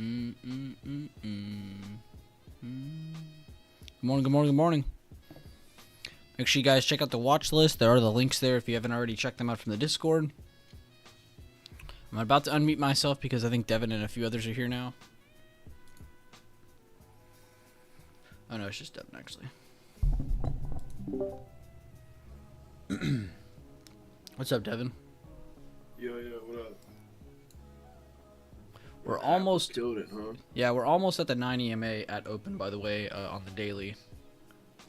Good morning. Make sure you guys check out the watch list. There are the links there if you haven't already checked them out from the Discord. I'm about to unmute myself because I think Devin and a few others are here now. Oh no, it's just Devin actually. What's up, Devin? Yo, what up? We're almost killed it, huh? Yeah, we're almost at the 9 EMA at open, by the way, on the daily.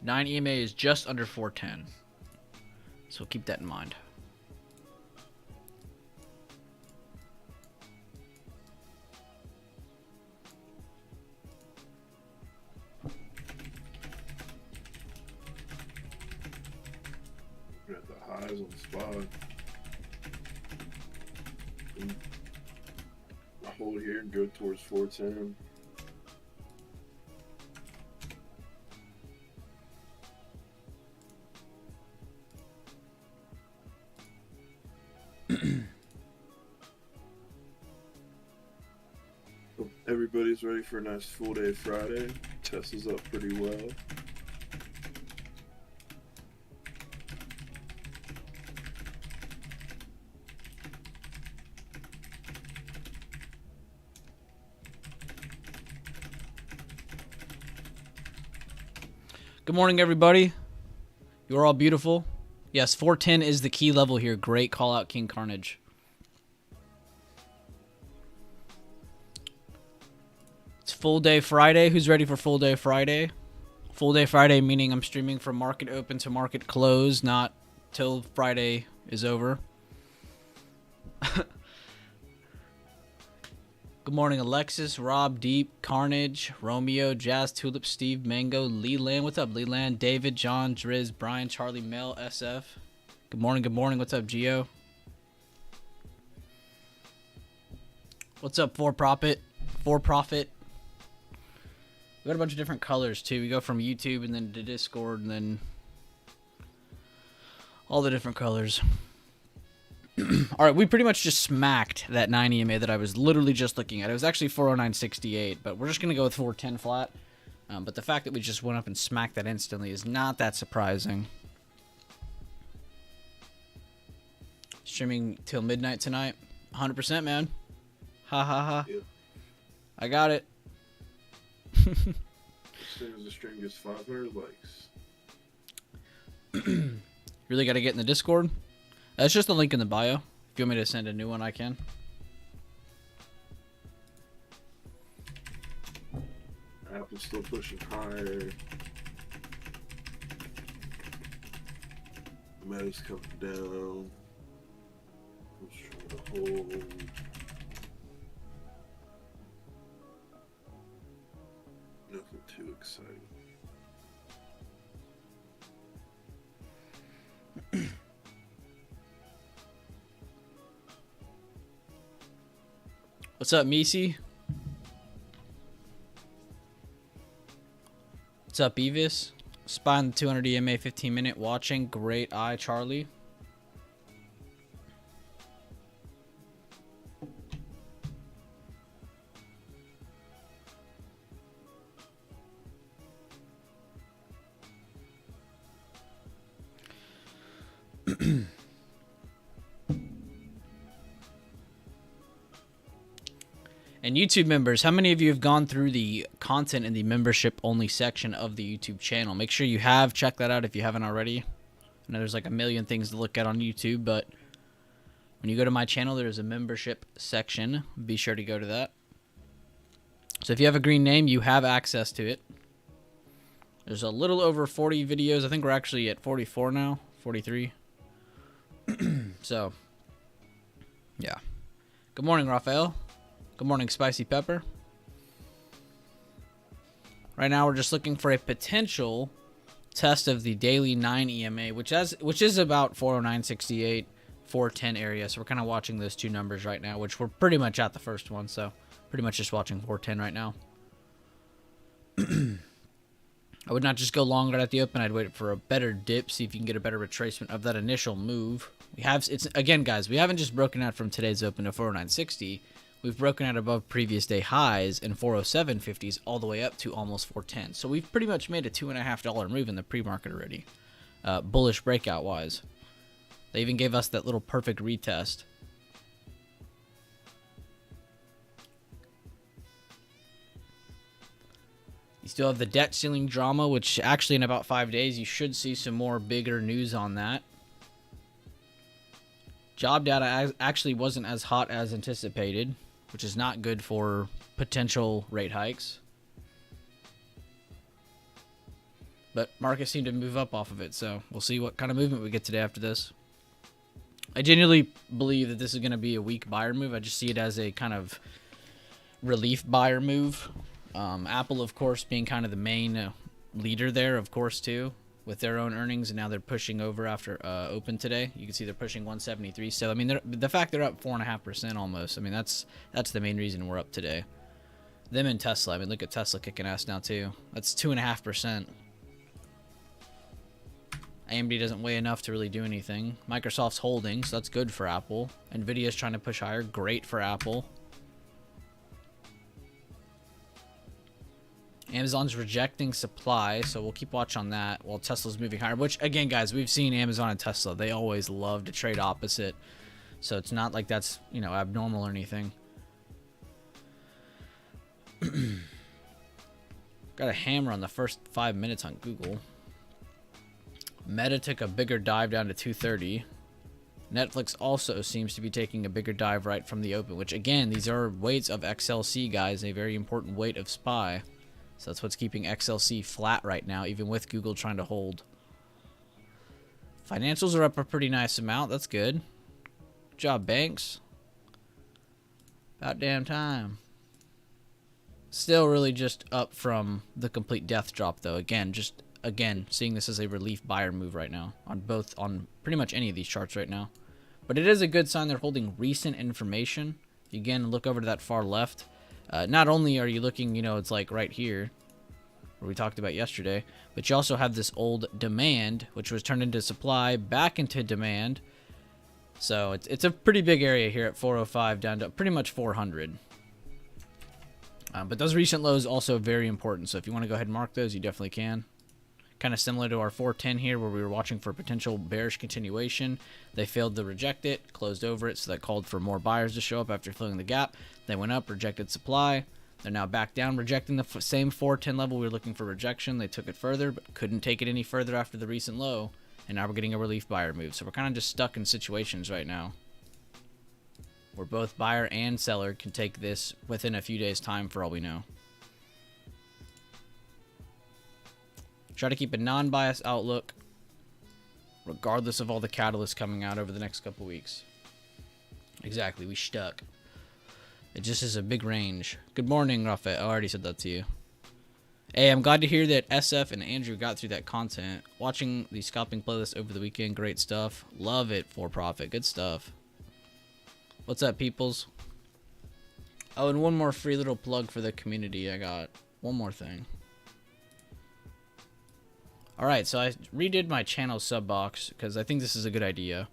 9 EMA is just under 410. So keep that in mind. We're at the highs on the spot. Hold here and go towards 410. Hope everybody's ready for a nice full day Friday. Tesla's up pretty well. Good morning, everybody. You're all beautiful. Yes, 410 is the key level here. Great call out, King Carnage. It's full day Friday. Who's ready for full day Friday? Full day Friday meaning I'm streaming from market open to market close, not till Friday is over. Good morning, Alexis, Rob, Deep, Carnage, Romeo, Jazz, Tulip, Steve, Mango, Leland. What's up, Leland? David, John, Driz, Brian, Charlie, Mel, SF. Good morning. What's up, Gio? What's up, For Profit? We got a bunch of different colors, too. We go from YouTube and then to Discord and then all the different colors. All right, we pretty much just smacked that 9 EMA that I was literally just looking at. It was actually 409.68, but we're just going to go with 410 flat. But the fact that we just went up and smacked that instantly is not that surprising. Streaming till midnight tonight. 100%, man. Ha ha ha. Yeah. I got it. As soon as the stream gets 500 likes. Really got to get in the Discord? That's just the link in the bio. If you want me to send a new one, I can. Apple's still pushing higher. Meta's coming down. I'm just trying to hold. Nothing too exciting. What's up, Misi? What's up, Evis? Spy on the 200 EMA 15 minute watching. Great eye, Charlie. And YouTube members, how many of you have gone through the content in the membership only section of the YouTube channel? Make sure you have. Check that out if you haven't already. I know there's like a million things to look at on YouTube, but when you go to my channel, there's a membership section. Be sure to go to that. So if you have a green name, you have access to it. There's a little over 40 videos. I think we're actually at 44 now, 43. So, yeah. Good morning, Raphael. Good morning, Spicy Pepper. Right now, we're just looking for a potential test of the daily 9 EMA, which is about 409.68, 410 area. So we're kind of watching those two numbers right now, which we're pretty much at the first one. So pretty much just watching 410 right now. I would not just go longer at the open. I'd wait for a better dip, see if you can get a better retracement of that initial move. It's again, guys, we haven't just broken out from today's open to 409.60. we've broken out above previous day highs and 407.50s all the way up to almost 410. So we've pretty much made a $2.50 move in the pre-market already, bullish breakout wise. They even gave us that little perfect retest. You still have the debt ceiling drama, which actually in about 5 days you should see some more bigger news on that. Job data actually wasn't as hot as anticipated, which is not good for potential rate hikes. But markets seem to move up off of it, so we'll see what kind of movement we get today after this. I genuinely believe that this is going to be a weak buyer move. I just see it as a kind of relief buyer move. Apple, of course, being kind of the main leader there, of course, too, with their own earnings, and now they're pushing over after open today. You can see they're pushing 173. So I mean, the fact they're up 4.5% almost. I mean, that's the main reason we're up today. Them and Tesla. I mean, look at Tesla kicking ass now too. That's 2.5%. AMD doesn't weigh enough to really do anything. Microsoft's holding, so that's good for Apple. Nvidia's trying to push higher, great for Apple. Amazon's rejecting supply, so we'll keep watch on that while Tesla's moving higher. Which, again, guys, we've seen Amazon and Tesla. They always love to trade opposite. So it's not like that's, you know, abnormal or anything. Got a hammer on the first 5 minutes on Google. Meta took a bigger dive down to 230. Netflix also seems to be taking a bigger dive right from the open, which, again, these are weights of XLC, guys, a very important weight of SPY. So that's what's keeping XLC flat right now, even with Google trying to hold. Financials are up a pretty nice amount. That's good. Good job, banks. About damn time. Still really just up from the complete death drop, though. Again, seeing this as a relief buyer move right now on pretty much any of these charts right now. But it is a good sign they're holding recent information. If you again look over to that far left, not only are you looking, you know, it's like right here where we talked about yesterday, but you also have this old demand, which was turned into supply, back into demand. So it's a pretty big area here at 405 down to pretty much 400. But those recent lows also very important. So if you want to go ahead and mark those, you definitely can. Kind of similar to our 410 here where we were watching for potential bearish continuation. They failed to reject it, closed over it, so that called for more buyers to show up after filling the gap. They went up, rejected supply. They're now back down, rejecting the same 410 level we were looking for rejection. They took it further, but couldn't take it any further after the recent low. And now we're getting a relief buyer move. So we're kind of just stuck in situations right now where both buyer and seller can take this within a few days' time for all we know. Try to keep a non-biased outlook regardless of all the catalysts coming out over the next couple weeks. Exactly, we stuck. It just is a big range. Good morning, Rafael. I already said that to you. Hey, I'm glad to hear that SF and Andrew got through that content. Watching the scalping playlist over the weekend, great stuff. Love it, for profit, good stuff. What's up, peoples? Oh, and one more free little plug for the community. I got one more thing. Alright, so I redid my channel sub box because I think this is a good idea.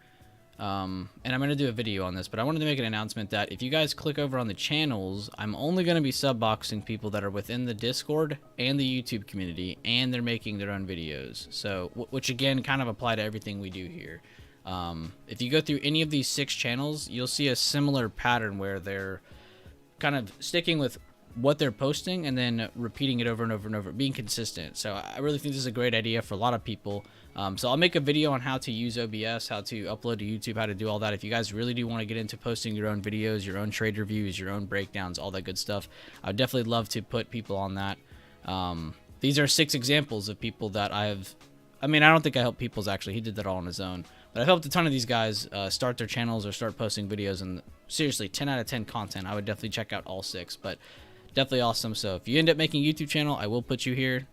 And I'm going to do a video on this, but I wanted to make an announcement that if you guys click over on the channels, I'm only going to be sub boxing people that are within the Discord and the YouTube community, and they're making their own videos. So, which again, kind of apply to everything we do here. If you go through any of these 6 channels, you'll see a similar pattern where they're kind of sticking with what they're posting and then repeating it over and over and over, being consistent. So I really think this is a great idea for a lot of people. So I'll make a video on how to use OBS, how to upload to YouTube, how to do all that. If you guys really do want to get into posting your own videos, your own trade reviews, your own breakdowns, all that good stuff, I'd definitely love to put people on that. These are 6 examples of people that I don't think I helped Peoples actually. He did that all on his own. But I've helped a ton of these guys start their channels or start posting videos, and seriously, 10 out of 10 content. I would definitely check out all 6, but definitely awesome. So if you end up making a YouTube channel, I will put you here.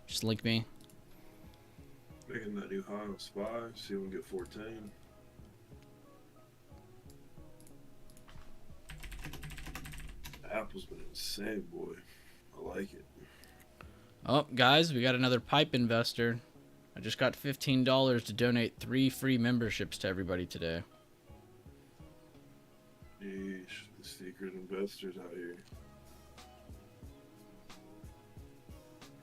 Just link me. Making that new high on SPY, see if we can get 410. Apple's been insane, boy. I like it. Oh, guys, we got another pipe investor. I just got $15 to donate 3 free memberships to everybody today. Jeez. Sheesh, the secret investors out here.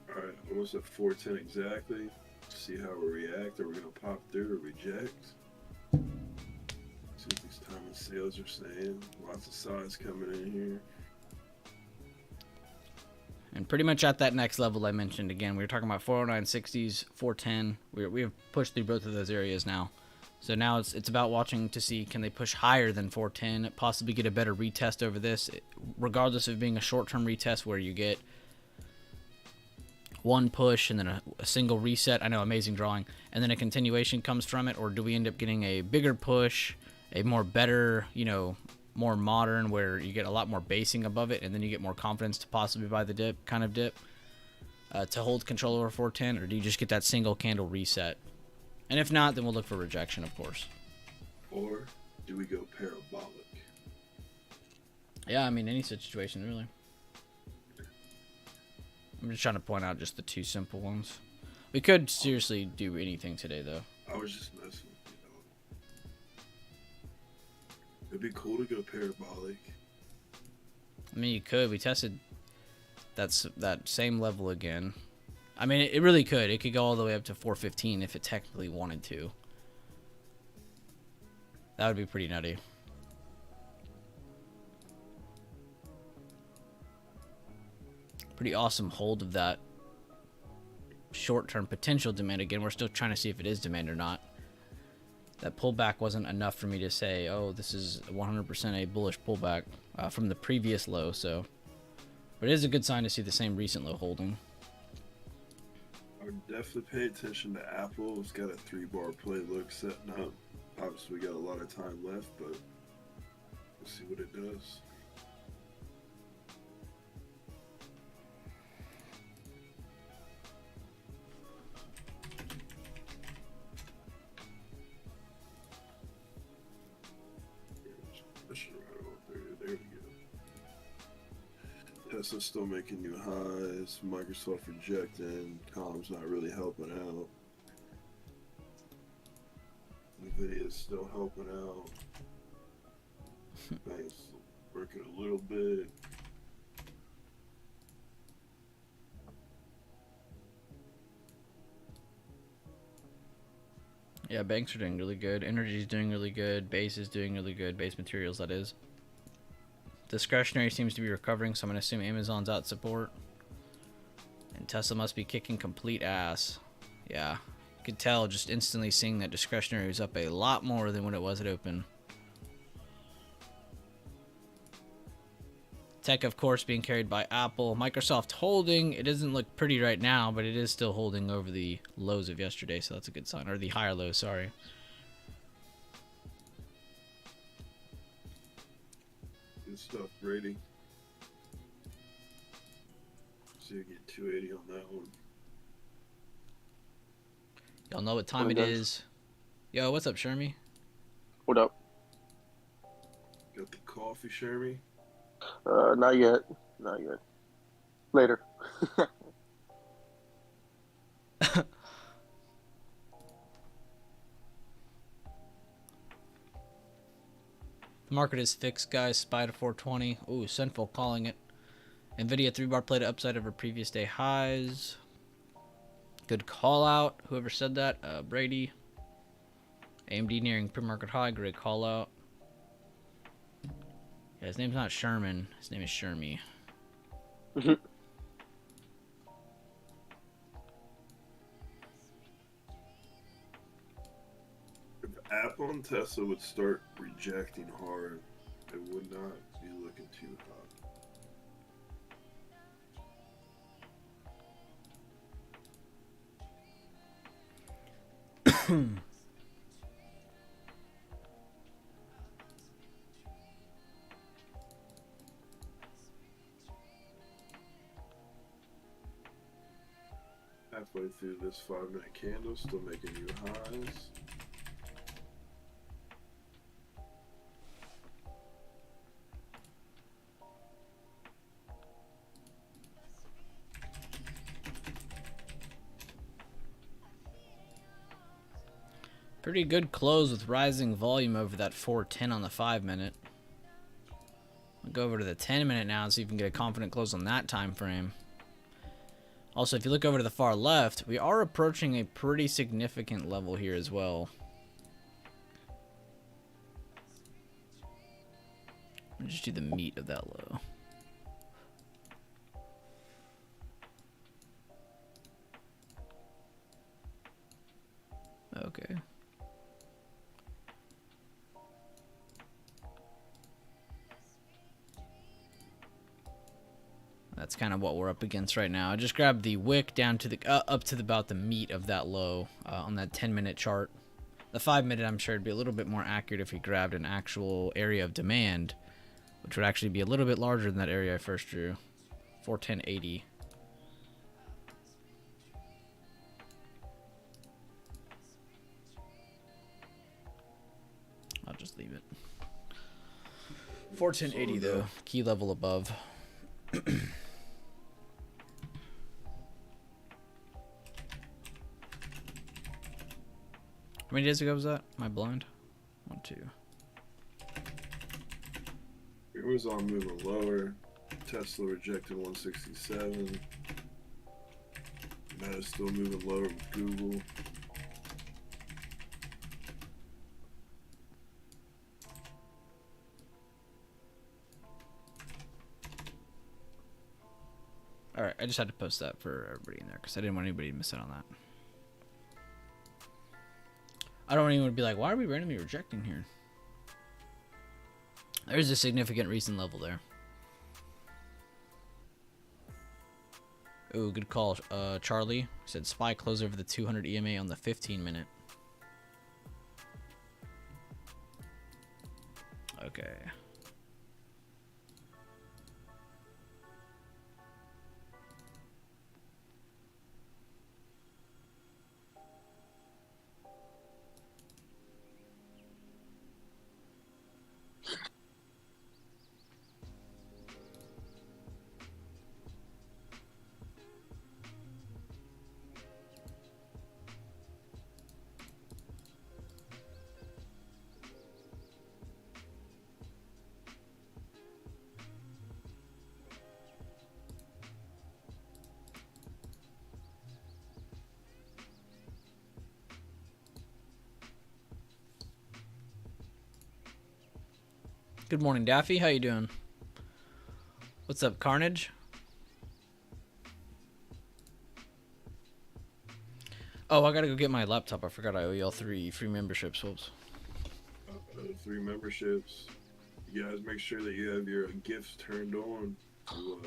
Alright, almost at 410 exactly. See how we react. Are we gonna pop through or reject? See what these timing sales are saying. Lots of size coming in here. And pretty much at that next level I mentioned again, we were talking about 409.60s, 410. We have pushed through both of those areas now. So now it's about watching to see, can they push higher than 410, possibly get a better retest over this, regardless of being a short-term retest where you get one push and then a single reset. I know, amazing drawing. And then a continuation comes from it, or do we end up getting a bigger push, a more better, you know, more modern, where you get a lot more basing above it, and then you get more confidence to possibly buy the dip, kind of dip, to hold control over 410, or do you just get that single candle reset? And if not, then we'll look for rejection, of course. Or do we go parabolic? Yeah, I mean, any situation, really. I'm just trying to point out just the two simple ones. We could seriously do anything today, though. I was just messing with you, know. It'd be cool to go parabolic. I mean, you could. We tested that same level again. I mean, it really could. It could go all the way up to 415 if it technically wanted to. That would be pretty nutty. Pretty awesome hold of that short-term potential demand. Again, we're still trying to see if it is demand or not. That pullback wasn't enough for me to say, oh, this is 100% a bullish pullback from the previous low. So, but it is a good sign to see the same recent low holding. I would definitely pay attention to Apple. It's got a 3-bar play look setting up. Obviously, we got a lot of time left, but we'll see what it does. There we go. Tesla's still making new highs. Microsoft rejecting. Column's not really helping out. Nvidia's still helping out. Bank's working a little bit. Yeah, banks are doing really good. Energy's doing really good. Base is doing really good. Base materials, that is. Discretionary seems to be recovering, so I'm going to assume Amazon's out support. And Tesla must be kicking complete ass. Yeah, you could tell just instantly seeing that discretionary was up a lot more than when it was at open. Tech, of course, being carried by Apple. Microsoft holding. It doesn't look pretty right now, but it is still holding over the lows of yesterday, so that's a good sign. Or the higher lows, sorry. Good stuff, Brady. See you get 280 on that one. Y'all know what time it is. Yo, what's up, Shermy? What up? Got the coffee, Shermy? Not yet. Not yet. Later. The market is fixed, guys. SPY to 420. Ooh, Sinful calling it. Nvidia 3-bar play to upside over previous day highs. Good call out. Whoever said that, Brady. AMD nearing pre-market high. Great call out. Yeah, his name's not Sherman. His name is Shermy. Mhm. If Apple and Tesla would start rejecting hard, it would not be looking too hot. Halfway through this 5-minute candle, still making new highs. Pretty good close with rising volume over that 410 on the 5-minute. I'll go over to the 10-minute now and see if we can get a confident close on that time frame. Also, if you look over to the far left, we are approaching a pretty significant level here as well. I'll just do the meat of that low. Okay. That's kind of what we're up against right now. I just grabbed the wick down to the up to about the meat of that low on that 10-minute chart. The 5-minute, I'm sure, would be a little bit more accurate if we grabbed an actual area of demand, which would actually be a little bit larger than that area I first drew. 410.80. I'll just leave it. 410.80 though, key level above. How many days ago was that? Am I blind? 1, 2. It was all moving lower. Tesla rejected 167. That is still moving lower with Google. Alright, I just had to post that for everybody in there because I didn't want anybody to miss out on that. I don't even want to be like, why are we randomly rejecting here? There's a significant recent level there. Ooh, good call. Charlie said SPY close over the 200 EMA on the 15-minute. Okay. Good morning, Daffy. How you doing? What's up, Carnage? Oh, I gotta go get my laptop. I forgot I owe y'all 3 free memberships. Whoops. 3 memberships. You guys make sure that you have your gifts turned on to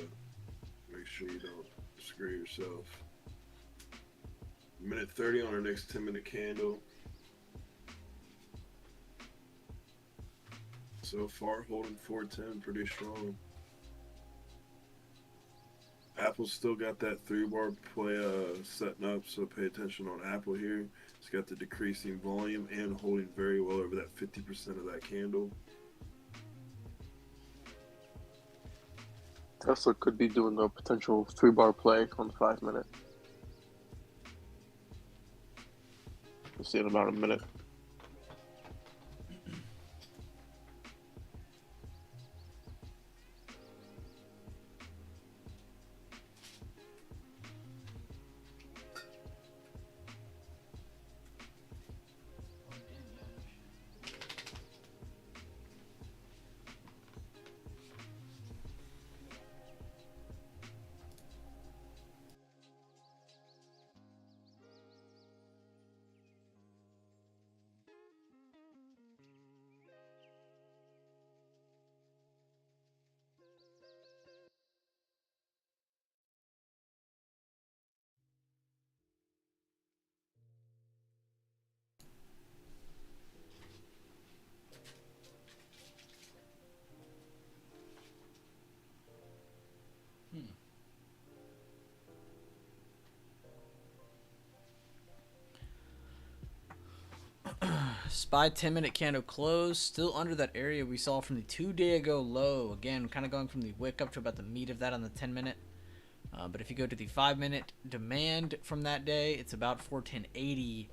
make sure you don't screw yourself. Minute 30 on our next 10-minute candle. So far, holding 410 pretty strong. Apple's still got that 3-bar play setting up, so pay attention on Apple here. It's got the decreasing volume and holding very well over that 50% of that candle. Tesla could be doing a potential 3-bar play on the 5-minute. We'll see in about a minute. SPY 10-minute candle close, still under that area we saw from the 2-day ago low. Again, kind of going from the wick up to about the meat of that on the 10-minute. But if you go to the 5-minute demand from that day, it's about 410.80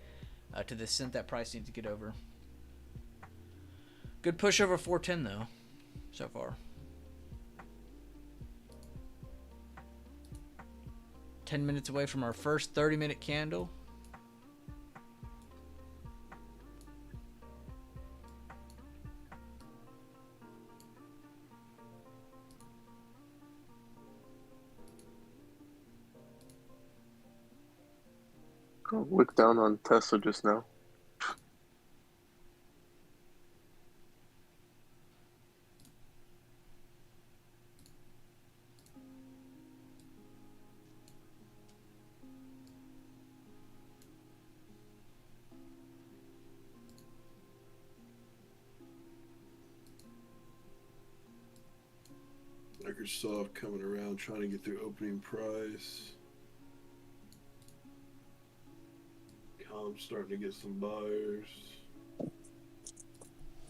to the cent that price needs to get over. Good push over 410 though, so far. 10 minutes away from our first 30-minute candle. Got wick down on Tesla just now. Microsoft coming around trying to get their opening price. Com's starting to get some buyers.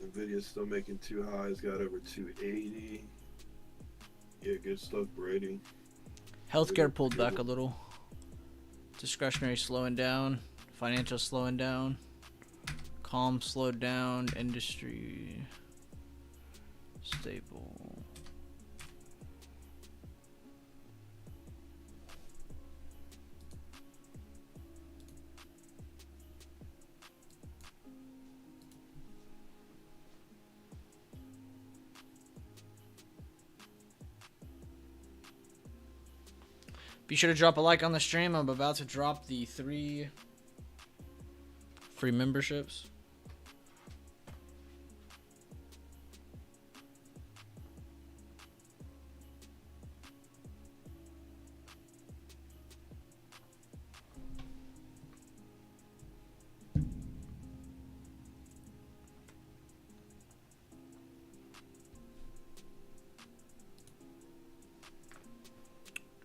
Nvidia's still making two highs, got over 280. Yeah, good stuff, Brady. Healthcare pulled back a little. Discretionary slowing down. Financial slowing down. Calm slowed down. Industry stable. Be sure to drop a like on the stream. I'm about to drop the 3 free memberships.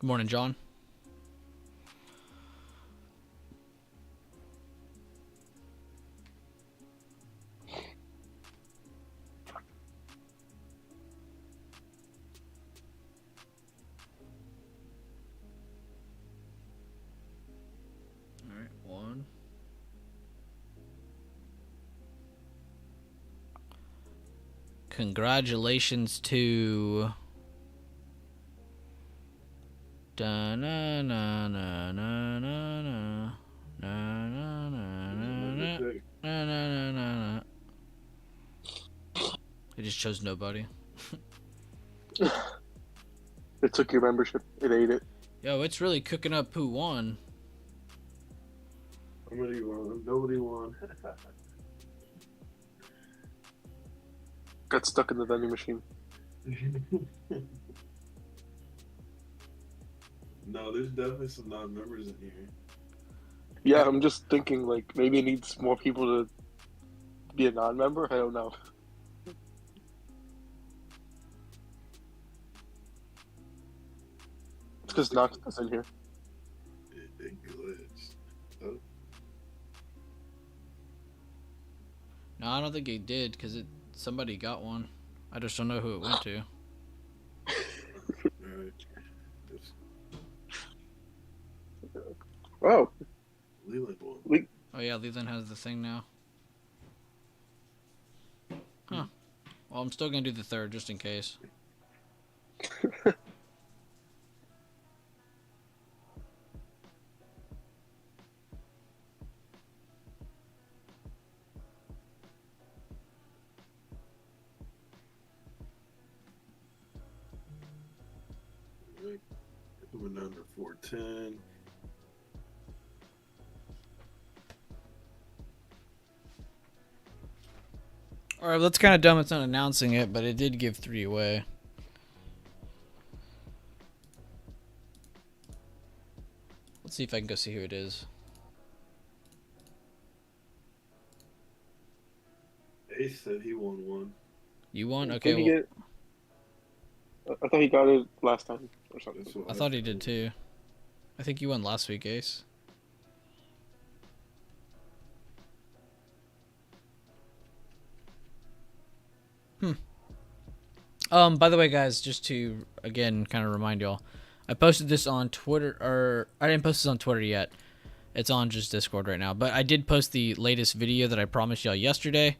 Good morning, John. All right, 1. Congratulations to da na na na na na na na na na na na. It just chose nobody. It took your membership. It ate it. Yo, it's really cooking up who won. Nobody won. Nobody won. Got stuck in the vending machine. No, there's definitely some non-members in here. Yeah, I'm just thinking like maybe it needs more people to be a non-member. I don't know. It's because Knox is in here. It glitched. Oh. No, I don't think it did because somebody got one. I just don't know who it went to. Alright. Oh, Leland won. Oh yeah, Leland has the thing now. Huh. Well, I'm still gonna do the 3rd just in case. Alright. Coming down to 410. Alright, well, that's kind of dumb it's not announcing it, but it did give 3 away. Let's see if I can go see who it is. Ace said he won one. You won? Okay, Did he well, get? I thought he got it last time or something. That's what I thought he did too. I think you won last week, Ace. By the way, guys, just to again kind of remind y'all, I posted this on Twitter, or I didn't post this on Twitter yet. It's on just Discord right now, but I did post the latest video that I promised y'all yesterday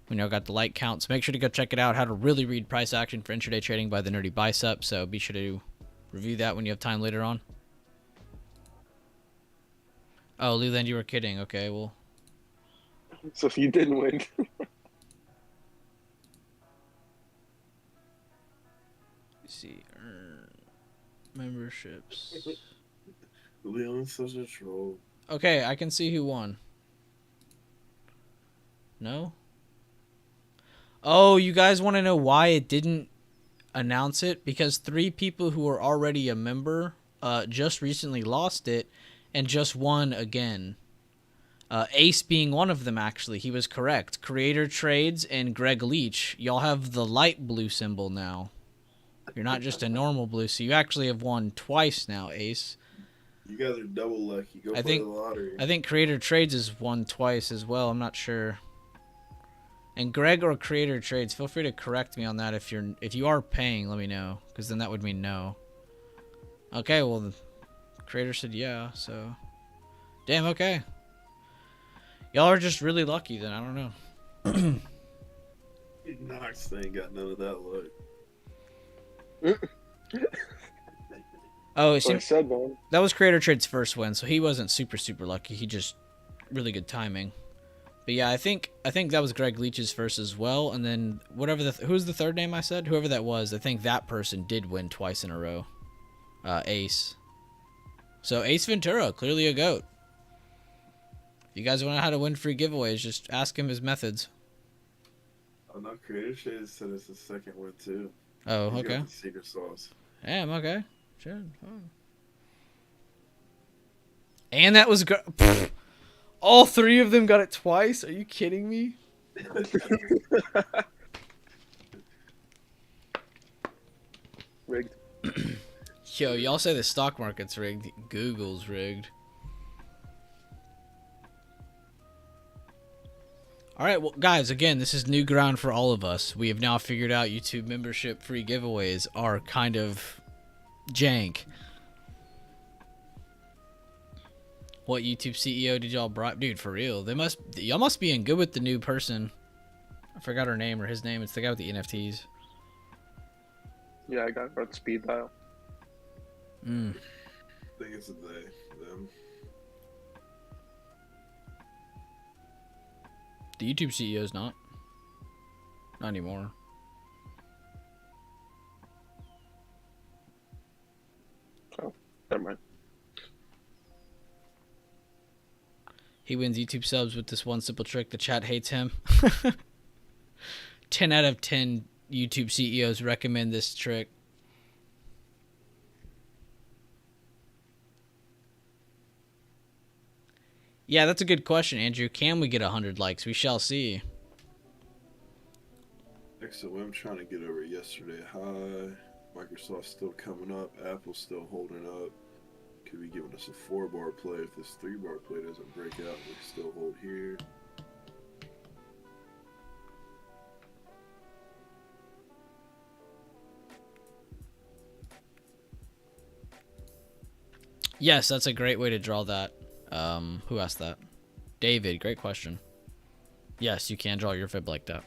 when y'all got the like count. So make sure to go check it out. How to really read price action for intraday trading by the Nerdy Bicep. So be sure to review that when you have time later on. Oh, Leland, you were kidding. Okay, well. So if you didn't win, Let's see. Memberships. Leon's such a troll. Okay, I can see who won. No? Oh, you guys want to know why it didn't announce it? Because 3 people who were already a member just recently lost it and just won again. Ace being one of them, actually. He was correct. Creator Trades and Greg Leach. Y'all have the light blue symbol now. You're not just a normal blue, so you actually have won twice now, Ace. You guys are double lucky. Go I play think the lottery. I think Creator Trades has won twice as well. I'm not sure. And Greg or Creator Trades, feel free to correct me on that if you are paying. Let me know, because then that would mean no. Okay, well, the Creator said yeah, so damn. Okay, y'all are just really lucky then. I don't know. Knox ain't got none of that luck. Oh, it like I seems said, man. that was Creator Trade's first win, so he wasn't super lucky. He just really good timing. But yeah, I think that was Greg Leach's first as well, and then whatever who's the third name I said? Whoever that was, I think that person did win twice in a row. Ace. So Ace Ventura, clearly a GOAT. If you guys want to know how to win free giveaways, just ask him his methods. Oh no, Creator Shade said it's the second one too. Oh, He's okay. got the secret sauce. Damn, okay. Sure. Oh. And that was all 3 of them got it twice? Are you kidding me? Rigged. Yo, y'all say the stock market's rigged. Google's rigged. Alright, well, guys, again, this is new ground for all of us. We have now figured out YouTube membership free giveaways are kind of jank. What YouTube CEO did y'all bribe? Dude, for real. Y'all must be in good with the new person. I forgot her name or his name. It's the guy with the NFTs. Yeah, I got on speed dial. I think it's them. The YouTube CEO's not. Not anymore. Oh, never mind. He wins YouTube subs with this one simple trick. The chat hates him. 10 out of 10 YouTube CEOs recommend this trick. Yeah, that's a good question, Andrew. Can we get 100 likes? We shall see. XOM trying to get over yesterday high. Microsoft's still coming up. Apple's still holding up. Could be giving us a 4-bar play if this 3-bar play doesn't break out. We can still hold here. Yes, that's a great way to draw that. Who asked that? David, great question. Yes, you can draw your fib like that.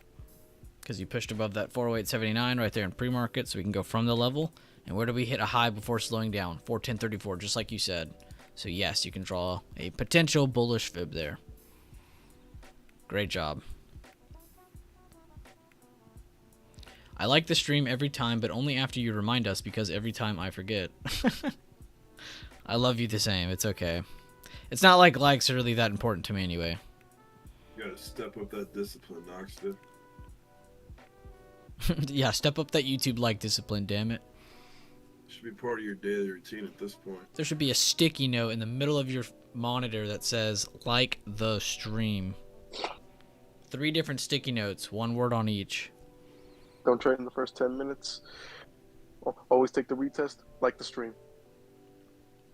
Because you pushed above that 408.79 right there in pre-market, so we can go from the level. And where do we hit a high before slowing down? 410.34, just like you said. So yes, you can draw a potential bullish fib there. Great job. I like the stream every time, but only after you remind us, because every time I forget. I love you the same. It's okay. It's not like likes are really that important to me anyway. You gotta step up that discipline, Knoxville. Yeah, step up that YouTube like discipline, damn it. Should be part of your daily routine at this point. There should be a sticky note in the middle of your monitor that says, like the stream. 3 different sticky notes, 1 word on each. Don't trade in the first 10 minutes. Always take the retest, like the stream.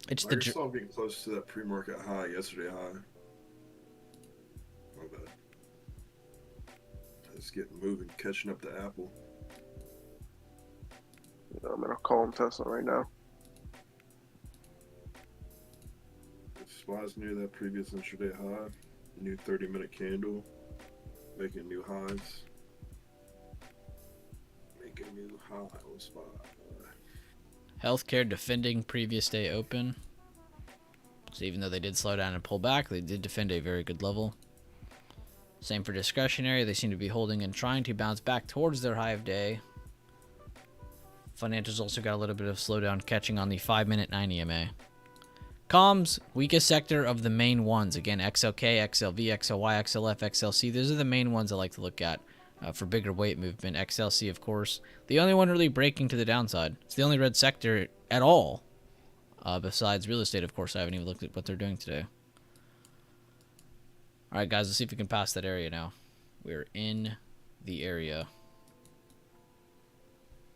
It's Microsoft getting close to that pre-market high, yesterday high. My bad. It's getting moving, catching up to Apple. I'm gonna call him Tesla right now. SPY's near that previous intraday high. New 30-minute candle. Making new highs. Making new high on SPY. Healthcare defending previous day open. So even though they did slow down and pull back, they did defend a very good level. Same for discretionary. They seem to be holding and trying to bounce back towards their high of day. Financials also got a little bit of slowdown, catching on the 5-minute 9 EMA. Comms, weakest sector of the main ones. Again, XLK, XLV, XLY, XLF, XLC. Those are the main ones I like to look at for bigger weight movement. XLC, of course. The only one really breaking to the downside. It's the only red sector at all. Besides real estate, of course. I haven't even looked at what they're doing today. Alright, guys. Let's see if we can pass that area now. We're in the area.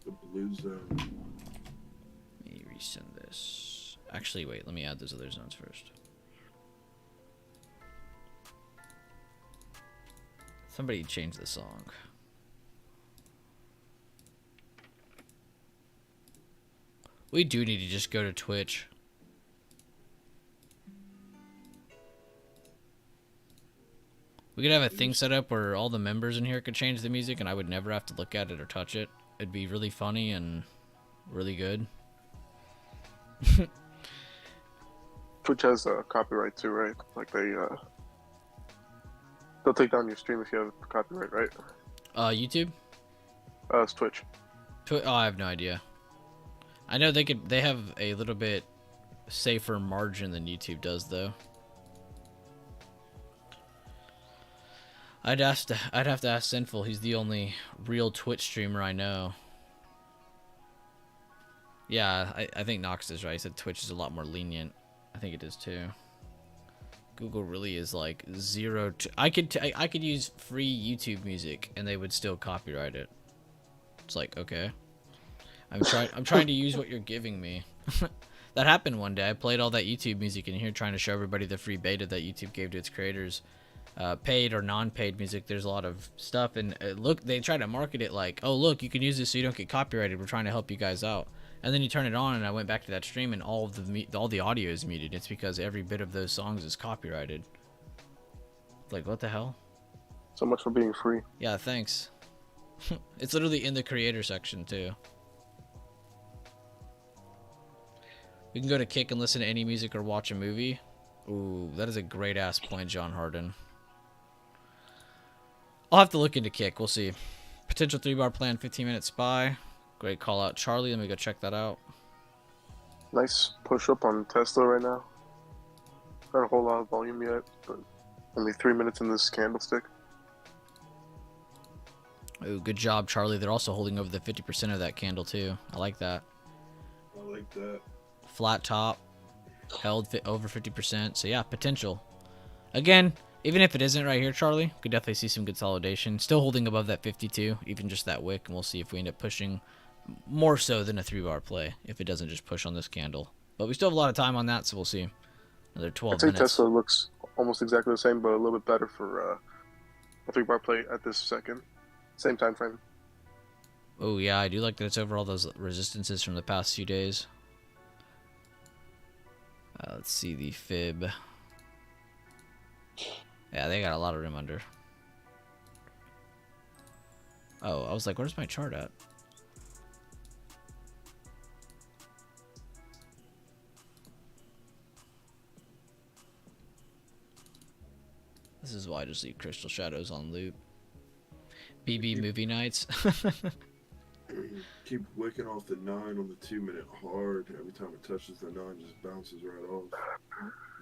The blue zone. Let me resend this. Actually, wait. Let me add those other zones first. Somebody change the song. We do need to just go to Twitch. We could have a thing set up where all the members in here could change the music and I would never have to look at it or touch it. It'd be really funny and really good. Twitch has copyright too, right? Like they'll take down your stream if you have copyright, right? YouTube? It's Twitch. Oh, I have no idea. I know they have a little bit safer margin than YouTube does, though. I'd have to ask Sinful. He's the only real Twitch streamer I know. Yeah, I think Nox is right. He said Twitch is a lot more lenient. I think it is too. Google really is like zero. I could use free YouTube music and they would still copyright it. It's like, okay. I'm trying to use what you're giving me. That happened one day. I played all that YouTube music in here trying to show everybody the free beta that YouTube gave to its creators. Paid or non-paid music, there's a lot of stuff, and look, they try to market it like, oh look, you can use this so you don't get copyrighted, we're trying to help you guys out. And then you turn it on, and I went back to that stream and all the audio is muted. It's because every bit of those songs is copyrighted. Like, what the hell? So much for being free. Yeah, thanks. It's literally in the creator section too. We can go to Kick and listen to any music or watch a movie. Ooh, that is a great ass point, John Harden. I'll have to look into Kick. We'll see. Potential 3-bar plan, 15-minute spy. Great call out, Charlie. Let me go check that out. Nice push up on Tesla right now. Not a whole lot of volume yet, but only 3 minutes in this candlestick. Ooh, good job, Charlie. They're also holding over the 50% of that candle, too. I like that. I like that. Flat top. Held over 50%. So, yeah, potential. Again, even if it isn't right here, Charlie, we could definitely see some consolidation. Still holding above that 52, even just that wick. And we'll see if we end up pushing more so than a 3-bar play, if it doesn't just push on this candle. But we still have a lot of time on that, so we'll see. Another 12 I'd say minutes. Tesla looks almost exactly the same, but a little bit better for a 3-bar play at this second. Same time frame. Oh, yeah, I do like that it's over all those resistances from the past few days. Let's see the fib. Yeah, they got a lot of room under. Oh, I was like, where's my chart at? This is why I just leave Crystal Shadows on loop. BB movie nights. Keep wicking off the 9 on the 2-minute hard. Every time it touches the 9, just bounces right off.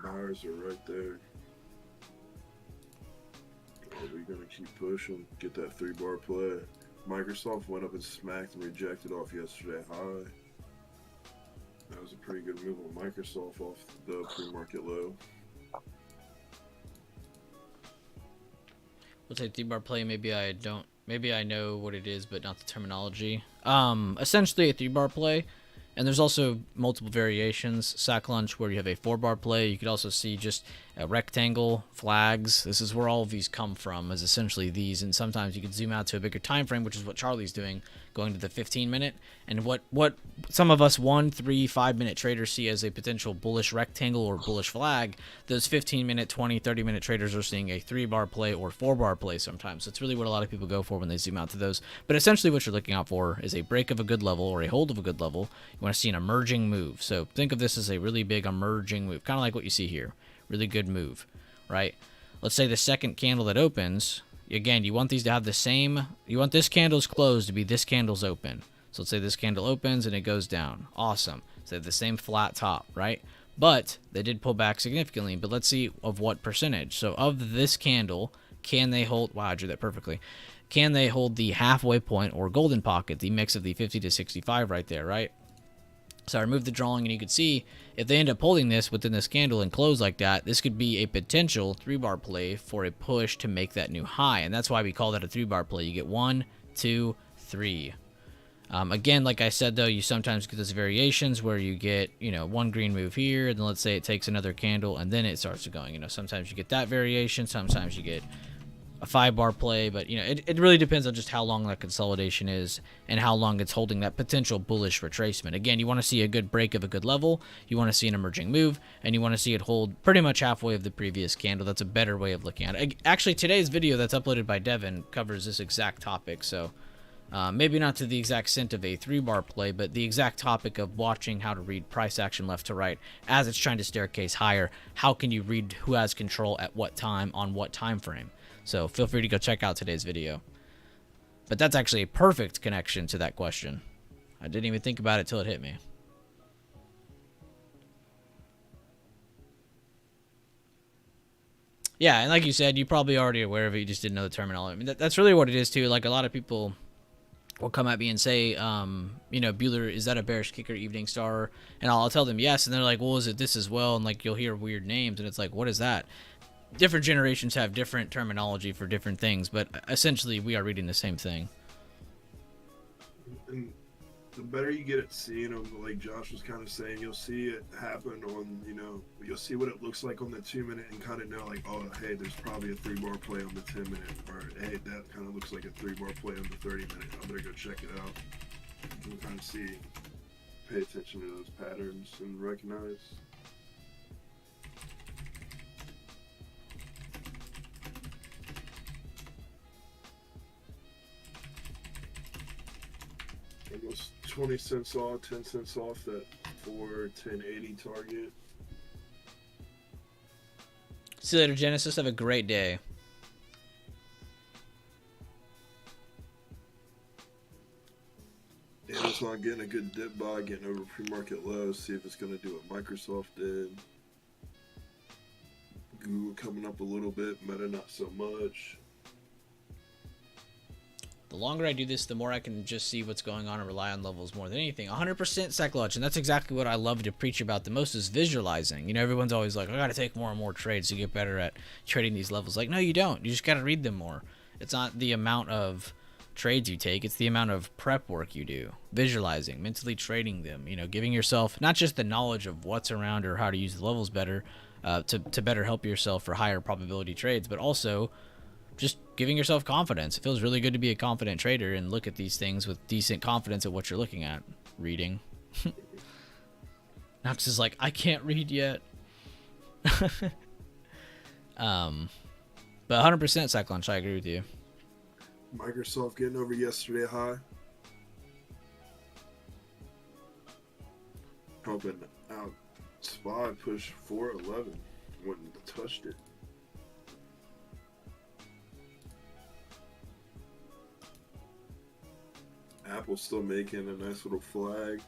Buyers are right there. Are we gonna keep pushing? Get that 3-bar play. Microsoft went up and smacked and rejected off yesterday high. That was a pretty good move on Microsoft off the pre-market low. We'll take 3-bar play. Maybe I don't. Maybe I know what it is, but not the terminology. Essentially a 3-bar play, and there's also multiple variations. Sack lunch where you have a 4-bar play. You could also see just A rectangle, flags. This is where all of these come from, is essentially these. And sometimes you can zoom out to a bigger time frame, which is what Charlie's doing, going to the 15-minute. And what some of us 1, 3, 5-minute traders see as a potential bullish rectangle or bullish flag, those 15-minute, 20, 30-minute traders are seeing a 3-bar play or 4-bar play sometimes. So it's really what a lot of people go for when they zoom out to those. But essentially what you're looking out for is a break of a good level or a hold of a good level. You want to see an emerging move. So think of this as a really big emerging move, kind of like what you see here. Really good move, right? Let's say the second candle that opens, again, you want these to have the same, you want this candle's close to be this candle's open. So let's say this candle opens and it goes down. Awesome. So they have the same flat top, right? But they did pull back significantly, but let's see of what percentage. So of this candle, can they hold, wow, I drew that perfectly. Can they hold the halfway point or golden pocket, the mix of the 50 to 65 right there, right? So I removed the drawing, and you can see if they end up holding this within this candle and close like that, this could be a potential 3-bar play for a push to make that new high. And that's why we call that a 3-bar play. You get 1, 2, 3. Again, like I said, though, you sometimes get those variations where you get, one green move here, and then let's say it takes another candle, and then it starts going. Sometimes you get that variation. Sometimes you get a 5-bar play, but it really depends on just how long that consolidation is and how long it's holding that potential bullish retracement. Again, you want to see a good break of a good level, you want to see an emerging move, and you want to see it hold pretty much halfway of the previous candle. That's a better way of looking at it. Actually, today's video that's uploaded by Devin covers this exact topic, so maybe not to the exact extent of a 3-bar play, but the exact topic of watching how to read price action left to right as it's trying to staircase higher. How can you read who has control at what time on what time frame? So feel free to go check out today's video. But that's actually a perfect connection to that question. I didn't even think about it till it hit me. Yeah, and like you said, you're probably already aware of it. You just didn't know the terminology. I mean, that's really what it is, too. Like, a lot of people will come at me and say, Bueller, is that a bearish kicker evening star? And I'll tell them yes. And they're like, well, is it this as well? And, like, you'll hear weird names. And it's like, what is that? Different generations have different terminology for different things, but essentially we are reading the same thing. And the better you get at seeing them, like Josh was kind of saying, you'll see it happen on, you'll see what it looks like on the 2-minute and kind of know, like, oh, hey, there's probably a 3-bar play on the 10-minute, or hey, that kind of looks like a 3-bar play on the 30-minute. I'm gonna go check it out. You can kind of see, pay attention to those patterns and recognize. Almost 20 cents off, 10 cents off that 41080 target. See you later, Genesis. Have a great day. Amazon getting a good dip buy, getting over pre-market lows. See if it's going to do what Microsoft did. Google coming up a little bit, Meta not so much. The longer I do this, the more I can just see what's going on and rely on levels more than anything. 100% psychology, and that's exactly what I love to preach about the most is visualizing. Everyone's always like, I got to take more and more trades to get better at trading these levels. Like, no, you don't. You just got to read them more. It's not the amount of trades you take. It's the amount of prep work you do. Visualizing, mentally trading them, giving yourself not just the knowledge of what's around or how to use the levels better to better help yourself for higher probability trades, but also just giving yourself confidence. It feels really good to be a confident trader and look at these things with decent confidence at what you're looking at. Reading. Knox is like, I can't read yet. But 100% Cyclone, I agree with you. Microsoft getting over yesterday high. Helping out SPY push 411. Wouldn't touched it. Apple's still making a nice little flag.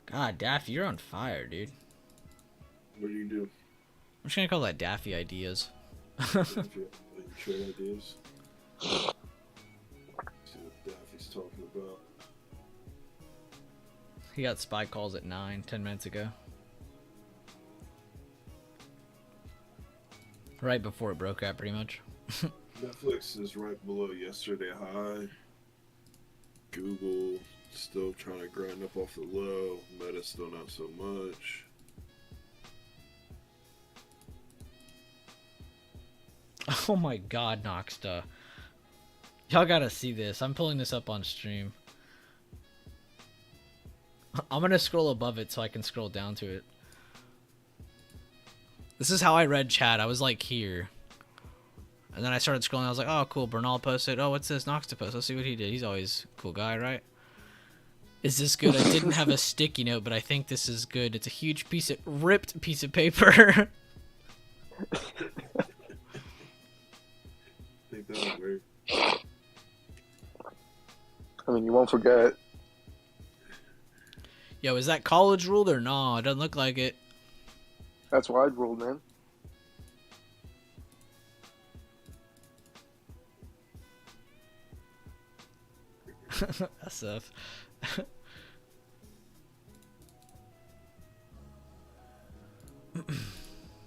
God, Daff, you're on fire, dude. What do you do? I'm just gonna call that Daffy ideas. Trade ideas. See what Daffy's talking about. He got spy calls at 10 minutes ago. Right before it broke out, pretty much. Netflix is right below yesterday high. Google still trying to grind up off the low. Meta still not so much. Oh my god, Noxta. Y'all gotta see this. I'm pulling this up on stream. I'm gonna scroll above it so I can scroll down to it. This is how I read chat. I was like here. And then I started scrolling. I was like, oh, cool. Bernal posted. Oh, what's this? Noxta post. Let's see what he did. He's always a cool guy, right? Is this good? I didn't have a sticky note, but I think this is good. It's a huge ripped piece of paper. Think that would work. I mean, you won't forget. Yo, is that college ruled or no? It doesn't look like it. That's wide ruled, man. SF.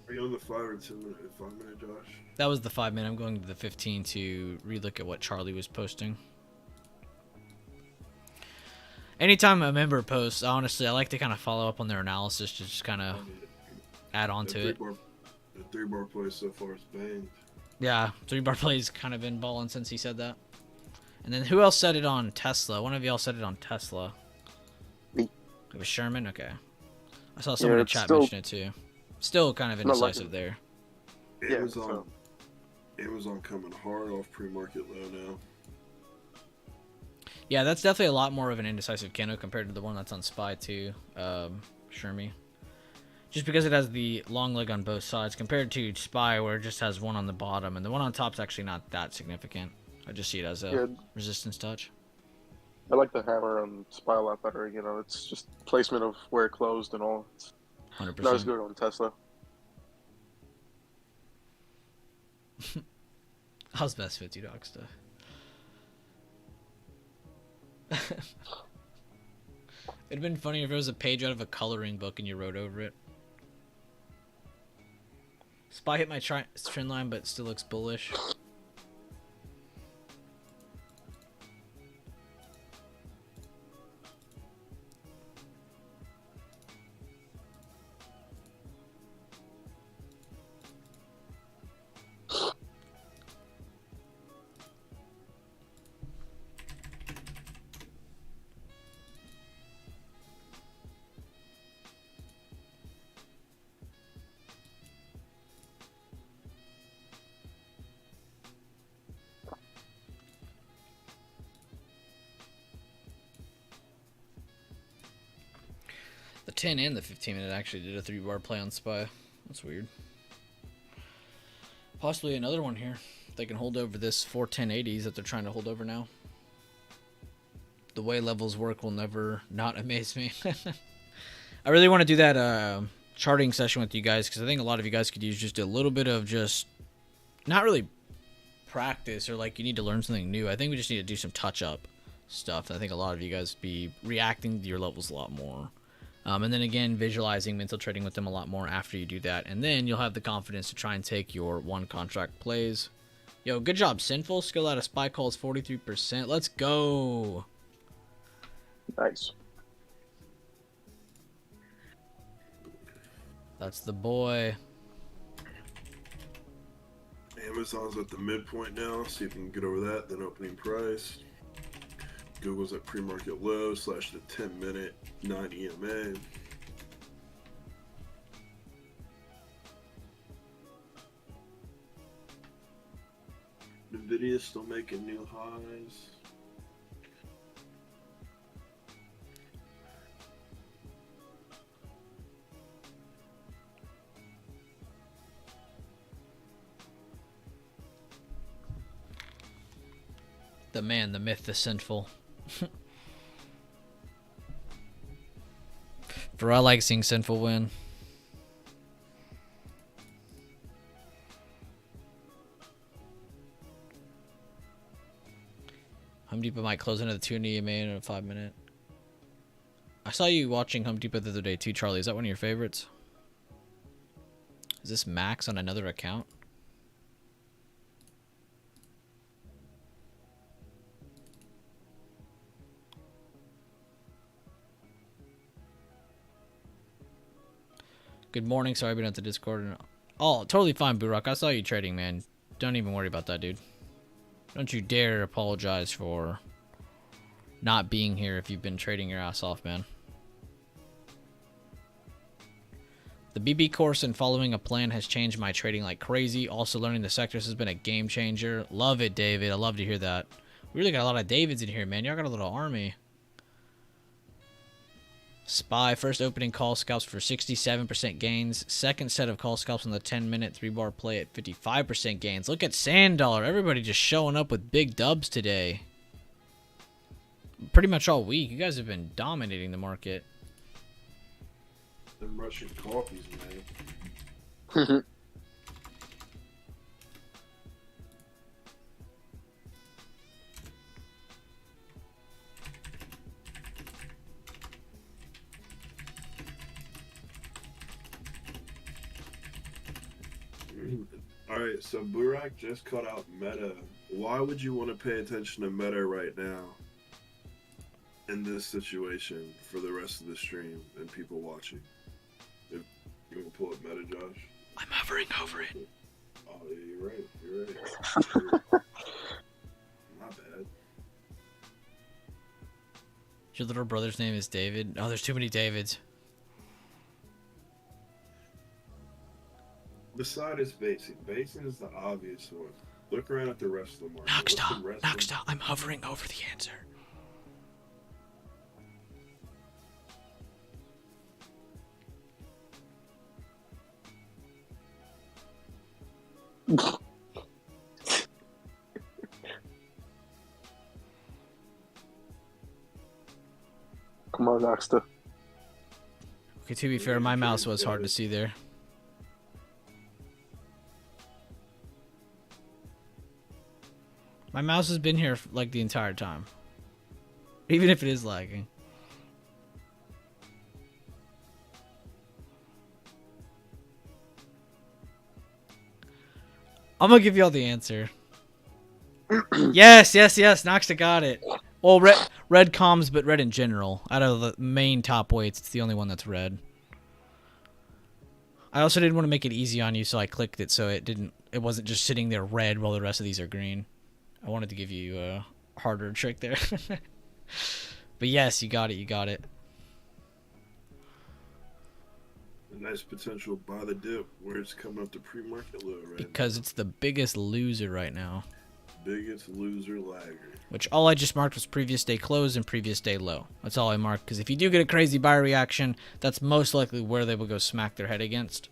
Are you on the 5 or 5 minute, Josh? That was the 5 minute. I'm going to the 15 to relook at what Charlie was posting. Anytime a member posts, honestly, I like to kind of follow up on their analysis to just kind of add on to it. The 3-bar play so far is banged. Yeah, 3-bar play's kind of been balling since he said that. And then who else said it on Tesla? One of y'all said it on Tesla. Me. It was Sherman? Okay. I saw someone in chat mention it too. Still kind of indecisive there. Amazon coming hard off pre-market low now. Yeah, that's definitely a lot more of an indecisive candle compared to the one that's on SPY too, Shermy. Just because it has the long leg on both sides compared to SPY where it just has one on the bottom, and the one on top's actually not that significant. I just see it as a resistance touch. I like the hammer on SPY a lot better. You know, it's just placement of where it closed and all. It's 100%. not as good on Tesla. How's best 50 dog stuff? It'd been funny if it was a page out of a coloring book and you wrote over it. SPY hit my trend line, but still looks bullish. The 10 and the 15 minute actually did a 3-bar play on SPY. That's weird. Possibly another one here. They can hold over this 41080s that they're trying to hold over now. The way levels work will never not amaze me. I really want to do that charting session with you guys because I think a lot of you guys could use just a little bit of just not really practice or like you need to learn something new. I think we just need to do some touch-up stuff. I think a lot of you guys be reacting to your levels a lot more. And then again, visualizing mental trading with them a lot more after you do that. And then you'll have the confidence to try and take your one contract plays. Yo, good job, Sinful. Skill out of SPY calls 43%. Let's go. Nice. That's the boy. Amazon's at the midpoint now. See if we can get over that. Then opening price. Google's at pre-market low / the 10-minute 9 EMA. Nvidia's still making new highs. The man, the myth, the sinful. For I like seeing Sinful win. Home Depot might close another 2 EMA in a 5-minute. I saw you watching Home Depot the other day too, Charlie. Is that one of your favorites? Is this Max on another account? Good morning. Sorry I've been at the Discord. Oh, totally fine, Burak. I saw you trading, man. Don't even worry about that, dude. Don't you dare apologize for not being here if you've been trading your ass off, man. The BB course and following a plan has changed my trading like crazy. Also, learning the sectors has been a game changer. Love it, David. I love to hear that. We really got a lot of Davids in here, man. Y'all got a little army. SPY, first opening call scalps for 67% gains. Second set of call scalps on the 10-minute 3-bar play at 55% gains. Look at Sand Dollar. Everybody just showing up with big dubs today. Pretty much all week. You guys have been dominating the market. Them Russian coffees, man. Alright, so Burak just cut out Meta. Why would you want to pay attention to Meta right now in this situation for the rest of the stream and people watching? If you want to pull up Meta, Josh? I'm hovering over it. Oh, yeah, you're right. You're right. Not bad. Your little brother's name is David? Oh, there's too many Davids. Besides Basin. Basin is the obvious one. Look around at the rest of the market. Noxta, I'm hovering over the answer. Come on, Noxta. Okay, to be fair, my mouse was hard to see there. My mouse has been here like the entire time. Even if it is lagging. I'm gonna give you all the answer. yes. Noxta got it. Well, red comms, but red in general. Out of the main top weights, it's the only one that's red. I also didn't want to make it easy on you, so I clicked it so it wasn't just sitting there red while the rest of these are green. I wanted to give you a harder trick there. But yes, you got it. A nice potential buy the dip where it's coming up to pre-market low right Because now. it's the biggest loser right now. Biggest loser lagger. Which all I just marked was previous day close and previous day low. That's all I marked. Because if you do get a crazy buy reaction, that's most likely where they will go smack their head against.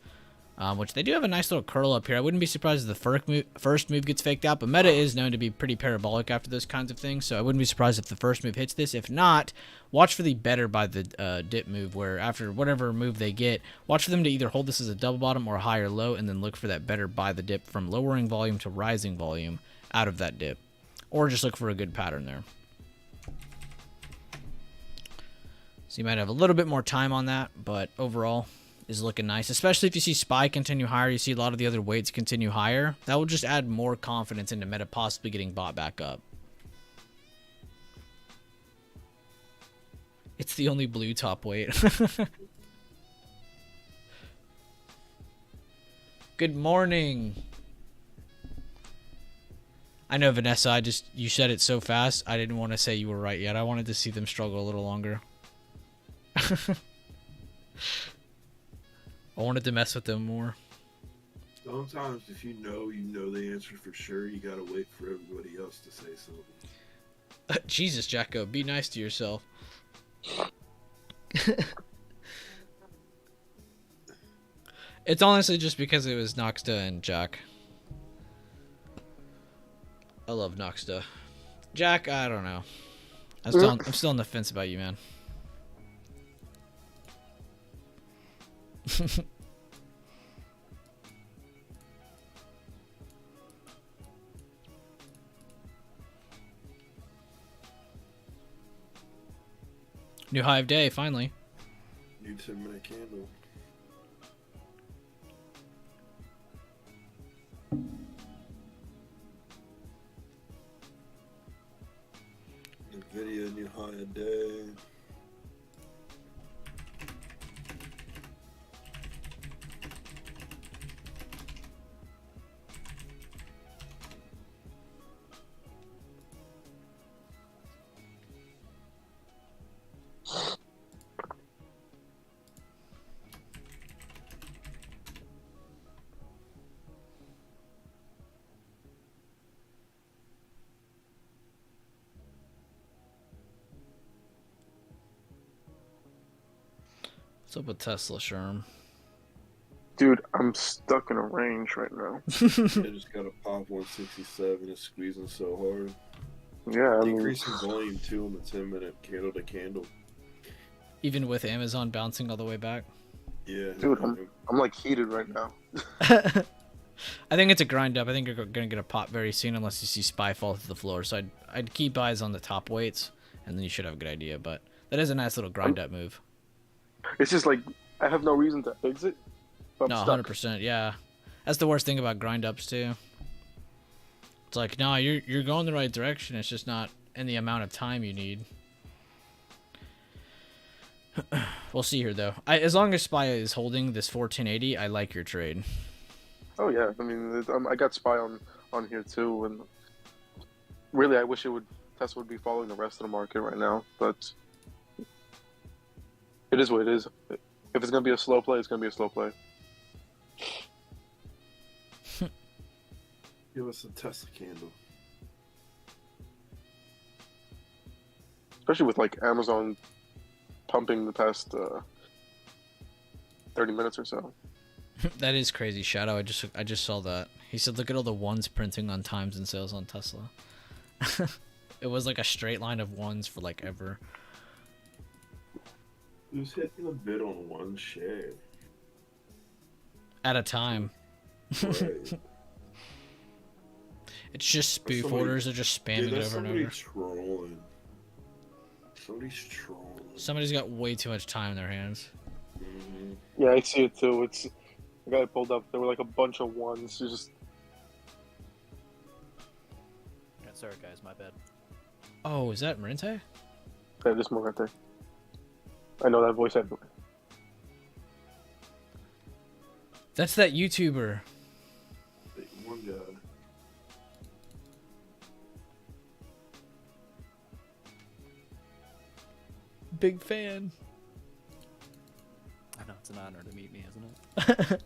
Which they do have a nice little curl up here. I wouldn't be surprised if the first move gets faked out, but Meta is known to be pretty parabolic after those kinds of things, so I wouldn't be surprised if the first move hits this. If not, watch for the better by the dip move, where after whatever move they get, watch for them to either hold this as a double bottom or a higher low, and then look for that better by the dip from lowering volume to rising volume out of that dip. Or just look for a good pattern there. So you might have a little bit more time on that, but overall is looking nice, especially if you see SPY continue higher, you see a lot of the other weights continue higher. That will just add more confidence into Meta possibly getting bought back up. It's the only blue top weight. Good morning. I know, Vanessa, you said it so fast, I didn't want to say you were right yet. I wanted to see them struggle a little longer. I wanted to mess with them more. Sometimes if you know the answer for sure, you gotta wait for everybody else to say something. Jesus, Jacko, be nice to yourself. It's honestly just because it was Noxta and Jack. I love Noxta. Jack, I don't know. I'm still on the fence about you, man. New high of day, finally. New 10-minute candle. Nvidia, new high of day. What's up with Tesla, Sherm? Dude, I'm stuck in a range right now. They just got a pop 167. It's squeezing so hard. Yeah, I mean, Decreasing volume too on the 10-minute candle to candle. Even with Amazon bouncing all the way back. Yeah. dude, I'm like heated right now. I think it's a grind up. I think you're gonna get a pop very soon unless you see SPY fall to the floor. So I'd keep eyes on the top weights, and then you should have a good idea. But that is a nice little grind up move. It's just like I have no reason to exit. But I'm No, stuck. 100%. Yeah, that's the worst thing about grind ups too. It's like, no, you're going the right direction. It's just not in the amount of time you need. We'll see here though. As long as SPY is holding this 1480, I like your trade. Oh yeah, I mean, I got SPY on here too, and really, I wish Tesla would be following the rest of the market right now, but it is what it is. If it's gonna be a slow play, it's gonna be a slow play. Give us a Tesla candle. Especially with like Amazon pumping the past 30 minutes or so. That is crazy. Shadow, I just saw that. He said, look at all the ones printing on times and sales on Tesla. It was like a straight line of ones for like ever. Who's hitting a bid on one share? At a time. Right. It's just spoof Somebody- orders. They're just spamming Dude, it that's over and somebody over. trolling. Somebody's trolling. Somebody's got way too much time in their hands. Mhm. Yeah, I see it too. It's the guy pulled up. There were like a bunch of ones. It's just Yeah, sorry guys, my bad. Oh, is that Marinte? this one right there. I know that voice everywhere. That's that YouTuber. One guy. Big fan. I know, it's an honor to meet me, isn't it?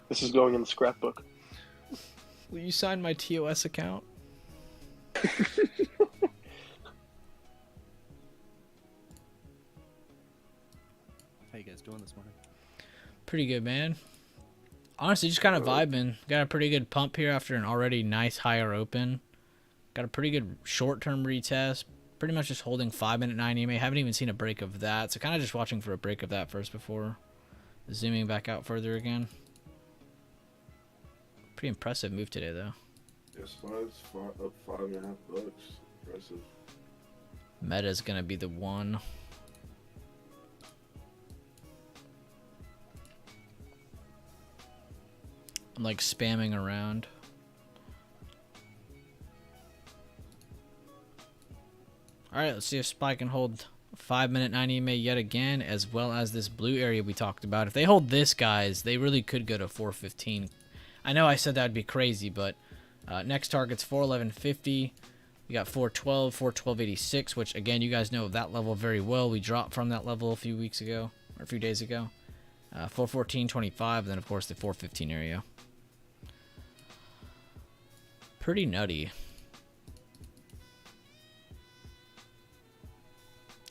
This is going in the scrapbook. Will you sign my TOS account? How you guys doing this morning? Pretty good, man. Honestly, just kind of vibing. Got a pretty good pump here after an already nice higher open. Got a pretty good short-term retest. Pretty much just holding 5-minute 9 EMA. Haven't even seen a break of that. So kind of just watching for a break of that first before zooming back out further again. Pretty impressive move today, though. Yes, up $5.50. Impressive. Meta's going to be the one. I'm like spamming around. Alright, let's see if SPY can hold 5-minute 9 EMA yet again, as well as this blue area we talked about. If they hold this, guys, they really could go to 415. I know I said that would be crazy, but next target's 411.50. We got 412, 412.86, which, again, you guys know that level very well. We dropped from that level a few weeks ago, or a few days ago. 414.25, and then, of course, the 415 area. Pretty nutty.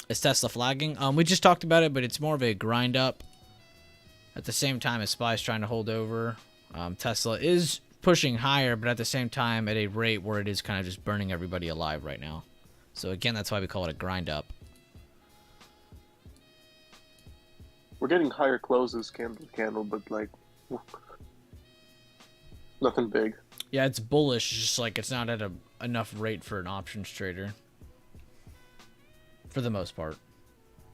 Is Tesla flagging? We just talked about it, but it's more of a grind up. At the same time as SPY's trying to hold over. Tesla is pushing higher, but at the same time at a rate where it is kind of just burning everybody alive right now. So again, that's why we call it a grind up. We're getting higher closes candle to candle, but like nothing big. Yeah, it's bullish. It's just like it's not at enough rate for an options trader. for the most part.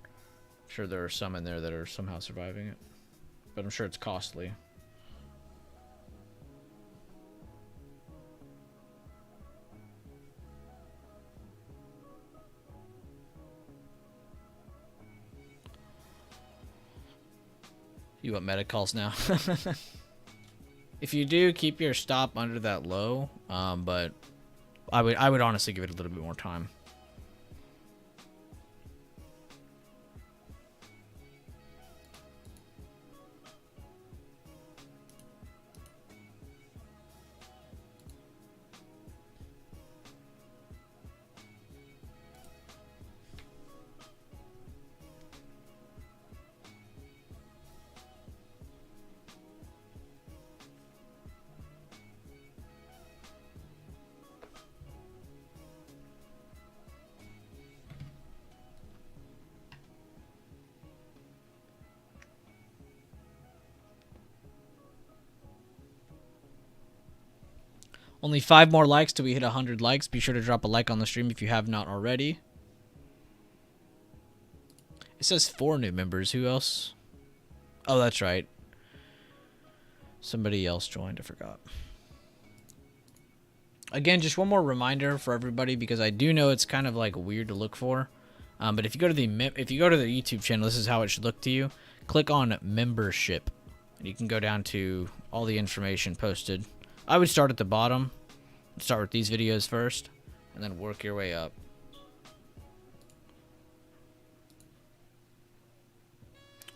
I'm sure there are some in there that are somehow surviving it, but I'm sure it's costly. You want meta calls now? If you do, keep your stop under that low, but I would honestly give it a little bit more time. Only 5 more likes till we hit 100 likes. Be sure to drop a like on the stream if you have not already. It says 4 new members. Who else? Oh, that's right. Somebody else joined. I forgot. Again, just one more reminder for everybody, because I do know it's kind of like weird to look for. But if you go to the YouTube channel, this is how it should look to you. Click on membership, and you can go down to all the information posted. I would start at the bottom. Start with these videos first, and then work your way up.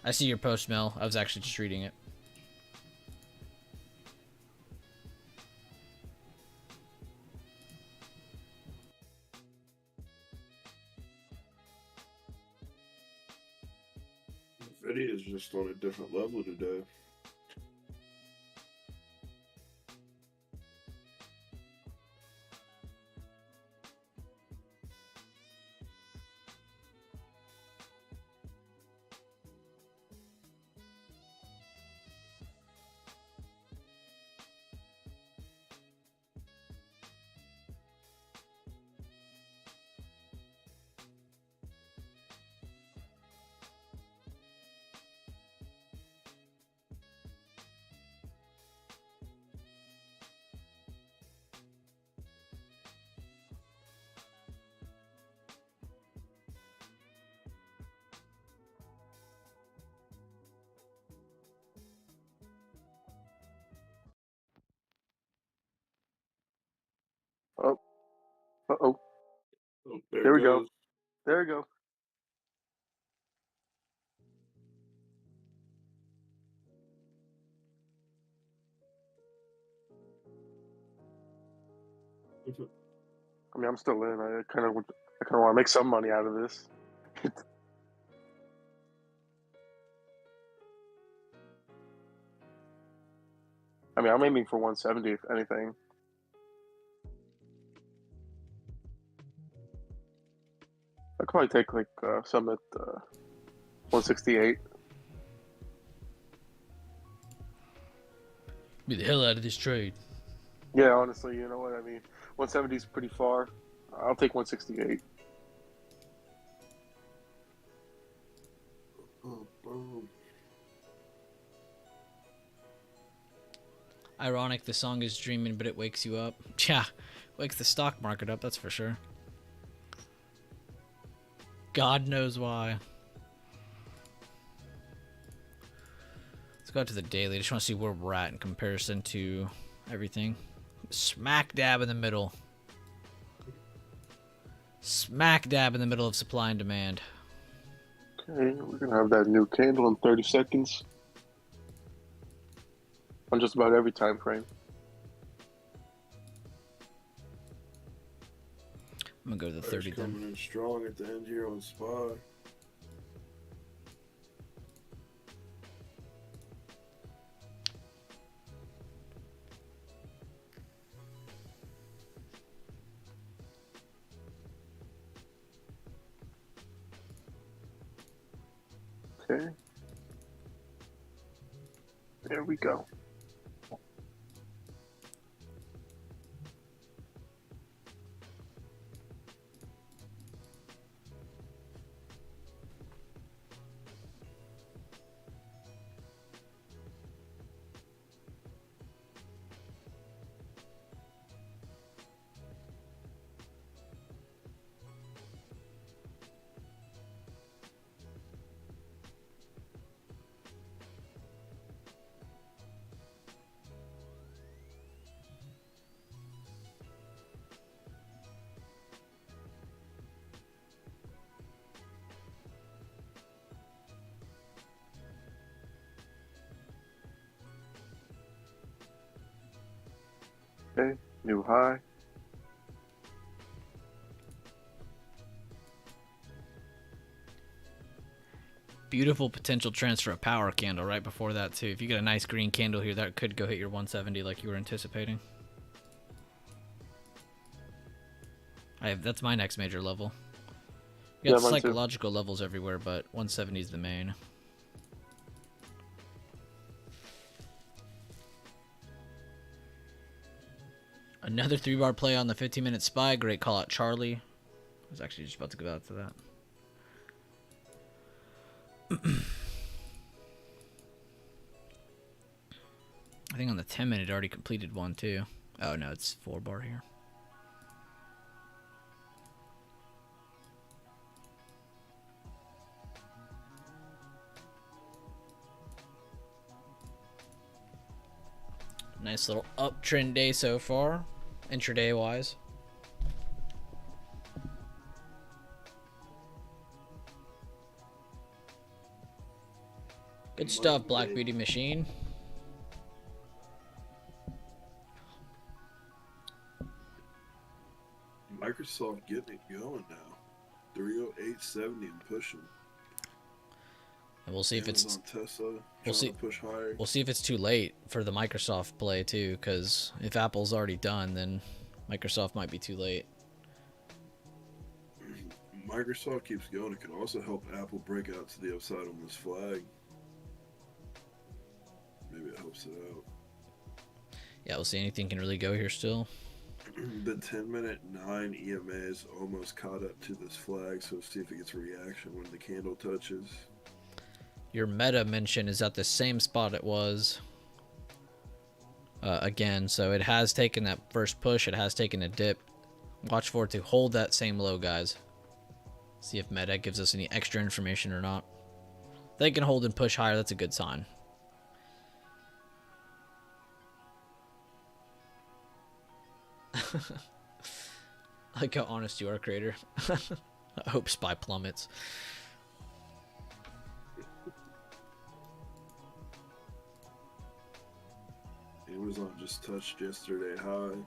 I see your post, Mel. I was actually just reading it. Video is just on a different level today. Oh, uh-oh. Oh, There it we go. goes. There we go. I mean, I'm still in. I kind of want to make some money out of this. I mean, I'm aiming for 170, if anything. I'd probably take like some at 168. Be the hell out of this trade. Yeah, honestly, you know what I mean. 170 is pretty far. I'll take 168. Oh, boom. Ironic, the song is dreaming, but it wakes you up. Yeah, wakes the stock market up, that's for sure. God knows why. Let's go out to the daily. I just want to see where we're at in comparison to everything. Smack dab in the middle. Smack dab in the middle of supply and demand. Okay, we're going to have that new candle in 30 seconds. On just about every time frame. I'm going to go to the 30 then. Coming in strong at the end here on SPY. Okay. There we go. New high. Beautiful potential transfer of power candle right before that too. If you get a nice green candle here, that could go hit your 170 like you were anticipating. That's my next major level. You got Yeah, mine too. psychological levels everywhere, but 170 is the main. Another 3-bar play on the 15-minute spy. Great call out, Charlie. I was actually just about to go out to that. I think on the 10-minute already completed one too. Oh no, it's 4-bar here. Nice little uptrend day so far, intraday wise. Good stuff, Black Beauty Machine. Microsoft getting it going now. 308.70 and pushing. And we'll see if it's Tesla we'll see to push higher. We'll see if it's too late for the Microsoft play too, because if Apple's already done, then Microsoft might be too late. Microsoft keeps going. It can also help Apple break out to the upside on this flag. Maybe it helps it out. Yeah, we'll see. Anything can really go here still. The 10-minute 9 EMA is almost caught up to this flag, so see if it gets a reaction when the candle touches. Your meta mention is at the same spot it was again, so it has taken that first push. It has taken a dip. Watch for it to hold that same low, guys. See if meta gives us any extra information or not. If they can hold and push higher, that's a good sign. I like how honest you are, creator. I hope SPY plummets. Amazon just touched yesterday high.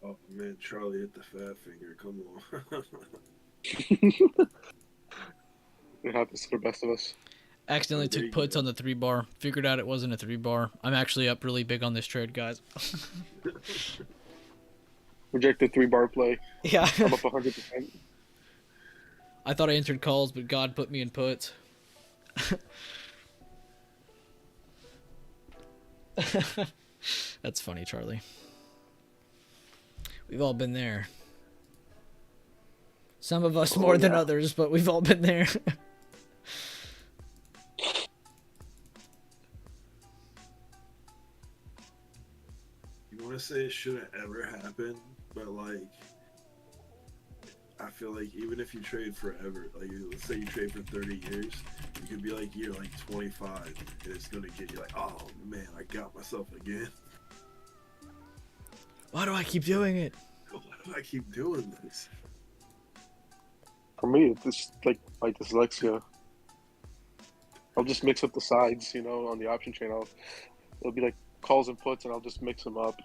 Oh man, Charlie hit the fat finger. Come on. It happens to the best of us. Accidentally There took you puts go. on the 3-bar. Figured out it wasn't a 3-bar. I'm actually up really big on this trade, guys. Rejected 3-bar play. Yeah. I'm up 100%. I thought I entered calls, but God put me in puts. That's funny, Charlie. We've all been there. Some of us more than others, but we've all been there. You want to say it shouldn't ever happen, but like, I feel like even if you trade forever, like let's say you trade for 30 years, you could be like year like 25, and it's gonna get you like, oh man, I got myself again. Why do I keep doing it? Why do I keep doing this? For me, it's just like my dyslexia. I'll just mix up the sides, you know, on the option chain. It'll be like calls and puts, and I'll just mix them up.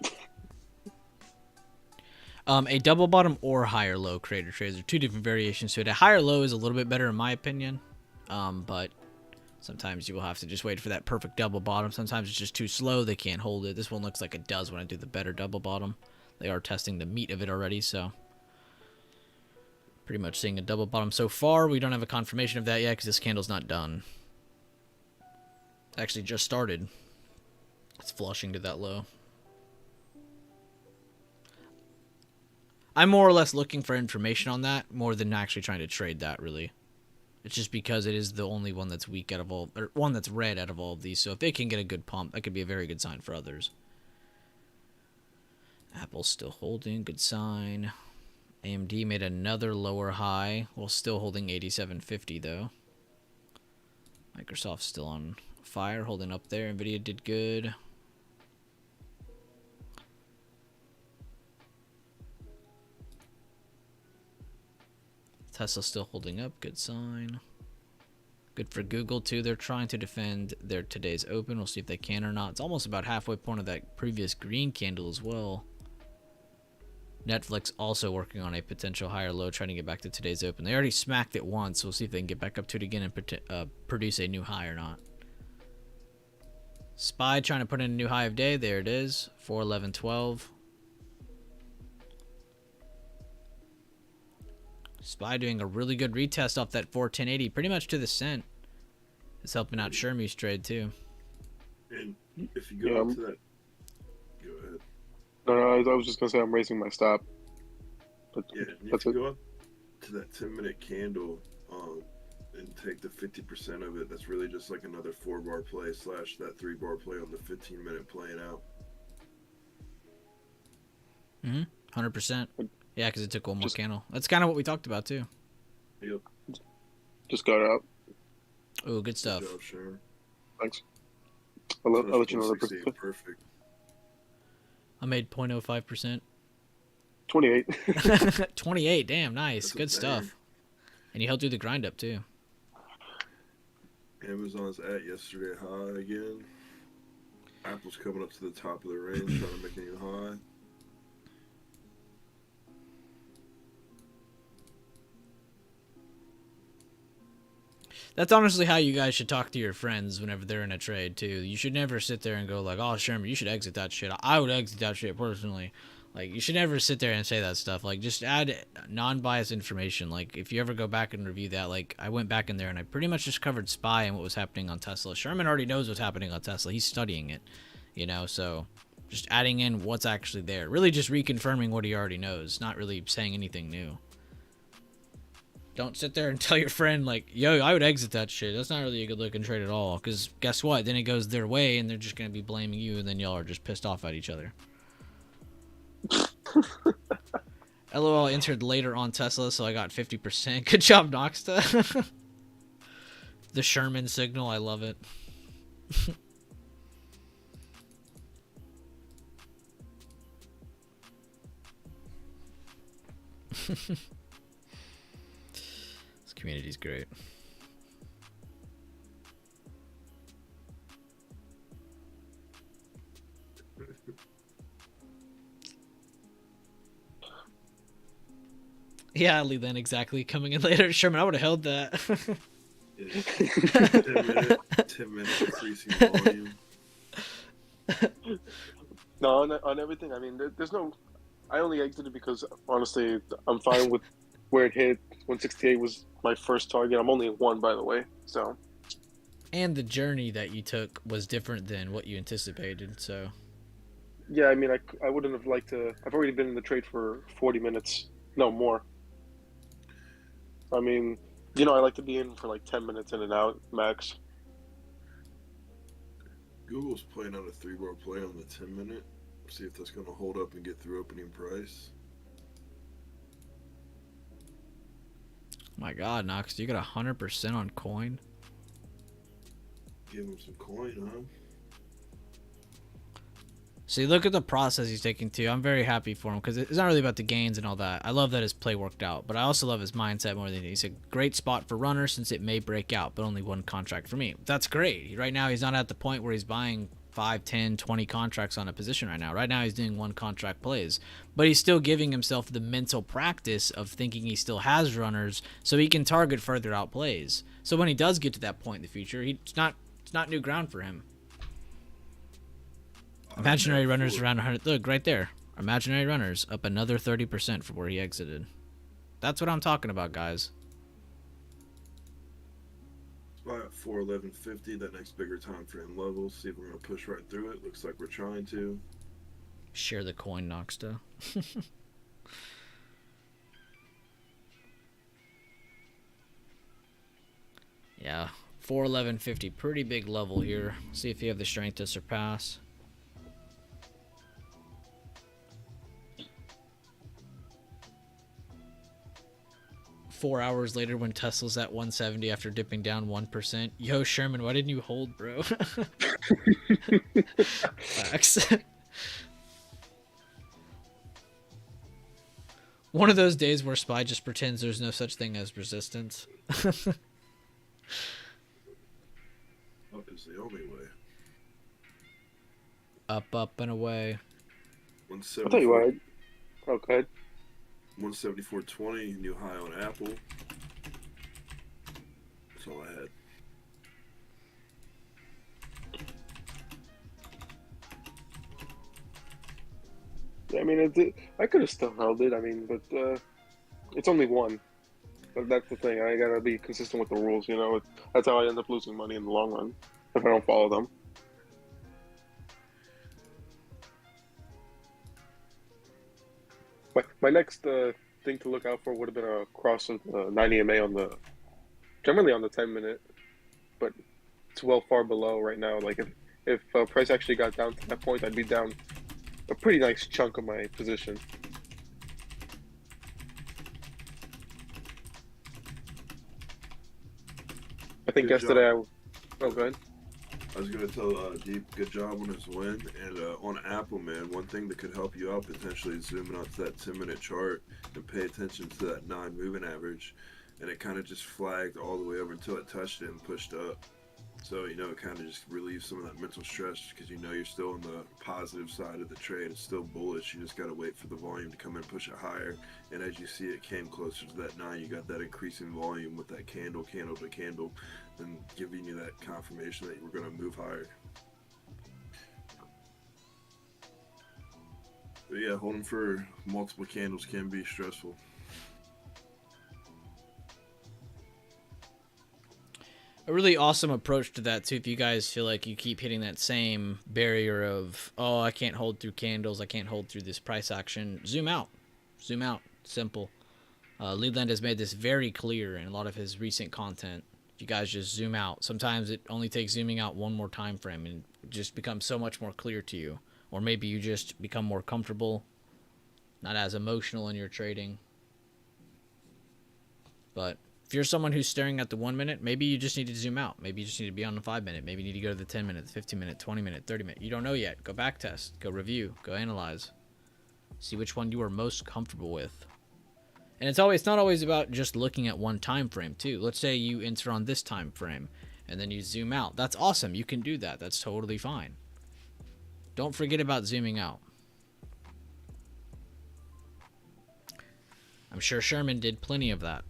A double bottom or higher low creator trades are two different variations to it. A higher low is a little bit better in my opinion, but sometimes you will have to just wait for that perfect double bottom. Sometimes it's just too slow. They can't hold it. This one looks like it does when I do the better double bottom. They are testing the meat of it already, so pretty much seeing a double bottom so far. We don't have a confirmation of that yet because this candle's not done. It actually just started. It's flushing to that low. I'm more or less looking for information on that more than actually trying to trade that, really. It's just because it is the only one that's weak out of all, or one that's red out of all of these. So if they can get a good pump, that could be a very good sign for others. Apple's still holding, good sign. AMD made another lower high while still holding 87.50 though. Microsoft's still on fire, holding up there. Nvidia did good. Tesla's still holding up, good sign. Good for Google too. They're trying to defend their today's open. We'll see if they can or not. It's almost about halfway point of that previous green candle as well. Netflix also working on a potential higher low, trying to get back to today's open. They already smacked it once, so we'll see if they can get back up to it again and produce a new high or not. SPY trying to put in a new high of day. There it is, 411.12. SPY doing a really good retest off that 410.80, pretty much to the cent. It's helping out Shermie's trade too. And if you go up to that, go ahead. No, I was just gonna say I'm raising my stop. But Yeah, and if you go up to that 10-minute candle, and take the 50% of it, that's really just like another 4-bar play / that 3-bar play on the 15-minute playing out. 100%. Yeah, because it took one more candle. That's kind of what we talked about too. Yep. Just got out. Oh, good stuff. Good job, Sharon. Thanks. I'll let you know. Perfect. I made 0.05%. 28. 28, damn, nice. That's Good stuff. And you held through the grind up too. Amazon's at yesterday high again. Apple's coming up to the top of the range, trying to make a new high. That's honestly how you guys should talk to your friends whenever they're in a trade too. You should never sit there and go like, "Oh, Sherman, you should exit that shit." I would exit that shit personally. Like, you should never sit there and say that stuff. Like, just add non-biased information. Like, if you ever go back and review that, like, I went back in there and I pretty much just covered SPY and what was happening on Tesla. Sherman already knows what's happening on Tesla. He's studying it, you know, so just adding in what's actually there. Really just reconfirming what he already knows, not really saying anything new. Don't sit there and tell your friend, like, yo, I would exit that shit. That's not really a good-looking trade at all. Because guess what? Then it goes their way, and they're just going to be blaming you, and then y'all are just pissed off at each other. LOL entered later on Tesla, so I got 50%. Good job, Noxta. The Sherman signal, I love it. This community's great. Yeah, Lee then exactly. Coming in later. Sherman, I would have held that. 10 minute increasing volume. No, on everything. I mean, there's no. I only exited because honestly, I'm fine with where it hit. 168 was my first target. I'm only at 1, by the way. So. And the journey that you took was different than what you anticipated. So. Yeah, I mean, I wouldn't have liked to. I've already been in the trade for 40 minutes. No more. I mean, you know, I like to be in for like 10 minutes in and out max. Google's playing on a 3-bar play on the 10-minute. See if that's going to hold up and get through opening price. My God, Nox, you got 100% on coin. Give him some coin, huh? See, look at the process he's taking too. I'm very happy for him because it's not really about the gains and all that. I love that his play worked out, but I also love his mindset more than anything. He's a great spot for runners since it may break out, but only one contract for me. That's great. Right now, he's not at the point where he's buying 5, 10, 20 contracts on a position right now. Right now, he's doing one contract plays, but he's still giving himself the mental practice of thinking he still has runners so he can target further out plays. So when he does get to that point in the future, it's not new ground for him. Imaginary runners around 100. Look, right there. Imaginary runners up another 30% from where he exited. That's what I'm talking about, guys. Spy at 411.50, that next bigger time frame level. See if we're going to push right through it. Looks like we're trying to. Share the coin, Noxta. Yeah, 411.50. Pretty big level here. See if you have the strength to surpass. 4 hours later when Tesla's at 170 after dipping down 1%. Yo, Sherman, why didn't you hold, bro? Facts. One of those days where Spy just pretends there's no such thing as resistance. Up is the only way. Up, up, and away. I'll tell you what. Okay. 174.20, new high on Apple. That's all I had. Yeah, I mean, I could have still held it. I mean, but it's only one. That's the thing. I gotta be consistent with the rules. You know, that's how I end up losing money in the long run if I don't follow them. My next thing to look out for would have been a cross of 90 MA generally on the 10-minute, but it's well far below right now. Like if price actually got down to that point, I'd be down a pretty nice chunk of my position. I think Good yesterday job. oh, go ahead. I was gonna tell Deep, good job on his win, and on Apple, man, one thing that could help you out potentially is zooming out to that 10-minute chart and pay attention to that 9 moving average, and it kind of just flagged all the way over until it touched it and pushed up. So, you know, it kind of just relieves some of that mental stress because you know you're still on the positive side of the trade. It's still bullish. You just got to wait for the volume to come in and push it higher. And as you see, it came closer to that 9. You got that increasing volume with that candle to candle, and giving you that confirmation that you were going to move higher. But yeah, holding for multiple candles can be stressful. A really awesome approach to that too. If you guys feel like you keep hitting that same barrier of, oh, I can't hold through candles, I can't hold through this price action, zoom out. Simple. Leland has made this very clear in a lot of his recent content. If you guys just zoom out, sometimes it only takes zooming out one more time frame and it just becomes so much more clear to you. Or maybe you just become more comfortable, not as emotional in your trading. But if you're someone who's staring at the 1 minute, maybe you just need to zoom out. Maybe you just need to be on the 5 minute. Maybe you need to go to the 10 minute, 15 minute, 20 minute, 30 minute. You don't know yet. Go back test. Go review. Go analyze. See which one you are most comfortable with. And it's not always about just looking at one time frame too. Let's say you enter on this time frame and then you zoom out. That's awesome. You can do that. That's totally fine. Don't forget about zooming out. I'm sure Sherman did plenty of that.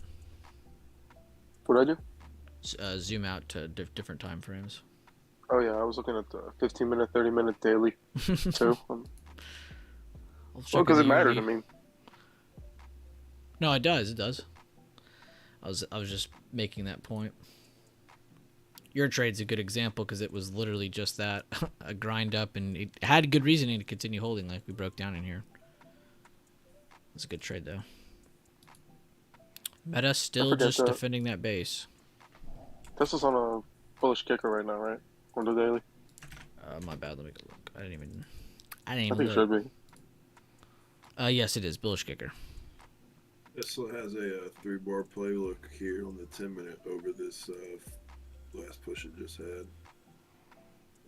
What did I do? Zoom out to different time frames. Oh yeah, I was looking at the 15-minute, 30-minute daily too. Well, because it matters. I mean, no, it does. It does. I was just making that point. Your trade's a good example because it was literally just that, a grind up, and it had good reasoning to continue holding, like we broke down in here. It's a good trade though. Meta still just defending that base. Tesla's on a bullish kicker right now, right? On the daily. My bad. Let me go look. I didn't even I think it should be. Yes, it is bullish kicker. Tesla has a 3-bar play look here on the 10-minute over this last push it just had.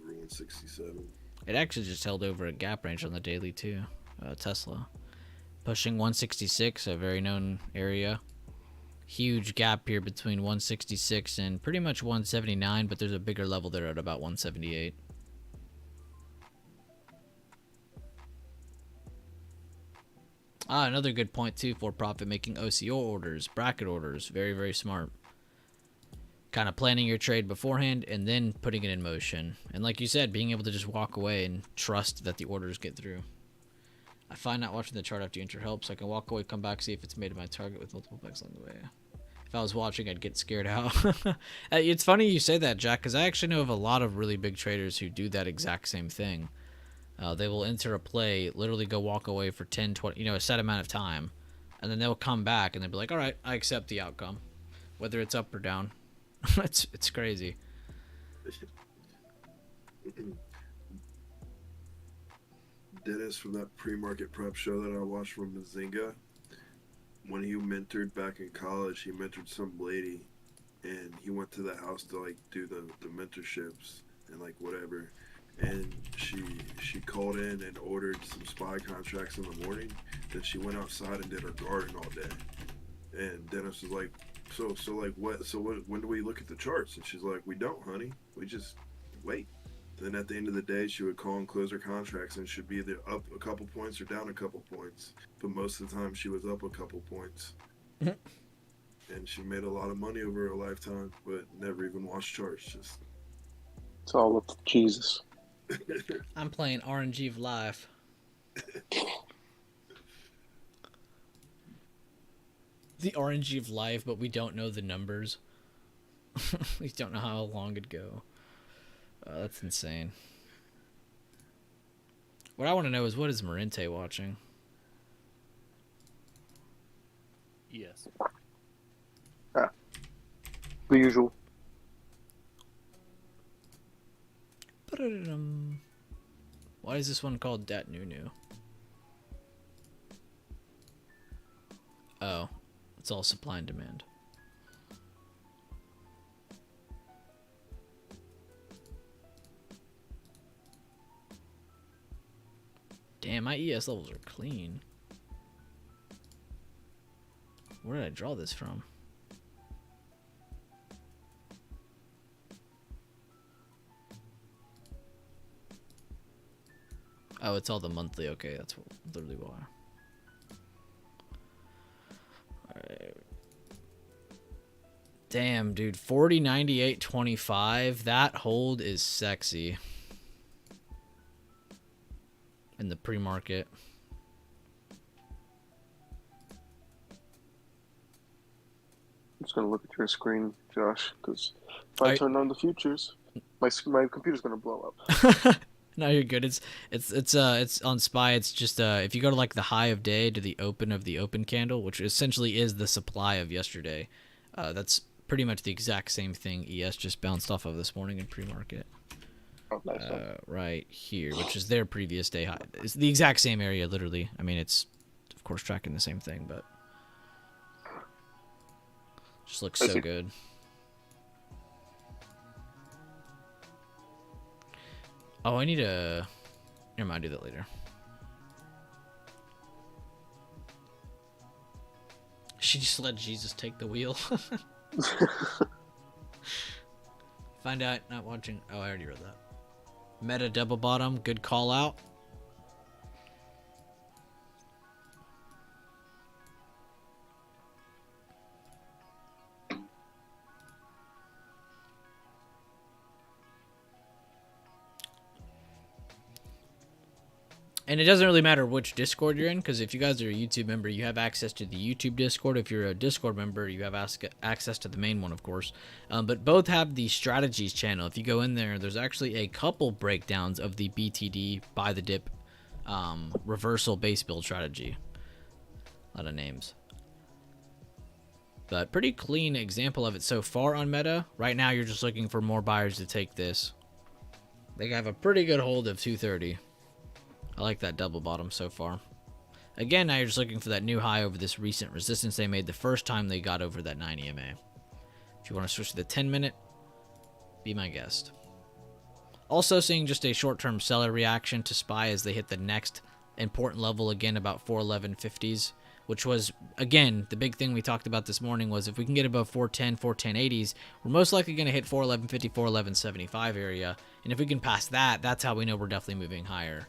Over 167. It actually just held over a gap range on the daily too. Tesla pushing 166, a very known area. Huge gap here between 166 and pretty much 179, but there's a bigger level there at about 178. Another good point too for profit making OCO orders, bracket orders. Very, very smart. Kind of planning your trade beforehand and then putting it in motion. And like you said, being able to just walk away and trust that the orders get through. I find not watching the chart after you enter helps. I can walk away, come back, see if it's made my target with multiple pegs along the way. If I was watching, I'd get scared out. It's funny you say that, Jack, because I actually know of a lot of really big traders who do that exact same thing. They will enter a play, literally go walk away for 10, 20, a set amount of time, and then they'll come back and they'll be like, all right, I accept the outcome, whether it's up or down. It's crazy. Dennis from that pre-market prep show that I watched from Bazinga, when he mentored back in college, he mentored some lady, and he went to the house to like do the mentorships and like whatever. And she called in and ordered some spy contracts in the morning. Then she went outside and did her garden all day. And Dennis was like, so like what? So what? When do we look at the charts? And she's like, we don't, honey. We just wait. Then at the end of the day, she would call and close her contracts, and should be either up a couple points or down a couple points. But most of the time, she was up a couple points, and she made a lot of money over her lifetime, but never even watched charts. Just It's all up to Jesus. I'm playing RNG of Life. The RNG of Life, but we don't know the numbers. We don't know how long it'd go. That's insane. What I want to know is, what is Marente watching? Yes. The usual. Why is this one called Dat Nunu? Oh, it's all supply and demand. Damn, my ES levels are clean. Where did I draw this from? Oh, it's all the monthly. Okay, that's literally why. Alright. Damn, dude. 40, 98, 25. That hold is sexy. In the pre-market. I'm just gonna look at your screen, Josh, because if I turn on the futures, my computer's gonna blow up. No, you're good. It's on SPY. It's just if you go to like the high of day to the open candle, which essentially is the supply of yesterday. That's pretty much the exact same thing ES just bounced off of this morning in pre-market. Oh, nice. Right here, which is their previous day high. It's the exact same area, literally. I mean, it's of course tracking the same thing, but just looks so good. Oh, I need a... Never mind, I'll do that later. She just let Jesus take the wheel. Find out, not watching... Oh, I already read that. Meta double bottom, good call out. And it doesn't really matter which Discord you're in, because if you guys are a YouTube member, you have access to the YouTube Discord. If you're a Discord member, you have access to the main one, of course. But both have the strategies channel. If you go in there, there's actually a couple breakdowns of the BTD buy the dip reversal base build strategy. A lot of names. But pretty clean example of it so far on Meta. Right now, you're just looking for more buyers to take this. They have a pretty good hold of 230. I like that double bottom so far. Again, now you're just looking for that new high over this recent resistance they made the first time they got over that 9 EMA. If you want to switch to the 10-minute, be my guest. Also seeing just a short-term seller reaction to SPY as they hit the next important level again, about 411.50s, which was, again, the big thing we talked about this morning was if we can get above 410, 410.80s, we're most likely going to hit 411.50, 411.75 area. And if we can pass that, that's how we know we're definitely moving higher.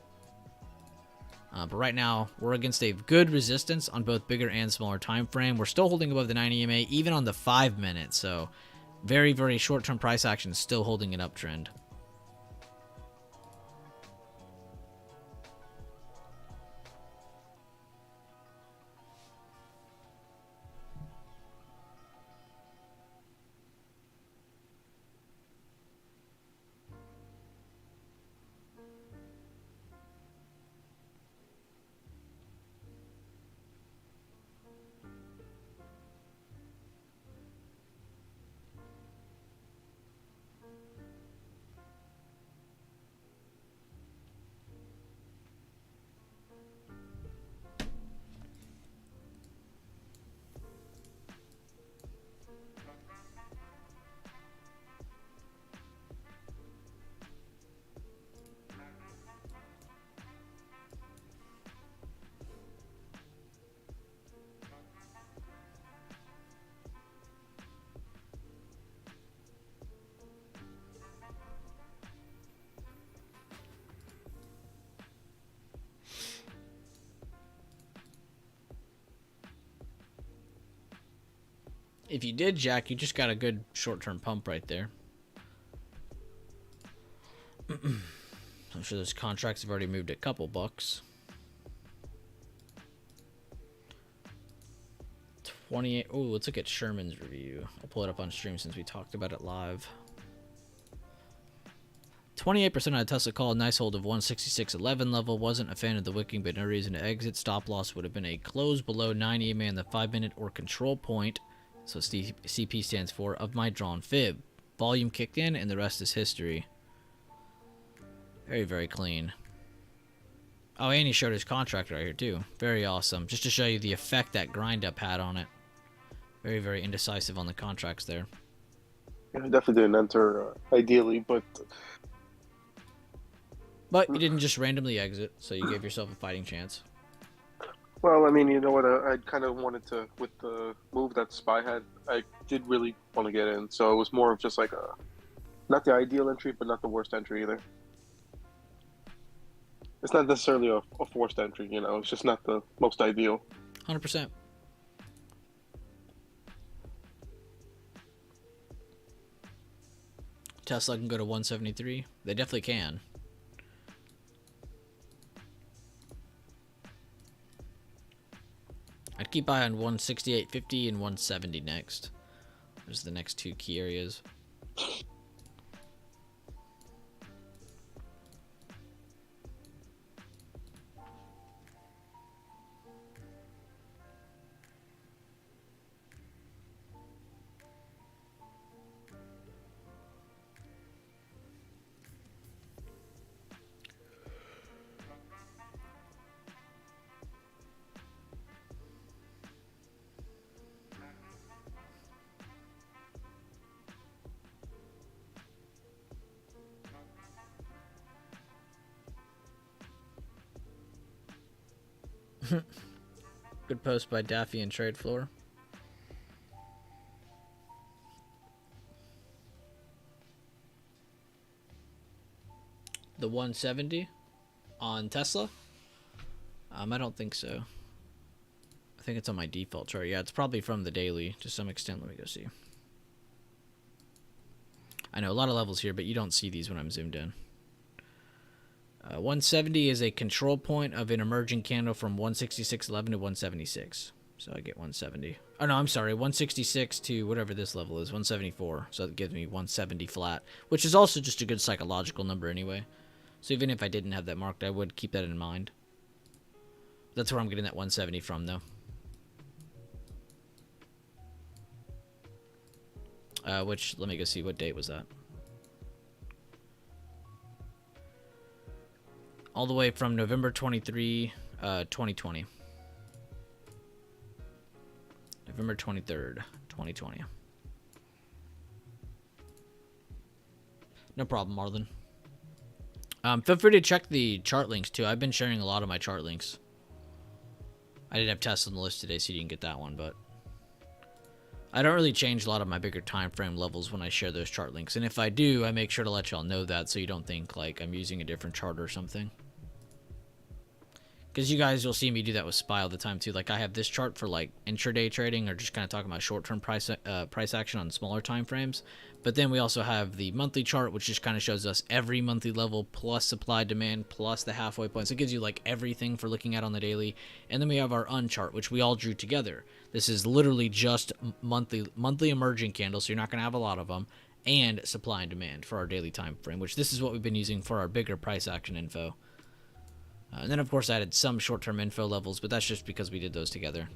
But right now, we're against a good resistance on both bigger and smaller time frame. We're still holding above the 9 EMA, even on the 5 minute. So very, very short-term price action is still holding an uptrend. If you did, Jack, you just got a good short-term pump right there. I'm sure those contracts have already moved a couple bucks. 28. Oh, let's look at Sherman's review. I'll pull it up on stream since we talked about it live. 28% on a Tesla call, nice hold of 166.11 level. Wasn't a fan of the wicking, but no reason to exit. Stop loss would have been a close below 9 EMA in the 5-minute or control point. So CP stands for of my drawn fib. Volume kicked in, and the rest is history. Very, very clean. Oh, and he showed his contract right here too. Very awesome. Just to show you the effect that grind up had on it. Very, very indecisive on the contracts there. Yeah, I definitely didn't enter ideally, but you didn't just randomly exit, so you gave yourself a fighting chance. well, I mean, you know what? I kind of wanted to, with the move that Spy had, I did really want to get in. So it was more of just like not the ideal entry, but not the worst entry either. It's not necessarily a forced entry, you know. It's just not the most ideal. 100%. Tesla can go to 173. They definitely can. I'd keep eye on 168.50 and 170 next. Those are the next two key areas. Good post by Daffy and Trade Floor. The 170 on Tesla? I don't think so. I think it's on my default chart. Yeah, it's probably from the daily to some extent. Let me go see. I know a lot of levels here, but you don't see these when I'm zoomed in. 170 is a control point of an emerging candle from 166.11 to 176. So I get 170. Oh, no, I'm sorry. 166 to whatever this level is, 174. So that gives me 170 flat, which is also just a good psychological number anyway. So even if I didn't have that marked, I would keep that in mind. That's where I'm getting that 170 from, though. Which, let me go see, what date was that? All the way from November 23, 2020. November 23rd, 2020. No problem, Marlon. Feel free to check the chart links, too. I've been sharing a lot of my chart links. I didn't have Tesla on the list today, so you didn't get that one, but I don't really change a lot of my bigger time frame levels when I share those chart links. And if I do, I make sure to let y'all know that so you don't think like I'm using a different chart or something. Because you guys will see me do that with SPY all the time too. Like I have this chart for like intraday trading or just kind of talking about short-term price action on smaller time frames. But then we also have the monthly chart, which just kind of shows us every monthly level plus supply demand plus the halfway point. So it gives you like everything for looking at on the daily. And then we have our unchart, which we all drew together. This is literally just monthly emerging candles, so you're not going to have a lot of them, and supply and demand for our daily time frame, which this is what we've been using for our bigger price action info. And then, of course, I added some short-term info levels, but that's just because we did those together.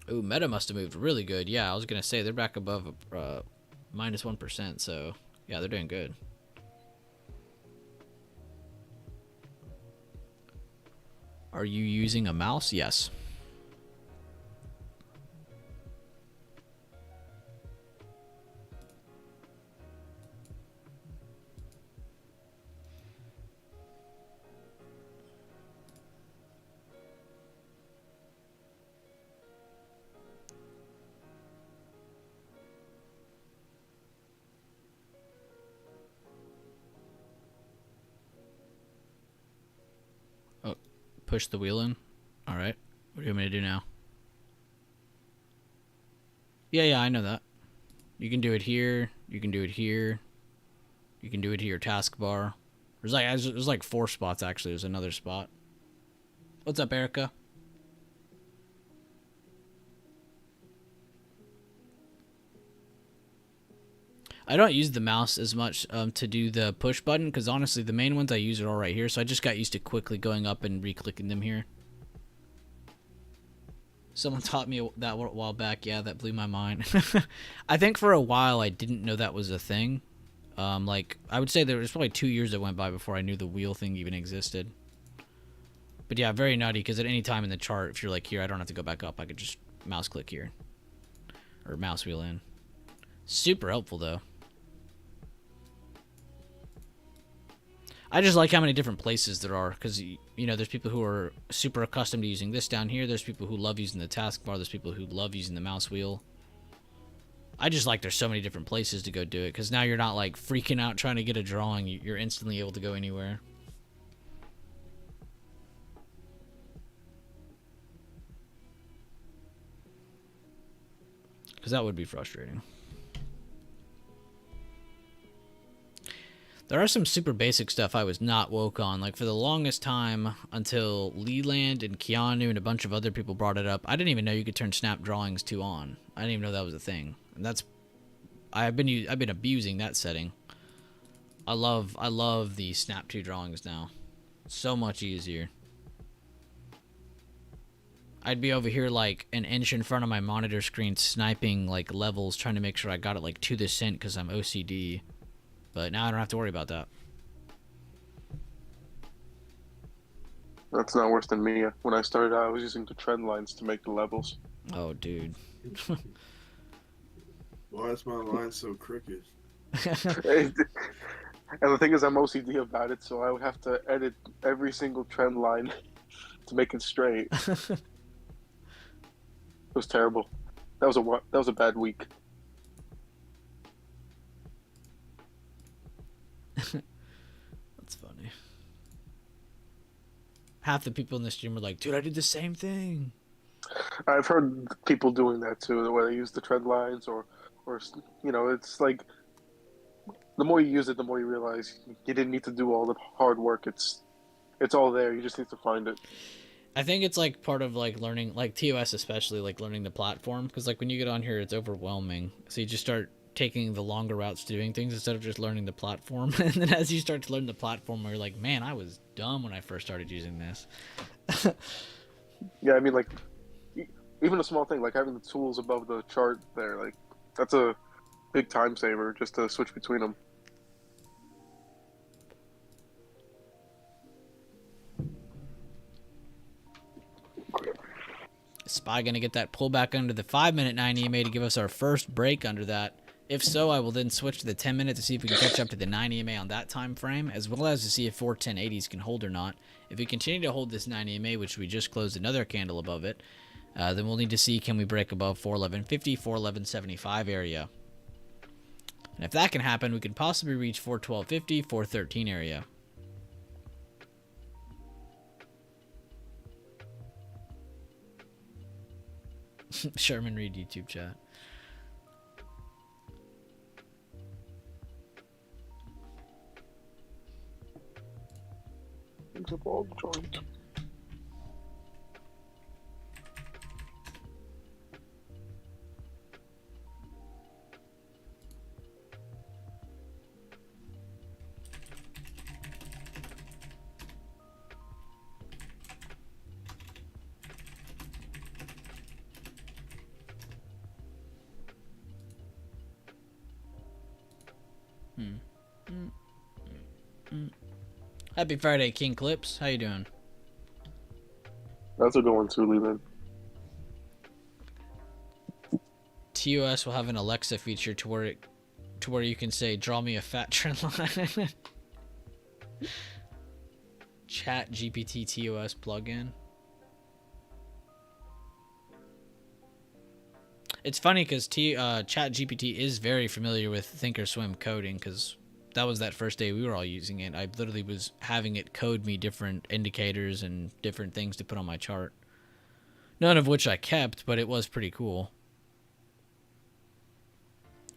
Ooh, Meta must have moved really good. Yeah, I was going to say, they're back above minus 1%, so yeah, they're doing good. Are you using a mouse? Yes. push the wheel in. All right. What do you want me to do now? Yeah, I know that. You can do it here. You can do it here. You can do it here. Taskbar. There's like 4 spots actually. There's another spot. What's up, Erica? I don't use the mouse as much to do the push button because honestly the main ones I use are all right here, so I just got used to quickly going up and re-clicking them here. Someone taught me that a while back. Yeah, that blew my mind. I think for a while I didn't know that was a thing. Like I would say there was probably 2 years that went by before I knew the wheel thing even existed. But yeah, very nutty because at any time in the chart, if you're like here, I don't have to go back up. I could just mouse click here or mouse wheel in. Super helpful though. I just like how many different places there are because, you know, there's people who are super accustomed to using this down here. There's people who love using the taskbar. There's people who love using the mouse wheel. I just like there's so many different places to go do it because now you're not like freaking out trying to get a drawing. You're instantly able to go anywhere. Because that would be frustrating. There are some super basic stuff I was not woke on. Like for the longest time until Leland and Keanu and a bunch of other people brought it up, I didn't even know you could turn snap drawings to on. I didn't even know that was a thing. And that's I've been abusing that setting. I love the snap to drawings now. So much easier. I'd be over here like an inch in front of my monitor screen sniping like levels trying to make sure I got it like to the cent because I'm OCD. But now I don't have to worry about that. That's not worse than me. When I started out, I was using the trend lines to make the levels. Oh, dude. Why is my line so crooked? And the thing is, I'm OCD about it, so I would have to edit every single trend line to make it straight. It was terrible. That was a bad week. That's funny. Half the people in the stream were like, dude, I did the same thing. I've heard people doing that too, where they use the trend lines or you know, it's like the more you use it, the more you realize you didn't need to do all the hard work. It's all there. You just need to find it. I think it's like part of like learning, like TOS especially, like learning the platform, because like when you get on here, it's overwhelming. So you just start taking the longer routes to doing things instead of just learning the platform. And then as you start to learn the platform, you're like, man, I was dumb when I first started using this. Yeah, I mean, like even a small thing like having the tools above the chart there, like that's a big time saver just to switch between them. Spy gonna get that pullback under the 5-minute 9 EMA to give us our first break under that. If so, I will then switch to the 10-minute to see if we can catch up to the 9 EMA on that time frame, as well as to see if 41080s can hold or not. If we continue to hold this 9 EMA, which we just closed another candle above it, then we'll need to see can we break above 41150, 41175 area. And if that can happen, we could possibly reach 41250, 413 area. Sherman Reed YouTube chat. It's a ball joint. Happy Friday, King Clips. How you doing? That's a good one too, Leland. TOS will have an Alexa feature to where you can say, "Draw me a fat trend line." Chat GPT TOS plugin. It's funny because Chat GPT is very familiar with Thinkorswim coding because that was that first day we were all using it. I literally was having it code me different indicators and different things to put on my chart. None of which I kept, but it was pretty cool.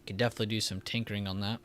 Could definitely do some tinkering on that.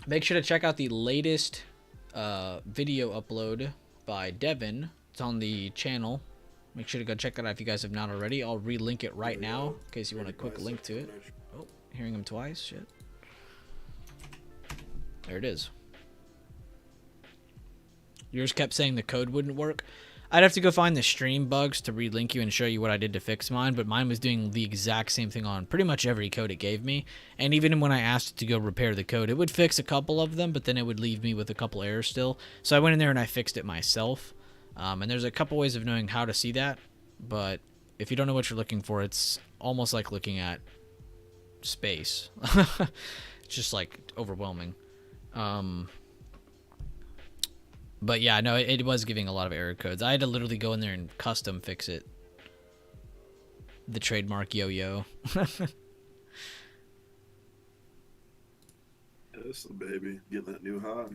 Make sure to check out the latest video upload by Devin. It's on the channel. Make sure to go check that out if you guys have not already. I'll relink it right now in case you want a quick link to it. Oh, hearing him twice. Shit. There it is. Yours kept saying the code wouldn't work. I'd have to go find the stream bugs to relink you and show you what I did to fix mine, but mine was doing the exact same thing on pretty much every code it gave me. And even when I asked it to go repair the code, it would fix a couple of them, but then it would leave me with a couple errors still. So I went in there and I fixed it myself. And there's a couple ways of knowing how to see that, but if you don't know what you're looking for, it's almost like looking at space. It's just like overwhelming. But yeah, no, it was giving a lot of error codes. I had to literally go in there and custom fix it. The trademark yo-yo. That's the baby. Getting that new high.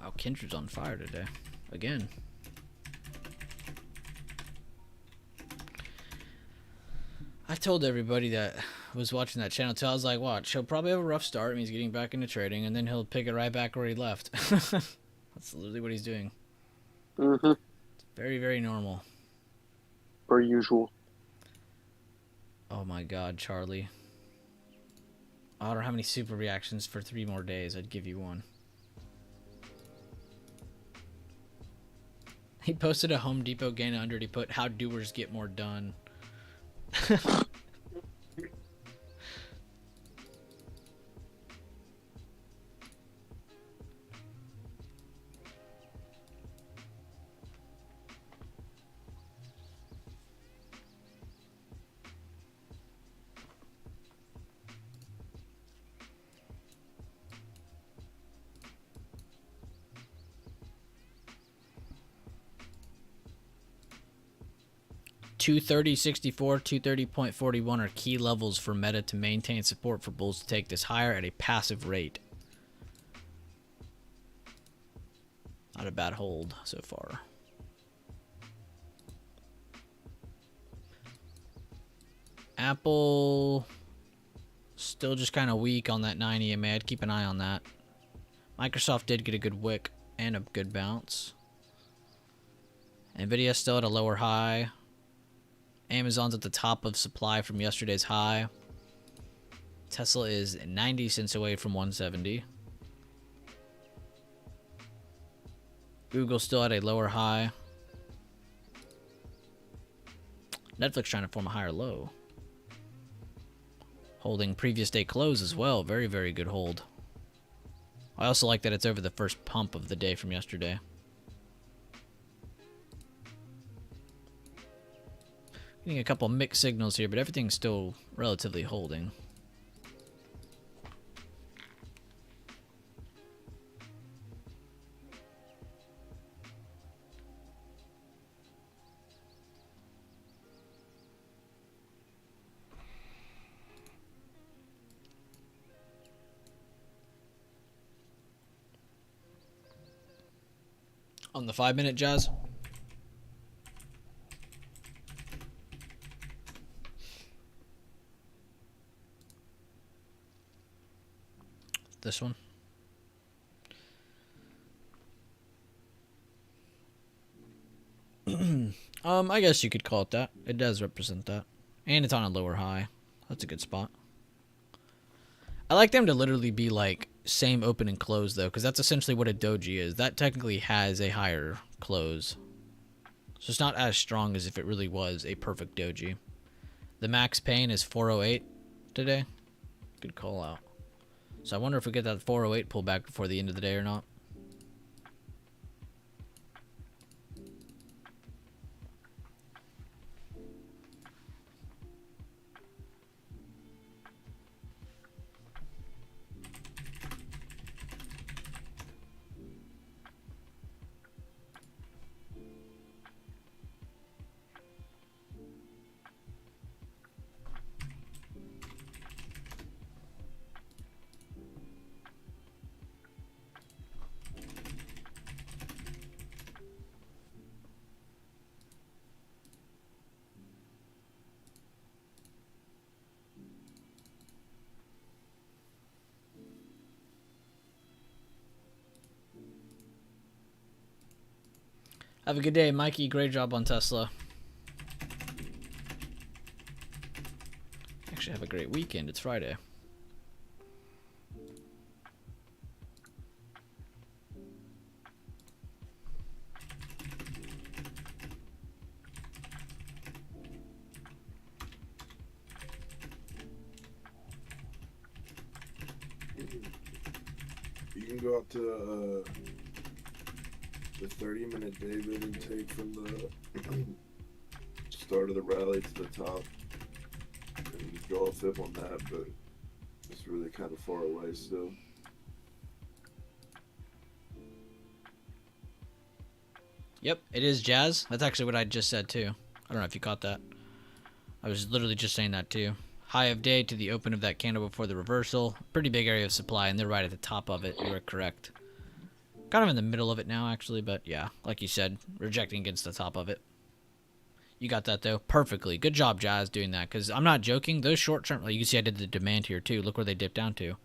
Wow, Kindred's on fire today. Again. I told everybody that was watching that channel too. I was like, watch, he'll probably have a rough start. He's getting back into trading, and then he'll pick it right back where he left. That's literally what he's doing. Mm-hmm. It's very, very normal. Per usual. Oh my god, Charlie. I don't have any super reactions for 3 more days. I'd give you one. He posted a Home Depot gain under it. He put, how doers get more done. $230.64, 230.41 are key levels for Meta to maintain support for bulls to take this higher at a passive rate. Not a bad hold so far. Apple still just kind of weak on that 9 EMA. I'd keep an eye on that. Microsoft did get a good wick and a good bounce. Nvidia still at a lower high. Amazon's at the top of supply from yesterday's high. Tesla is 90 cents away from 170. Google still at a lower high. Netflix trying to form a higher low. Holding previous day close as well. Very, very good hold. I also like that it's over the first pump of the day from yesterday. Getting a couple mixed signals here, but everything's still relatively holding. On the 5-minute, Jazz. This one. I guess you could call it that. It does represent that. And it's on a lower high. That's a good spot. I like them to literally be like same open and close though, because that's essentially what a doji is. That technically has a higher close. So it's not as strong as if it really was a perfect doji. The max pain is 408 today. Good call out. So I wonder if we get that 408 pullback before the end of the day or not. Have a good day, Mikey. Great job on Tesla. Actually, have a great weekend. It's Friday. You can go out to the 30-minute David and take from the start of the rally to the top and draw a fib on that, but it's really kind of far away still. Yep, it is Jazz. That's actually what I just said too. I don't know if you caught that. I was literally just saying that too. High of day to the open of that candle before the reversal. Pretty big area of supply, and they're right at the top of it. You are correct. Kind of in the middle of it now, actually, but yeah, like you said, rejecting against the top of it. You got that, though, perfectly. Good job, Jazz, doing that, because I'm not joking. Those short-term, like you can see I did the demand here, too. Look where they dipped down to.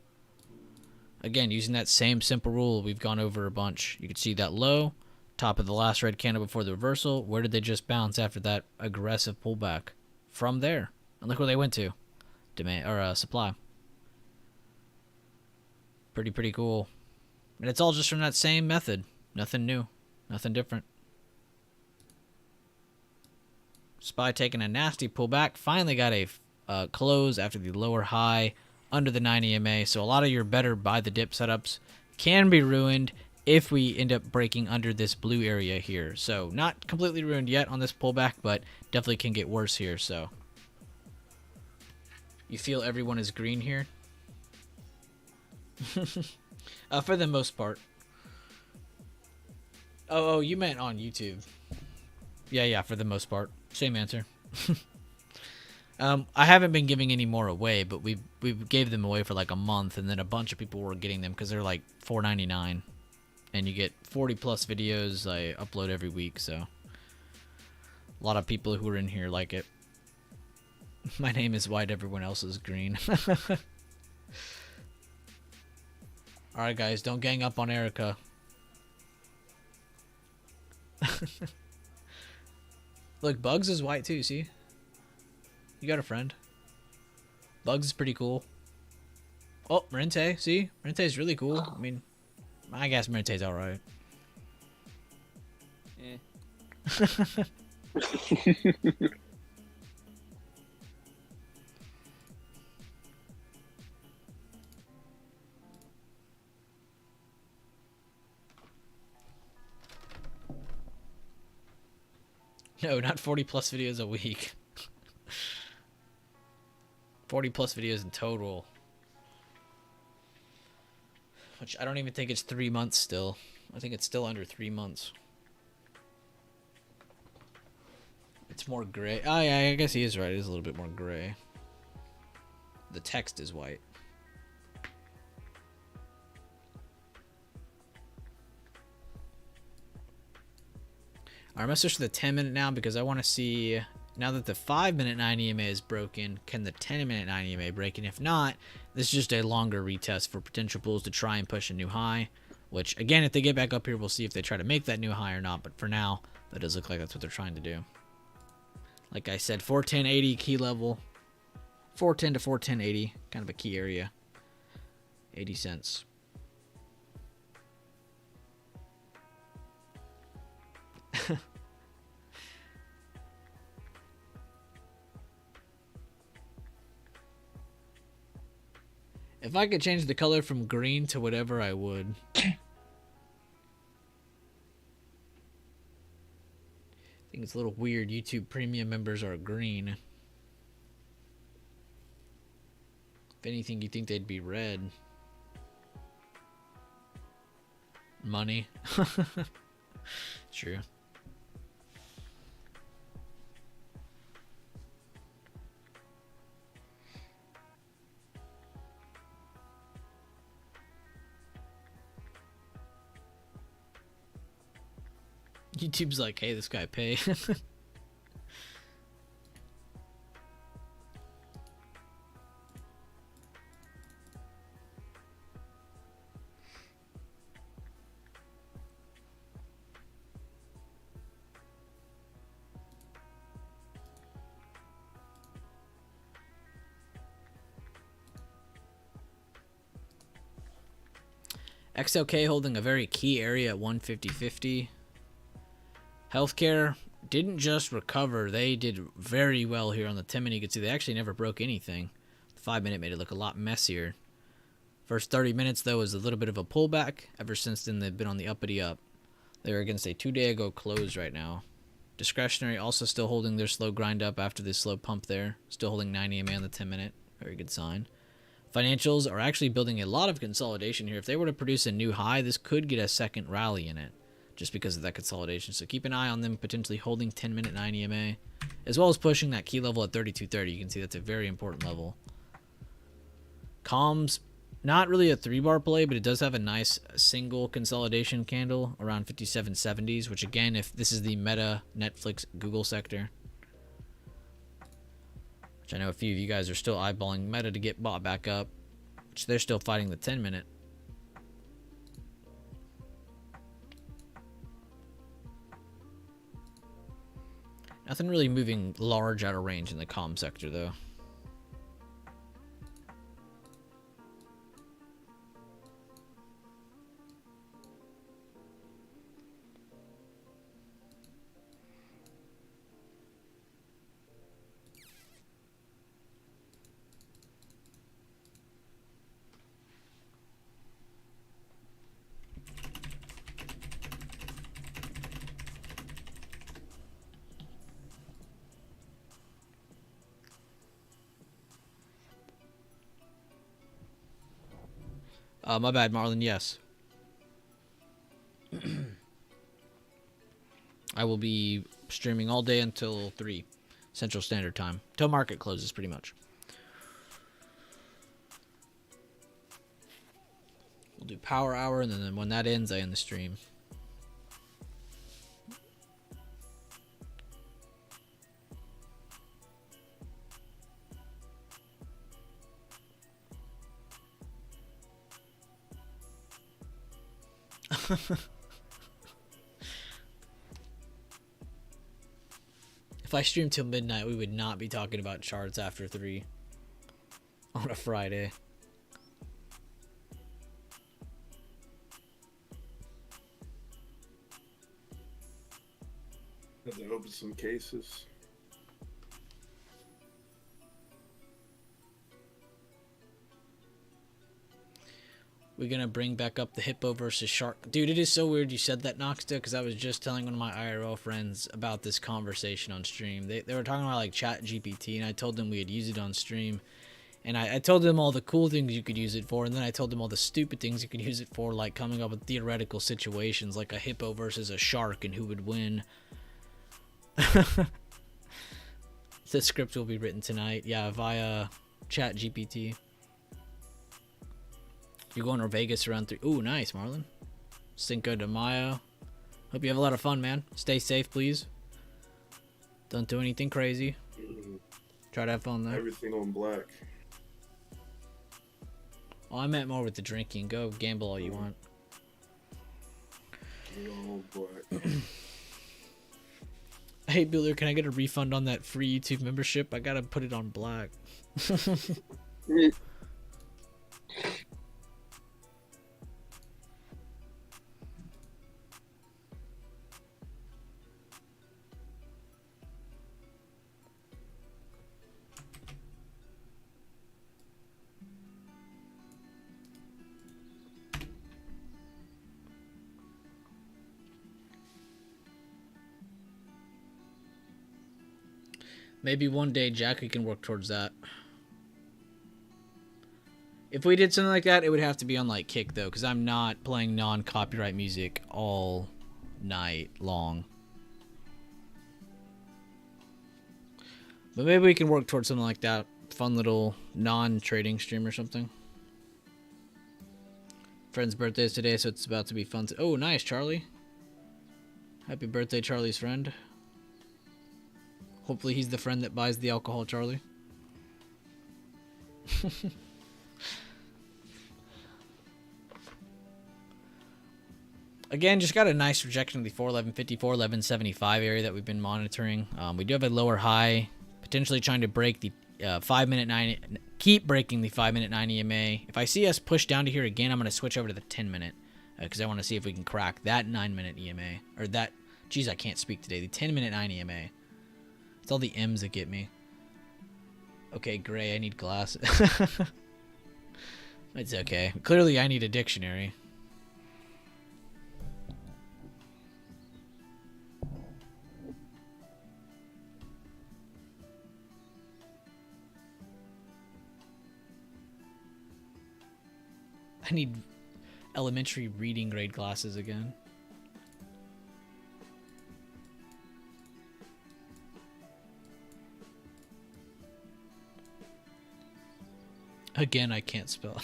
Again, using that same simple rule we've gone over a bunch. You can see that low, top of the last red candle before the reversal. Where did they just bounce after that aggressive pullback? From there. And look where they went to. Demand, or supply. Pretty cool. And it's all just from that same method. Nothing new. Nothing different. SPY taking a nasty pullback. Finally got a close after the lower high under the 9 EMA. So a lot of your better buy the dip setups can be ruined if we end up breaking under this blue area here. So not completely ruined yet on this pullback, but definitely can get worse here. So you feel everyone is green here? For the most part. Oh, you meant on YouTube. Yeah, for the most part. Same answer. I haven't been giving any more away, but we gave them away for like a month, and then a bunch of people were getting them because they're like $4.99, and you get 40 plus videos I upload every week. So a lot of people who are in here like it. My name is white, everyone else is green. Alright guys, don't gang up on Erica. Look, Bugs is white too, see? You got a friend. Bugs is pretty cool. Oh, Marente. See? Marente's really cool. I mean, I guess Marente's alright. No, not 40 plus videos a week. 40 plus videos in total. Which I don't even think it's 3 months still. I think it's still under 3 months. It's more gray. Oh yeah, I guess he is right. It is a little bit more gray. The text is white. Alright, I'm gonna switch to the 10-minute now because I want to see, now that the 5-minute 9 EMA is broken, can the 10-minute 9 EMA break? And if not, this is just a longer retest for potential bulls to try and push a new high. Which, again, if they get back up here, we'll see if they try to make that new high or not. But for now, that does look like that's what they're trying to do. Like I said, 410.80 key level. 410 to 410.80, kind of a key area. 80 cents. If I could change the color from green to whatever, I would. I think it's a little weird. YouTube Premium members are green. If anything, you think they'd be red. Money. True. YouTube's like, hey, this guy pay. XLK holding a very key area at 150.50. Healthcare didn't just recover. They did very well here on the 10-minute. You can see they actually never broke anything. The 5-minute made it look a lot messier. First 30 minutes, though, was a little bit of a pullback. Ever since then, they've been on the uppity up. They're against a 2-day-ago close right now. Discretionary also still holding their slow grind up after this slow pump there. Still holding 9 EMA on the 10-minute. Very good sign. Financials are actually building a lot of consolidation here. If they were to produce a new high, this could get a second rally in it, just because of that consolidation. So keep an eye on them potentially holding 10-minute 9 EMA, as well as pushing that key level at 32.30. You can see that's a very important level. Comms, not really a 3-bar play, but it does have a nice single consolidation candle around 57.70s, which again, if this is the Meta, Netflix, Google sector, which I know a few of you guys are still eyeballing Meta to get bought back up, which they're still fighting the 10-minute. Nothing really moving large out of range in the comm sector, though. My bad, Marlon. Yes. I will be streaming all day until 3 Central Standard Time. Till market closes, pretty much. We'll do power hour, and then when that ends, I end the stream. If I streamed till midnight, we would not be talking about charts after 3 on a Friday. Had to open some cases. We're gonna bring back up the hippo versus shark. Dude, it is so weird you said that, Noxta, because I was just telling one of my IRL friends about this conversation on stream. They were talking about like Chat GPT, and I told them we had used it on stream. And I told them all the cool things you could use it for, and then I told them all the stupid things you could use it for, like coming up with theoretical situations, like a hippo versus a shark and who would win. The script will be written tonight, yeah, via Chat GPT. You're going to Vegas around 3. Ooh, nice, Marlon. Cinco de Mayo. Hope you have a lot of fun, man. Stay safe, please. Don't do anything crazy. Try to have fun, though. Everything on black. Oh, I meant more with the drinking. Go gamble all you want. All black. Hey, Bueller, can I get a refund on that free YouTube membership? I gotta put it on black. Maybe one day, Jack, we can work towards that. If we did something like that, it would have to be on like Kick, though, because I'm not playing non-copyright music all night long. But maybe we can work towards something like that. Fun little non-trading stream or something. Friend's birthday is today, so it's about to be fun. Oh, nice, Charlie. Happy birthday, Charlie's friend. Hopefully he's the friend that buys the alcohol, Charlie. Again, just got a nice rejection of the 41150, 41175 area that we've been monitoring. We do have a lower high, potentially trying to break the 5-minute 9, keep breaking the 5-minute 9 EMA. If I see us push down to here again, I'm going to switch over to the 10-minute because I want to see if we can crack that 9-minute EMA. Or that, geez, I can't speak today. The 10-minute 9 EMA. It's all the M's that get me. Okay, Gray, I need glasses. It's okay. Clearly, I need a dictionary. I need elementary reading grade glasses again. Again, I can't spell.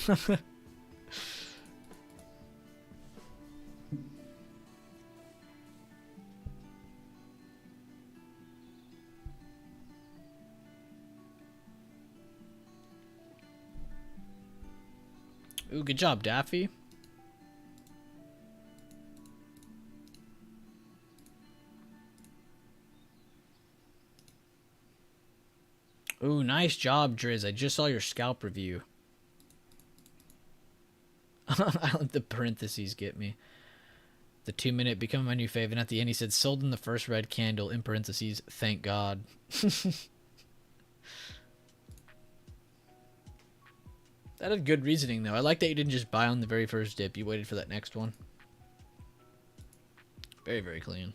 Ooh, good job, Daffy. Ooh, nice job, Driz. I just saw your scalp review. I let the parentheses get me. The 2-minute become my new fave, and at the end he said, sold in the first red candle, in parentheses, thank God. That had good reasoning, though. I like that you didn't just buy on the very first dip. You waited for that next one. Very, very clean.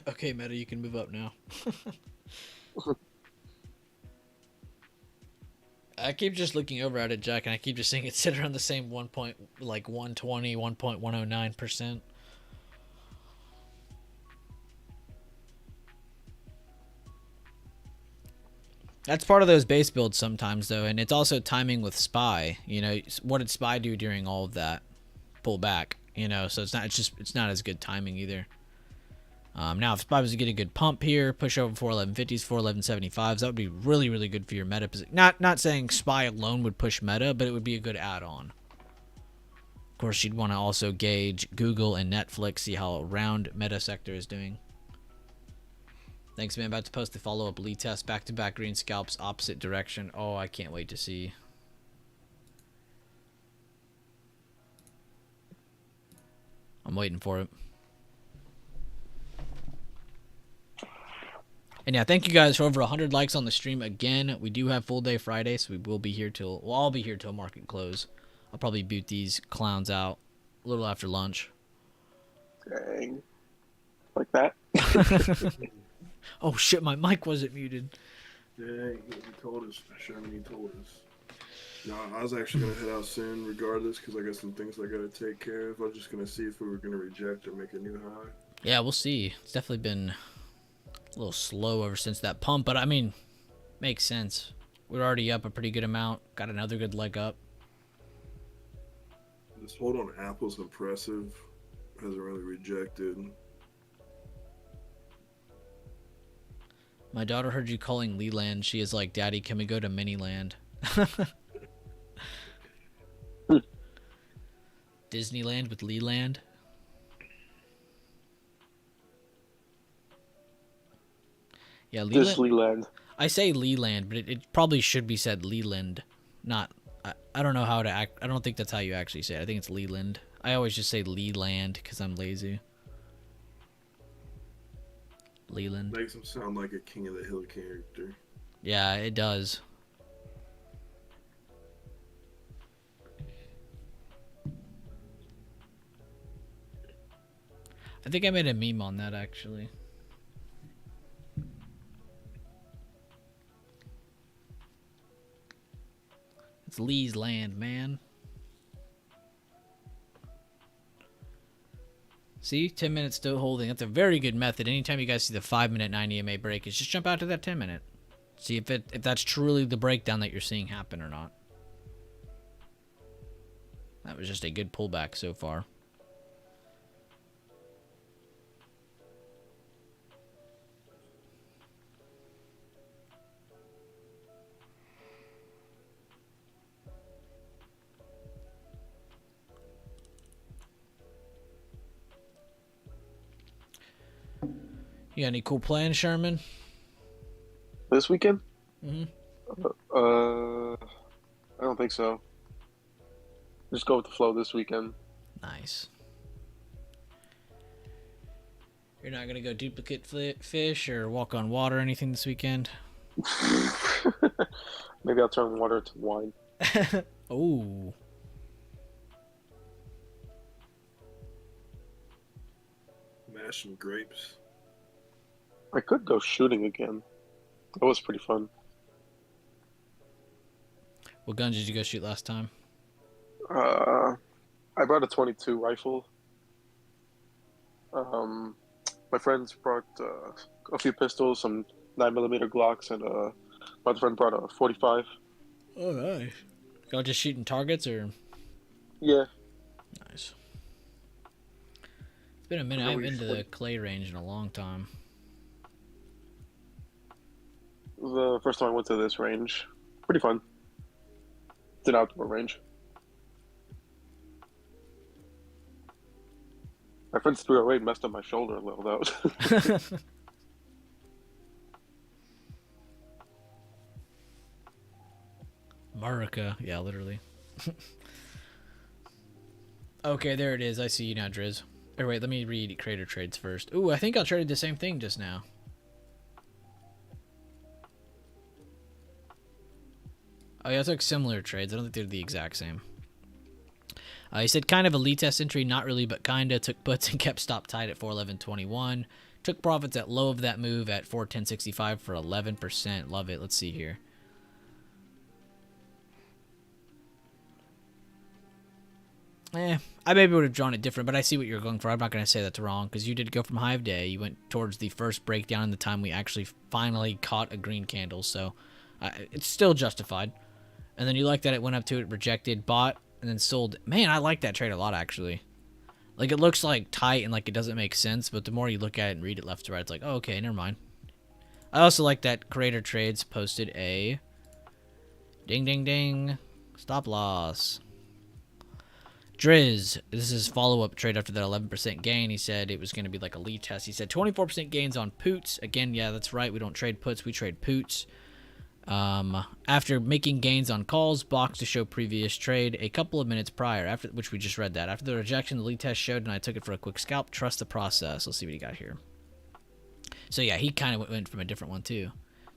Okay, Meta, you can move up now. I keep just looking over at it, Jack, and I keep just seeing it sit around the same 1.120, 1.109%. That's part of those base builds sometimes, though, and it's also timing with SPY. You know, what did SPY do during all of that pull back? You know, so it's not as good timing either. Now, if SPY was to get a good pump here, push over 41150s, 41175s, that would be really, really good for your meta position. Not saying SPY alone would push meta, but it would be a good add-on. Of course, you'd want to also gauge Google and Netflix, see how around meta sector is doing. Thanks, man. About to post the follow-up lead test. Back-to-back green scalps, opposite direction. Oh, I can't wait to see. I'm waiting for it. And yeah, thank you guys for over 100 likes on the stream. Again, we do have full day Friday, so we will be here till, well, I'll be here till market close. I'll probably boot these clowns out a little after lunch. Dang. Like that? Oh shit, my mic wasn't muted. Yeah, he told us. Sherman, he told us. No, I was actually going to head out soon regardless because I got some things I got to take care of. I was just going to see if we were going to reject or make a new high. Yeah, we'll see. It's definitely been a little slow ever since that pump, but I mean, makes sense. We're already up a pretty good amount. Got another good leg up. This hold on Apple's impressive. Hasn't really rejected. My daughter heard you calling Leland. She is like, Daddy, can we go to Miniland? Disneyland with Leland. Yeah, Leland. This Leland. I say Leland, but it probably should be said Leland. Not, I don't know how to act. I don't think that's how you actually say it. I think it's Leland. I always just say Leland because I'm lazy. Leland. Makes him sound like a King of the Hill character. Yeah, it does. I think I made a meme on that actually. It's Lee's land, man. See, 10 minutes still holding. That's a very good method. Anytime you guys see the 5-minute 9 EMA break, is just jump out to that 10-minute. See if that's truly the breakdown that you're seeing happen or not. That was just a good pullback so far. You got any cool plans, Sherman? This weekend? Mm-hmm. I don't think so. Just go with the flow this weekend. Nice. You're not gonna go duplicate fish or walk on water or anything this weekend? Maybe I'll turn water to wine. Oh. Mash some grapes. I could go shooting again. That was pretty fun. What guns did you go shoot last time? I brought a 22 rifle. My friends brought a few pistols, some 9mm Glocks, and my other friend brought a 45. Oh, nice. Y'all just shooting targets or? Yeah. Nice. It's been a minute. I haven't been to the clay range in a long time. The first time I went to this range, pretty fun. It's an outdoor range. My friend's 308 messed up my shoulder a little, though. America. Yeah, literally. Okay, there it is. I see you now, Driz. Or wait, let me read Creator Trades first. Ooh, I think I traded the same thing just now. Oh yeah, I took similar trades. I don't think they're the exact same. He said kind of a lead test entry, not really, but kinda. Took puts and kept stop tight at 411.21. Took profits at low of that move at 410.65 for 11%. Love it. Let's see here. I maybe would have drawn it different, but I see what you're going for. I'm not going to say that's wrong, because you did go from high of day. You went towards the first breakdown in the time we actually finally caught a green candle, so It's still justified. And then you like that it went up to it, rejected, bought, and then sold. Man, I like that trade a lot, actually. Like, it looks, like, tight and, like, it doesn't make sense, but the more you look at it and read it left to right, it's like, oh, okay, never mind. I also like that Creator Trades posted a ding, ding, ding stop loss. Driz, this is follow-up trade after that 11% gain. He said it was going to be like a lead test. He said 24% gains on puts. Again, yeah, that's right. We don't trade puts. We trade puts. After making gains on calls, box to show previous trade a couple of minutes prior, after which we just read that. After the rejection, the lead test showed, and I took it for a quick scalp. Trust the process. Let's see what he got here. So, yeah, he kind of went from a different one, too.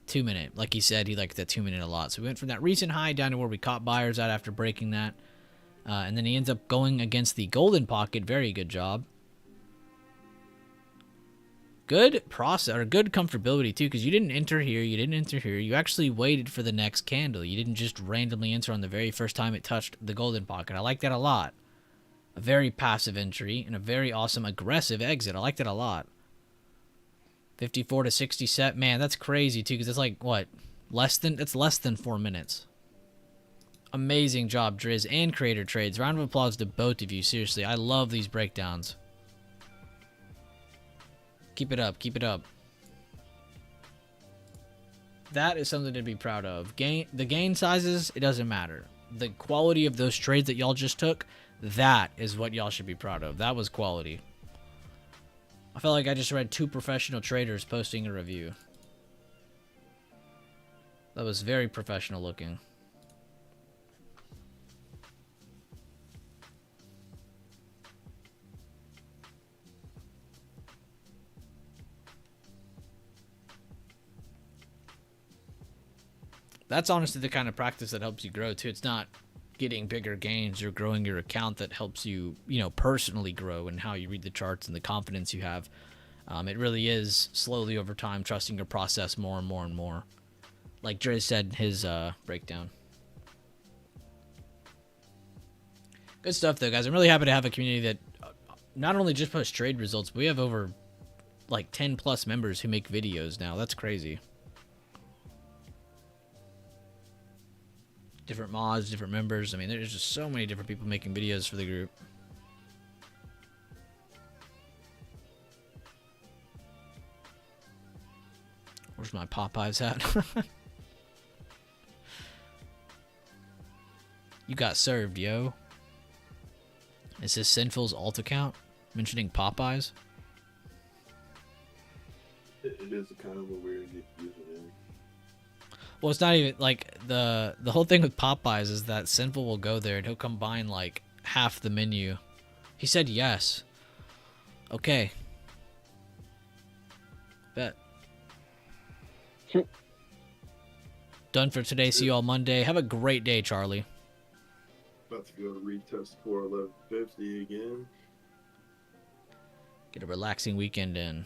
2 minute. Like he said, he liked that 2 minute a lot. So we went from that recent high down to where we caught buyers at after breaking that. And then he ends up going against the golden pocket. Very good job. Good process, or good comfortability, too, because you didn't enter here, you didn't enter here. You actually waited for the next candle. You didn't just randomly enter on the very first time it touched the golden pocket. I like that a lot. A very passive entry and a very awesome aggressive exit. I like that a lot. 54 to 60 set. Man, that's crazy, too, because it's like, what? It's less than 4 minutes. Amazing job, Driz and Creator Trades. Round of applause to both of you. Seriously, I love these breakdowns. Keep it up. Keep it up. That is something to be proud of. The gain sizes, it doesn't matter. The quality of those trades that y'all just took, that is what y'all should be proud of. That was quality. I felt like I just read 2 professional traders posting a review. That was very professional looking. That's honestly the kind of practice that helps you grow, too. It's not getting bigger gains or growing your account that helps you, personally grow and how you read the charts and the confidence you have. It really is slowly over time trusting your process more and more and more. Like Driz said in his breakdown. Good stuff, though, guys. I'm really happy to have a community that not only just posts trade results, but we have over, 10 plus members who make videos now. That's crazy. Different mods, different members. I mean, there's just so many different people making videos for the group. Where's my Popeyes hat? You got served, yo. Is this Sinful's alt account mentioning Popeyes? It is a kind of a weird username. Well, it's not even the whole thing with Popeyes is that Sinful will go there and he'll combine half the menu. He said yes. Okay. Bet. Done for today. See you all Monday. Have a great day, Charlie. About to go retest 41150 again. Get a relaxing weekend in.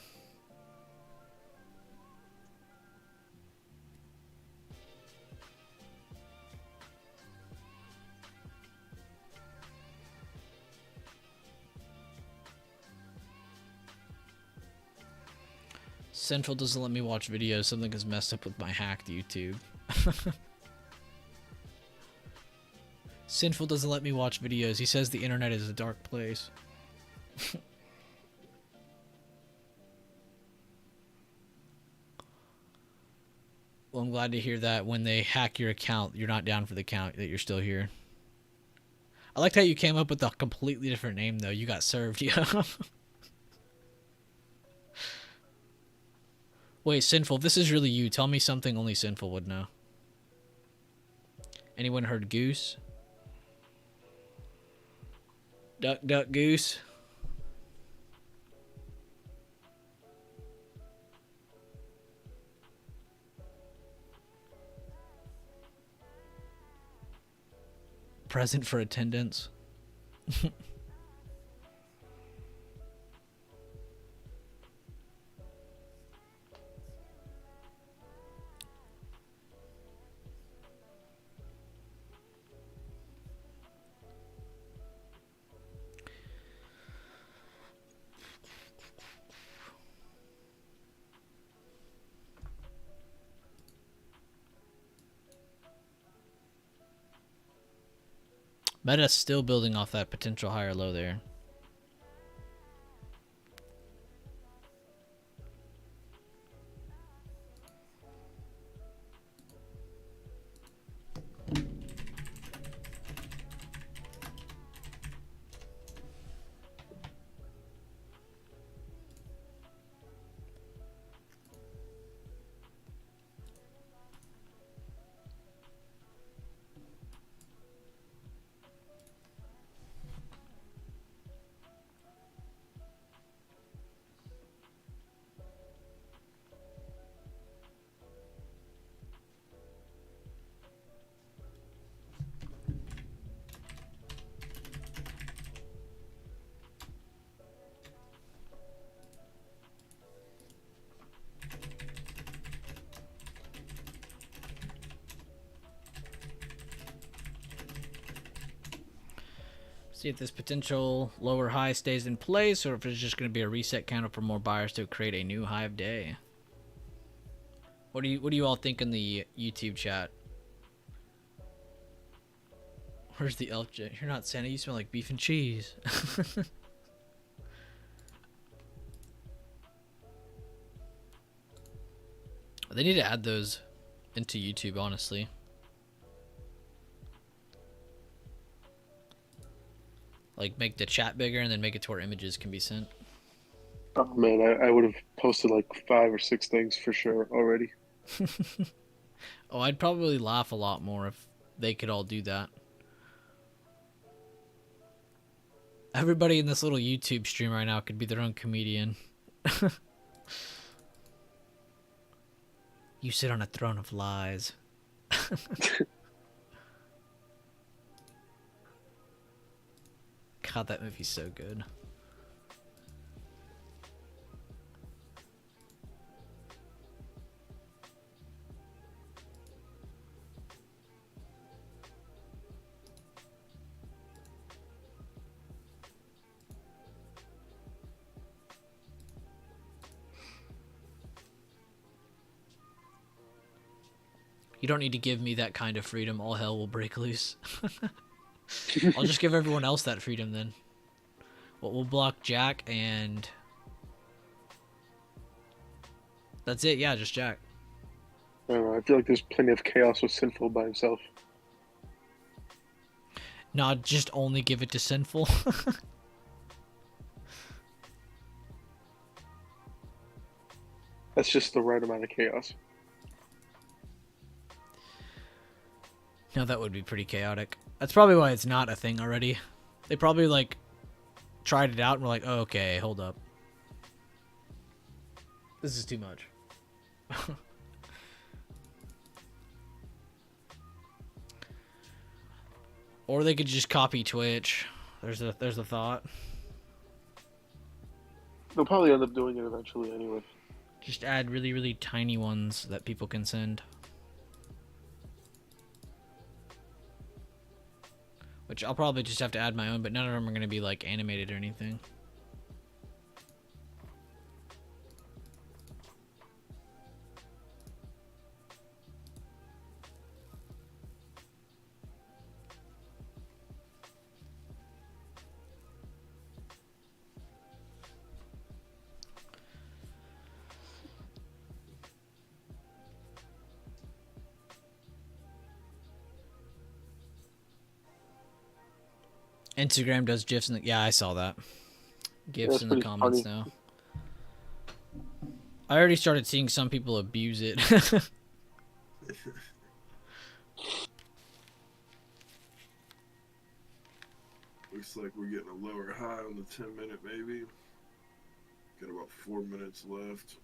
Central doesn't let me watch videos. Something is messed up with my hacked YouTube. Sinful doesn't let me watch videos. He says the internet is a dark place. Well, I'm glad to hear that when they hack your account, you're not down for the count, that you're still here. I liked how you came up with a completely different name, though. You got served, yeah. Wait, Sinful, this is really you. Tell me something only Sinful would know. Anyone heard goose? Duck, duck, goose. Present for attendance. Meta's still building off that potential higher low there. See if this potential lower high stays in place, or if it's just going to be a reset candle for more buyers to create a new high of day. What do you all think in the YouTube chat? Where's the elf jet? You're not Santa. You smell like beef and cheese. They need to add those into YouTube, honestly. Like, make the chat bigger and then make it to where images can be sent. Oh man, I would have posted like 5 or 6 things for sure already. Oh, I'd probably laugh a lot more if they could all do that. Everybody in this little YouTube stream right now could be their own comedian. You sit on a throne of lies. God, that movie's so good. You don't need to give me that kind of freedom. All hell will break loose. I'll just give everyone else that freedom then. Well, we'll block Jack and... That's it, yeah, just Jack. I don't know, I feel like there's plenty of chaos with Sinful by himself. No, just only give it to Sinful. That's just the right amount of chaos. No, that would be pretty chaotic. That's probably why it's not a thing already. They probably, like, tried it out and were like, oh, okay, hold up. This is too much. Or they could just copy Twitch. There's a thought. They'll probably end up doing it eventually anyway. Just add really, really tiny ones that people can send. Which I'll probably just have to add my own, but none of them are going to be, like, animated or anything. Instagram does GIFs in the... Yeah, I saw that. GIFs in the comments now. I already started seeing some people abuse it. Looks like we're getting a lower high on the 10-minute maybe. Got about 4 minutes left.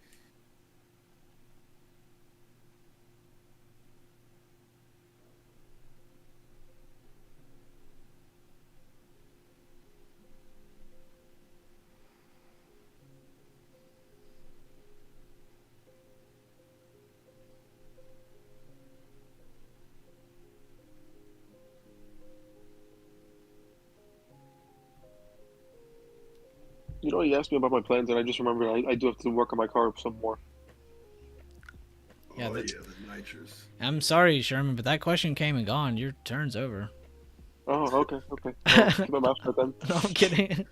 You know, you asked me about my plans, and I just remembered I do have to work on my car some more. Yeah, the nitrous. I'm sorry, Sherman, but that question came and gone. Your turn's over. Oh, okay, okay. Well, keep my mouth shut then. No, I'm kidding.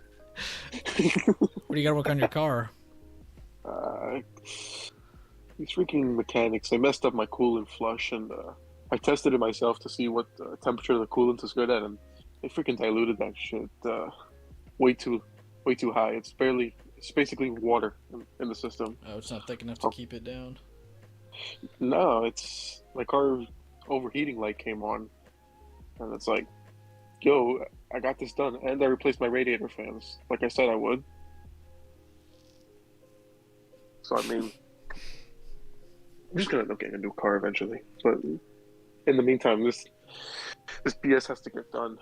What do you gotta work on your car? Uh, these freaking mechanics, they messed up my coolant flush, and I tested it myself to see what temperature the coolant is good at, and they freaking diluted that shit way too, way too high. It's basically water in the system. Oh, it's not thick enough to Oh, keep it down. no, it's my car overheating light came on, and it's like, yo, I got this done, and I replaced my radiator fans, like I said I would. So I mean, I'm just gonna end up getting a new car eventually. But in the meantime, this BS has to get done.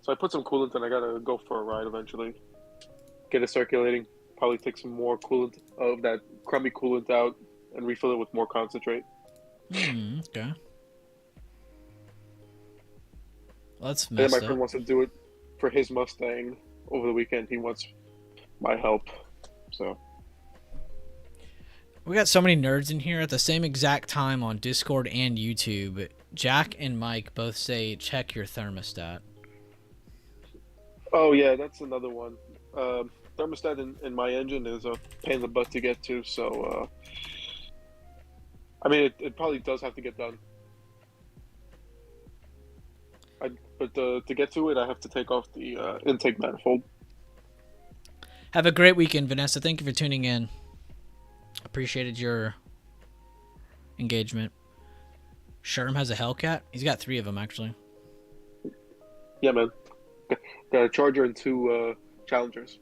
So I put some coolant and I gotta go for a ride eventually. Get it circulating. Probably take some more coolant of that crummy coolant out and refill it with more concentrate. Okay. Well, that's And then my messed friend up. wants to do it for his Mustang over the weekend. He wants my help. So We got so many nerds in here at the same exact time on Discord and YouTube. Jack and Mike both say check your thermostat. oh yeah, that's another one. Thermostat in my engine is a pain in the butt to get to. So I mean, it probably does have to get done. But to get to it, I have to take off the intake manifold. Have a great weekend, Vanessa. Thank you for tuning in. Appreciated your engagement. Sherm has a Hellcat. He's got 3 of them, actually. Yeah, man. Got a Charger and 2 Challengers.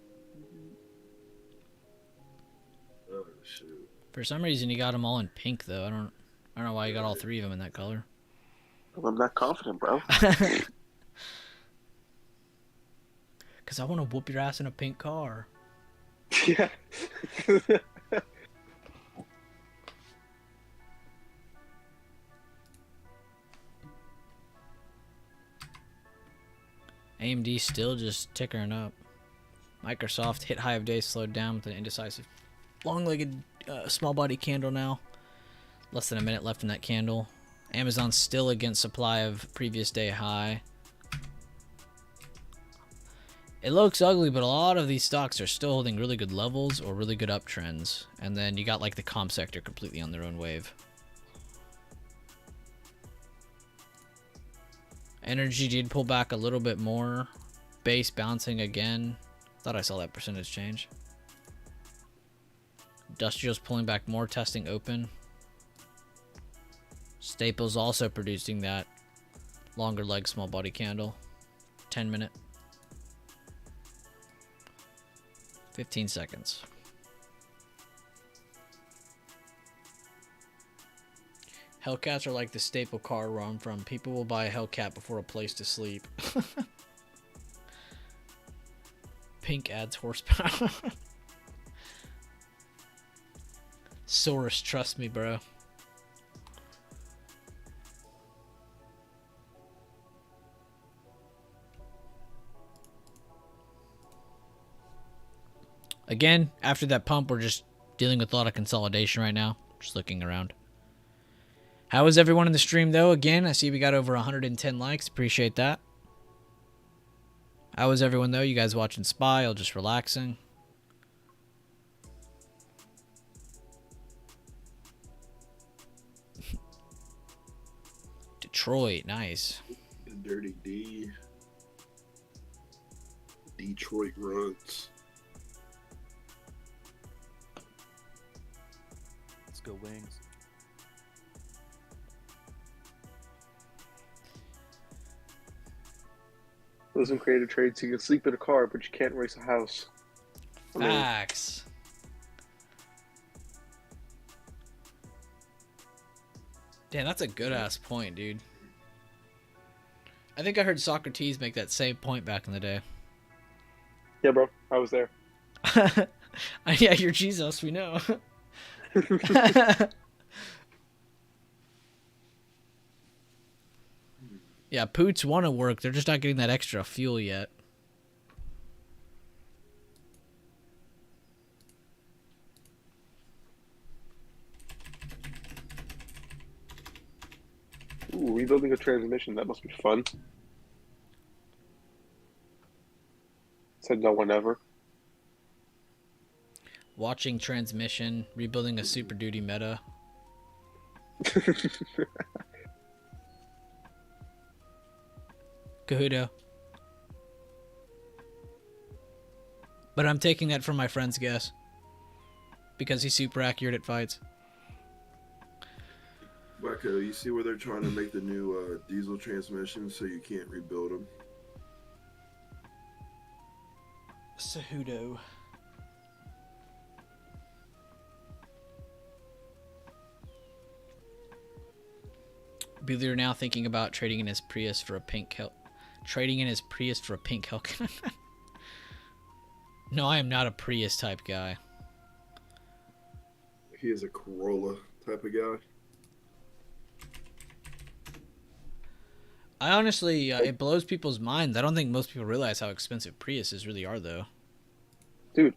Oh shoot. For some reason, he got them all in pink, though. I don't know why he got all 3 of them in that color. I'm not confident, bro. Because I want to whoop your ass in a pink car. Yeah. AMD still just tickering up. Microsoft hit high of day, slowed down with an indecisive long-legged small body candle now. Less than a minute left in that candle. Amazon still against supply of previous day high. It looks ugly, but a lot of these stocks are still holding really good levels or really good uptrends. And then you got like the comp sector completely on their own wave. Energy did pull back a little bit more. Base bouncing again. Thought I saw that percentage change. Industrials pulling back more, testing open. Staples also producing that longer leg small body candle. 10 minute. 15 seconds. Hellcats are like the staple car where I'm from. People will buy a Hellcat before a place to sleep. Pink adds horsepower. Saurus, trust me, bro. Again, after that pump, we're just dealing with a lot of consolidation right now. Just looking around. How is everyone in the stream, though? Again, I see we got over 110 likes. Appreciate that. How is everyone, though? You guys watching Spy or just relaxing? Detroit, nice. Dirty D. Detroit runs. Let's go Wings. Doesn't create a trade, so you can sleep in a car, but you can't race a house. I mean, Facts. Damn, that's a good ass point, dude. I think I heard Socrates make that same point back in the day. yeah, bro, I was there. Yeah, you're Jesus, we know. Yeah, Poots want to work. They're just not getting that extra fuel yet. Ooh, rebuilding a transmission, that must be fun. Said no one ever. Watching transmission, rebuilding a Super Duty meta. Cahudo. But I'm taking that from my friend's guess. Because he's super accurate at fights. Bucko, you see where they're trying to make the new diesel transmission so you can't rebuild them? Cejudo. Bueller now thinking about trading in his Prius for a pink Hel- Trading in his Prius for a pink Hellcat. No, I am not a Prius type guy. He is a Corolla type of guy. I honestly, it blows people's minds. I don't think most people realize how expensive Priuses really are, though. Dude,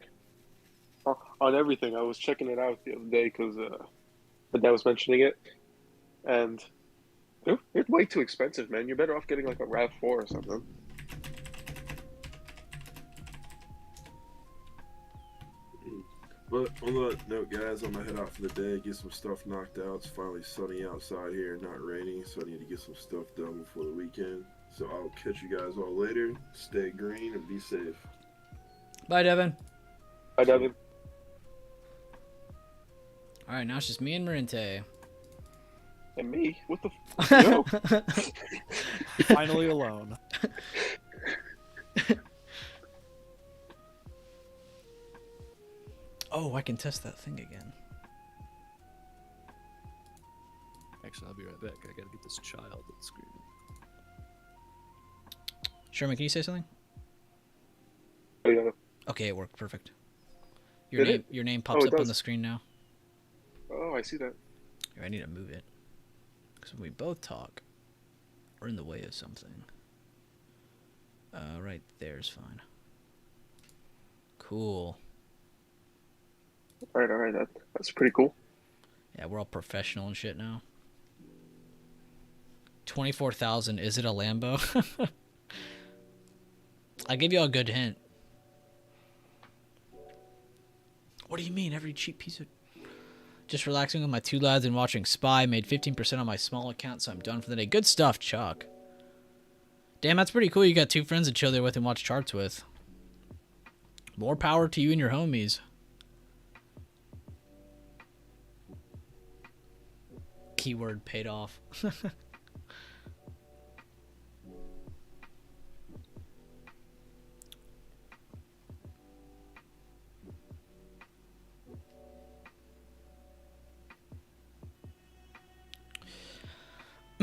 on everything. I was checking it out the other day because the dad was mentioning it, and they're way too expensive, man. You're better off getting like a RAV4 or something. But on that note, guys, I'm gonna head out for the day, get some stuff knocked out. It's finally sunny outside here, not raining, so I need to get some stuff done before the weekend. So I'll catch you guys all later. Stay green and be safe. Bye, Devin. Hi, Devin. All right, now it's just me and Marinte. And me? What the no. Finally alone. Oh, I can test that thing again. Actually, I'll be right back. I gotta get this child that's screaming. Sherman, can you say something? Oh, yeah. Okay, it worked. Perfect. Did Your name pops it up on does. the screen now. Oh, I see that. Here, I need to move it. Because when we both talk, we're in the way of something. Right there's fine. Cool. All right. That's pretty cool. Yeah, we're all professional and shit now. 24,000. Is it a Lambo? I gave you a good hint. What do you mean? Every cheap piece of... Just relaxing with my two lads and watching Spy. Made 15% on my small account, so I'm done for the day. Good stuff, Chuck. Damn, that's pretty cool. You got two friends to chill there with and watch charts with. More power to you and your homies. Keyword paid off.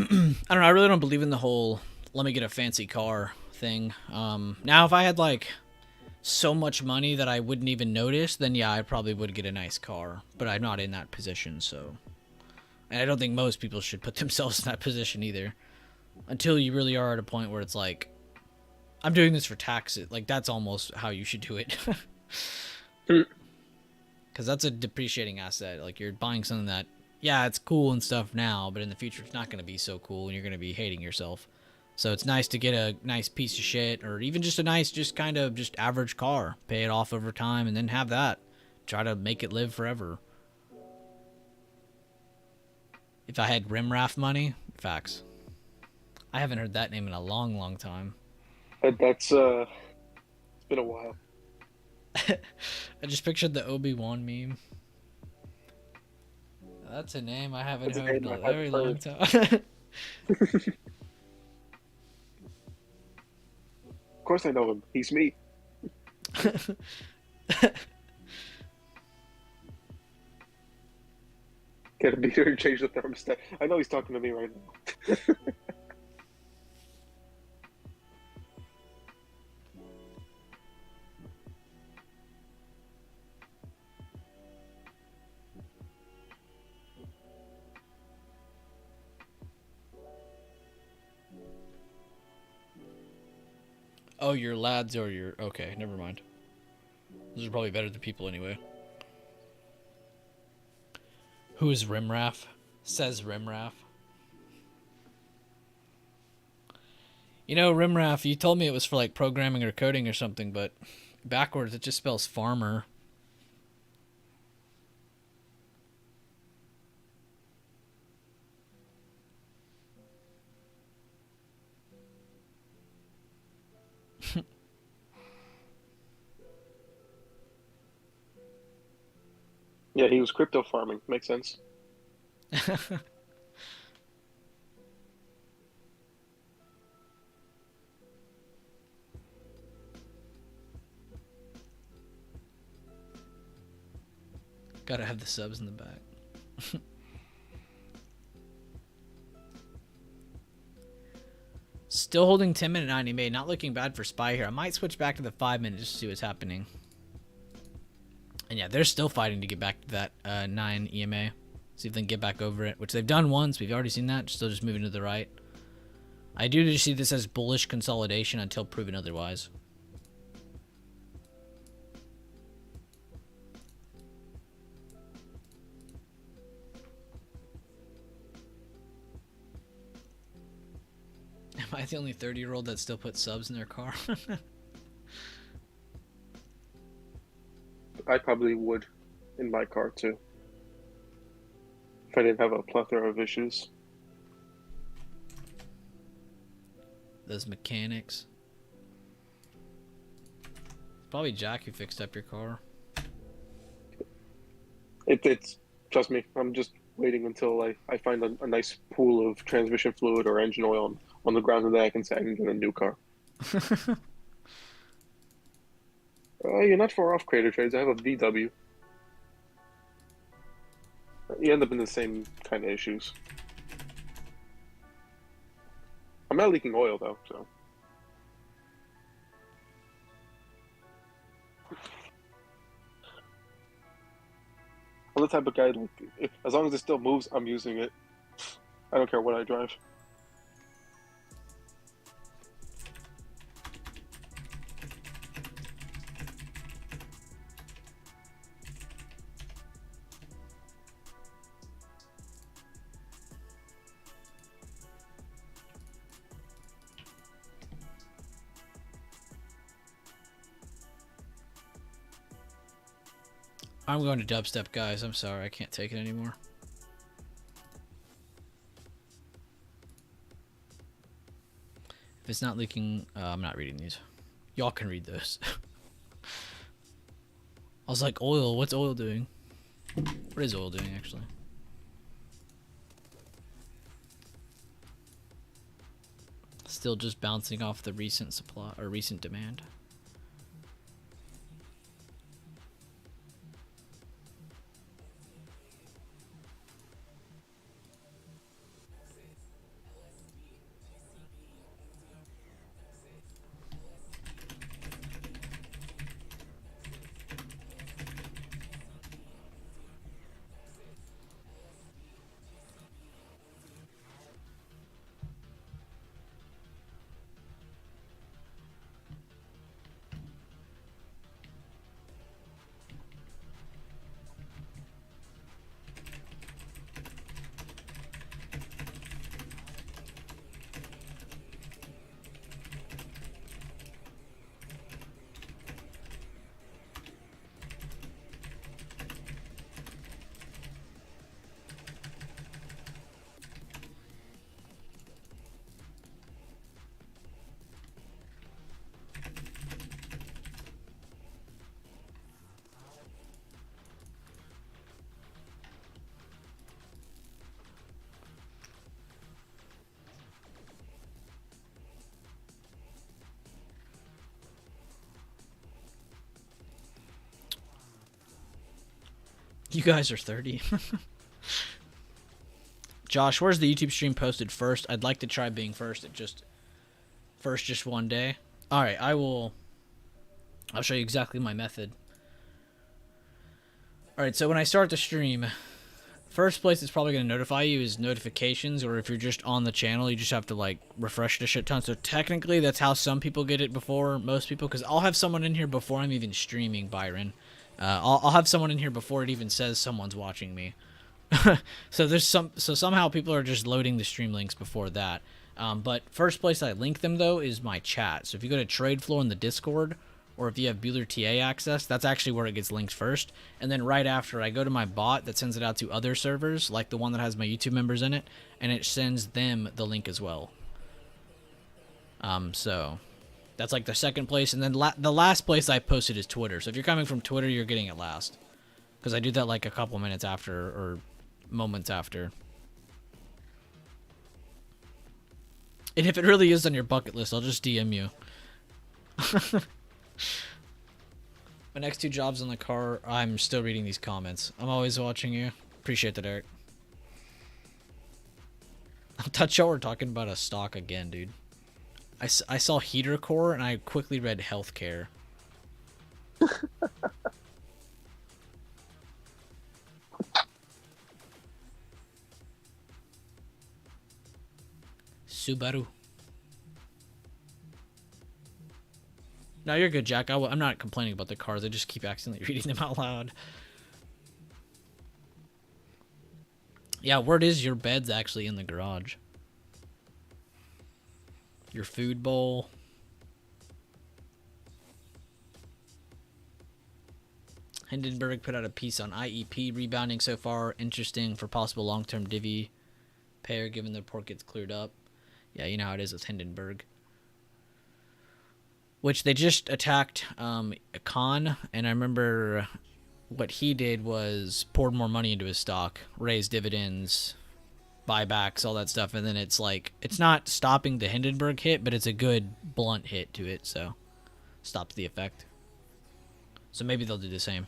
I don't know. I really don't believe in the whole let me get a fancy car thing. Now, if I had like so much money that I wouldn't even notice, then yeah, I probably would get a nice car. But I'm not in that position, so. And I don't think most people should put themselves in that position either. Until you really are at a point where it's like, I'm doing this for taxes. Like, that's almost how you should do it. Because that's a depreciating asset. Like, you're buying something that, yeah, it's cool and stuff now, but in the future it's not going to be so cool and you're going to be hating yourself. So it's nice to get a nice piece of shit or even just a nice, just kind of just average car. Pay it off over time and then have that. Try to make it live forever. If I had Rimraff money, facts. I haven't heard that name in a long, long time. That's it's been a while. I just pictured the Obi-Wan meme. That's a name I haven't That's a heard in name a I very haven't long heard. time. Of course I know him. He's me. Get a meter and change the thermostat. I know he's talking to me right now. Oh, your lads or your... Okay, never mind. Those are probably better than people anyway. Who is Rimraff? Says Rimraff. You know, Rimraf, you told me it was for like programming or coding or something, but backwards it just spells farmer. Yeah, he was crypto farming. Makes sense. Gotta have the subs in the back. Still holding 10-minute 90 made. Not looking bad for Spy here. I might switch back to the 5-minute just to see what's happening. And yeah, they're still fighting to get back to that 9 EMA. See if they can get back over it, which they've done once. We've already seen that. Still just moving to the right. I do just see this as bullish consolidation until proven otherwise. Am I the only 30-year-old that still puts subs in their car? I probably would in my car too. If I didn't have a plethora of issues. Those mechanics. Probably Jack who fixed up your car. It's trust me, I'm just waiting until I find a nice pool of transmission fluid or engine oil on the ground, and then I can say I can get a new car. You're not far off, Crater Trades. I have a VW. You end up in the same kind of issues. I'm not leaking oil though, so. I'm the type of guy like, as long as it still moves, I'm using it. I don't care what I drive. I'm going to dubstep, guys. I'm sorry. I can't take it anymore. If it's not leaking, I'm not reading these. Y'all can read those. I was like, oil. What's oil doing? What is oil doing, actually? Still just bouncing off the recent supply or recent demand. You guys are 30. Josh, where's the YouTube stream posted first? I'd like to try being first at just one day. All right, I'll show you exactly my method. All right, so when I start the stream, first place it's probably going to notify you is notifications, or if you're just on the channel, you just have to like refresh it a shit ton. So technically that's how some people get it before most people, because I'll have someone in here before I'm even streaming, Byron. I'll have someone in here before it even says someone's watching me. So somehow people are just loading the stream links before that. But first place I link them, though, is my chat. So if you go to Trade Floor in the Discord, or if you have Bueller TA access, that's actually where it gets linked first. And then right after, I go to my bot that sends it out to other servers, like the one that has my YouTube members in it, and it sends them the link as well. So that's like the second place. And then the last place I posted is Twitter. So if you're coming from Twitter, you're getting it last. Because I do that like a couple minutes after, or moments after. And if it really is on your bucket list, I'll just DM you. My next 2 jobs in the car, I'm still reading these comments. I'm always watching you. Appreciate that, Eric. I thought y'all were talking about a stock again, dude. I saw heater core, and I quickly read healthcare. Subaru. No, you're good, Jack. I'm not complaining about the cars. I just keep accidentally reading them out loud. Yeah, word is your bed's actually in the garage. Your food bowl. Hindenburg put out a piece on IEP rebounding so far. Interesting for possible long-term divvy pair given the report gets cleared up. Yeah, you know how it is with Hindenburg. Which they just attacked Khan, and I remember what he did was poured more money into his stock, raised dividends, buybacks, all that stuff, and then it's like, it's not stopping the Hindenburg hit, but it's a good blunt hit to it, so stops the effect. So maybe they'll do the same.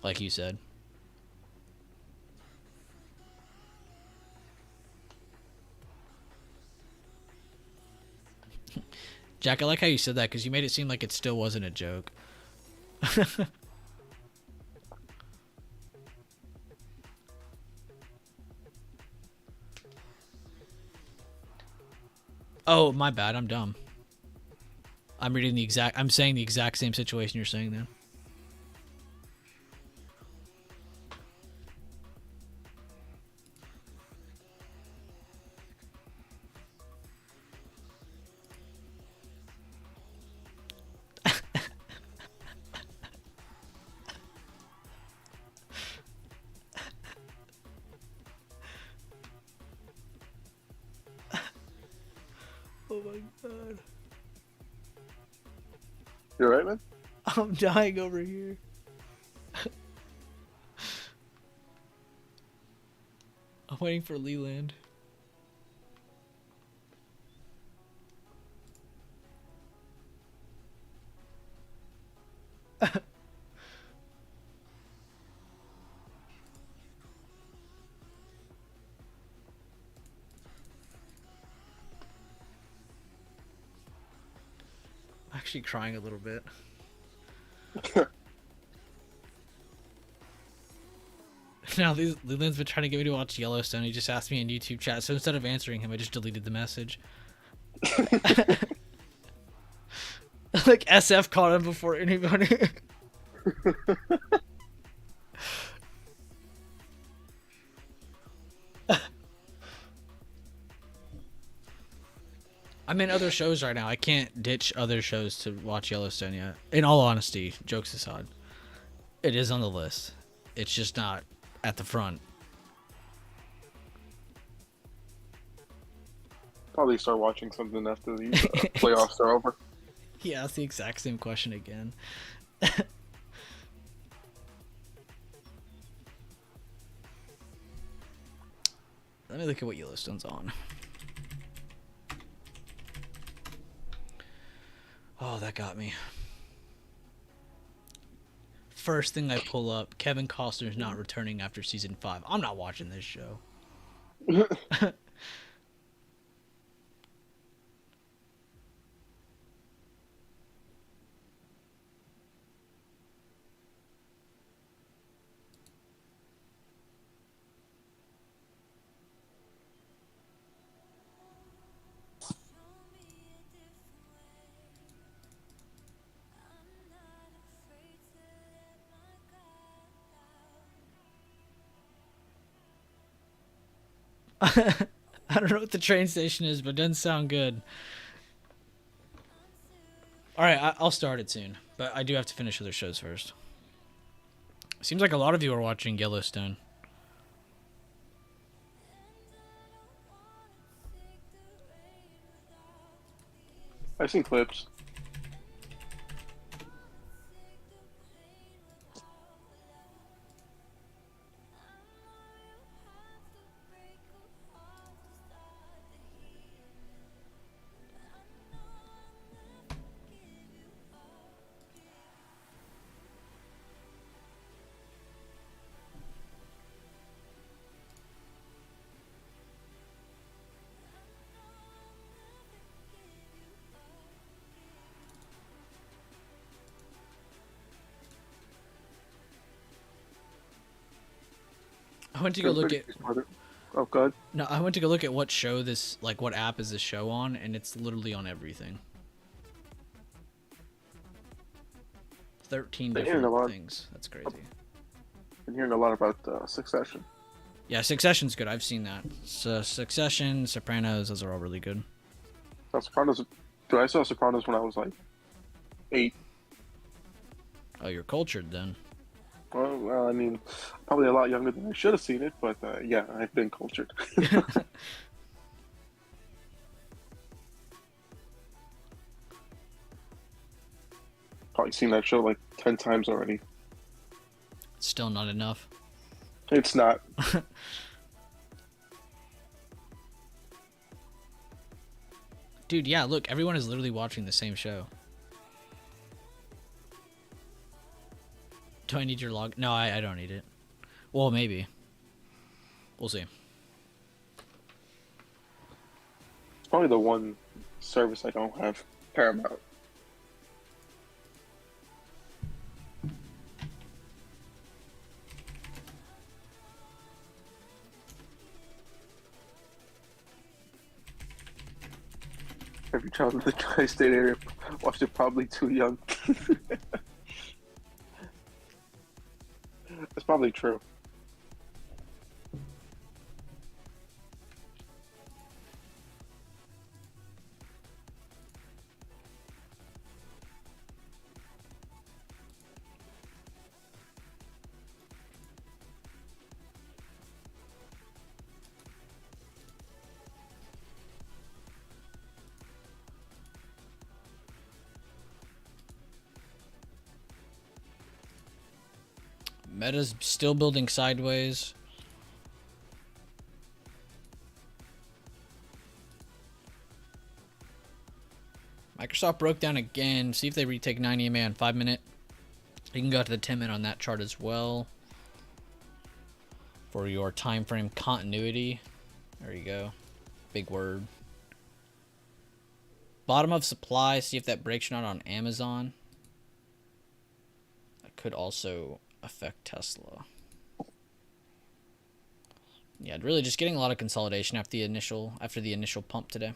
Like you said. Jack, I like how you said that because you made it seem like it still wasn't a joke. Oh, my bad. I'm dumb. I'm saying the exact same situation you're saying then. Oh my god. You alright, man? I'm dying over here. I'm waiting for Leland. I'm actually crying a little bit. Now, Leland's been trying to get me to watch Yellowstone. He just asked me in YouTube chat, so instead of answering him, I just deleted the message. Like, SF caught him before anybody. I'm in other shows right now. I can't ditch other shows to watch Yellowstone yet. In all honesty, jokes aside, it is on the list. It's just not at the front. Probably start watching something after the playoffs are over. He asked the exact same question again. Let me look at what Yellowstone's on. Oh, that got me. First thing I pull up, Kevin Costner's not returning after season 5. I'm not watching this show. I don't know what the train station is, but it doesn't sound good. All right, I'll start it soon, but I do have to finish other shows first. Seems like a lot of you are watching Yellowstone. I've seen clips. I went to go look at. Oh, God. No, I went to go look at what show this, like, what app is this show on, and it's literally on everything. 13 They're hearing a lot. different things. That's crazy. Been hearing a lot about Succession. Yeah, Succession's good. I've seen that. So, Succession, Sopranos, those are all really good. Sopranos. Dude, I saw Sopranos when I was like 8. Oh, you're cultured then. Well, I mean, probably a lot younger than I should have seen it, but yeah, I've been cultured. Probably seen that show like 10 times already. Still not enough. It's not. Dude, yeah, look, everyone is literally watching the same show. Do I need your log? No, I don't need it. Well, maybe. We'll see. It's probably the one service I don't have, Paramount. Every child in the tri-state area watched it probably too young. That's probably true. Meta's still building sideways. Microsoft broke down again. See if they retake 90 EMA on 5 minute. You can go to the 10 minute on that chart as well. For your time frame continuity. There you go. Big word. Bottom of supply. See if that breaks or not on Amazon. That could also affect Tesla. Yeah, really just getting a lot of consolidation after the initial pump today.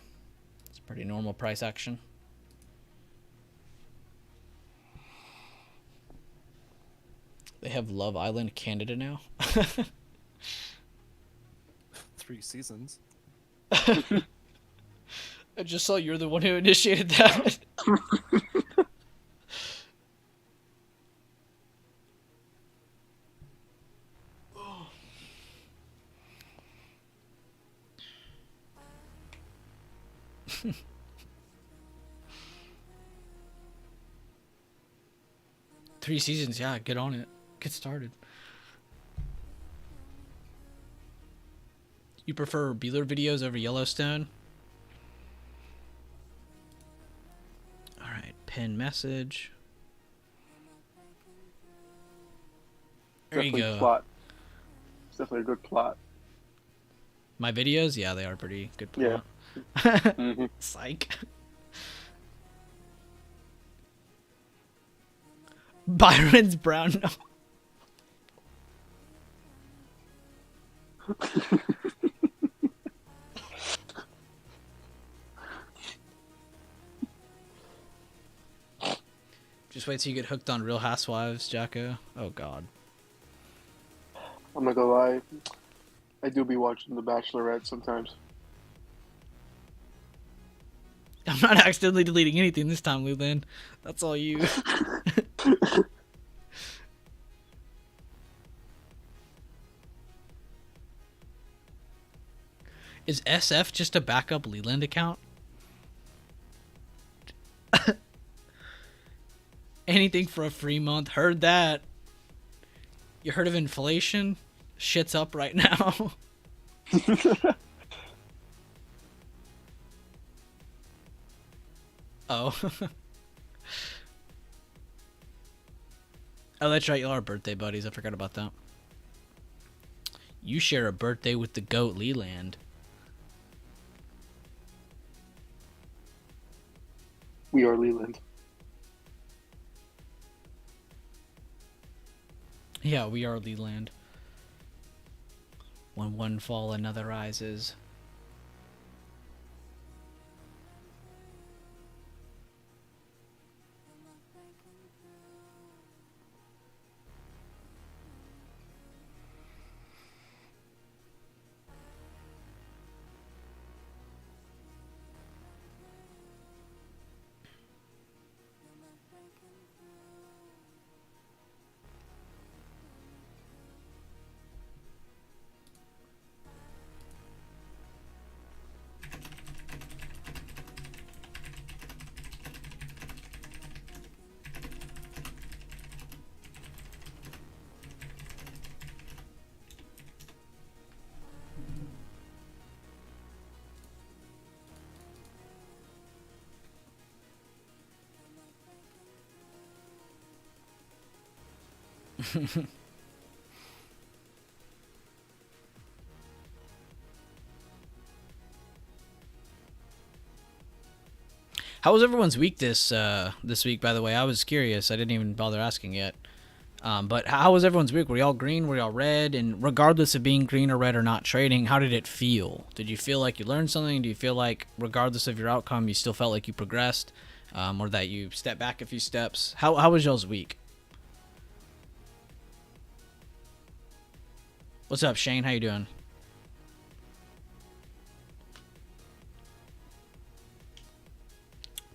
It's pretty normal price action. They have Love Island Canada now. 3 seasons. I just saw you're the one who initiated that. 3 seasons, yeah, get on it. Get started. You prefer Bueller videos over Yellowstone? Alright, pin message. There you go. Plot. It's definitely a good plot. My videos? Yeah, they are pretty good plot. Yeah. Mm-hmm. Psych. Byron's brown nose. Just wait till you get hooked on Real Housewives, Jacko. Oh God. I'm not gonna lie, I do be watching The Bachelorette sometimes. not accidentally deleting anything this time, Leland. That's all you. Is SF just a backup Leland account? Anything for a free month. Heard that. You heard of inflation? Shit's up right now. Oh. Oh, that's right. Y'all are birthday buddies. I forgot about that. You share a birthday with the GOAT Leland. We are Leland. Yeah, we are Leland. When one fall, another rises. How was everyone's week this week, by the way? I was curious. I didn't even bother asking yet. But how was everyone's week? Were y'all green? Were y'all red? And regardless of being green or red or not trading, how did it feel? Did you feel like you learned something? Do you feel like, regardless of your outcome, you still felt like you progressed? Or that you stepped back a few steps? How was y'all's week? What's up, Shane? How you doing?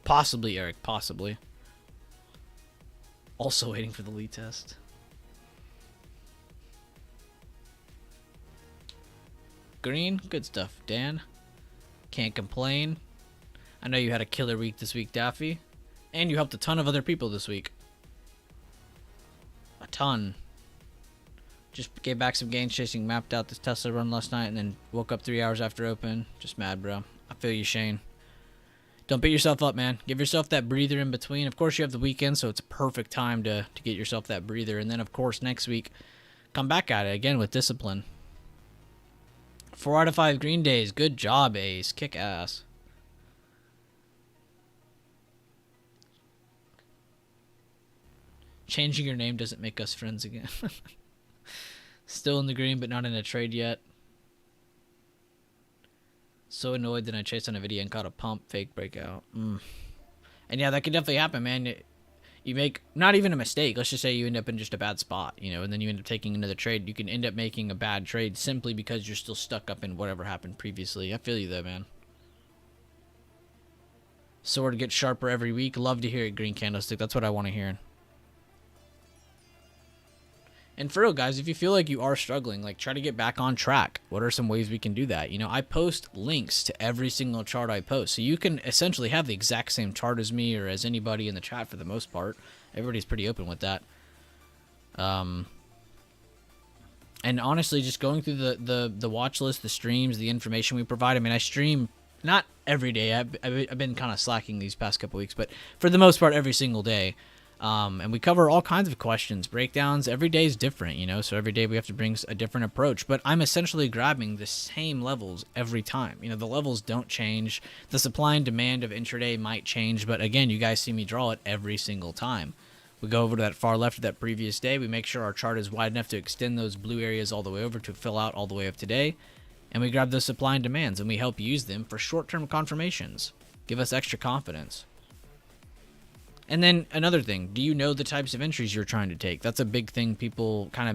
Possibly, Eric. Possibly. Also waiting for the lead test. Green, good stuff. Dan, can't complain. I know you had a killer week this week, Daffy. And you helped a ton of other people this week. A ton. Just gave back some gains chasing, mapped out this Tesla run last night, and then woke up 3 hours after open. Just mad, bro. I feel you, Shane. Don't beat yourself up, man. Give yourself that breather in between. Of course, you have the weekend, so it's a perfect time to get yourself that breather. And then, of course, next week, come back at it again with discipline. 4 out of 5 green days. Good job, Ace. Kick ass. Changing your name doesn't make us friends again. Still in the green, but not in a trade yet. So annoyed that I chased on a video and caught a pump fake breakout. And yeah, that could definitely happen, man. You make not even a mistake. Let's just say you end up in just a bad spot, you know, and then you end up taking another trade. You can end up making a bad trade simply because you're still stuck up in whatever happened previously. I feel you though, man. Sword gets sharper every week. Love to hear it, green candlestick. That's what I want to hear. And for real, guys, if you feel like you are struggling, like, try to get back on track. What are some ways we can do that? You know, I post links to every single chart I post. So you can essentially have the exact same chart as me or as anybody in the chat for the most part. Everybody's pretty open with that. And honestly, just going through the watch list, the streams, the information we provide. I mean, I stream not every day. I've been kind of slacking these past couple weeks, but for the most part, every single day. And we cover all kinds of questions, breakdowns. Every day is different, you know, so every day we have to bring a different approach. But I'm essentially grabbing the same levels every time. You know, the levels don't change. The supply and demand of intraday might change, but again, you guys see me draw it every single time. We go over to that far left of that previous day. We make sure our chart is wide enough to extend those blue areas all the way over to fill out all the way of today. And we grab those supply and demands, and we help use them for short-term confirmations. Give us extra confidence. And then another thing, do you know the types of entries you're trying to take? That's a big thing people kind of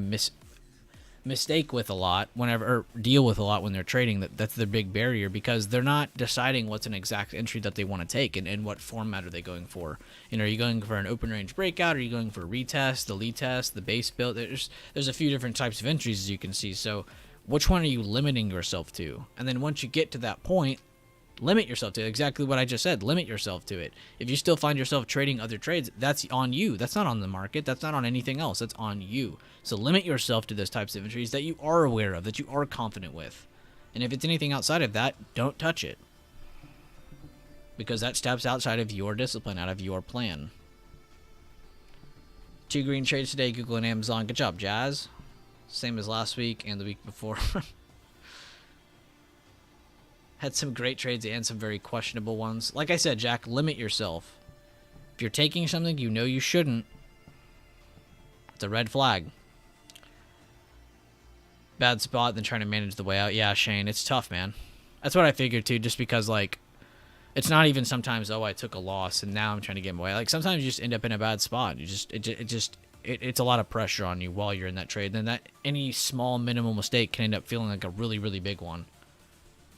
mistake with a lot whenever, or deal with a lot when they're trading. That's the big barrier, because they're not deciding what's an exact entry that they want to take, and what format are they going for. You know, are you going for an open range breakout? Are you going for a retest, the lead test, the base build? There's a few different types of entries, as you can see. So which one are you limiting yourself to? And then once you get to that point, limit yourself to exactly what I just said. Limit yourself to it. If you still find yourself trading other trades, that's on you. That's not on the market. That's not on anything else. That's on you. So limit yourself to those types of entries that you are aware of, that you are confident with. And if it's anything outside of that, don't touch it, because that steps outside of your discipline, out of your plan. 2 green trades today, Google and Amazon. Good job, Jazz. Same as last week and the week before. Had some great trades and some very questionable ones. Like I said, Jack, limit yourself. If you're taking something you know you shouldn't, it's a red flag. Bad spot, then trying to manage the way out. Yeah, Shane, it's tough, man. That's what I figured too, just because, like, it's not even sometimes, oh, I took a loss and now I'm trying to get my way. Like, sometimes you just end up in a bad spot. It's a lot of pressure on you while you're in that trade. Then that any small minimal mistake can end up feeling like a really, really big one.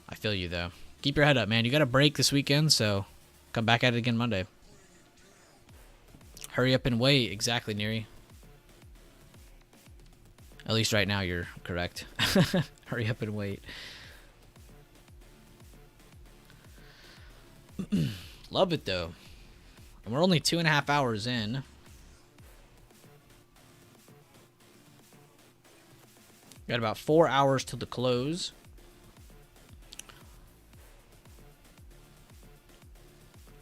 I feel you, though. Keep your head up, man. You got a break this weekend, so come back at it again Monday. Hurry up and wait. Exactly, Neri. At least right now you're correct. Hurry up and wait. Love it, though. And we're only 2.5 hours in. Got about 4 hours till the close.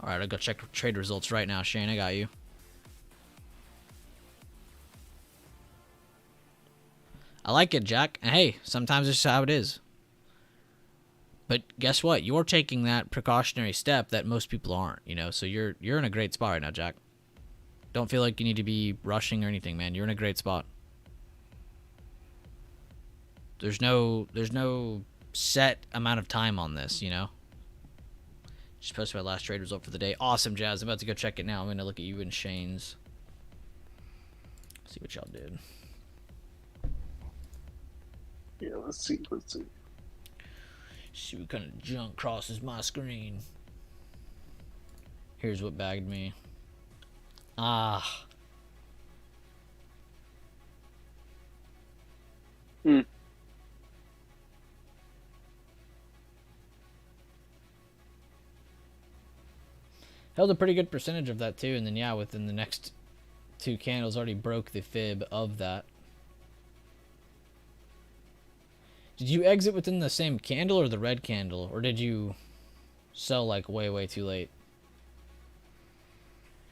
Alright, I'll go check trade results right now, Shane. I got you. I like it, Jack. And hey, sometimes it's how it is. But guess what? You're taking that precautionary step that most people aren't, you know? So you're in a great spot right now, Jack. Don't feel like you need to be rushing or anything, man. You're in a great spot. There's no set amount of time on this, you know? Just posted my last trade result for the day. Awesome, Jazz. I'm about to go check it now. I'm going to look at you and Shane's. See what y'all did. Yeah, let's see. See what kind of junk crosses my screen. Here's what bagged me. Ah. Held a pretty good percentage of that too, and then yeah, within the next 2 candles already broke the fib of that. Did you exit within the same candle or the red candle, or did you sell like way too late?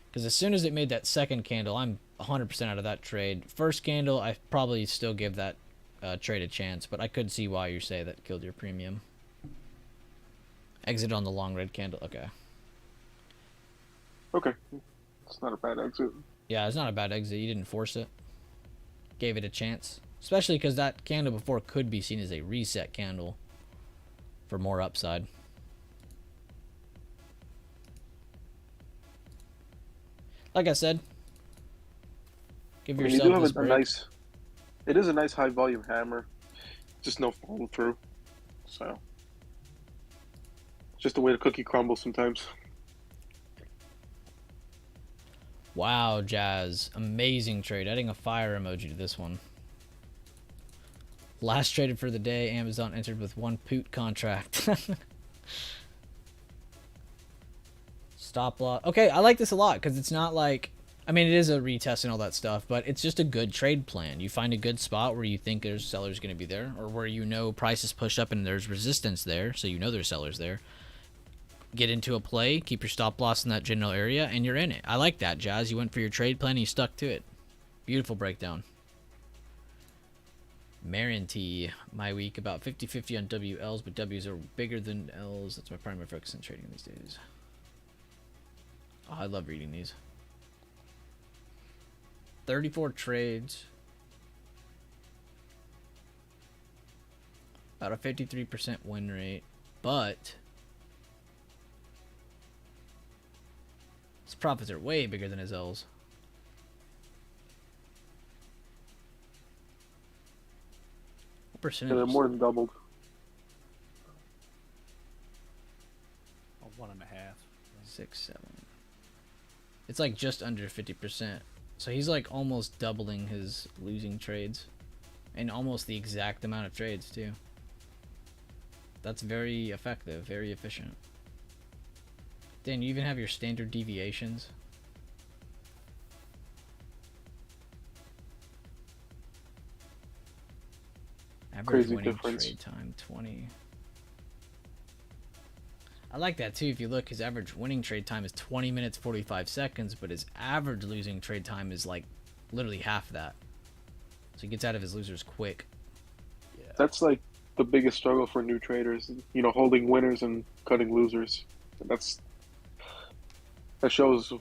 Because as soon as it made that second candle, I'm 100% out of that trade. First candle, I probably still give that trade a chance, but I could see why you say that killed your premium. Exit on the long red candle. Okay. It's not a bad exit. Yeah, it's not a bad exit. You didn't force it. Gave it a chance. Especially because that candle before could be seen as a reset candle for more upside. Like I said, give yourself you do this have a break. it is a nice high volume hammer. Just no follow through. So, just the way the cookie crumbles sometimes. Wow, Jazz. Amazing trade. Adding a fire emoji to this one. Last traded for the day, Amazon entered with 1 poot contract. Stop loss. Okay, I like this a lot because it's not like, I mean, it is a retest and all that stuff, but it's just a good trade plan. You find a good spot where you think there's sellers going to be there, or where you know prices push up and there's resistance there, so you know there's sellers there. Get into a play, keep your stop loss in that general area, and you're in it. I like that, Jazz. You went for your trade plan and you stuck to it. Beautiful breakdown. Marion T, my week, about 50-50 on WLs, but Ws are bigger than Ls. That's my primary focus in trading these days. Oh, I love reading these. 34 trades. About a 53% win rate, but his profits are way bigger than his L's. What percentage? Yeah, they're more than doubled. Oh, 1.5. 6, 7. It's like just under 50%. So he's like almost doubling his losing trades, and almost the exact amount of trades too. That's very effective, very efficient. Dan, you even have your standard deviations. Average Crazy winning difference. trade time 20. I like that too. If you look, his average winning trade time is 20 minutes 45 seconds, but his average losing trade time is like literally half that. So he gets out of his losers quick. Yeah. That's like the biggest struggle for new traders. You know, holding winners and cutting losers. That shows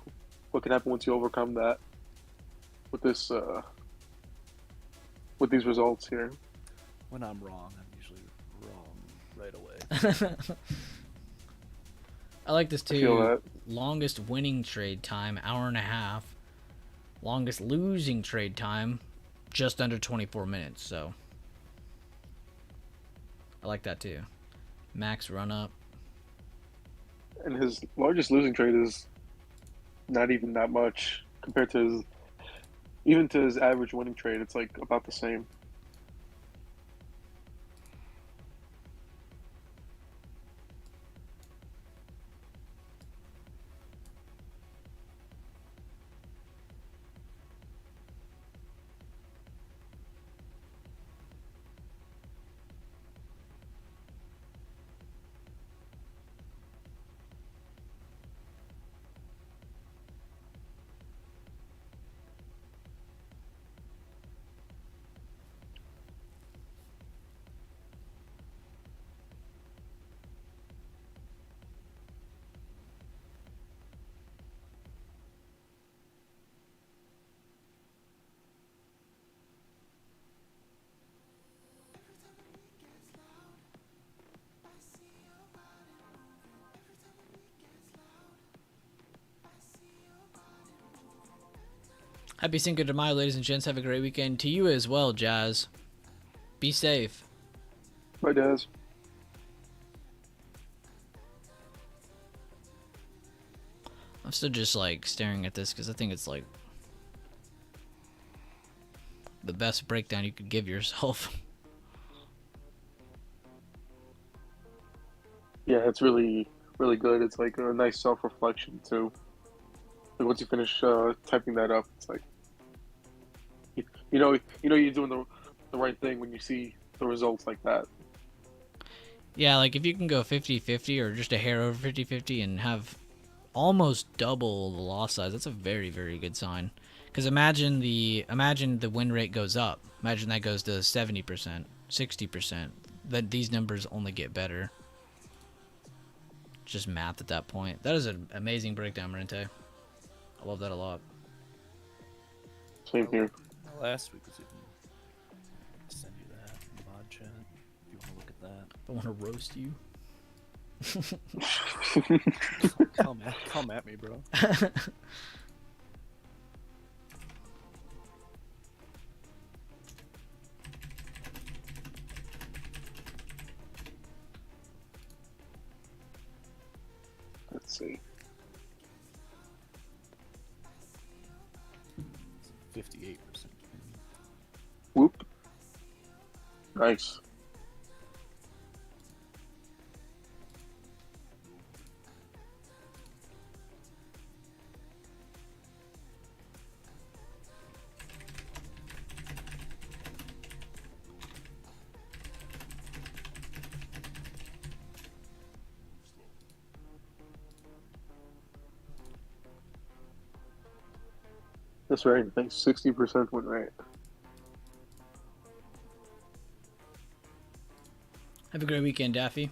what can happen once you overcome that. With this, with these results here. When I'm wrong, I'm usually wrong right away. I like this I feel too. that. Longest winning trade time, hour and a half. Longest losing trade time, just under 24 minutes. So I like that too. Max run up. And his largest losing trade is not even that much compared to his average winning trade. It's like about the same. Happy Cinco de Mayo, ladies and gents. Have a great weekend. To you as well, Jazz. Be safe. Bye, Daz. I'm still just like staring at this because I think it's like the best breakdown you could give yourself. Yeah, it's really, really good. It's like a nice self-reflection too. Like once you finish typing that up, it's like you know you're doing the right thing when you see the results like that. Yeah, like if you can go 50-50 or just a hair over 50-50 and have almost double the loss size, that's a very, very good sign. Because imagine the win rate goes up. Imagine that goes to 70%, 60%. That these numbers only get better. Just math at that point. That is an amazing breakdown, Marente. I love that a lot. Same here. Last week was even. Send you that in the mod chat if you want to look at that. I want to roast you. Come at me, bro. Let's see. 58%. Whoop. Nice. That's right. Nice 60% win rate. Have a great weekend, Daffy.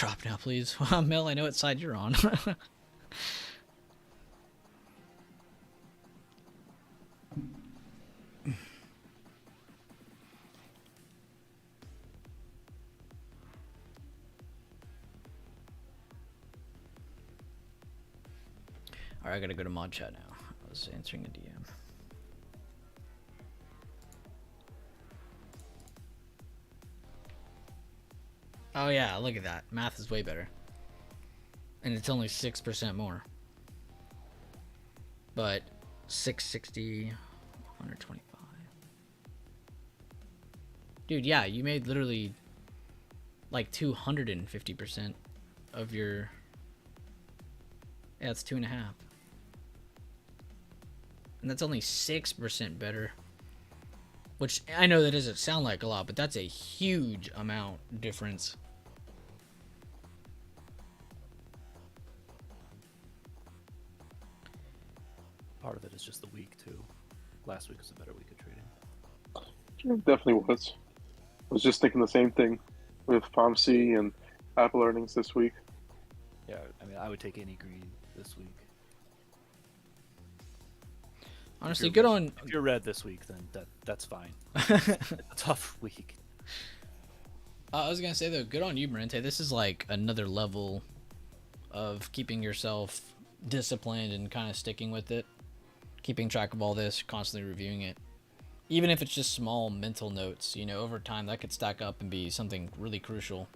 drop now, please. Mel, I know what side you're on. Alright, I gotta go to mod chat now. I was answering a DM. Oh yeah, look at that. Math is way better. And it's only 6% more. But 660, 125. Dude, yeah, you made literally like 250% of your... Yeah, it's 2.5. And that's only 6% better. Which, I know that doesn't sound like a lot, but that's a huge amount difference. Part of it is just the week too. Last week was a better week of trading. It definitely was. I was just thinking the same thing with POMC and Apple earnings this week. Yeah, I mean, I would take any green this week. Honestly, good on... If you're red this week, then that's fine. It's a tough week. I was gonna say though, good on you, Marente. This is like another level of keeping yourself disciplined and kind of sticking with it. Keeping track of all this, constantly reviewing it. Even if it's just small mental notes, you know, over time that could stack up and be something really crucial.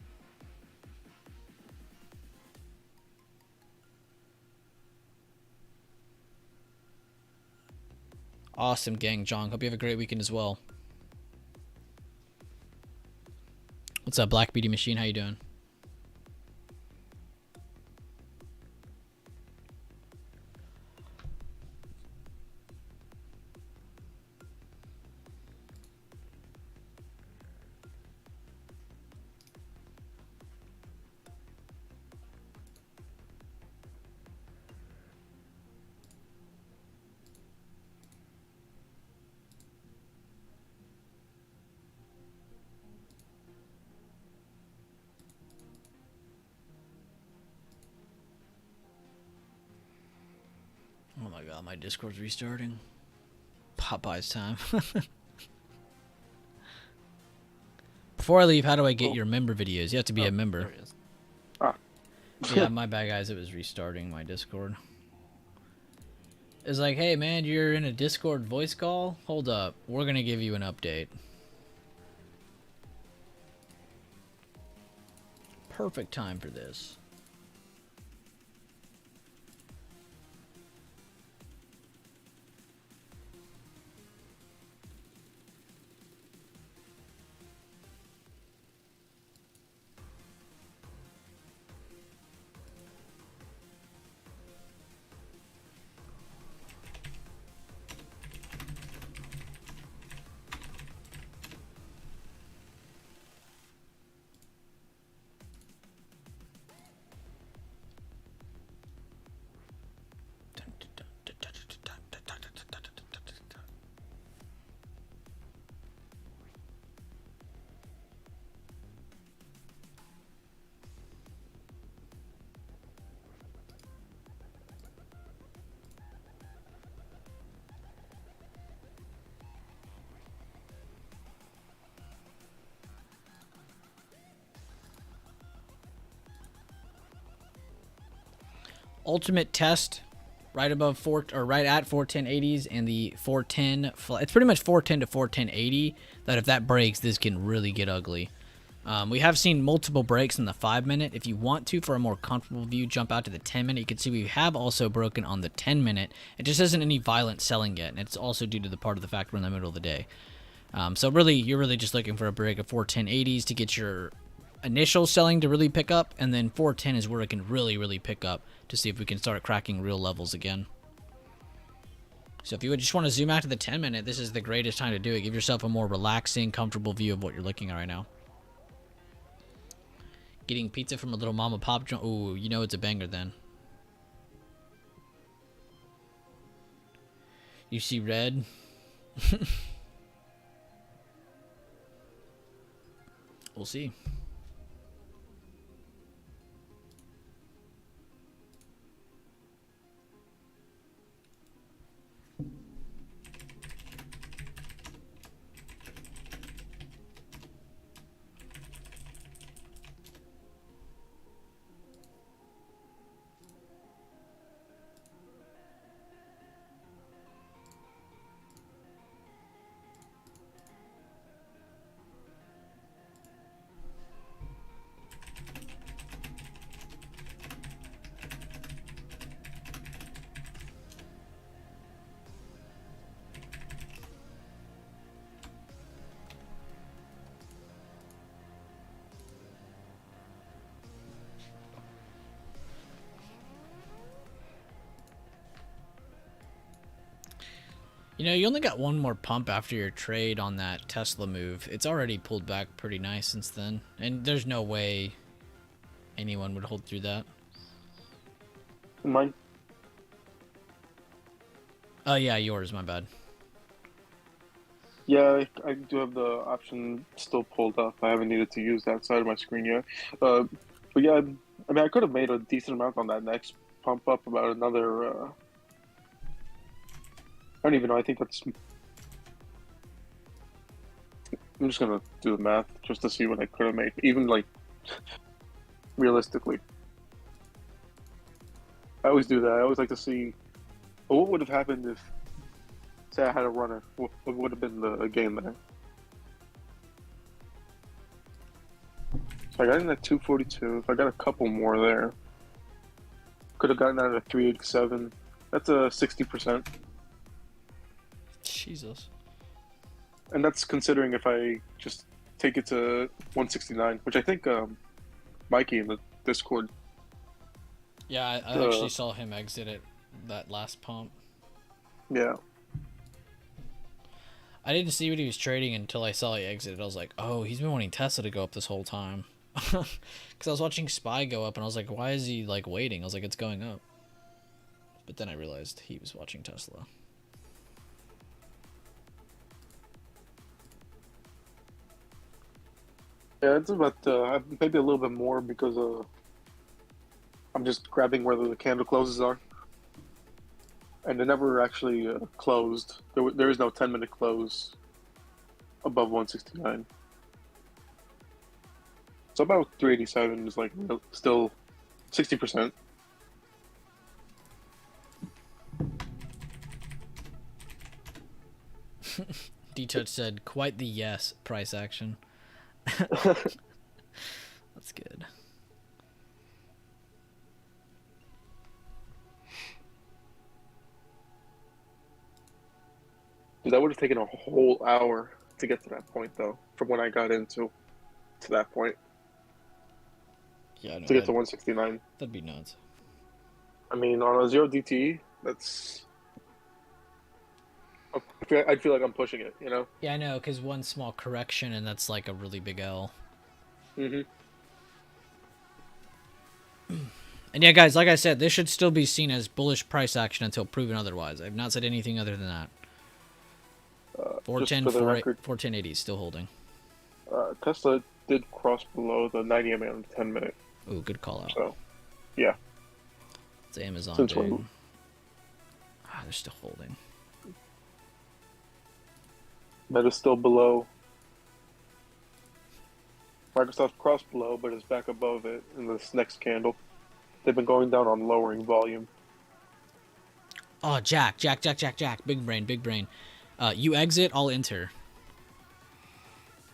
Awesome, gang. John, hope you have a great weekend as well. What's up, Black Beauty Machine? How you doing? Oh my god, my Discord's restarting. Popeye's time. Before I leave, how do I get your member videos? You have to be a member. There it is. Yeah, my bad, guys. It was restarting my Discord. It's like, hey, man, you're in a Discord voice call? Hold up. We're going to give you an update. Perfect time for this. Ultimate test right above right at 41080s and the 410 it's pretty much 410 to 41080 that if that breaks, this can really get ugly. We have seen multiple breaks in the 5-minute. If you want to, for a more comfortable view, jump out to the 10-minute. You can see we have also broken on the 10-minute. It just isn't any violent selling yet, and it's also due to the part of the fact we're in the middle of the day. So really, you're really just looking for a break of 41080s to get your initial selling to really pick up, and then 410 is where it can really pick up to see if we can start cracking real levels again. So if you would just want to zoom out to the 10-minute, this is the greatest time to do it. Give yourself a more relaxing, comfortable view of what you're looking at right now. Getting pizza from a little mama pop joint. Ooh, you know it's a banger then. You see red? We'll see. You know, you only got one more pump after your trade on that Tesla move. It's already pulled back pretty nice since then. And there's no way anyone would hold through that. Mine. Oh, yeah, yours, my bad. Yeah, I do have the option still pulled up. I haven't needed to use that side of my screen yet. But yeah, I mean, I could have made a decent amount on that next pump up, about another. I don't even know. I think that's. I'm just gonna do the math just to see what I could have made, even like realistically. I always do that. I always like to see what would have happened if, say, I had a runner. What would have been the game there? So I got in at 242. If I got a couple more there, could have gotten that at 387. That's a 60%. Jesus. And that's considering if I just take it to 169, which I think Mikey in the Discord. Yeah, I actually saw him exit it that last pump. Yeah. I didn't see what he was trading until I saw he exited. I was like, oh, he's been wanting Tesla to go up this whole time. Because I was watching SPY go up, and I was like, why is he, like, waiting? I was like, it's going up. But then I realized he was watching Tesla. Yeah, it's about maybe a little bit more because I'm just grabbing where the candle closes are. And they never actually closed. There is no 10-minute close above 169. So about 387 is like still 60%. D-Touch said, quite the yes price action. That's good. That would have taken a whole hour to get to that point, though, from when I got into to that point. Yeah, I know. To get to 169. That'd be nuts. I mean, on a 0 DTE, that's. I'd feel like I'm pushing it, you know? Yeah, I know, because one small correction, and that's like a really big L. Mm-hmm. And yeah, guys, like I said, this should still be seen as bullish price action until proven otherwise. I've not said anything other than that. 410, 410.80 is still holding. Tesla did cross below the 90 MA on the 10-minute. Ooh, good call out. So, yeah. It's Amazon, Since dude. when? Ah, they're still holding. Meta's still below. Microsoft crossed below, but is back above it in this next candle. They've been going down on lowering volume. Oh, Jack. Big brain, big brain. You exit, I'll enter.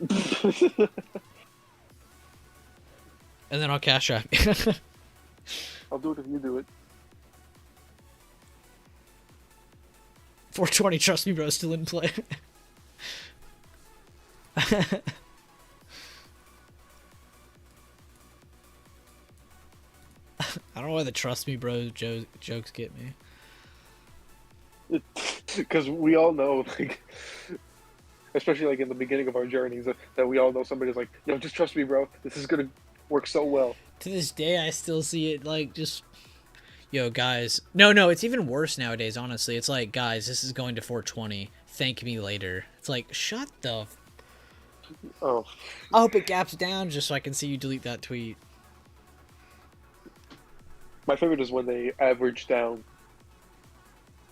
And then I'll cash out. I'll do it if you do it. 420, trust me, bro, still in play. I don't know why the trust me, bro jokes get me. Because we all know, like, especially like in the beginning of our journeys, that we all know somebody's like, "Yo, just trust me, bro. This is gonna work so well." To this day, I still see it like just, yo, guys. No, it's even worse nowadays. Honestly, it's like, guys, this is going to 420. Thank me later. It's like, shut the. Oh, I hope it gaps down just so I can see you delete that tweet. my favorite is when they average down.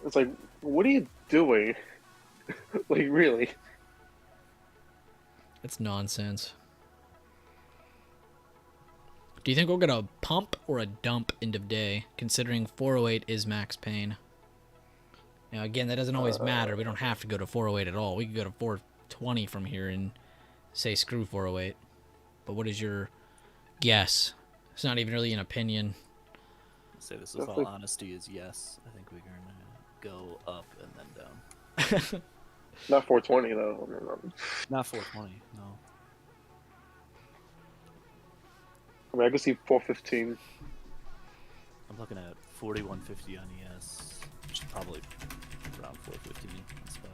It's like, what are you doing? Like, really? It's nonsense. Do you think we'll get a pump or a dump end of day, considering 408 is max pain? Now, again, that doesn't always matter. We don't have to go to 408 at all. We could go to 420 from here and say screw 408. But what is your guess? It's not even really an opinion. I'll say this with all honesty is yes. I think we're gonna go up and then down. Not 420 though. Not 420, no. I mean, I could see 415. I'm looking at 4150 on ES. Probably around 4:15 on Spy.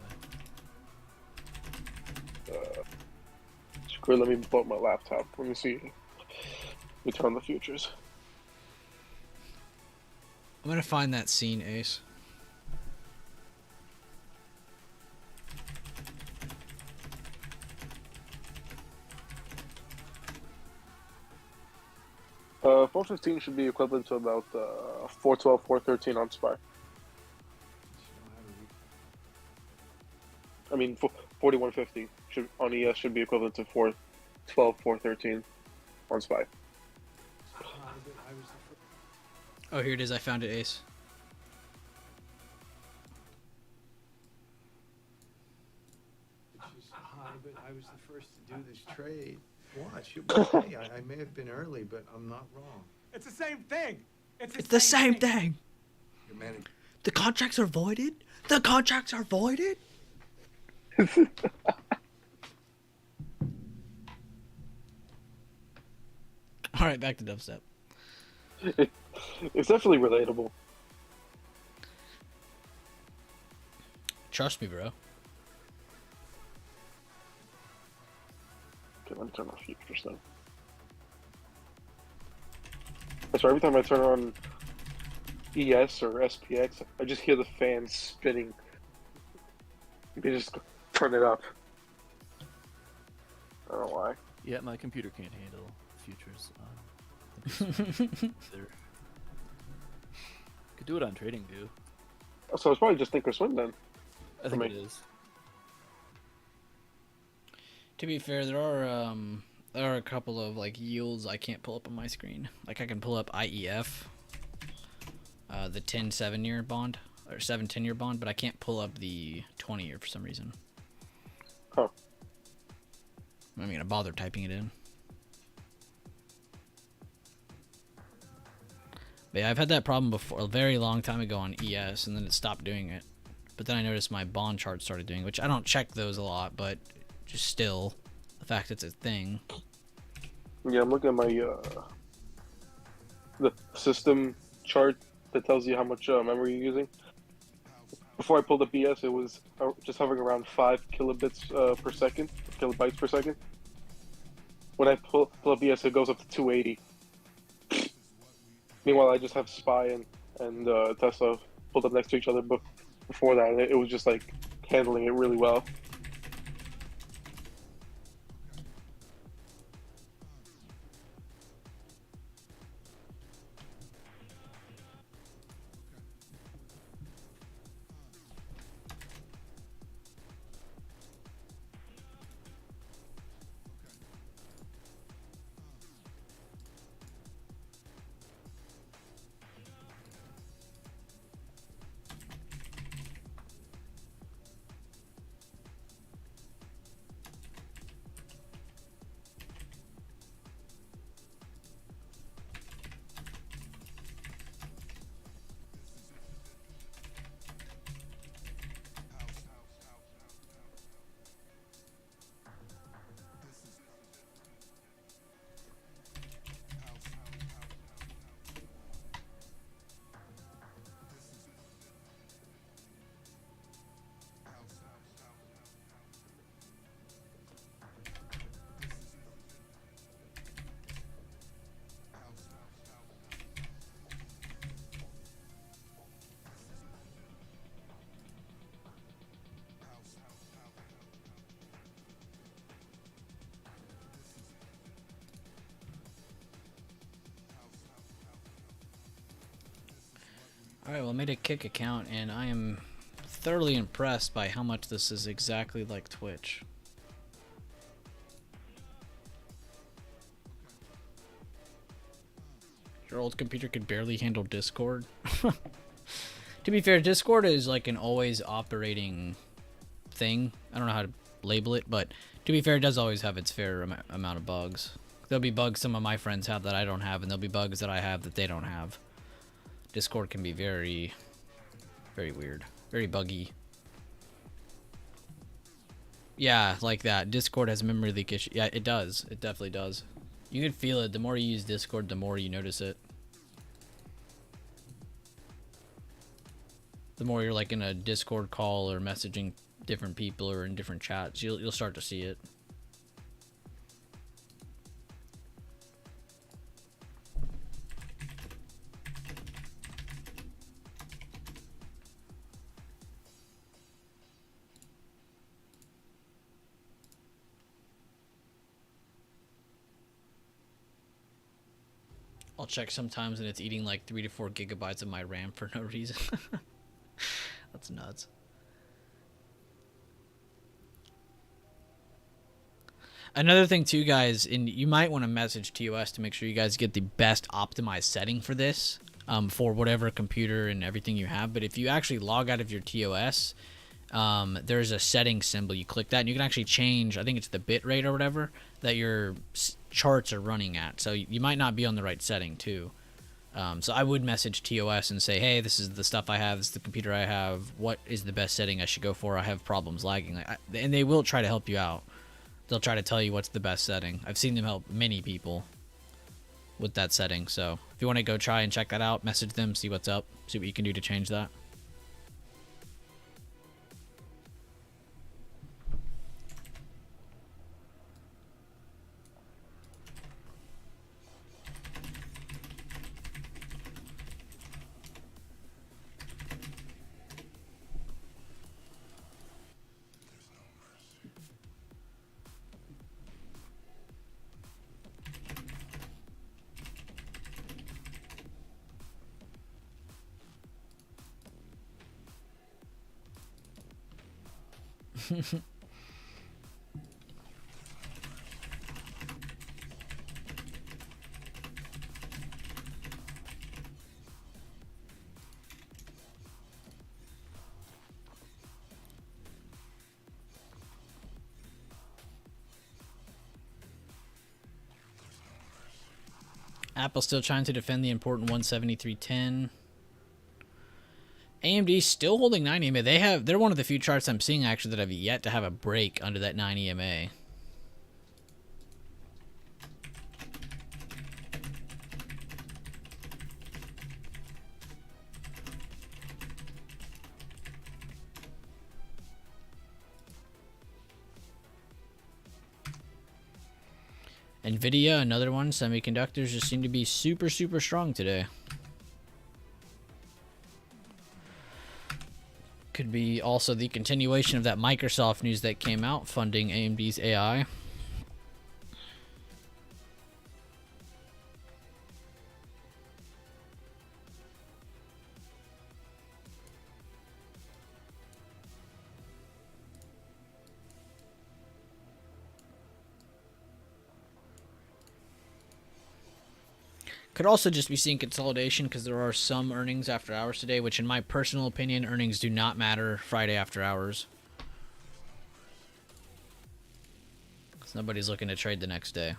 Screw, let me pull up my laptop. Let me see. Let me turn on the futures. I'm gonna find that scene, Ace. 415 should be equivalent to about 412, 413 on Spy. I mean, 4150 should on ES should be equivalent to 412, 413 on Spy. Oh, here it is. I found it, Ace. I was the first to do this trade. Watch, you'll be okay. I may have been early, but I'm not wrong. It's the same thing. It's the same thing. Your man. The contracts are voided. The contracts are voided. All right, back to dubstep. It's definitely relatable. Trust me, bro. Okay, let me turn off futures then. That's right, every time I turn on ES or SPX, I just hear the fans spinning. You can just turn it up. I don't know why. Yeah, my computer can't handle futures. Either. Could do it on TradingView. So it's probably just Thinkorswim then. I think it is. To be fair, there are a couple of like yields I can't pull up on my screen. Like I can pull up IEF, the 10 7-year bond or 7 10-year bond, but I can't pull up the 20-year for some reason. Huh. I'm not gonna bother typing it in. But yeah, I've had that problem before a very long time ago on ES, and then it stopped doing it. But then I noticed my bond chart started doing it, which I don't check those a lot, but just still, the fact it's a thing. Yeah, I'm looking at my the system chart that tells you how much memory you're using. Before I pulled up ES, it was just hovering around 5 kilobits per second, kilobytes per second. When I pull up ES, it goes up to 280. Meanwhile, I just have Spy and Tesla pulled up next to each other, but before that, it was just like handling it really well. Alright, well I made a Kick account, and I am thoroughly impressed by how much this is exactly like Twitch. Your old computer could barely handle Discord. To be fair, Discord is like an always operating thing. I don't know how to label it, but to be fair, it does always have its fair amount of bugs. There'll be bugs some of my friends have that I don't have, and there'll be bugs that I have that they don't have. Discord can be very, very weird. Very buggy. Yeah, like that. Discord has memory leak issue. Yeah, it does. It definitely does. You can feel it. The more you use Discord, the more you notice it. The more you're like in a Discord call or messaging different people or in different chats, you'll start to see it. I'll check sometimes and it's eating like 3 to 4 gigabytes of my RAM for no reason. That's nuts. Another thing too, guys, and you might want to message TOS to make sure you guys get the best optimized setting for this, for whatever computer and everything you have. But if you actually log out of your TOS, there's a setting symbol. You click that and you can actually change, I think it's the bit rate or whatever that your charts are running at. So you might not be on the right setting too. So I would message TOS and say, hey, this is the stuff I have, this is the computer I have, what is the best setting I should go for? I have problems lagging. And they will try to help you out. They'll try to tell you what's the best setting. I've seen them help many people with that setting. So if you want to go try and check that out, message them, see what's up, see what you can do to change that. Apple's still trying to defend the important 173.10. AMD still holding 9 EMA. They're one of the few charts I'm seeing actually that have yet to have a break under that 9 EMA. Nvidia, another one. Semiconductors just seem to be super, super strong today. Could be also the continuation of that Microsoft news that came out funding AMD's AI. Could also just be seeing consolidation because there are some earnings after hours today, which in my personal opinion, earnings do not matter Friday after hours. Because nobody's looking to trade the next day.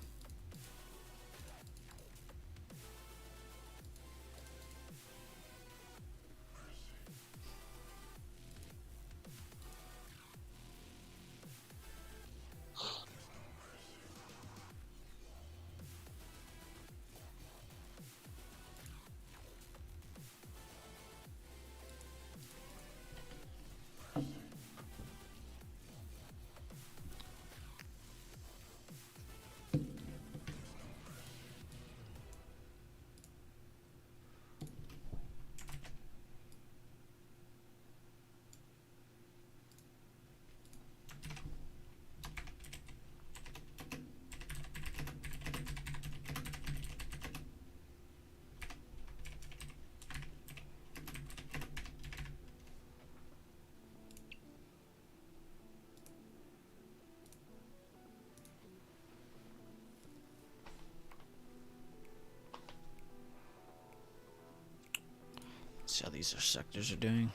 See how these sectors are doing.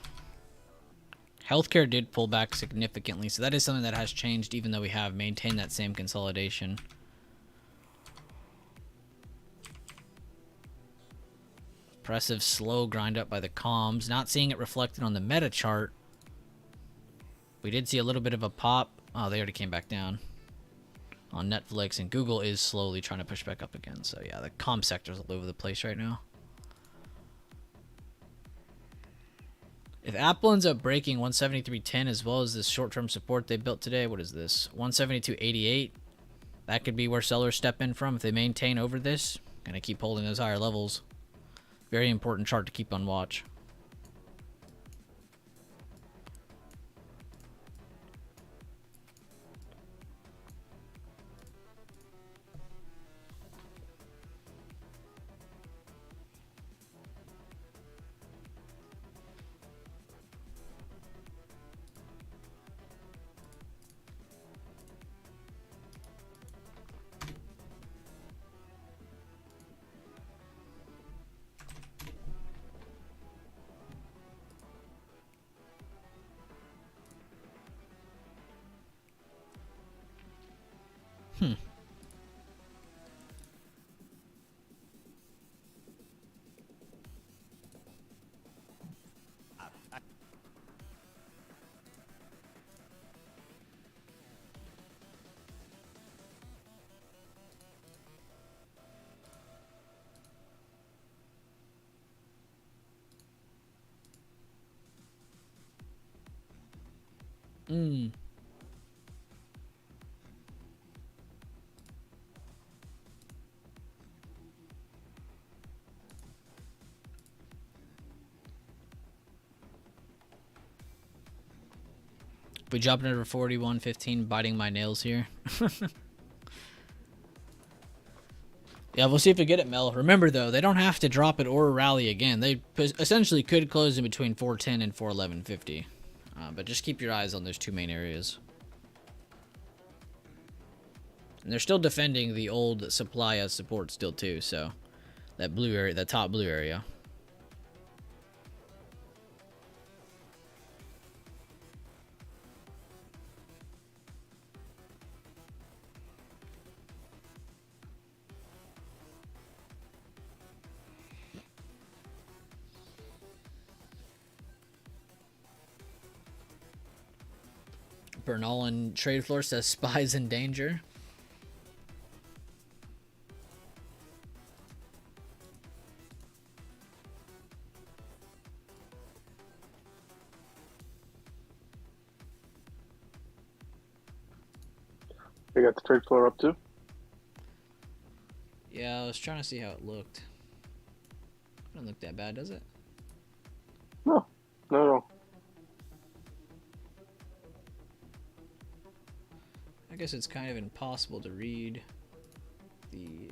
Healthcare did pull back significantly, so that is something that has changed even though we have maintained that same consolidation. Impressive slow grind up by the comms. Not seeing it reflected on the meta chart. We did see a little bit of a pop. Oh, they already came back down on Netflix, and Google is slowly trying to push back up again. So yeah, the comm sector's all over the place right now. If Apple ends up breaking 173.10 as well as this short-term support they built today, what is this? 172.88. That could be where sellers step in from if they maintain over this. Gonna keep holding those higher levels. Very important chart to keep on watch. If we drop it over 41.15, biting my nails here. Yeah, we'll see if we get it, Mel. Remember, though, they don't have to drop it or rally again. They essentially could close in between 410 and 411.50. But just keep your eyes on those two main areas. And they're still defending the old supply as support still, too. So that blue area, that top blue area. Bernal on trade floor says spies in danger. They got the trade floor up too. Yeah, I was trying to see how it looked. Doesn't look that bad, does it? No, no. I guess it's kind of impossible to read the...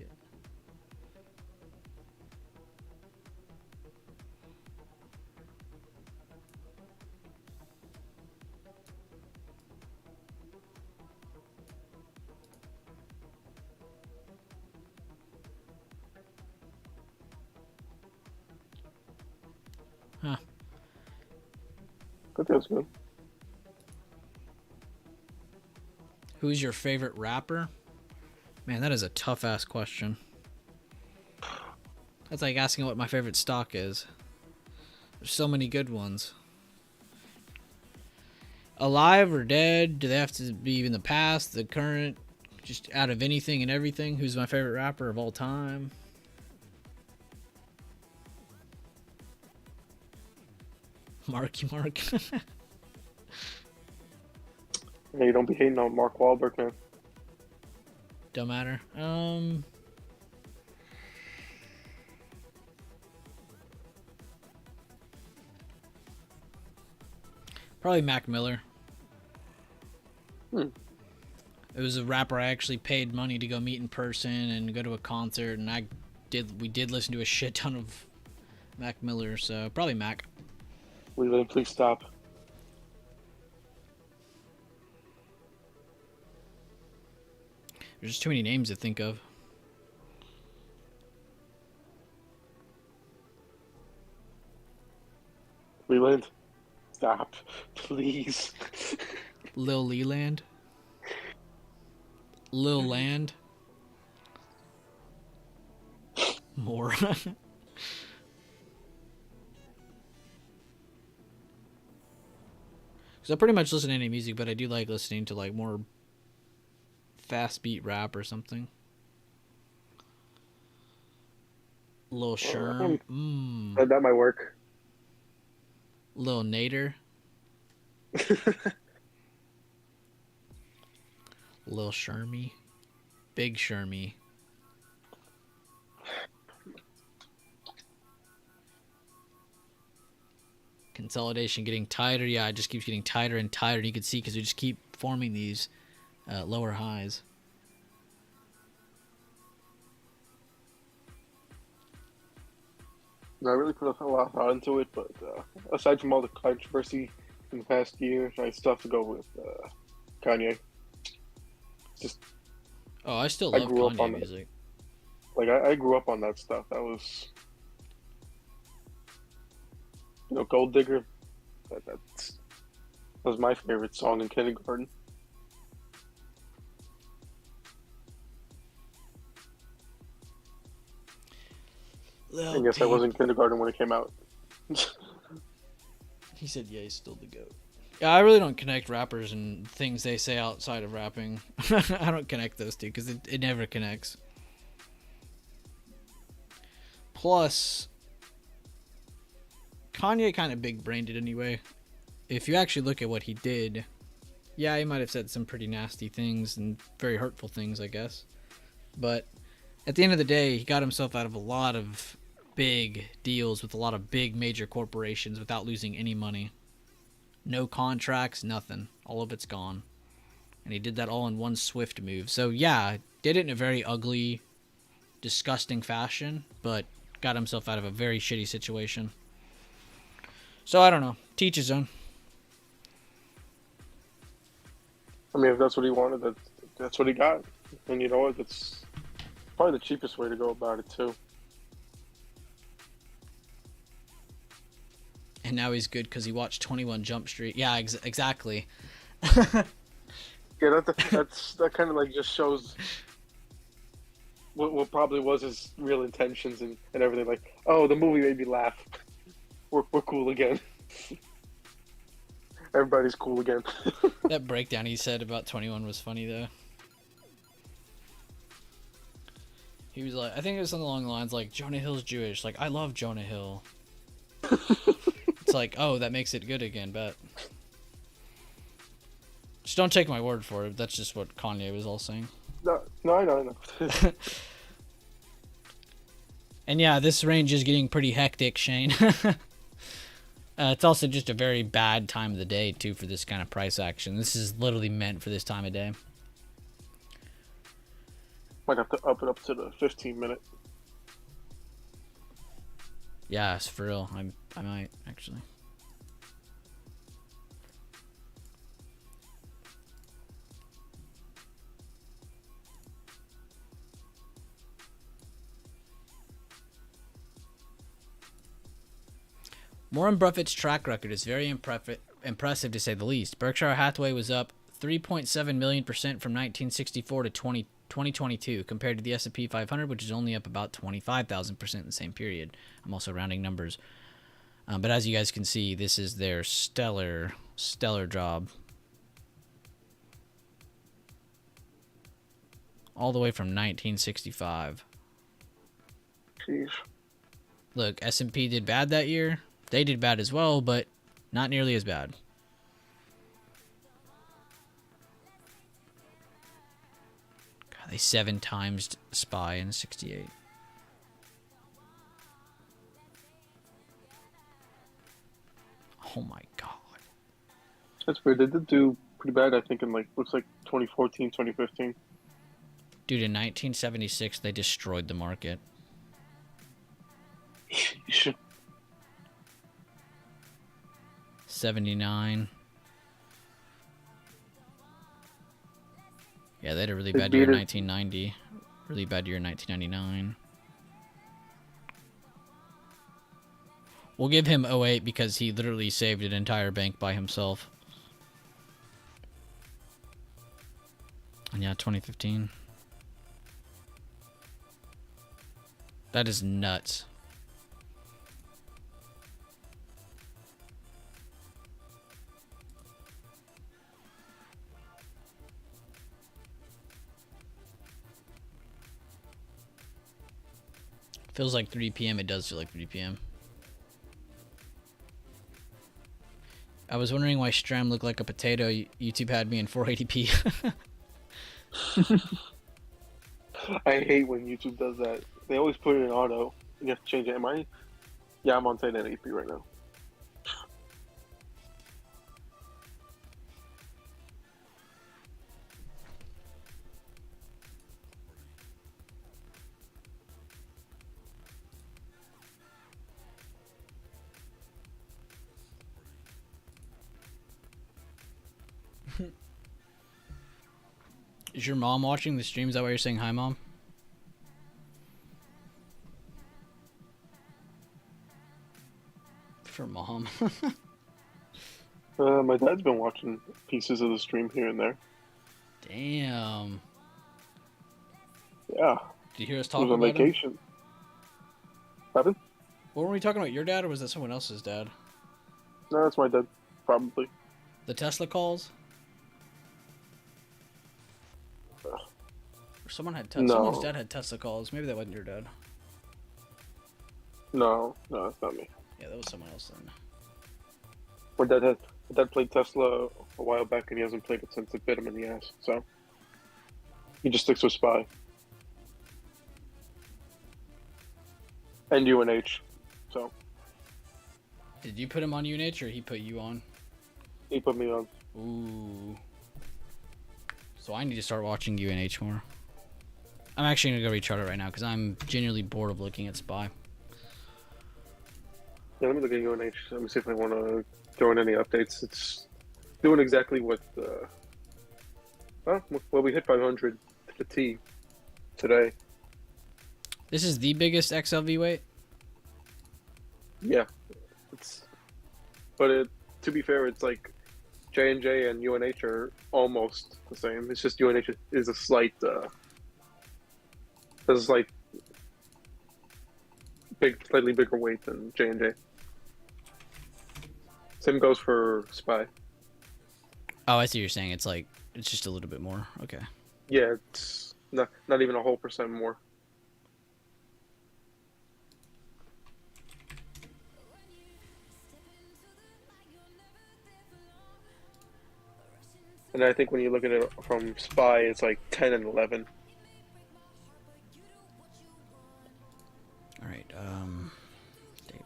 Huh. But that's good. Who's your favorite rapper? Man, that is a tough-ass question. That's like asking what my favorite stock is. There's so many good ones. Alive or dead? Do they have to be in the past, the current, just out of anything and everything? Who's my favorite rapper of all time? Marky Mark. Yeah, you don't be hating on Mark Wahlberg, man. Don't matter. Probably Mac Miller. It was a rapper I actually paid money to go meet in person and go to a concert, and we did listen to a shit ton of Mac Miller, so probably Mac. Leland, please stop. There's just too many names to think of. Leland, stop, please. Lil Leland. Lil Land. More. Because I pretty much listen to any music, but I do like listening to like more fast beat rap or something. Lil Sherm. That might work. Lil Nader. Lil Shermie. Big Shermie. Consolidation getting tighter. Yeah, it just keeps getting tighter and tighter. You can see because we just keep forming these lower highs. I really put a lot of thought into it, but aside from all the controversy in the past year, I still have to go with Kanye. Oh, I still I love grew up Kanye on music. Like I grew up on that stuff. That was, Gold Digger. That was my favorite song in kindergarten. Lil I guess I Peep. was in kindergarten when it came out. He said, yeah, he's still the GOAT. Yeah, I really don't connect rappers and things they say outside of rapping. I don't connect those two because it never connects. Plus, Kanye kind of big-brained it anyway. If you actually look at what he did, yeah, he might have said some pretty nasty things and very hurtful things, I guess. But at the end of the day, he got himself out of a lot of big deals with a lot of big major corporations without losing any money. No contracts, nothing. All of it's gone. And he did that all in one swift move. So yeah, did it in a very ugly, disgusting fashion, but got himself out of a very shitty situation. So I don't know. Teach his own. I mean, if that's what he wanted, that's what he got. And you know what? That's probably the cheapest way to go about it too. And now he's good because he watched 21 Jump Street. Yeah, exactly. Yeah, that kind of like just shows what probably was his real intentions and everything. Like, oh, the movie made me laugh. We're cool again. Everybody's cool again. That breakdown he said about 21 was funny though. He was like, I think it was something along the lines like, Jonah Hill's Jewish. Like, I love Jonah Hill. It's like, oh, that makes it good again, bet. Just don't take my word for it. That's just what Kanye was all saying. No, I know. And yeah, this range is getting pretty hectic, Shane. It's also just a very bad time of the day, too, for this kind of price action. This is literally meant for this time of day. Might have to up it up to the 15-minute. Yeah, it's for real. I might, actually. Warren Buffett's track record is very impressive to say the least. Berkshire Hathaway was up 3.7 million% from 1964 to 2022 compared to the S&P 500, which is only up about 25,000% in the same period. I'm also rounding numbers. But as you guys can see, this is their stellar job. All the way from 1965. Jeez. Look, S&P did bad that year. They did bad as well, but not nearly as bad. God, they 7 times SPY in 68. Oh my god. That's weird. They did do pretty bad, I think, in looks like 2014, 2015. Dude, in 1976, they destroyed the market. 79. Yeah, they had a really bad year in 1990. Really bad year in 1999. We'll give him 08 because he literally saved an entire bank by himself. And yeah, 2015. That is nuts. Feels like 3 p.m. It does feel like 3 p.m. I was wondering why Stram looked like a potato. YouTube had me in 480p. I hate when YouTube does that. They always put it in auto. You have to change it. Am I? Yeah, I'm on 1080p right now. Is your mom watching the stream? Is that why you're saying hi, Mom? For Mom. My dad's been watching pieces of the stream here and there. Damn. Yeah. Did you hear us He talk was on about him? vacation. Pardon? What were we talking about? Your dad, or was that someone else's dad? No, that's my dad. Probably. The Tesla calls? Or someone had No. someone's dad had Tesla calls. Maybe that wasn't your dad. No, that's not me. Yeah, that was someone else then. My dad played Tesla a while back, and he hasn't played it since it bit him in the ass. So he just sticks with Spy and UNH. So Did you put him on UNH or he put you on? he put me on. Ooh. So I need to start watching UNH more. I'm actually gonna go rechart it right now because I'm genuinely bored of looking at Spy. Yeah, let me look at UNH. Let me see if I want to throw in any updates. It's doing exactly what. Well, we hit 500 to the T today. This is the biggest XLV weight? Yeah, but to be fair, it's like J&J and UNH are almost the same. It's just UNH is a slight, slightly bigger weight than J&J. Same goes for Spy. Oh, I see what you're saying. It's like, it's just a little bit more. Okay. Yeah, it's not even a whole percent more. And I think when you look at it from Spy, it's like 10 and 11. Alright, daily.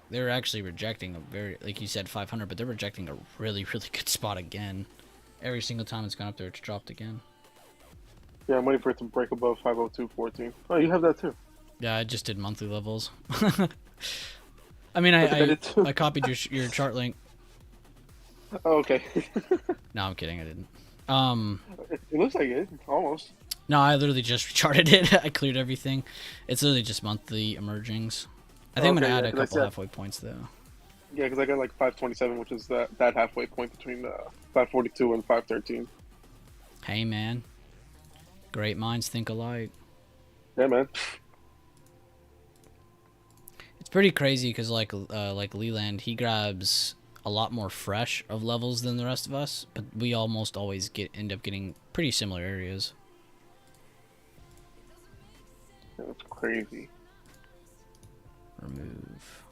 They're actually rejecting a very, like you said, 500, but they're rejecting a really, really good spot again. Every single time it's gone up there, it's dropped again. Yeah, I'm waiting for it to break above 502.14. Oh, you have that too. Yeah, I just did monthly levels. I mean, I did too. I copied your chart link. Oh, okay. No, I'm kidding. I didn't. It looks like it, almost. No, I literally just recharted it. I cleared everything. It's literally just monthly emergings. I think I'm Okay, gonna add yeah, a 'cause I couple said- halfway points though. Yeah, because I got like 527, which is that halfway point between 542 and 513. Hey man, great minds think alike. Yeah, man. It's pretty crazy because like Leland, he grabs a lot more fresh of levels than the rest of us, but we almost always end up getting pretty similar areas. That's crazy. Remove.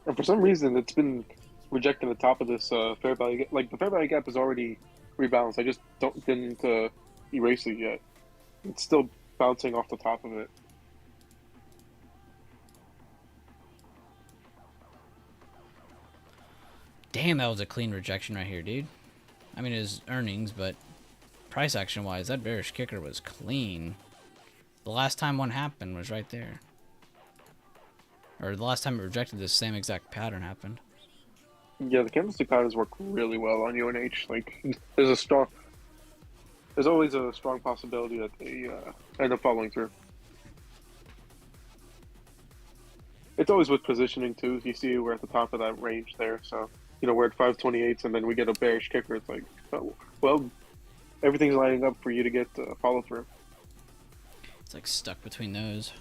And for some reason, it's been rejecting the top of this fair value gap. Like, the fair value gap is already rebalanced. I just didn't erase it yet. It's still bouncing off the top of it. Damn, that was a clean rejection right here, dude. I mean, his earnings, but price action wise, that bearish kicker was clean. The last time one happened was right there. Or the last time it rejected, this same exact pattern happened. Yeah, the candlestick patterns work really well on UNH. Like, there's always a strong possibility that they end up following through. It's always with positioning too. You see, we're at the top of that range there, so we're at 528s, and then we get a bearish kicker. It's like, oh, well, everything's lining up for you to get follow through. It's like stuck between those.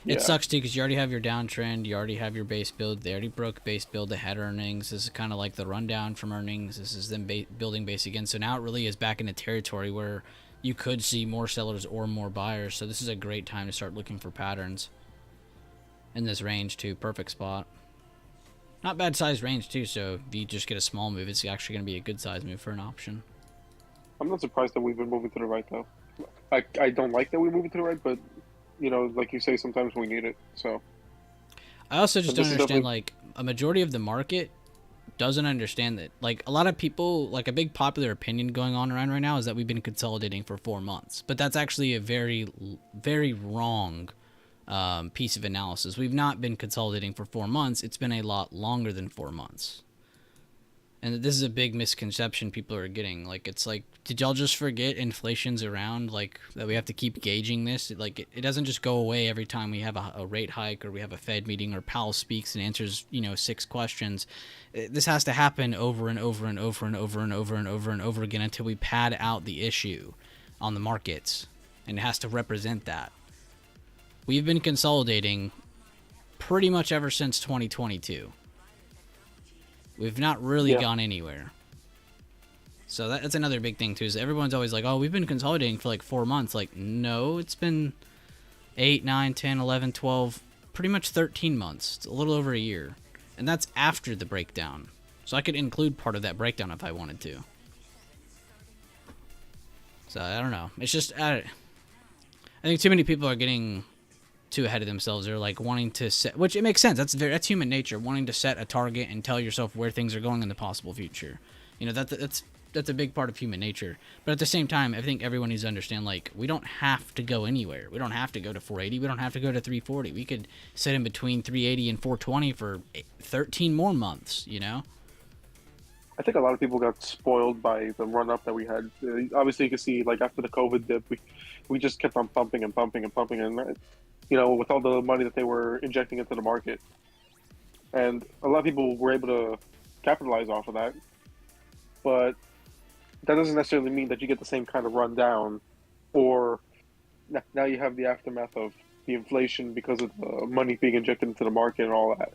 Yeah. It sucks too because you already have your downtrend, you already have your base build. They already broke base build. They had earnings. This is kind of like the rundown from earnings. This is them building base again. So now it really is back into territory where you could see more sellers or more buyers. So this is a great time to start looking for patterns in this range too. Perfect spot. Not bad size range too, so if you just get a small move, it's actually going to be a good size move for an option. I'm not surprised that we've been moving to the right though. I don't like that we're moving to the right, but you know, like you say, sometimes we need it. So I also just But don't this is understand, definitely- like, a majority of the market doesn't understand that. Like, a lot of people, like, a big popular opinion going on around right now is that we've been consolidating for 4 months. But that's actually a very, very wrong piece of analysis. We've not been consolidating for 4 months. It's been a lot longer than 4 months. And this is a big misconception people are getting. Like, it's like, did y'all just forget inflation's around? Like, that we have to keep gauging this? Like, it doesn't just go away every time we have a rate hike or we have a Fed meeting or Powell speaks and answers, 6 questions. This has to happen over and over and over and over and over and over and over again until we pad out the issue on the markets. And it has to represent that. We've been consolidating pretty much ever since 2022. We've not really gone anywhere. So that's another big thing too, is everyone's always like, oh, we've been consolidating for like 4 months. Like, no, it's been 8, 9, 10, 11, 12, pretty much 13 months. It's a little over a year. And that's after the breakdown. So I could include part of that breakdown if I wanted to. So I don't know. It's just, I think too many people are getting too ahead of themselves. They're like wanting to set, which it makes sense. That's human nature, wanting to set a target and tell yourself where things are going in the possible future. That's a big part of human nature. But at the same time, I think everyone needs to understand, like, we don't have to go anywhere. We don't have to go to 480. We don't have to go to 340. We could sit in between 380 and 420 for 13 more months, I think a lot of people got spoiled by the run up that we had. Obviously, you can see, like, after the COVID dip, we just kept on pumping and pumping and pumping, and with all the money that they were injecting into the market, and a lot of people were able to capitalize off of that. But that doesn't necessarily mean that you get the same kind of rundown, or now you have the aftermath of the inflation because of the money being injected into the market and all that.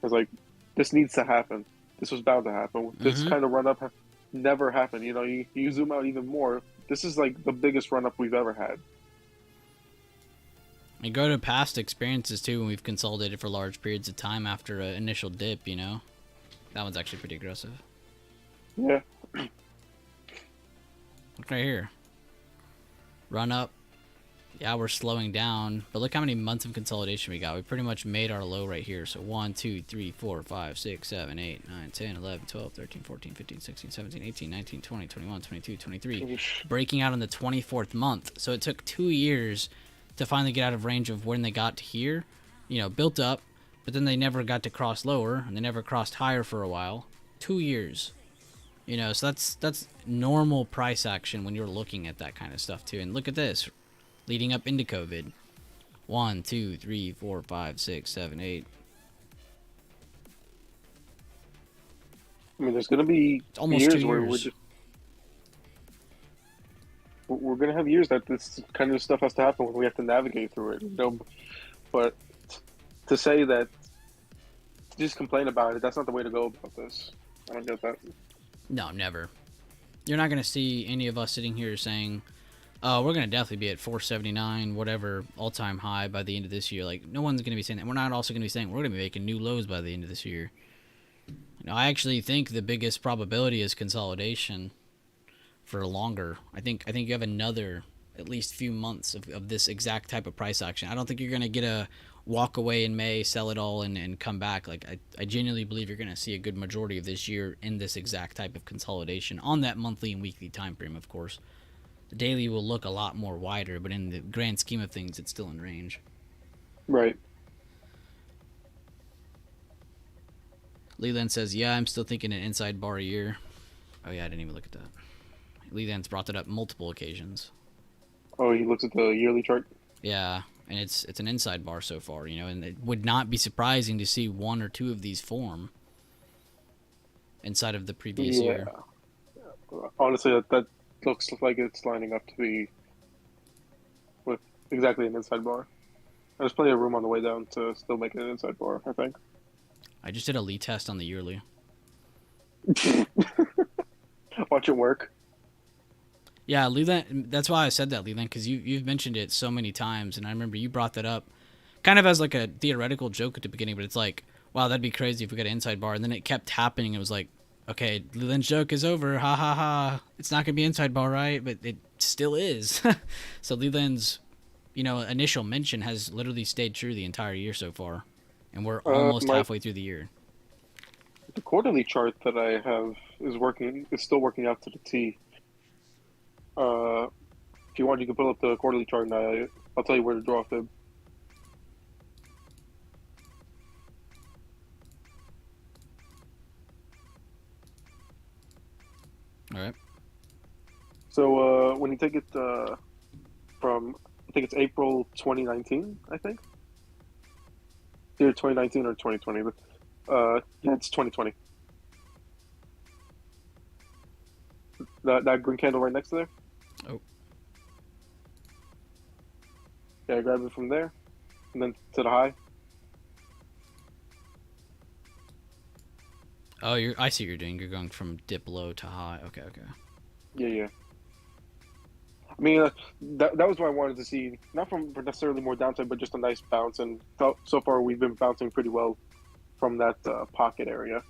It's like, this needs to happen. This was bound to happen. This kind of run-up never happened. You zoom out even more. This is like the biggest run-up we've ever had. And go to past experiences too, when we've consolidated for large periods of time after an initial dip, That one's actually pretty aggressive. Yeah. Look right here. Run up. Yeah, we're slowing down, but look how many months of consolidation we got. We pretty much made our low right here. So 1, 2, 3, 4, 5, 6, 7, 8, 9, 10, 11, 12, 13, 14, 15, 16, 17, 18, 19, 20, 21, 22, 23. Breaking out in the 24th month. So it took 2 years to finally get out of range of when they got to here. Built up, but then they never got to cross lower, and they never crossed higher for a while. 2 years. So that's normal price action when you're looking at that kind of stuff too. And look at this. Leading up into COVID. 1, 2, 3, 4, 5, 6, 7, 8. I mean, there's going to be almost years 2 where years. we're going to have years that this kind of stuff has to happen when we have to navigate through it. But to say that, to just complain about it, that's not the way to go about this. I don't get that. No, never. You're not going to see any of us sitting here saying, oh, we're going to definitely be at 479, whatever, all-time high by the end of this year. Like, no one's going to be saying that. We're not also going to be saying we're going to be making new lows by the end of this year. I actually think the biggest probability is consolidation for longer. I think you have another at least few months of this exact type of price action. I don't think you're going to get a walk away in May, sell it all, and come back. Like, I genuinely believe you're going to see a good majority of this year in this exact type of consolidation on that monthly and weekly time frame, of course. The daily will look a lot more wider, but in the grand scheme of things, it's still in range. Right. Leland says, yeah, I'm still thinking an inside bar a year. Oh, yeah, I didn't even look at that. Leland's brought that up multiple occasions. Oh, he looks at the yearly chart? Yeah, and it's an inside bar so far, and it would not be surprising to see 1 or 2 of these form inside of the previous year. Honestly, that looks like it's lining up to be with exactly an inside bar. There's plenty of room on the way down to still make it an inside bar, I think. I just did a Lee test on the yearly. Watch it work. Yeah, Leland. That's why I said that, Leland, because you've mentioned it so many times, and I remember you brought that up, kind of as like a theoretical joke at the beginning. But it's like, wow, that'd be crazy if we got an inside bar, and then it kept happening. It was like, okay, Leland's joke is over. Ha ha ha. It's not gonna be inside bar, right? But it still is. So Leland's, initial mention has literally stayed true the entire year so far, and we're almost My halfway through the year. the quarterly chart that I have is working. Is still working out to the T. If you want, you can pull up the quarterly chart, and I'll tell you where to draw fib. All right. So when you take it from, I think it's April 2019. I think either 2019 or 2020, but yeah, it's 2020. That green candle right next to there. Oh. Yeah, grab it from there, and then to the high. Oh, I see what you're doing. You're going from dip low to high. Okay. Yeah. I mean, that was what I wanted to see, not for necessarily more downside, but just a nice bounce. And so far, we've been bouncing pretty well from that pocket area.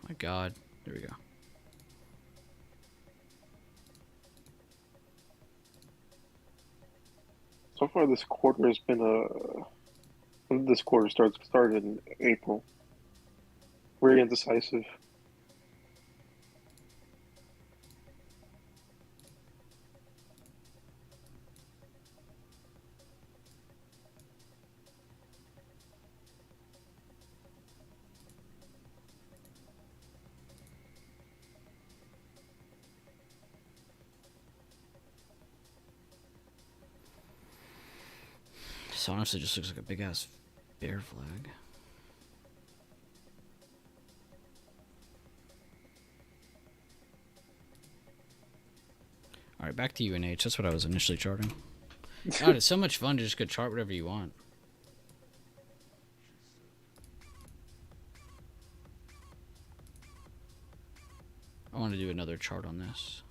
My God. There we go. So far, this quarter has been when did this quarter started in April. Very indecisive. This honestly just looks like a big ass bear flag. All right, back to UNH. That's what I was initially charting. God, it's so much fun to just go chart whatever you want. I want to do another chart on this.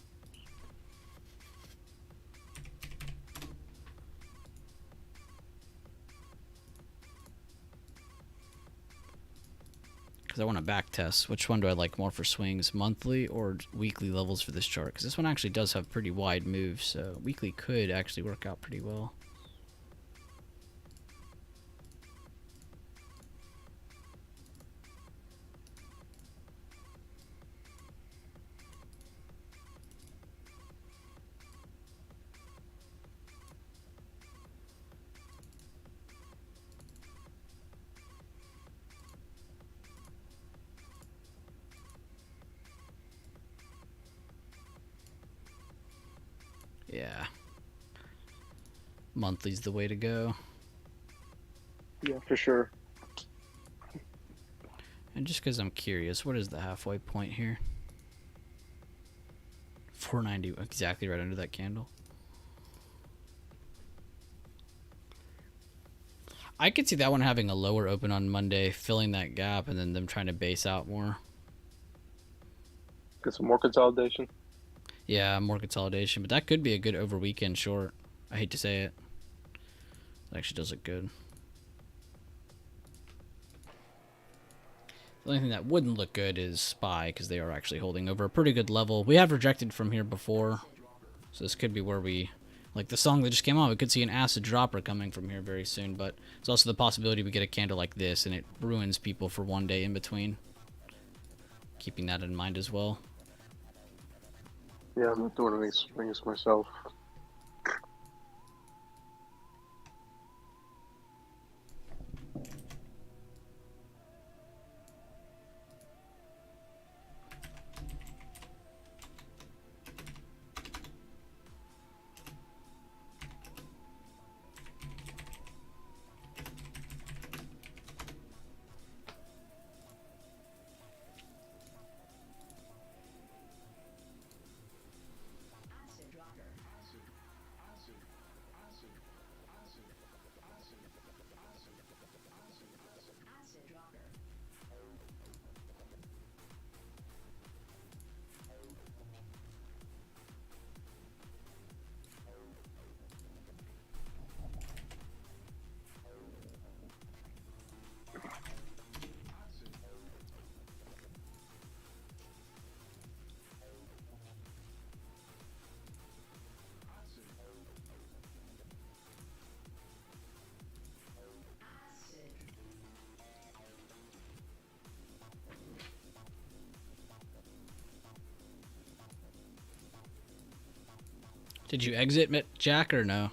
Because I want to back test. Which one do I like more for swings? Monthly or weekly levels for this chart? Because this one actually does have pretty wide moves. So weekly could actually work out pretty well. Yeah. Monthly's the way to go. Yeah, for sure. And just because I'm curious, what is the halfway point here? 490, exactly right under that candle. I could see that one having a lower open on Monday, filling that gap, and then them trying to base out more. Get some more consolidation. Yeah, more consolidation, but that could be a good over weekend short. I hate to say it. It actually does look good. The only thing that wouldn't look good is SPY, because they are actually holding over a pretty good level. We have rejected from here before, so this could be where we, like the song that just came out, we could see an acid dropper coming from here very soon, but there's also the possibility we get a candle like this, and it ruins people for one day in between. Keeping that in mind as well. Yeah, I'm not doing any swings myself. Did you exit Jack or no?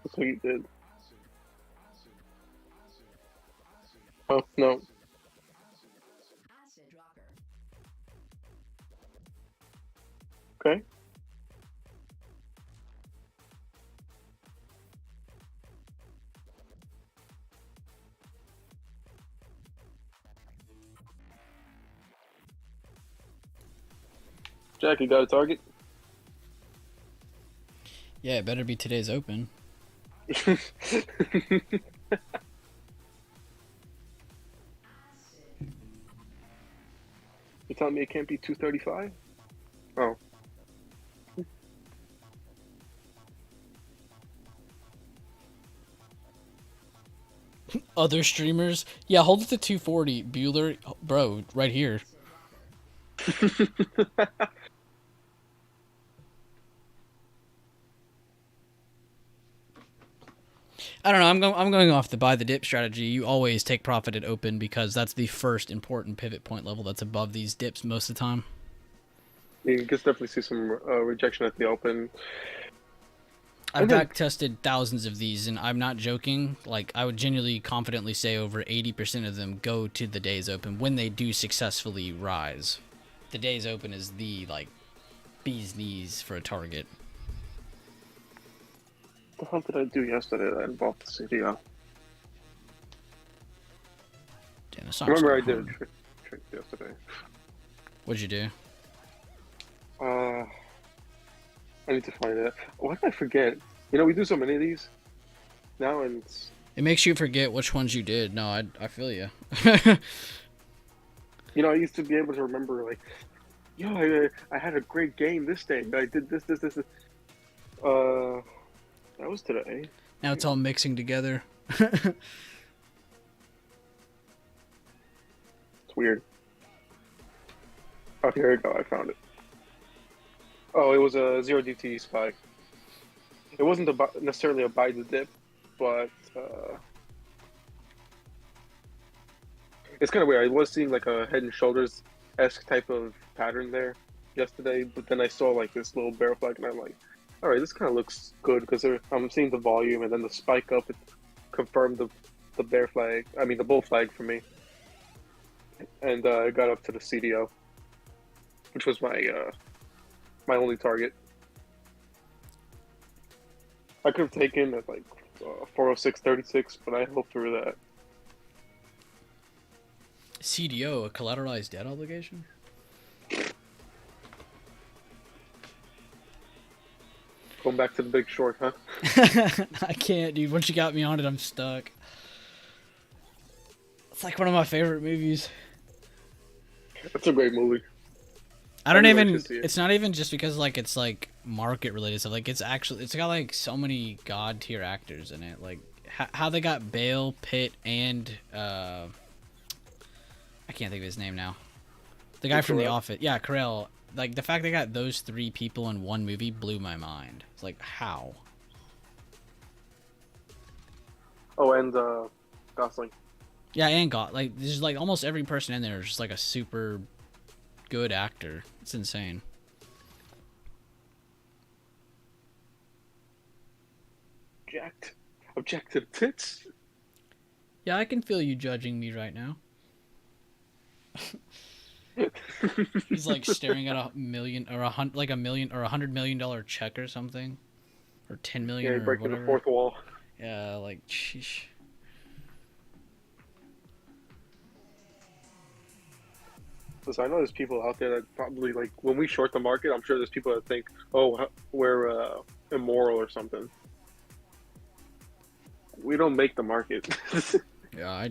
That's what you did. Oh, no. Okay. Jack, you got a target? Yeah, it better be today's open. You telling me it can't be 235? Oh. Other streamers? Yeah, hold it to 240. Bueller, bro, right here. I don't know. I'm going off the buy the dip strategy. You always take profit at open because that's the first important pivot point level that's above these dips most of the time. You can definitely see some rejection at the open. I've back tested thousands of these, and I'm not joking. Like, I would genuinely confidently say over 80% of them go to the day's open when they do successfully rise. The day's open is the, like, bee's knees for a target. What the hell did I do yesterday that involved the CDO? Damn, I remember I did a trick yesterday. What'd you do? I need to find it. Why did I forget? You know, we do so many of these now, and It makes you forget which ones you did. No, I feel you. you know, I used to be able to remember, like, yo, I had a great game this day. I did this. That was today. Now it's all mixing together. It's weird. Oh, here we go. I found it. Oh, it was a 0DT spy. It wasn't necessarily a buy the dip, but it's kind of weird. I was seeing like a Head and Shoulders-esque type of pattern there yesterday, but then I saw like this little bear flag, and I'm like, all right, this kind of looks good because I'm seeing the volume, and then the spike up it confirmed the bear flag. I mean the bull flag for me, and I got up to the CDO, which was my only target. I could have taken at like 406.36, but I hoped for that. CDO, a collateralized debt obligation? Going back to The Big Short, huh? I can't, dude. Once you got me on it, I'm stuck. It's like one of my favorite movies. That's a great movie. I don't really even. like to see it. It's not even just because like it's like market related stuff. Like it's got like so many god tier actors in it. Like how they got Bale, Pitt, and I can't think of his name now. The guy from The Office. Yeah, Carell. Like the fact they got those three people in one movie blew my mind. It's like how. Oh, and Gosling. Yeah, and like there's like almost every person in there is just like a super good actor. It's insane. Objective tits. Yeah, I can feel you judging me right now. He's like staring at $1 million or $100 million check or something, or 10 million Yeah, or breaking whatever. the fourth wall. Yeah, like sheesh. Listen, I know there's people out there that probably like when we short the market. I'm sure there's people that think, "Oh, we're immoral or something." We don't make the market. Yeah,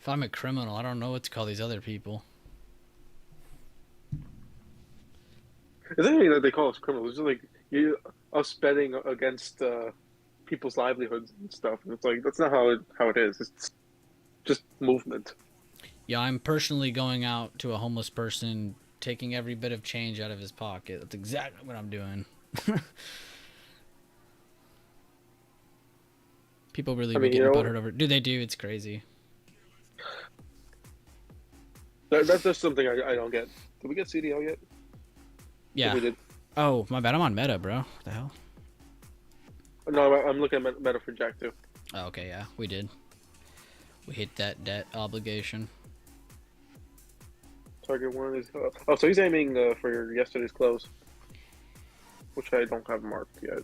If I'm a criminal, I don't know what to call these other people. Is anything that they call us criminals? It's just like us betting against people's livelihoods and stuff. And it's like that's not how it is. It's just movement. Yeah, I'm personally going out to a homeless person, taking every bit of change out of his pocket. That's exactly what I'm doing. People really be getting butthurt over. Do they do? It's crazy. That's just something I don't get. Did we get CDL yet? Yeah. We did. Oh, my bad. I'm on meta, bro. What the hell? No, I'm looking at meta for Jack too. Oh, okay, yeah, we did. We hit that debt obligation. Target 1 is... oh, so he's aiming for yesterday's close. Which I don't have marked yet.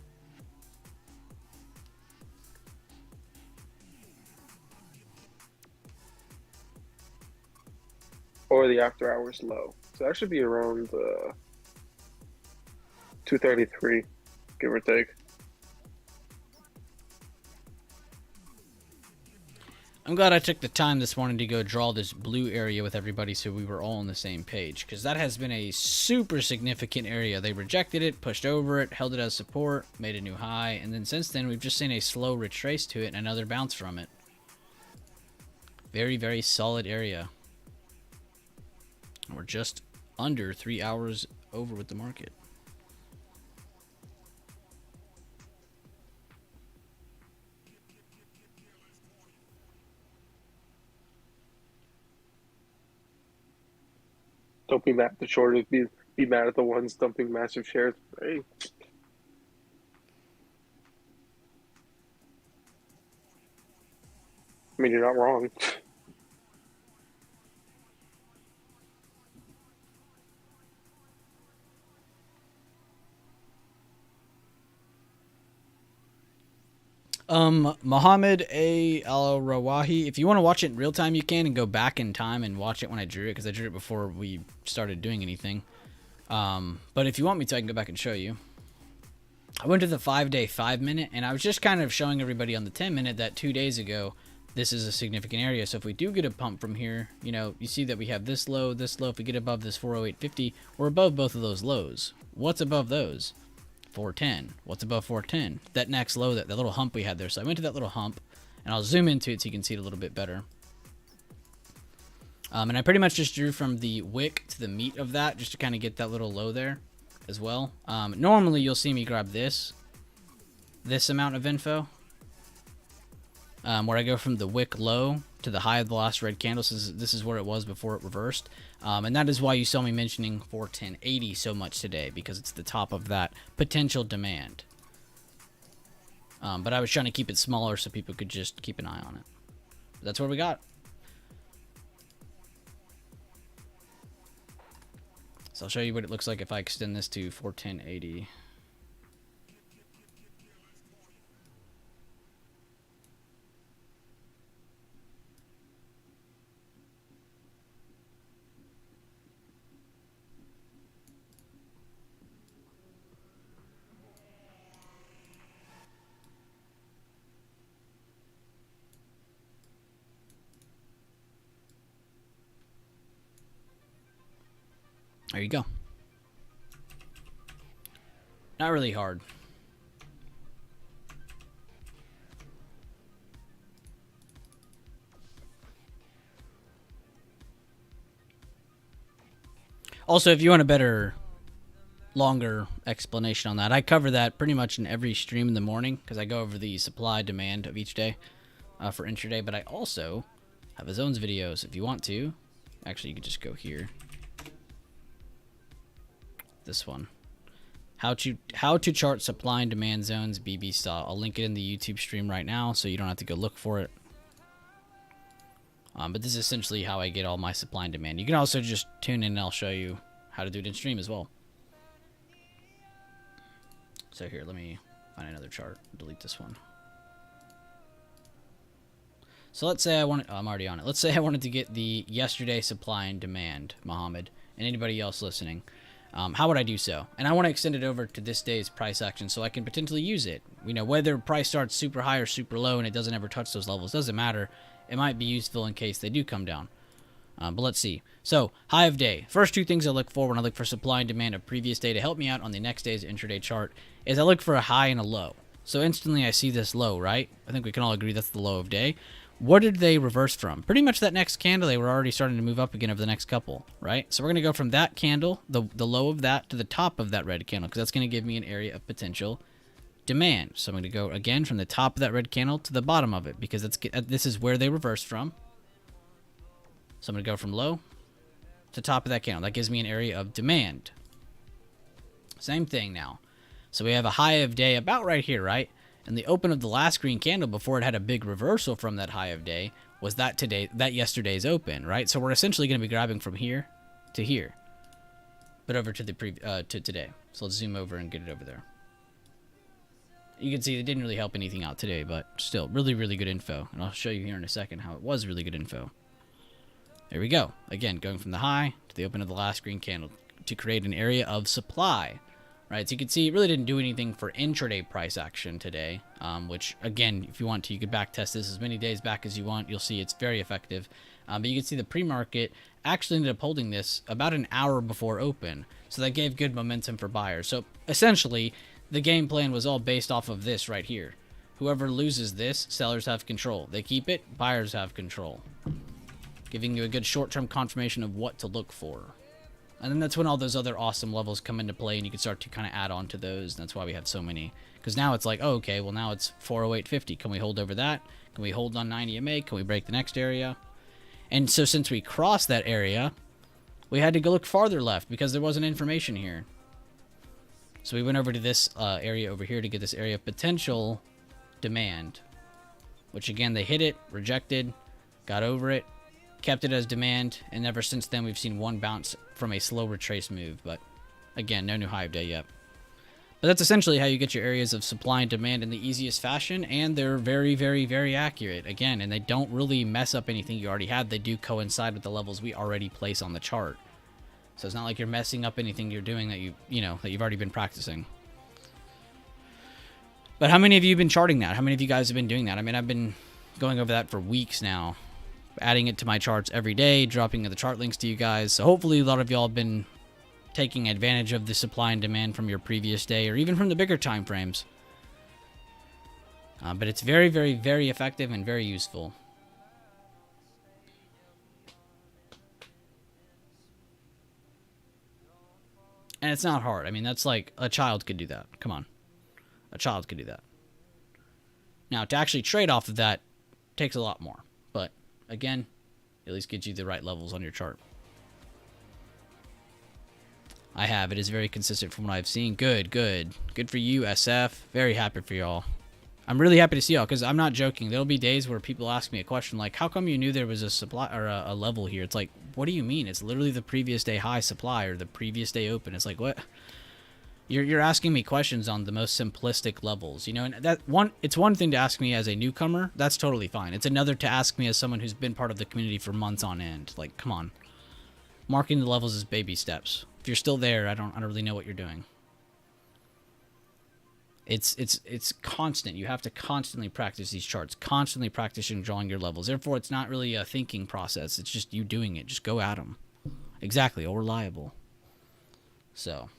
Or the after hours low. So that should be around 233, give or take. I'm glad I took the time this morning to go draw this blue area with everybody so we were all on the same page, because that has been a super significant area. They rejected it, pushed over it, held it as support, made a new high, and then since then we've just seen a slow retrace to it and another bounce from it. Very, very solid area. We're just under 3 hours over with the market. Don't be mad at the shorters. Be mad at the ones dumping massive shares. Hey. I mean, you're not wrong. Mohammed A. Al-Rawahi, if you want to watch it in real time, you can, and go back in time and watch it when I drew it, because I drew it before we started doing anything. But if you want me to, I can go back and show you. I went to the 5-day 5-minute, and I was just kind of showing everybody on the 10-minute that 2 days ago, this is a significant area. So if we do get a pump from here, you know, you see that we have this low, this low. If we get above this 408.50, we're above both of those lows. What's above those? 410. What's above 410? That next low, that little hump we had there. So I went to that little hump, and I'll zoom into it so you can see it a little bit better. And I pretty much just drew from the wick to the meat of that, just to kind of get that little low there as well. Normally you'll see me grab this amount of info, where I go from the wick low to the high of the last red candle. So this is where it was before it reversed. And that is why you saw me mentioning 410.80 so much today, because it's the top of that potential demand. But I was trying to keep it smaller so people could just keep an eye on it. That's what we got. So I'll show you what it looks like if I extend this to 410.80. There you go. Not really hard. Also, if you want a better, longer explanation on that, I cover that pretty much in every stream in the morning, because I go over the supply demand of each day for intraday. But I also have a zones videos if you want to. Actually, you could just go here. This one, how to chart supply and demand zones BB style. I'll link it in the YouTube stream right now, so you don't have to go look for it. But this is essentially how I get all my supply and demand. You can also just tune in and I'll show you how to do it in stream as well. So here, let me find another chart. Delete this one. So let's say I want I'm already on it. Let's say I wanted to get the yesterday supply and demand, Mohammed, and anybody else listening. How would I do so? And I want to extend it over to this day's price action so I can potentially use it. You know, whether price starts super high or super low and it doesn't ever touch those levels, doesn't matter. it might be useful in case they do come down. But let's see. So, high of day. First two things I look for when I look for supply and demand of previous day to help me out on the next day's intraday chart is I look for a high and a low. So instantly I see this low, right? I think we can all agree that's the low of day. What did they reverse from? Pretty much that next candle, they were already starting to move up again over the next couple, right? So we're going to go from that candle, the low of that, to the top of that red candle, because that's going to give me an area of potential demand. So I'm going to go again from the top of that red candle to the bottom of it, because this is where they reversed from. So I'm going to go from low to top of that candle. That gives me an area of demand. Same thing now. So we have a high of day about right here, right? And the open of the last green candle before it had a big reversal from that high of day was that yesterday's open, right? So we're essentially going to be grabbing from here to here, but over to to today. So let's zoom over and get it over there. You can see it didn't really help anything out today, but still really, really good info. And I'll show you here in a second how it was really good info. There we go. Again, going from the high to the open of the last green candle to create an area of supply. Right, so you can see it really didn't do anything for intraday price action today, which, again, if you want to, you could back test this as many days back as you want. You'll see it's very effective. But you can see the pre-market actually ended up holding this about an hour before open, so that gave good momentum for buyers. So essentially, the game plan was all based off of this right here. Whoever loses this, sellers have control. They keep it, buyers have control, giving you a good short-term confirmation of what to look for. And then that's when all those other awesome levels come into play, and you can start to kind of add on to those. And that's why we have so many. Because now it's like, oh, okay, well, now it's 408.50. Can we hold over that? Can we hold on 90 MA? Can we break the next area? And so since we crossed that area, we had to go look farther left because there wasn't information here. So we went over to this area over here to get this area of potential demand. Which, again, they hit it, rejected, got over it, kept it as demand, and ever since then we've seen one bounce from a slow retrace move, but again, no new high of day yet. But that's essentially how you get your areas of supply and demand in the easiest fashion, and they're very, very, very accurate, again, and they don't really mess up anything you already had. They do coincide with the levels we already place on the chart. So it's not like you're messing up anything you're doing that you've already been practicing. But how many of you have been charting that? How many of you guys have been doing that? I mean, I've been going over that for weeks now, adding it to my charts every day, dropping the chart links to you guys. So hopefully a lot of y'all have been taking advantage of the supply and demand from your previous day, or even from the bigger time frames. But it's very, very, very effective and very useful. And it's not hard. I mean, that's like a child could do that. Come on. A child could do that. Now, to actually trade off of that takes a lot more. But again, at least gets you the right levels on your chart. I have. It is very consistent from what I've seen. Good, good. Good for you, SF. Very happy for y'all. I'm really happy to see y'all, because I'm not joking. There'll be days where people ask me a question like, how come you knew there was a supply or a level here? It's like, what do you mean? It's literally the previous day high supply or the previous day open. It's like, what? You're asking me questions on the most simplistic levels, you know, and it's one thing to ask me as a newcomer. That's totally fine. It's another to ask me as someone who's been part of the community for months on end. Like, come on. Marking the levels is baby steps. If you're still there, I don't really know what you're doing. It's constant. You have to constantly practice these charts, constantly practicing drawing your levels. Therefore, it's not really a thinking process. It's just you doing it. Just go at them. Exactly. All reliable. So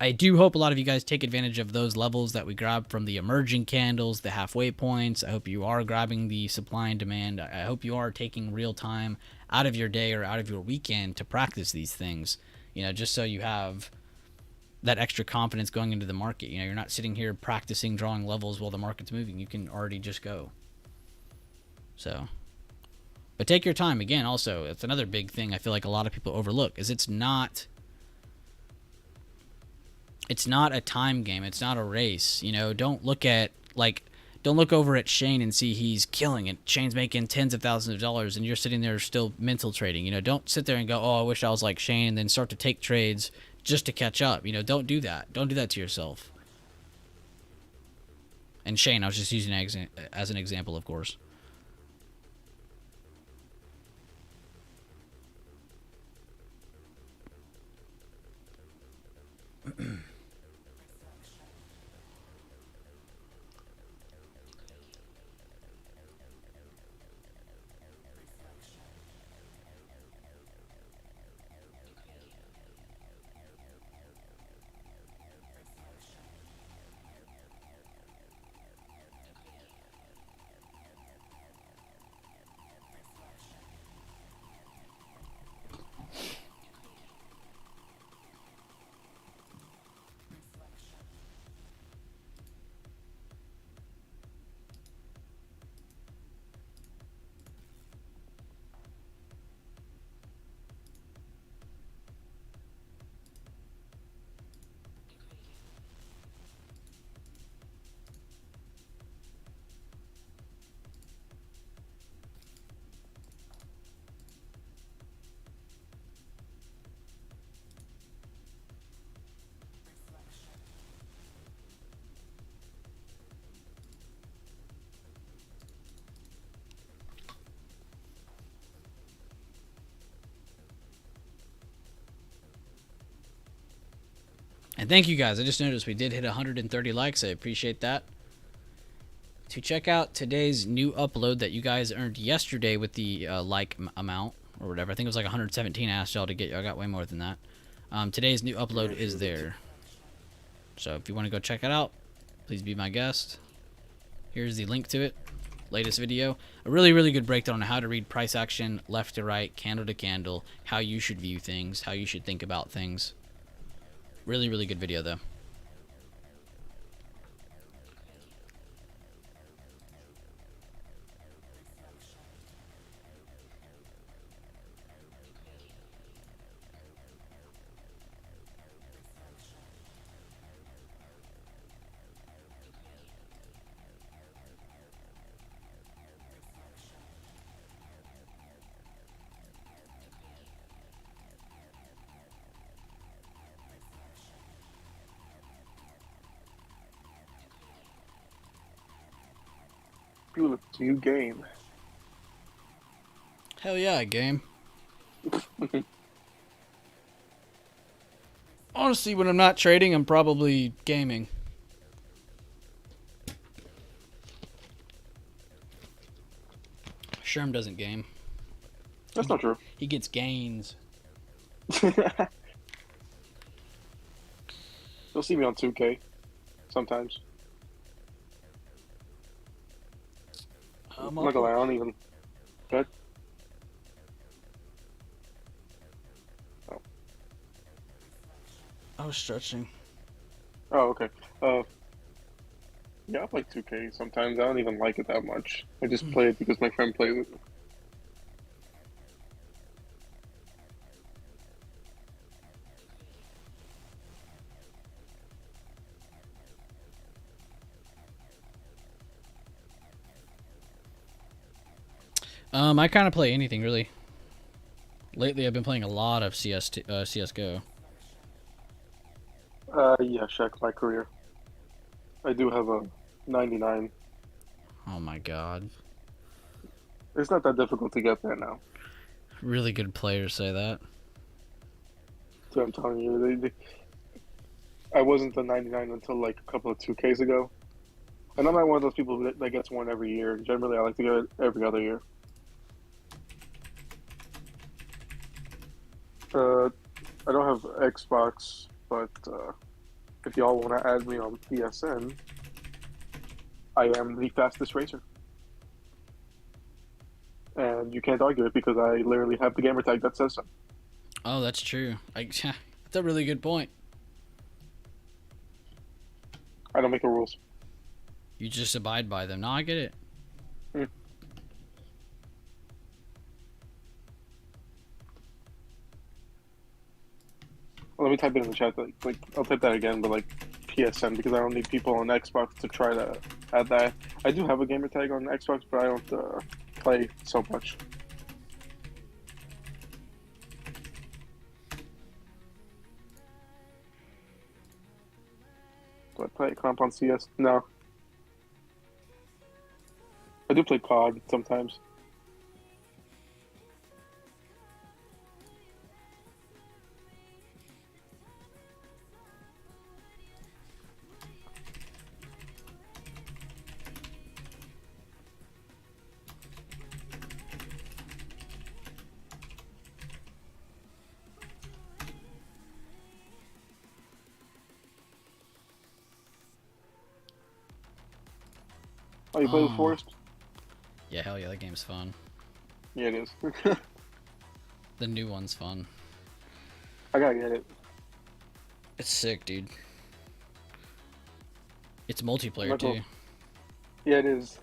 I do hope a lot of you guys take advantage of those levels that we grab from the emerging candles, the halfway points. I hope you are grabbing the supply and demand. I hope you are taking real time out of your day or out of your weekend to practice these things, you know, just so you have that extra confidence going into the market. You know, you're not sitting here practicing drawing levels while the market's moving. You can already just go. So, but take your time. Again, also, it's another big thing I feel like a lot of people overlook is it's not a time game. It's not a race. You know, don't look over at Shane and see he's killing it. Shane's making tens of thousands of dollars and you're sitting there still mental trading. You know, don't sit there and go, oh, I wish I was like Shane, and then start to take trades just to catch up. You know, don't do that. Don't do that to yourself. And Shane, I was just using as an example, of course. And thank you guys. I just noticed we did hit 130 likes. I appreciate that. To check out today's new upload that you guys earned yesterday with the amount or whatever. I think it was like 117. I asked y'all to get. I got way more than that. Today's new upload is there. So if you want to go check it out, please be my guest. Here's the link to it. Latest video. A really, really good breakdown on how to read price action, left to right, candle to candle, how you should view things, how you should think about things. Really, really good video, though. Bueller, do you game? Hell yeah, game. Honestly, when I'm not trading, I'm probably gaming. Sherm doesn't game. That's not true. He gets gains. You'll see me on 2K sometimes. I'm not gonna lie, I don't even. Good. Oh. I was stretching. Oh, okay. Yeah, I play 2K sometimes. I don't even like it that much. I just play it because my friend plays it. I kind of play anything really. Lately, I've been playing a lot of CS:GO. Yeah, check my career. I do have a 99. Oh my god. It's not that difficult to get there now. Really good players say that. So I'm telling you, I wasn't the 99 until like a couple of 2Ks ago. And I'm not one of those people that gets one every year. Generally, I like to get it every other year. I don't have Xbox, but if y'all want to add me on PSN, I am the fastest racer. And you can't argue it because I literally have the gamer tag that says so. Oh, that's true. That's a really good point. I don't make the rules. You just abide by them. No, I get it. Let me type it in the chat. Like I'll type that again, but like PSN because I don't need people on Xbox to try to add that. I do have a gamer tag on Xbox, but I don't play so much. Do I play comp on CS? No. I do play COD sometimes. Oh, you play with Forest? Yeah, hell yeah, that game's fun. Yeah, it is. The new one's fun. I gotta get it. It's sick, dude. It's multiplayer too. Yeah, it is.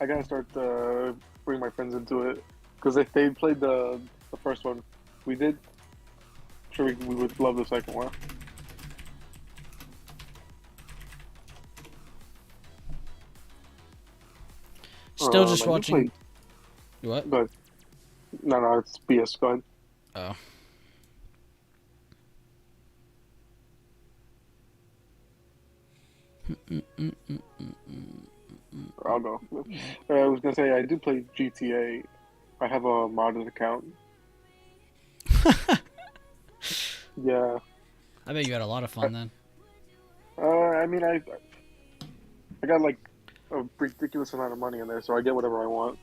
I gotta start bring my friends into it because if they played the first one, we did. I'm sure we would love the second one. Still just watching. What? But no, it's BS. Go ahead. Oh. I'll go. I was gonna say I do play GTA. I have a modded account. Yeah. I bet you had a lot of fun then. I mean, I got like a ridiculous amount of money in there, so I get whatever I want.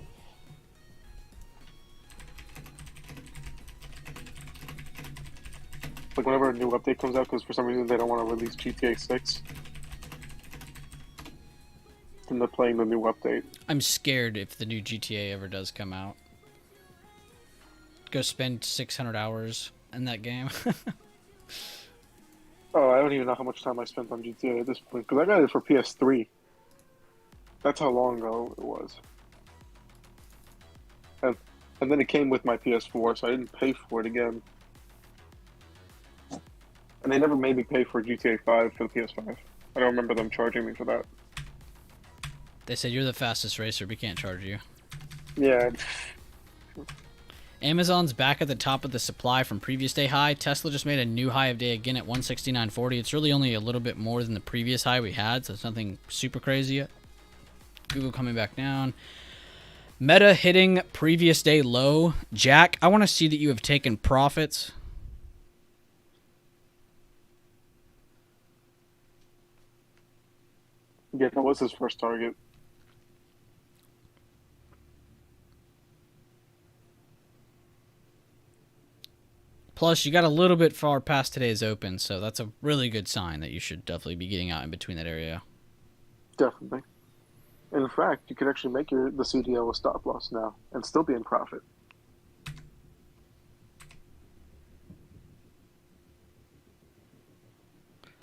Like whenever a new update comes out, because for some reason they don't want to release GTA 6, then they're playing the new update. I'm scared if the new GTA ever does come out. Go spend 600 hours in that game. Oh, I don't even know how much time I spent on GTA at this point, because I got it for PS3. That's how long ago it was. And then it came with my PS4, so I didn't pay for it again. And they never made me pay for GTA 5 for the PS5. I don't remember them charging me for that. They said you're the fastest racer, we can't charge you. Yeah. Amazon's back at the top of the supply from previous day high. Tesla just made a new high of day again at 169.40. It's really only a little bit more than the previous high we had, so it's nothing super crazy yet. Google coming back down. Meta hitting previous day low. Jack, I want to see that you have taken profits. Yeah, that was his first target. Plus, you got a little bit far past today's open, so that's a really good sign that you should definitely be getting out in between that area. Definitely. In fact, you could actually make the CDO a stop loss now and still be in profit.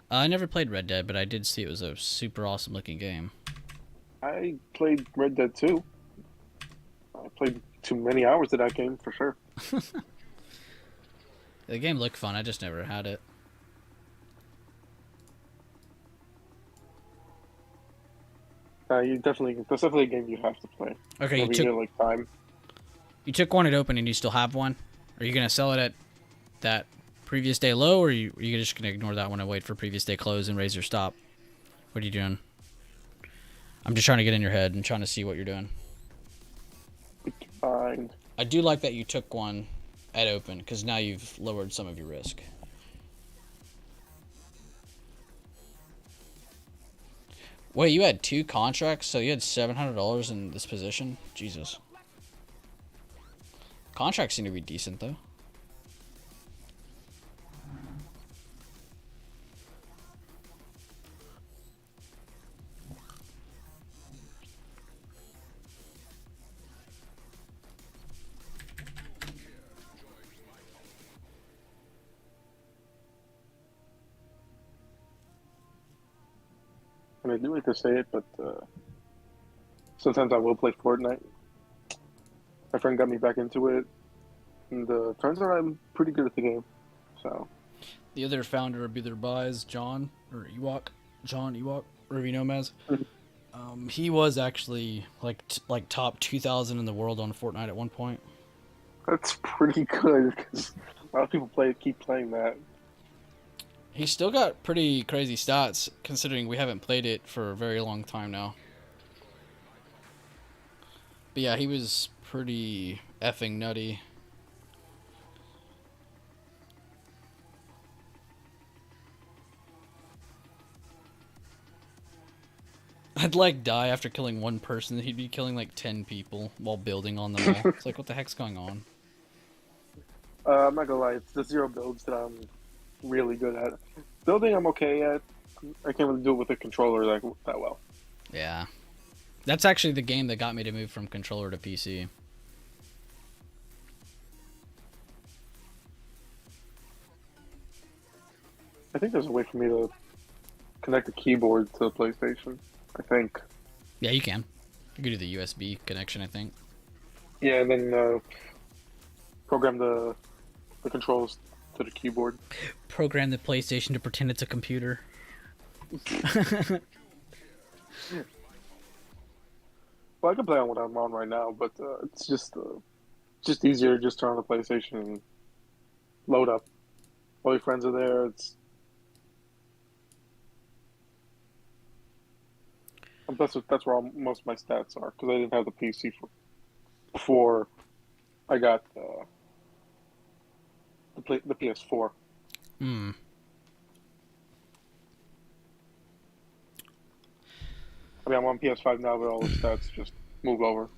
I never played Red Dead, but I did see it was a super awesome looking game. I played Red Dead 2. I played too many hours of that game for sure. The game looked fun, I just never had it. That's definitely a game you have to play. Okay, you get like time. You took one at open and you still have one? Are you going to sell it at that previous day low, or are you just going to ignore that one and wait for previous day close and raise your stop? What are you doing? I'm just trying to get in your head and trying to see what you're doing. Fine. I do like that you took one at open, because now you've lowered some of your risk. Wait, you had 2 contracts, so you had $700 in this position? Jesus. Contracts seem to be decent, though. And I do like to say it, but sometimes I will play Fortnite. My friend got me back into it, and turns out I'm pretty good at the game. So The other founder of Either Buys, John, or Ewok, wherever you know him as. He was actually like top 2,000 in the world on Fortnite at one point. that's pretty good because a lot of people keep playing that. He's still got pretty crazy stats, considering we haven't played it for a very long time now. But yeah, he was pretty effing nutty. I'd like die after killing one person. He'd be killing like 10 people while building on them all. It's like, what the heck's going on? I'm not gonna lie, it's the 0 builds that I'm really good at. Building, I'm okay at. I can't really do it with a controller that well. Yeah. That's actually the game that got me to move from controller to PC. I think there's a way for me to connect the keyboard to the PlayStation. I think. Yeah, you can. You can do the USB connection, I think. Yeah, and then program the controls to the keyboard. Program the PlayStation to pretend it's a computer. Well, I can play on what I'm on right now, but it's just easier to just turn on the PlayStation and load up. All your friends are there. That's where most of my stats are, because I didn't have the PC before I got the PS4. I mean, I'm on PS5 now, but all the stats just move over.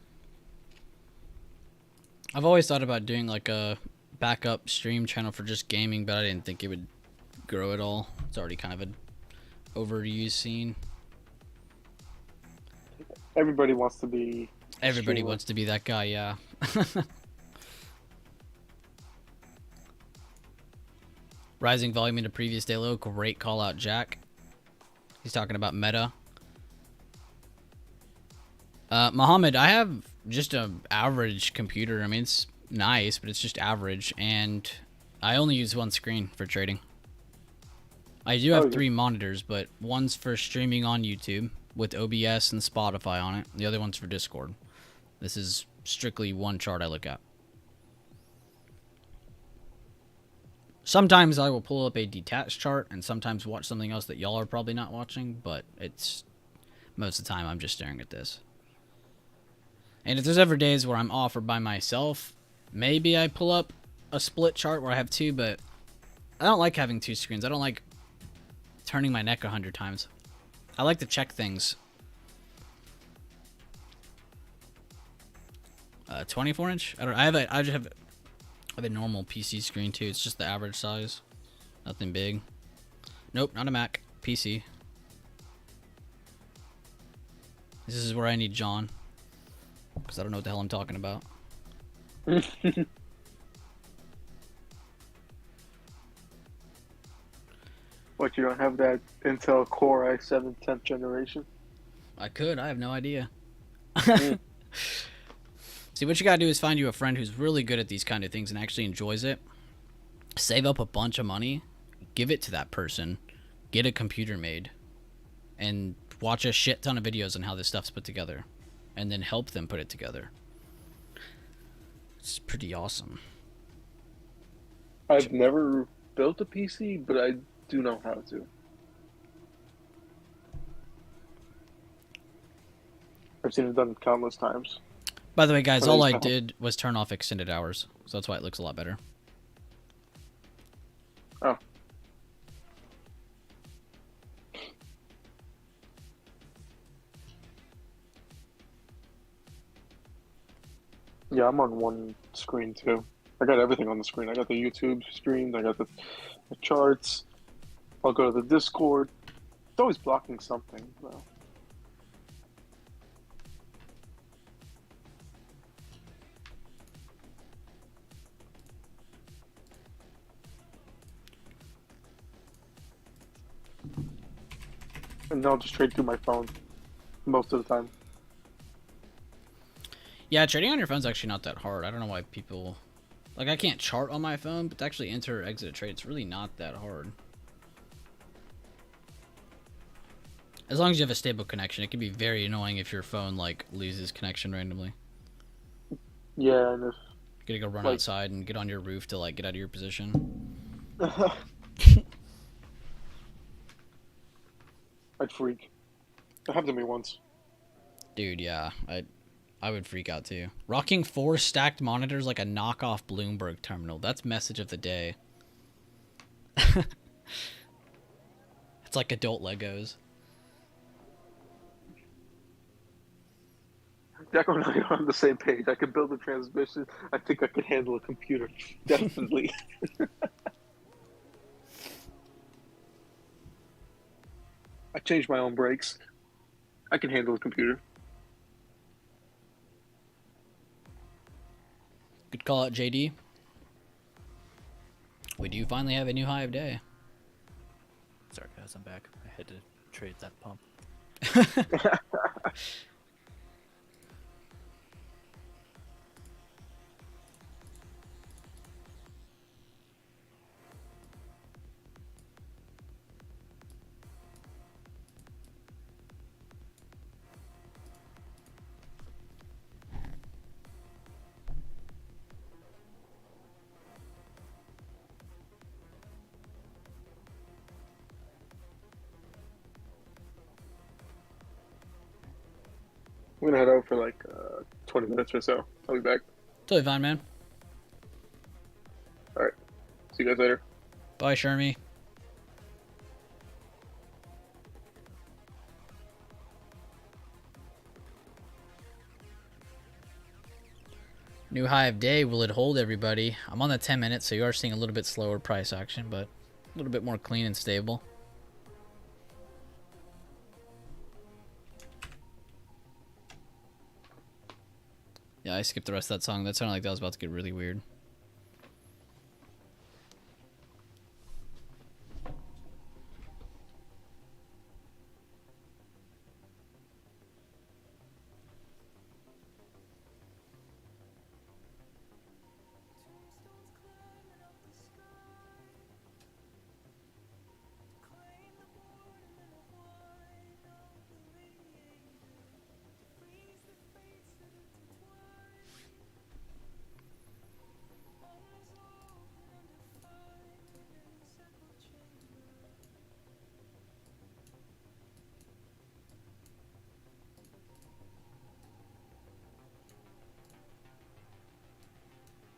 I've always thought about doing like a backup stream channel for just gaming, but I didn't think it would grow at all. It's already kind of an overused scene. Everybody wants to be. Everybody streamer. wants to be that guy, yeah. Rising volume into previous day low. Great call out, Jack. He's talking about meta. Mohammed, I have just an average computer. I mean, it's nice, but it's just average. And I only use one screen for trading. I do have 3 monitors, but one's for streaming on YouTube with OBS and Spotify on it. The other one's for Discord. This is strictly one chart I look at. Sometimes I will pull up a detached chart and sometimes watch something else that y'all are probably not watching, but it's most of the time I'm just staring at this. And if there's ever days where I'm off or by myself, maybe I pull up a split chart where I have 2, but I don't like having 2 screens. I don't like turning my neck 100 times. I like to check things. 24 inch? I just have a normal PC screen too. It's just the average size. Nothing big. Nope, not a Mac. PC. This is where I need John. Because I don't know what the hell I'm talking about. What, you don't have that Intel Core i7 10th generation? I could. I have no idea. See, what you gotta do is find you a friend who's really good at these kind of things and actually enjoys it. Save up a bunch of money, give it to that person, get a computer made, and watch a shit ton of videos on how this stuff's put together, and then help them put it together. It's pretty awesome. I've never built a PC, but I do know how to. I've seen it done countless times. By the way, guys, all I did was turn off extended hours, so that's why it looks a lot better. Oh. Yeah, I'm on one screen too. I got everything on the screen. I got the YouTube screen, I got the charts. I'll go to the Discord. It's always blocking something, though. And I'll just trade through my phone most of the time. Yeah, trading on your phone's actually not that hard. I don't know why people... Like, I can't chart on my phone, but to actually enter or exit a trade, it's really not that hard. As long as you have a stable connection. It can be very annoying if your phone, like, loses connection randomly. Yeah, and if... You gotta go run outside and get on your roof to, like, get out of your position. I'd freak. That happened to me once. Dude, yeah. I would freak out too. Rocking 4 stacked monitors like a knockoff Bloomberg terminal. That's message of the day. It's like adult Legos. Jacko and I are on the same page. I could build a transmission. I think I could handle a computer. Definitely. I changed my own brakes. I can handle a computer. Good call out, JD. We do finally have a new high of day. Sorry guys, I'm back. I had to trade that pump. I'm gonna head out for like 20 minutes or so. I'll be back. Totally fine, man. All right. See you guys later. Bye, Shermie. New high of day. Will it hold, everybody? I'm on the 10 minutes, so you are seeing a little bit slower price action, but a little bit more clean and stable. Yeah, I skipped the rest of that song. That sounded like that was about to get really weird.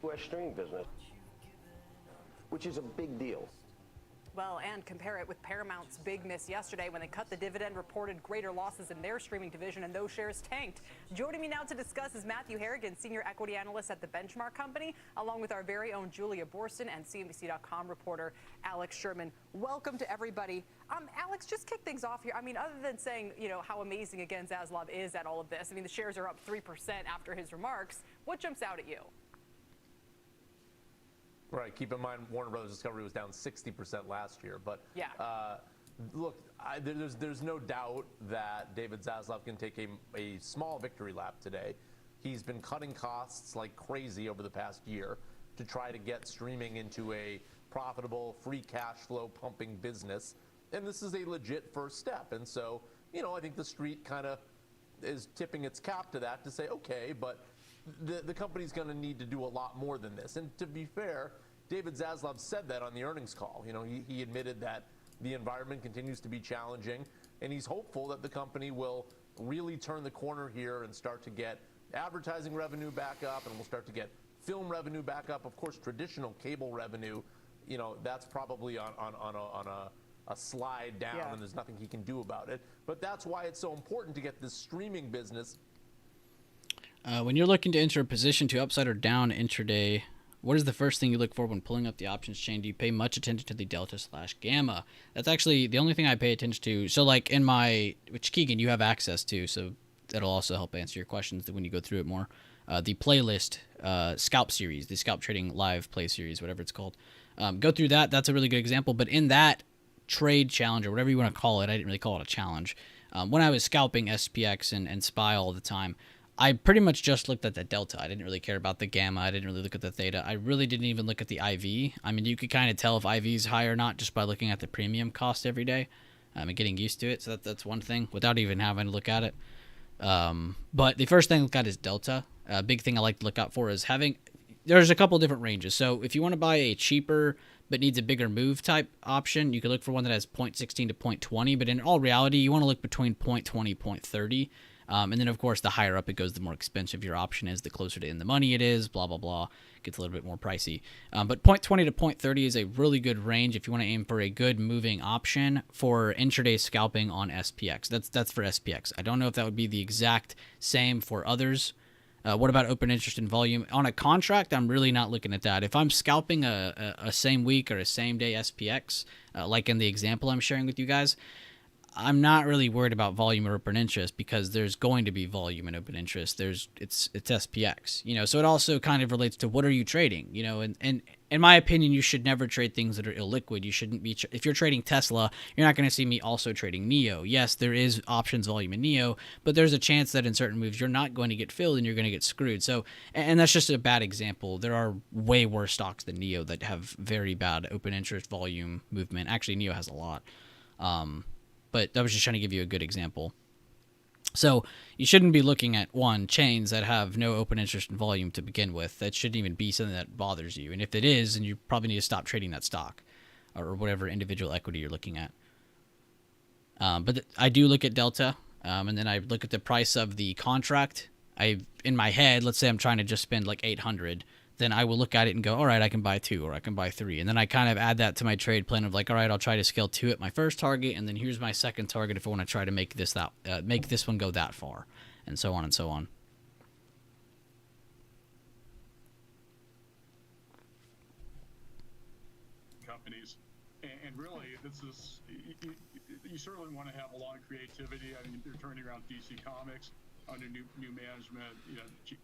U.S. streaming business, which is a big deal. Well, and compare it with Paramount's big miss yesterday when they cut the dividend, reported greater losses in their streaming division, and those shares tanked. Joining me now to discuss is Matthew Harrigan, senior equity analyst at the Benchmark Company, along with our very own Julia Borston and CNBC.com reporter Alex Sherman. Welcome to everybody. Alex, just kick things off here. I mean, other than saying, you know, how amazing again Zaslav is at all of this, I mean, the shares are up 3% after his remarks. What jumps out at you? Right. Keep in mind, Warner Brothers Discovery was down 60% last year. But yeah. Look, there's no doubt that David Zaslav can take a small victory lap today. He's been cutting costs like crazy over the past year to try to get streaming into a profitable, free cash flow pumping business. And this is a legit first step. And so, you know, I think the street kind of is tipping its cap to that to say, okay, but the company's going to need to do a lot more than this. And to be fair, David Zaslav said that on the earnings call. You know, he admitted that the environment continues to be challenging, and he's hopeful that the company will really turn the corner here and start to get advertising revenue back up, and we'll start to get film revenue back up. Of course, traditional cable revenue, you know, that's probably on a slide down, and there's nothing he can do about it. But that's why it's so important to get this streaming business. When you're looking to enter a position to upside or down intraday, what is the first thing you look for when pulling up the options chain? Do you pay much attention to the delta/gamma? That's actually the only thing I pay attention to. So like in my, which Keegan, you have access to, so that'll also help answer your questions when you go through it more. The playlist scalp series, the scalp trading live play series, whatever it's called. Go through that. That's a really good example. But in that trade challenge, or whatever you want to call it, I didn't really call it a challenge. When I was scalping SPX and SPY all the time, I pretty much just looked at the delta. I didn't really care about the gamma. I didn't really look at the theta. I really didn't even look at the IV. I mean, you could kind of tell if IV is high or not just by looking at the premium cost every day and getting used to it. So that's one thing without even having to look at it. But the first thing to look at is delta. A big thing I like to look out for is there's a couple different ranges. So if you want to buy a cheaper but needs a bigger move type option, you could look for one that has 0.16 to 0.20. But in all reality, you want to look between 0.20, 0.30. And then, of course, the higher up it goes, the more expensive your option is, the closer to in the money it is, blah, blah, blah. It gets a little bit more pricey. But 0.20 to 0.30 is a really good range if you want to aim for a good moving option for intraday scalping on SPX. That's for SPX. I don't know if that would be the exact same for others. What about open interest and volume? On a contract, I'm really not looking at that. If I'm scalping a same week or a same day SPX, like in the example I'm sharing with you guys, I'm not really worried about volume or open interest because there's going to be volume and open interest. It's SPX, you know. So it also kind of relates to what are you trading, you know. And in my opinion, you should never trade things that are illiquid. You shouldn't be if you're trading Tesla, you're not going to see me also trading NEO. Yes, there is options volume in NEO, but there's a chance that in certain moves you're not going to get filled and you're going to get screwed. So, and that's just a bad example. There are way worse stocks than NEO that have very bad open interest volume movement. Actually, NEO has a lot. But I was just trying to give you a good example. So you shouldn't be looking at, chains that have no open interest and volume to begin with. That shouldn't even be something that bothers you. And if it is, then you probably need to stop trading that stock or whatever individual equity you're looking at. But I do look at delta, and then I look at the price of the contract. In my head, let's say I'm trying to just spend like 800. Then I will look at it and go, all right, I can buy 2 or I can buy 3. And then I kind of add that to my trade plan of like, all right, I'll try to scale 2 at my first target. And then here's my second target if I want to try to make this one go that far, and so on and so on. companies. And really, this is, you certainly want to have a lot of creativity. I mean, they're turning around DC Comics under new management,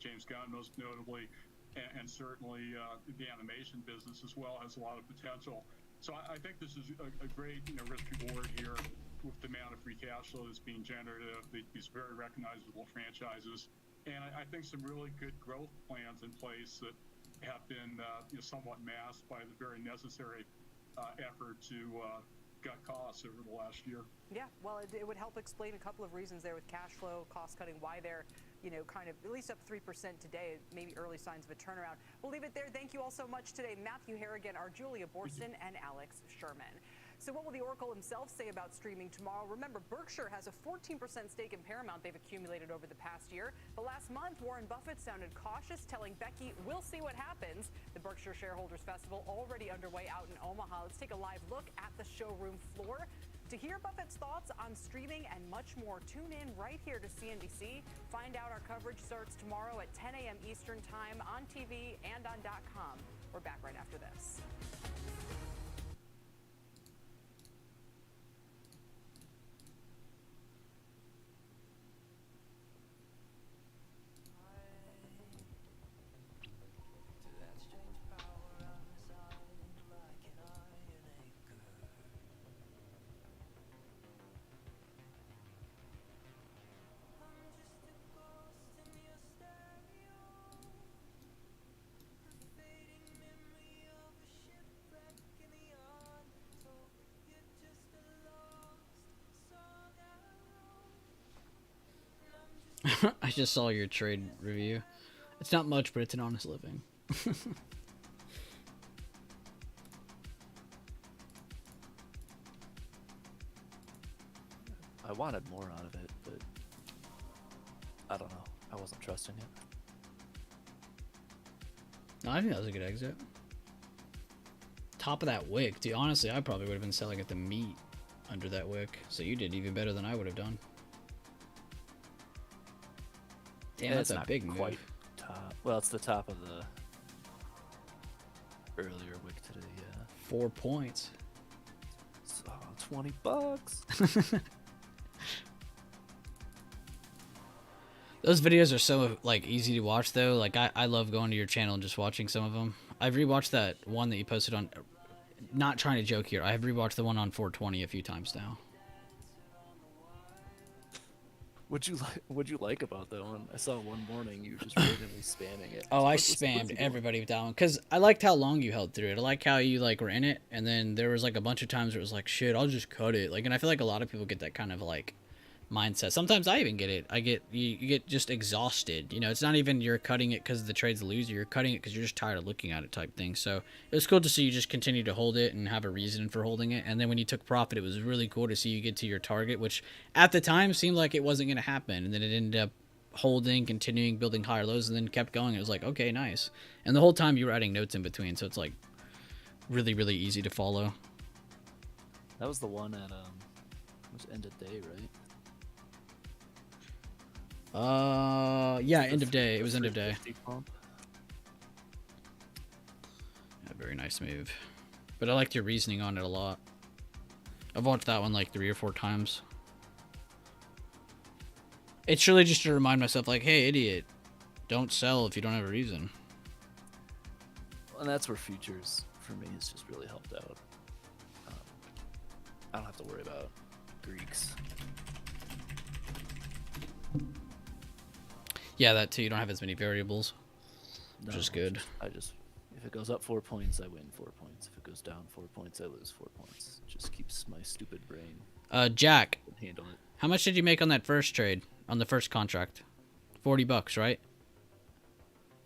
James Gunn most notably, and certainly the animation business as well has a lot of potential. So I think this is a great risk reward here with the amount of free cash flow that's being generated, these very recognizable franchises, and I think some really good growth plans in place that have been somewhat masked by the very necessary effort to cut costs over the last year. Yeah, well, it would help explain a couple of reasons there with cash flow, cost cutting, why they're, kind of at least up 3% today, maybe early signs of a turnaround. We'll leave it there. Thank you all so much today, Matthew Harrigan, our Julia Borston, and Alex Sherman. So what will the Oracle himself say about streaming tomorrow? Remember, Berkshire has a 14% stake in Paramount they've accumulated over the past year. But last month, Warren Buffett sounded cautious, telling Becky, we'll see what happens. The Berkshire Shareholders Festival already underway out in Omaha. Let's take a live look at the showroom floor. To hear Buffett's thoughts on streaming and much more, tune in right here to CNBC. Find out our coverage starts tomorrow at 10 a.m. Eastern Time on TV and on .com. We're back right after this. I just saw your trade review. It's not much, but it's an honest living. I wanted more out of it, but I don't know. I wasn't trusting it. No, I think that was a good exit. Top of that wick, dude. Honestly, I probably would have been selling at the meat under that wick. So you did even better than I would have done. Damn, that's a big quite move. Top. Well, it's the top of the earlier wick today, yeah. 4 points. So, $20. Those videos are so like easy to watch though. Like I love going to your channel and just watching some of them. I've rewatched that one that you posted on. Not trying to joke here. I have rewatched the one on 420 a few times now. What'd you like about that one? I saw one morning you were just randomly spamming it. Oh, I spammed everybody with that one because I liked how long you held through it. I like how you like were in it, and then there was like a bunch of times where it was like, shit, I'll just cut it. Like, and I feel like a lot of people get that kind of like mindset. Sometimes I even get it. You get just exhausted. You know, it's not even you're cutting it because the trade's a loser. You're cutting it because you're just tired of looking at it type thing. So it was cool to see you just continue to hold it and have a reason for holding it. And then when you took profit, it was really cool to see you get to your target, which at the time seemed like it wasn't going to happen. And then it ended up holding, continuing, building higher lows, and then kept going. It was like, okay, nice. And the whole time you were adding notes in between. So it's like really, really easy to follow. That was the one at it was end of day, right? Yeah, end of day. It was end of day. Pump. Yeah, very nice move. But I liked your reasoning on it a lot. I've watched that one like 3 or 4 times. It's really just to remind myself, like, hey, idiot, don't sell if you don't have a reason. And that's where futures, for me, has just really helped out. I don't have to worry about Greeks. Yeah, that too. You don't have as many variables, which is good. If it goes up 4 points, I win 4 points. If it goes down 4 points, I lose 4 points. It just keeps my stupid brain. Jack, handle it. How much did you make on that first trade, on the first contract? $40, right?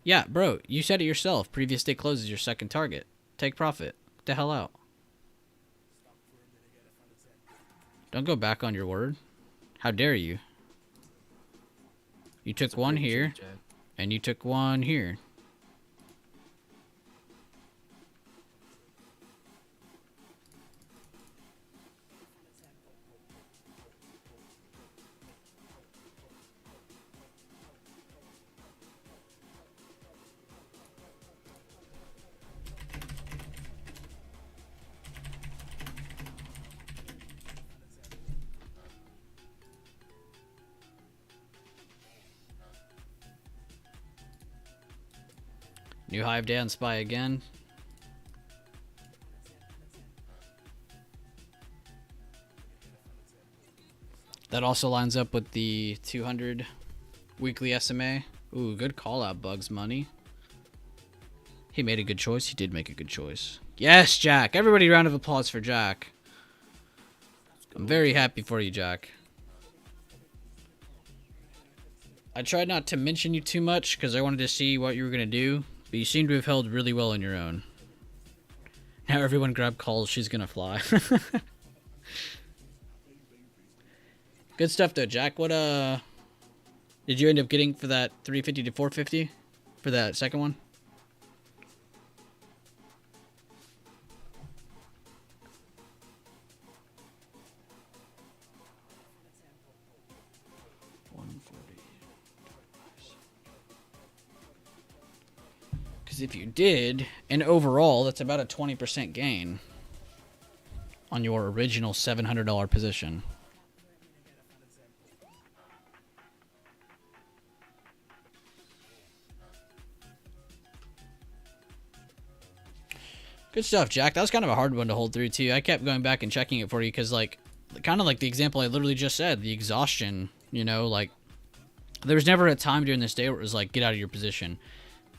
Yeah, bro, you said it yourself. Previous day close is your second target. Take profit. Get the hell out. Don't go back on your word. How dare you? You took one here, and you took one here. New high of day on SPY again. That also lines up with the 200 weekly SMA. Ooh, good call out, Bugs Money. He made a good choice. He did make a good choice. Yes, Jack. Everybody, round of applause for Jack. I'm very happy for you, Jack. I tried not to mention you too much because I wanted to see what you were going to do, but you seem to have held really well on your own. Now everyone grab calls. She's going to fly. Good stuff, though, Jack. What, did you end up getting for that 350 to 450 for that second one? Because if you did, and overall, that's about a 20% gain on your original $700 position. Good stuff, Jack. That was kind of a hard one to hold through, too. I kept going back and checking it for you because, like, kind of like the example I literally just said, the exhaustion, you know, like, there was never a time during this day where it was like, get out of your position.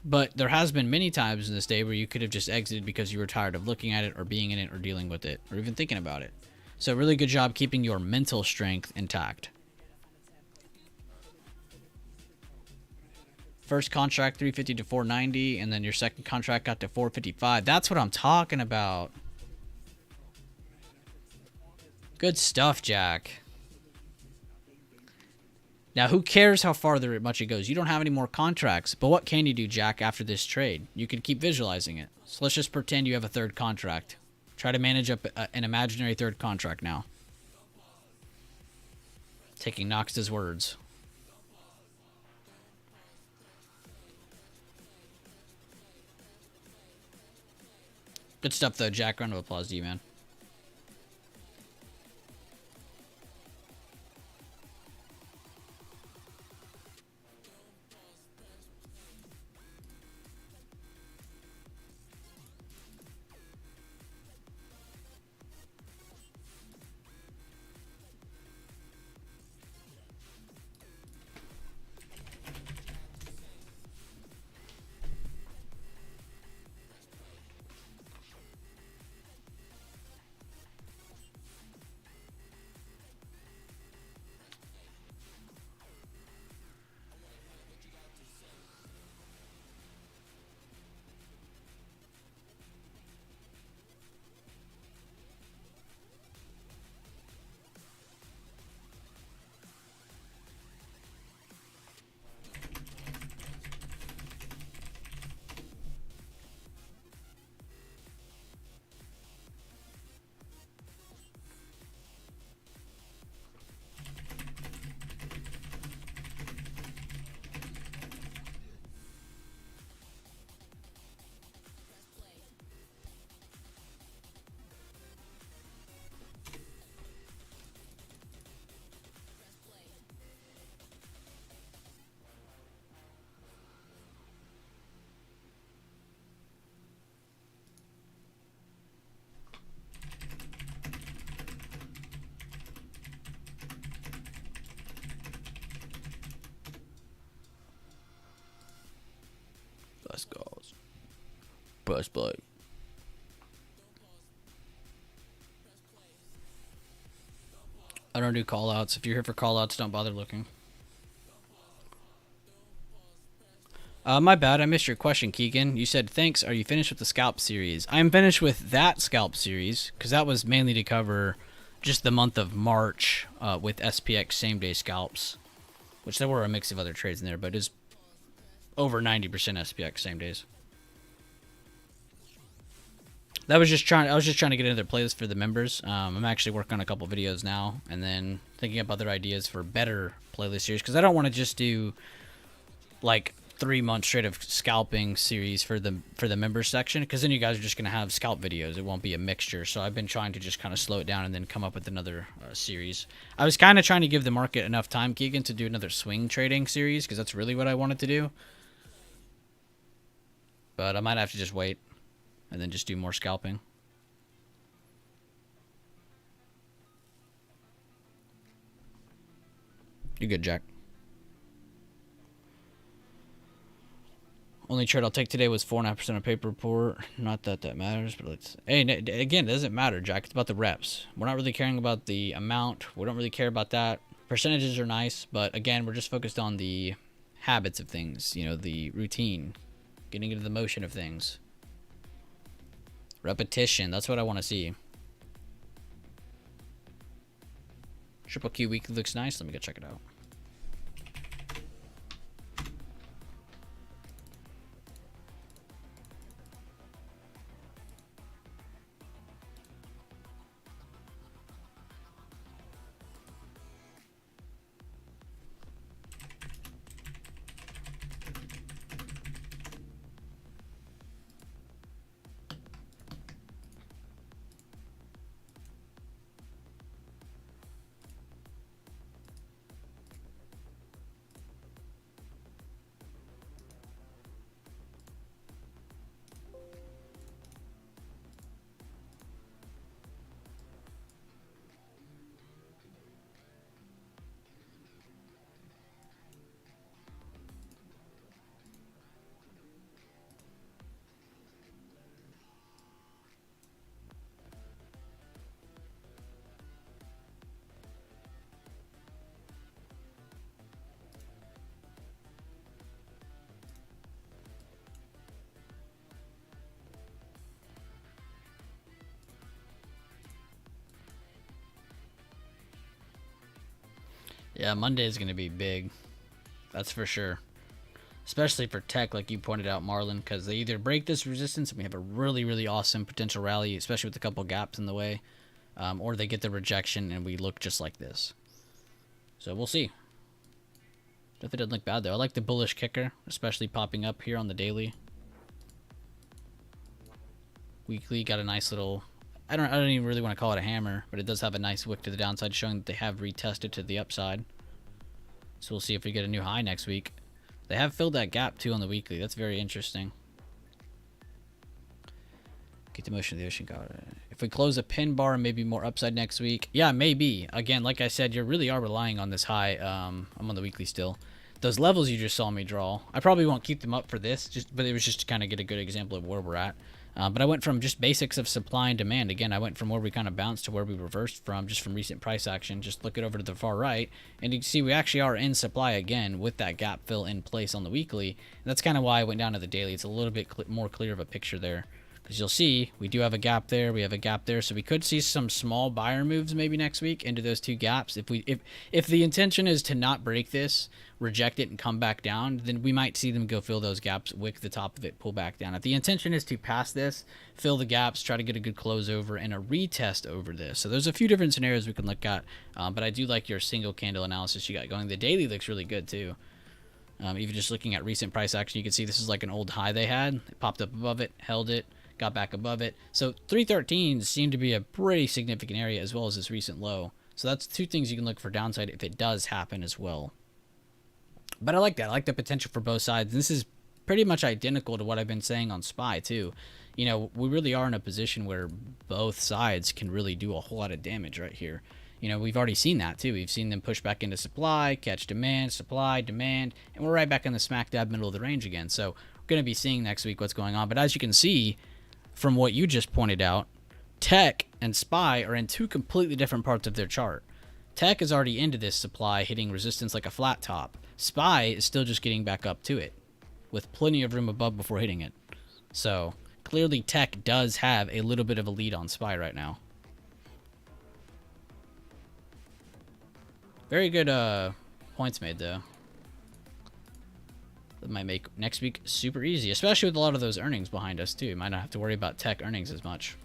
But there has been many times in this day where you could have just exited because you were tired of looking at it or being in it or dealing with it or even thinking about it. So really good job keeping your mental strength intact. First contract 350 to 490, and then your second contract got to 455. That's what I'm talking about. Good stuff, Jack. Now, who cares how farther much it goes? You don't have any more contracts, but what can you do, Jack, after this trade? You can keep visualizing it. So let's just pretend you have a third contract. Try to manage up an imaginary third contract now. Taking Nox's words. Good stuff, though, Jack. Round of applause to you, man. Let's go. Press play. I don't do call outs. If you're here for call outs, don't bother looking. My bad. I missed your question, Keegan. You said, thanks. Are you finished with the scalp series? I am finished with that scalp series because that was mainly to cover just the month of March with SPX same-day scalps, which there were a mix of other trades in there, but it's over 90% SPX same days. I was just trying to get another playlist for the members. I'm actually working on a couple videos now, and then thinking up other ideas for better playlist series because I don't want to just do like 3 months straight of scalping series for the members section because then you guys are just gonna have scalp videos. It won't be a mixture. So I've been trying to just kind of slow it down and then come up with another series. I was kind of trying to give the market enough time, Keegan, to do another swing trading series because that's really what I wanted to do. But I might have to just wait and then just do more scalping. You're good, Jack. Only trade I'll take today was 4.5% of paper report. Not that that matters, but let's... Hey, again, it doesn't matter, Jack. It's about the reps. We're not really caring about the amount. We don't really care about that. Percentages are nice, but again, we're just focused on the habits of things. You know, the routine. Getting into the motion of things. Repetition. That's what I want to see. Triple Q weekly looks nice. Let me go check it out. Yeah, Monday is going to be big. That's for sure. Especially for tech, like you pointed out, Marlon, because they either break this resistance and we have a really, really awesome potential rally, especially with a couple gaps in the way, or they get the rejection and we look just like this. So we'll see. Definitely doesn't look bad, though. I like the bullish kicker, especially popping up here on the daily. Weekly got a nice little... I don't even really want to call it a hammer, but it does have a nice wick to the downside, showing that they have retested to the upside. So we'll see if we get a new high next week. They have filled that gap too on the weekly. That's very interesting. Get the motion of the ocean. Got it. If we close a pin bar, maybe more upside next week. Yeah, maybe. Again, like I said, you really are relying on this high. I'm on the weekly still. Those levels you just saw me draw, I probably won't keep them up for this, but it was just to kind of get a good example of where we're at. But I went from just basics of supply and demand. Again, I went from where we kind of bounced to where we reversed from, just from recent price action. Just look it over to the far right, and you can see we actually are in supply again with that gap fill in place on the weekly. And that's kind of why I went down to the daily. It's a little bit more clear of a picture there. Because you'll see, we do have a gap there, we have a gap there, so we could see some small buyer moves maybe next week into those two gaps. If the intention is to not break this, reject it, and come back down, then we might see them go fill those gaps, wick the top of it, pull back down. If the intention is to pass this, fill the gaps, try to get a good close over, and a retest over this. So there's a few different scenarios we can look at, but I do like your single candle analysis you got going. The daily looks really good too. Even just looking at recent price action, you can see this is like an old high they had. It popped up above it, held it, got back above it. So 313 seemed to be a pretty significant area, as well as this recent low. So that's two things you can look for downside if it does happen as well. But I like that. I like the potential for both sides. This is pretty much identical to what I've been saying on SPY too. You know, we really are in a position where both sides can really do a whole lot of damage right here. You know, we've already seen that too. We've seen them push back into supply, catch demand, supply, demand, and we're right back in the smack dab middle of the range again. So we're going to be seeing next week what's going on. But as you can see, from what you just pointed out, Tech and SPY are in two completely different parts of their chart. Tech is already into this supply, hitting resistance like a flat top. SPY is still just getting back up to it, with plenty of room above before hitting it. So, clearly Tech does have a little bit of a lead on SPY right now. Very good points made, though. That might make next week super easy, especially with a lot of those earnings behind us too. Might not have to worry about tech earnings as much.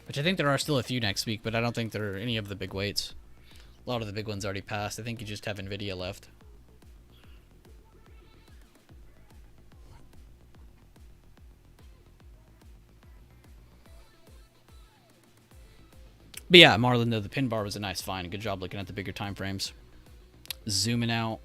Which I think there are still a few next week, but I don't think there are any of the big weights. A lot of the big ones already passed. I think you just have Nvidia left. But yeah, Marlon, though, the pin bar was a nice find. Good job looking at the bigger time frames. Zooming out.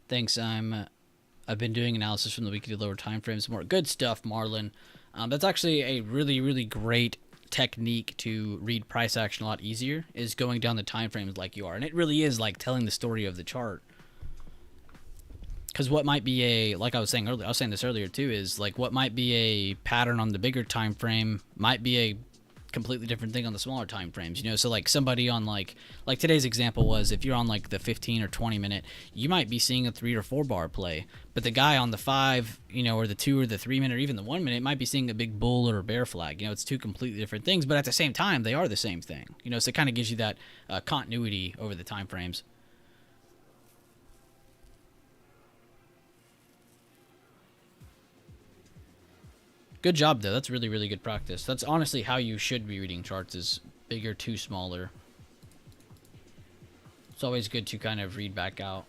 Thanks. I've been doing analysis from the weekly lower time frames. More good stuff, Marlon. That's actually a really, really great technique to read price action a lot easier, is going down the time frames like you are. And it really is like telling the story of the chart. Because what might be a, like I was saying earlier, I was saying this earlier too, is like what might be a pattern on the bigger time frame might be a completely different thing on the smaller time frames, you know. So like somebody on like today's example was, if you're on like the 15 or 20 minute, you might be seeing a 3 or 4 bar play, but the guy on the 5, you know, or the 2 or the 3 minute or even the 1 minute might be seeing a big bull or a bear flag. You know, it's two completely different things, but at the same time they are the same thing, you know. So it kind of gives you that continuity over the time frames. Good job, though. That's really, really good practice. That's honestly how you should be reading charts, is bigger to smaller. It's always good to kind of read back out.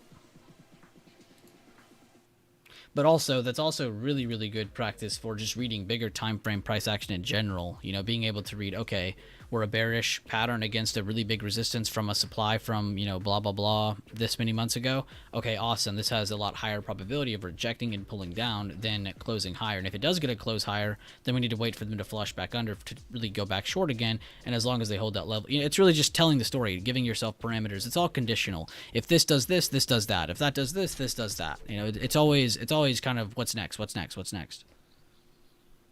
But also, that's also really, really good practice for just reading bigger time frame price action in general. You know, being able to read, okay, we're a bearish pattern against a really big resistance from a supply from, you know, blah, blah, blah, this many months ago. Okay, awesome. This has a lot higher probability of rejecting and pulling down than closing higher. And if it does get a close higher, then we need to wait for them to flush back under to really go back short again. And as long as they hold that level, you know, it's really just telling the story, giving yourself parameters. It's all conditional. If this does this, this does that. If that does this, this does that. You know, it's always kind of what's next, what's next, what's next.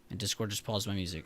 And Discord just paused my music.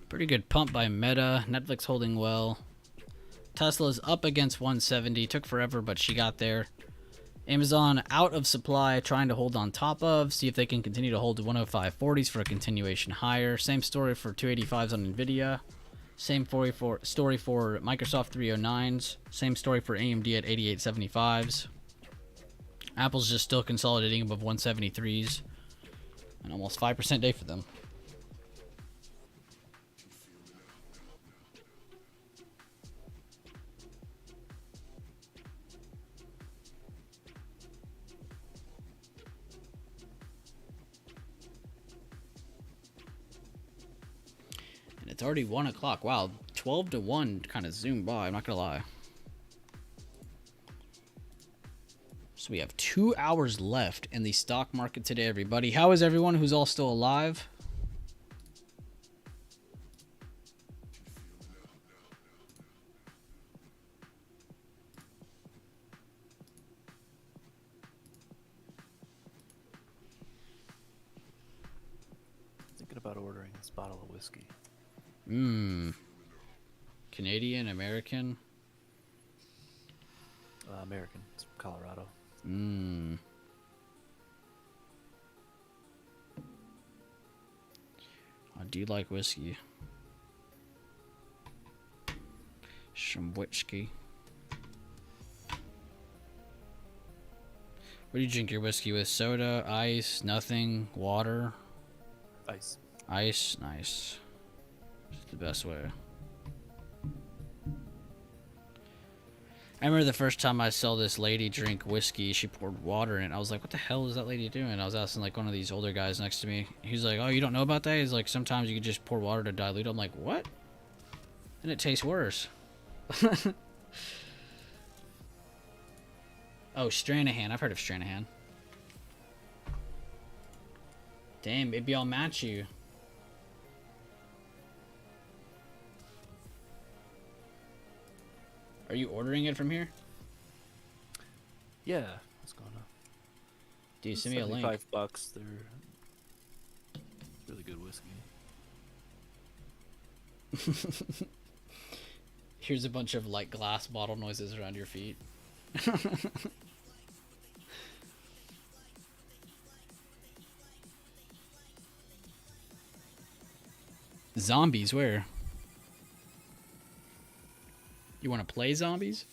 Pretty good pump by Meta. Netflix holding well. Tesla's up against 170. Took forever, but she got there. Amazon out of supply, trying to hold on top of. See if they can continue to hold to 105.40s for a continuation higher. Same story for 285s on Nvidia. Same story for Microsoft 309s. Same story for AMD at 88.75s. Apple's just still consolidating above 173s. And almost 5% day for them. It's already 1 o'clock. Wow, 12 to 1 kind of zoomed by, I'm not gonna lie. So we have 2 hours left in the stock market today, everybody. How is everyone who's all still alive? Thinking about ordering this bottle of whiskey. Canadian, American? American. It's from Colorado. I do like whiskey. Some whiskey. What do you drink your whiskey with? Soda, ice, nothing, water? Ice. Ice, nice. It's the best way. I remember the first time I saw this lady drink whiskey, she poured water in it. I was like, what the hell is that lady doing? I was asking like one of these older guys next to me. He's like, oh, you don't know about that? He's like, sometimes you can just pour water to dilute. I'm like, what? And it tastes worse. Oh, Stranahan. I've heard of Stranahan. Damn, maybe I'll match you. Are you ordering it from here? Yeah. What's going on? Dude, send me a link. $75. They're really good whiskey. Here's a bunch of like glass bottle noises around your feet. Zombies, where? You want to play zombies?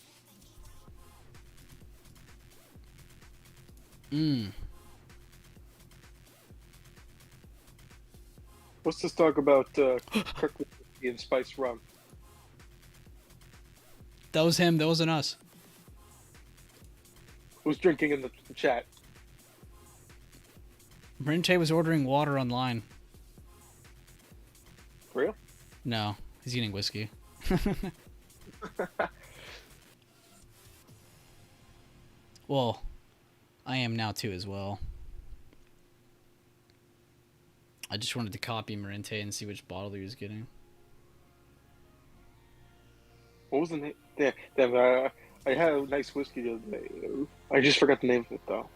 What's this talk about Kirkland and spiced rum? That was him. That wasn't us. Who's drinking in the chat? Rente was ordering water online. For real? No, he's eating whiskey. Well, I am now too as well. I just wanted to copy Marente and see which bottle he was getting. What was the name? Damn, I had a nice whiskey the other day. I just forgot the name of it though.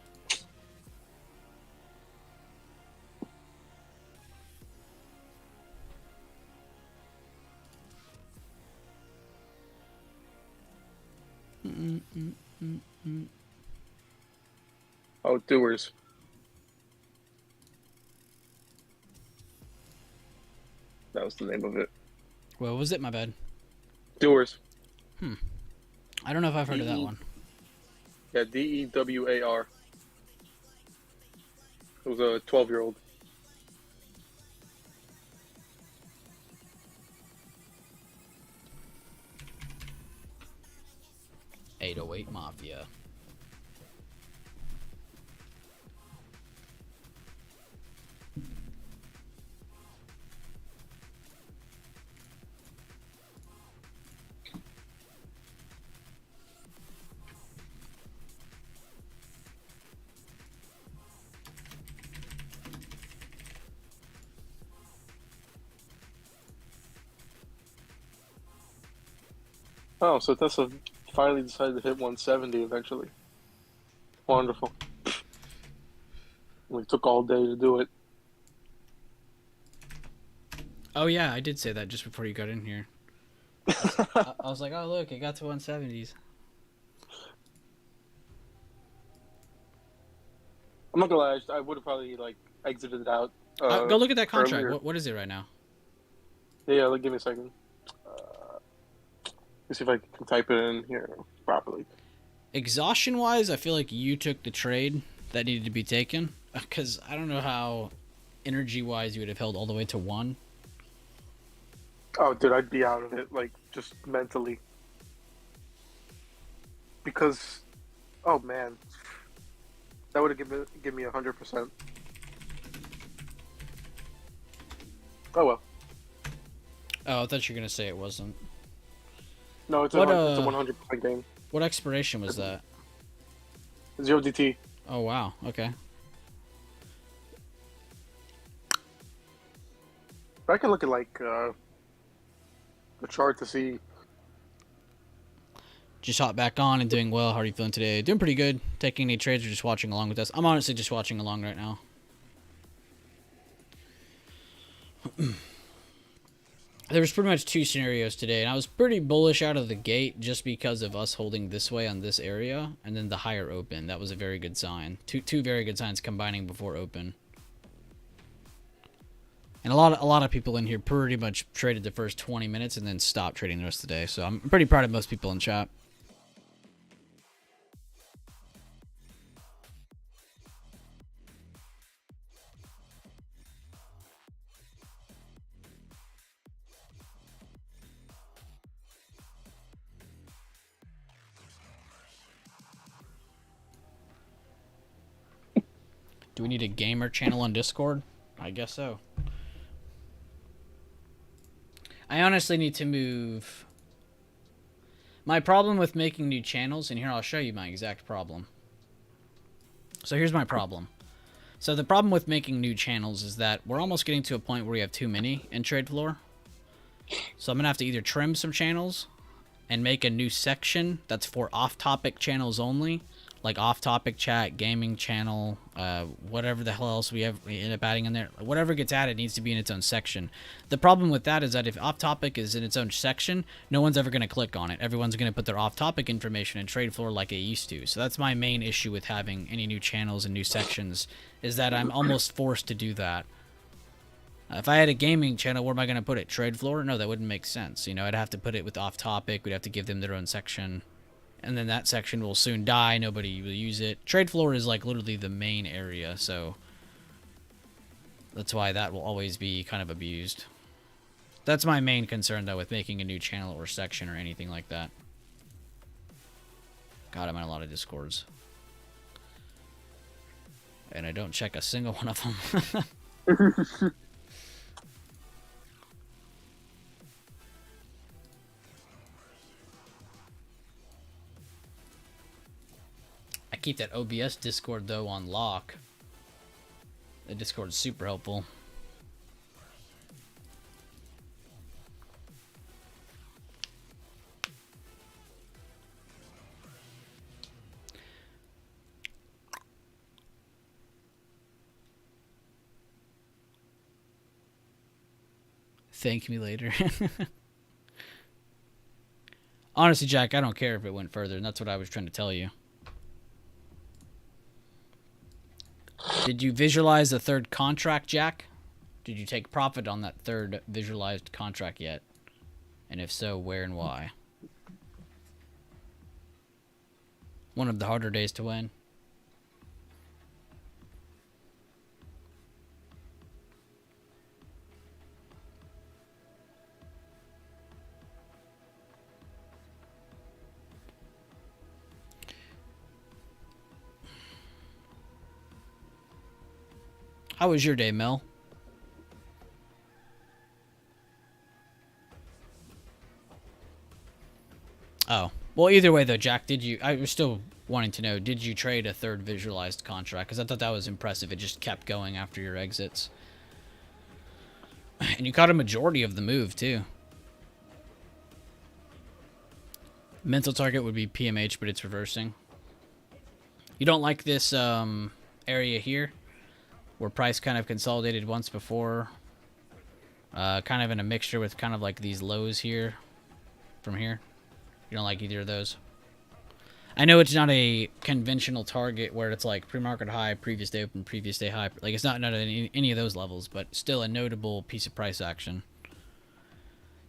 Oh, Doers. That was the name of it. What was it? My bad. Doers. I don't know if I've heard of that one. Yeah, Dewar. It was a 12-year-old. .808 Mafia. Oh, so Tessa finally decided to hit 170 eventually. Wonderful. We took all day to do it. Oh yeah, I did say that just before you got in here. I was like, oh look, it got to 170s. I'm not gonna lie, I would have probably like exited it out. Go look at that contract. earlier. What is it right now? Yeah, like, give me a second. Let's see if I can type it in here properly. Exhaustion wise, I feel like you took the trade that needed to be taken, because I don't know how energy wise you would have held all the way to 1. Oh, dude, I'd be out of it, like, just mentally. Because, oh man, that would have given me 100%. Oh well. Oh, I thought you were gonna say it wasn't. No, it's a 100% game. What expiration was that? 0DT. Oh wow. Okay. I can look at like the chart to see. Just hop back on and doing well. How are you feeling today? Doing pretty good. Taking any trades or just watching along with us? I'm honestly just watching along right now. There was pretty much 2 scenarios today, and I was pretty bullish out of the gate just because of us holding this way on this area, and then the higher open. That was a very good sign. Two very good signs combining before open. And a lot of people in here pretty much traded the first 20 minutes and then stopped trading the rest of the day. So I'm pretty proud of most people in chat. Do we need a gamer channel on Discord? I guess so. I honestly need to move. My problem with making new channels, and here I'll show you my exact problem. So here's my problem. So the problem with making new channels is that we're almost getting to a point where we have too many in Trade Floor. So I'm going to have to either trim some channels and make a new section that's for off-topic channels only, like off-topic chat, gaming channel, whatever the hell else we end up adding in there. Whatever gets added needs to be in its own section. The problem with that is that if off-topic is in its own section, no one's ever going to click on it. Everyone's going to put their off-topic information in trade floor like they used to. So that's my main issue with having any new channels and new sections, is that I'm almost forced to do that. If I had a gaming channel, where am I going to put it? Trade floor? No, that wouldn't make sense. You know, I'd have to put it with off-topic. We'd have to give them their own section. And then that section will soon die. Nobody will use it. Trade floor is like literally the main area, so that's why that will always be kind of abused. That's my main concern, though, with making a new channel or section or anything like that. God, I'm in a lot of Discords. And I don't check a single one of them. I keep that OBS Discord, though, on lock. The Discord is super helpful. Thank me later. Honestly, Jack, I don't care if it went further, and that's what I was trying to tell you. Did you visualize the third contract, Jack? Did you take profit on that third visualized contract yet? And if so, where and why? One of the harder days to win. How was your day, Mel? Oh. Well, either way, though, Jack, did you... I was still wanting to know, did you trade a third visualized contract? Because I thought that was impressive. It just kept going after your exits. And you caught a majority of the move, too. Mental target would be PMH, but it's reversing. You don't like this area here? Where price kind of consolidated once before. Kind of in a mixture with kind of like these lows here. From here. You don't like either of those? I know it's not a conventional target where it's like pre-market high, previous day open, previous day high. Like it's not any of those levels, but still a notable piece of price action.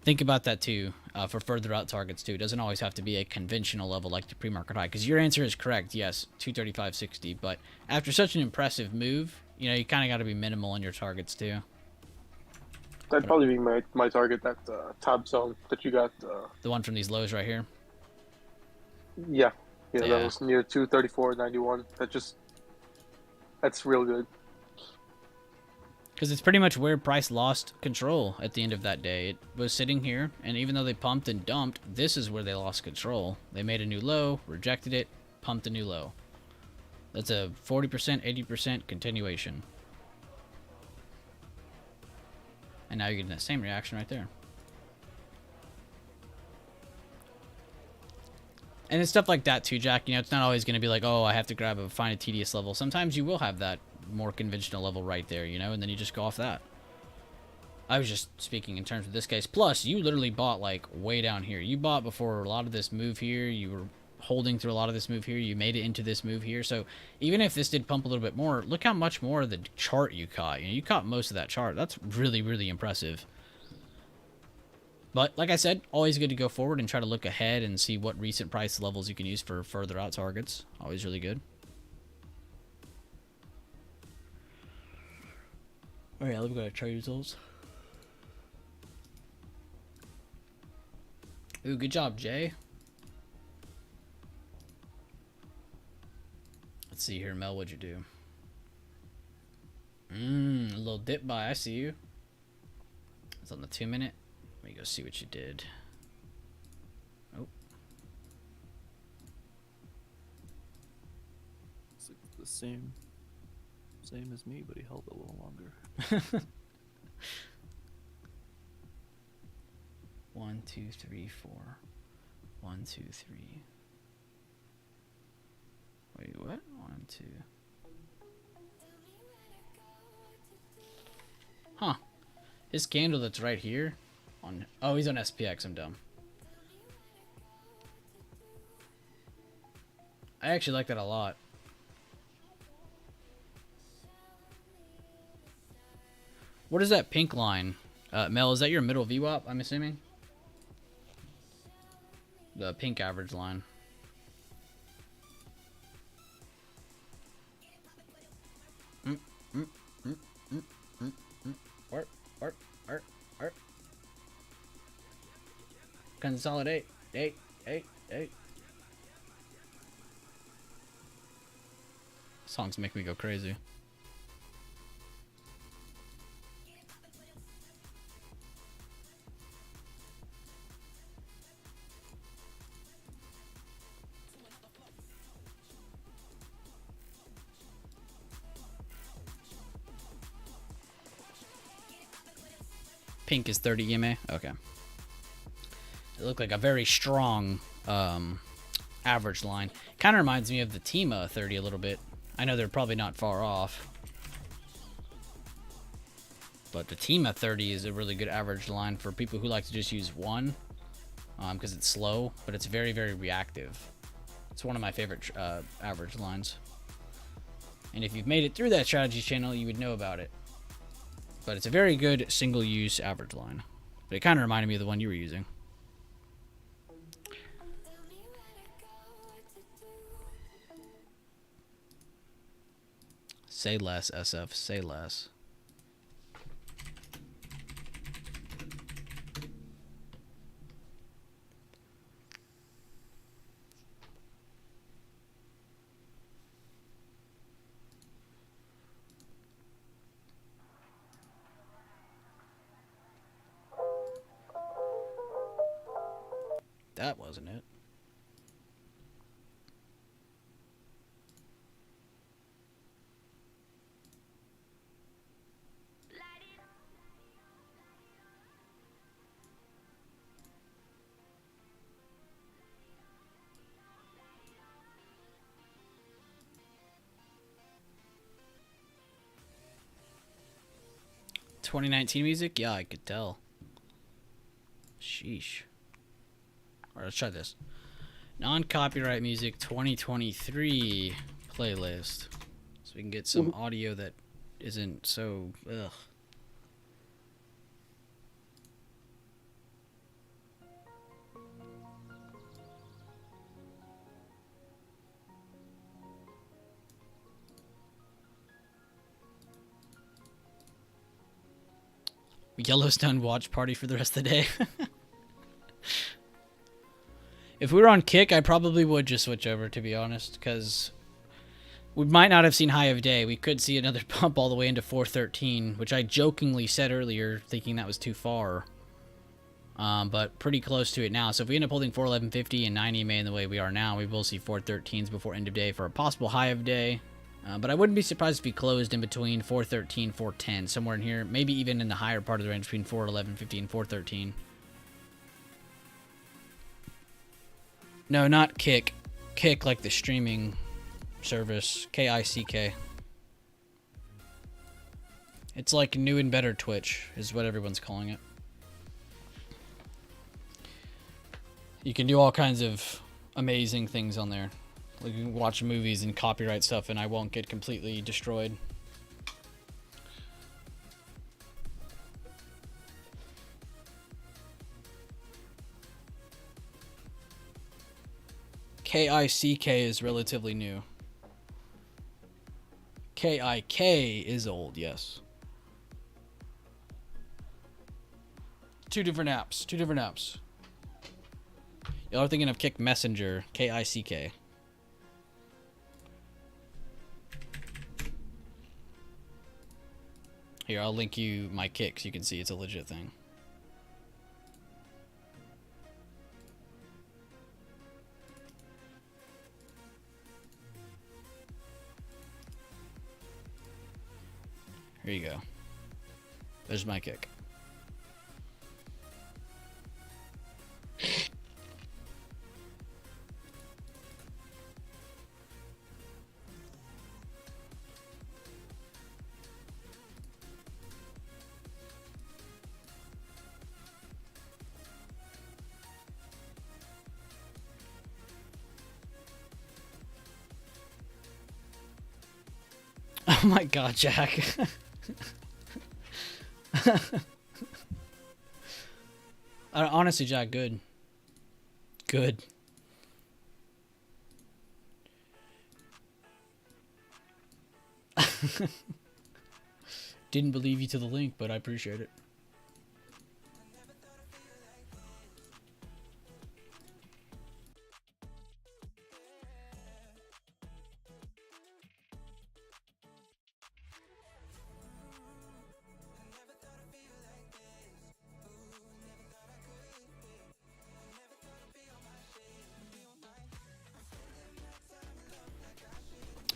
Think about that too, for further out targets too. It doesn't always have to be a conventional level like the pre-market high. Because your answer is correct, yes, 235.60. But after such an impressive move, you know, you kind of got to be minimal in your targets too. That'd probably be my target, that top zone that you got. The one from these lows right here? Yeah. That was near 234.91. That's real good. Because it's pretty much where price lost control at the end of that day. It was sitting here, and even though they pumped and dumped, this is where they lost control. They made a new low, rejected it, pumped a new low. That's a 40%, 80% continuation. And now you're getting the same reaction right there. And it's stuff like that too, Jack. You know, it's not always going to be like, oh, I have to find a tedious level. Sometimes you will have that more conventional level right there, you know, and then you just go off that. I was just speaking in terms of this case. Plus, you literally bought like way down here. You bought before a lot of this move here. You were holding through a lot of this move here. You made it into this move here. So even if this did pump a little bit more, look how much more of the chart you caught. You know, you caught most of that chart. That's really, really impressive. But like I said, always good to go forward and try to look ahead and see what recent price levels you can use for further out targets. Always really good. All right, we've got trade results. Ooh, good job, Jay. Let's see here, Mel, what'd you do? A little dip buy, I see you. It's on the 2 minute. Let me go see what you did. Oh. It's like the same as me, but he held a little longer. 1, 2, 3, 4. 1, 2, 3. Wait, what? 1, 2. His candle that's right here. Oh, he's on SPX. I'm dumb. I actually like that a lot. What is that pink line? Mel, is that your middle VWAP, I'm assuming? The pink average line. Art. Consolidate. Eight. Songs make me go crazy. Pink is 30 EMA? Okay. It looked like a very strong average line. Kind of reminds me of the Tima 30 a little bit. I know they're probably not far off. But the Tima 30 is a really good average line for people who like to just use one. Because it's slow, but it's very, very reactive. It's one of my favorite average lines. And if you've made it through that strategy channel, you would know about it. But it's a very good single-use average line. But it kind of reminded me of the one you were using. Say less, SF. Say less. That wasn't it. ...2019 music? Yeah, I could tell. Sheesh. Alright, let's try this. Non-copyright music 2023 playlist. So we can get some audio that isn't so... Ugh. Yellowstone watch party for the rest of the day. If we were on Kick, I probably would just switch over, to be honest, because we might not have seen High of Day. We could see another pump all the way into 413, which I jokingly said earlier, thinking that was too far. But pretty close to it now. So if we end up holding 411.50 and 9 EMA in the way we are now, we will see 413s before end of day for a possible High of Day. But I wouldn't be surprised if we closed in between 413, 410, somewhere in here. Maybe even in the higher part of the range between 411.50 and 413. No, not Kick. Kick like the streaming service. K-I-C-K. It's like new and better Twitch, is what everyone's calling it. You can do all kinds of amazing things on there. Like you can watch movies and copyright stuff and I won't get completely destroyed. K-I-C-K is relatively new. K-I-K is old, yes. Two different apps. Y'all are thinking of Kick Messenger, K-I-C-K. Here, I'll link you my Kick so you can see it's a legit thing. Here you go. There's my Kick. Oh my god, Jack. Honestly, Jack, good. Good. Didn't believe you to the link, but I appreciate it.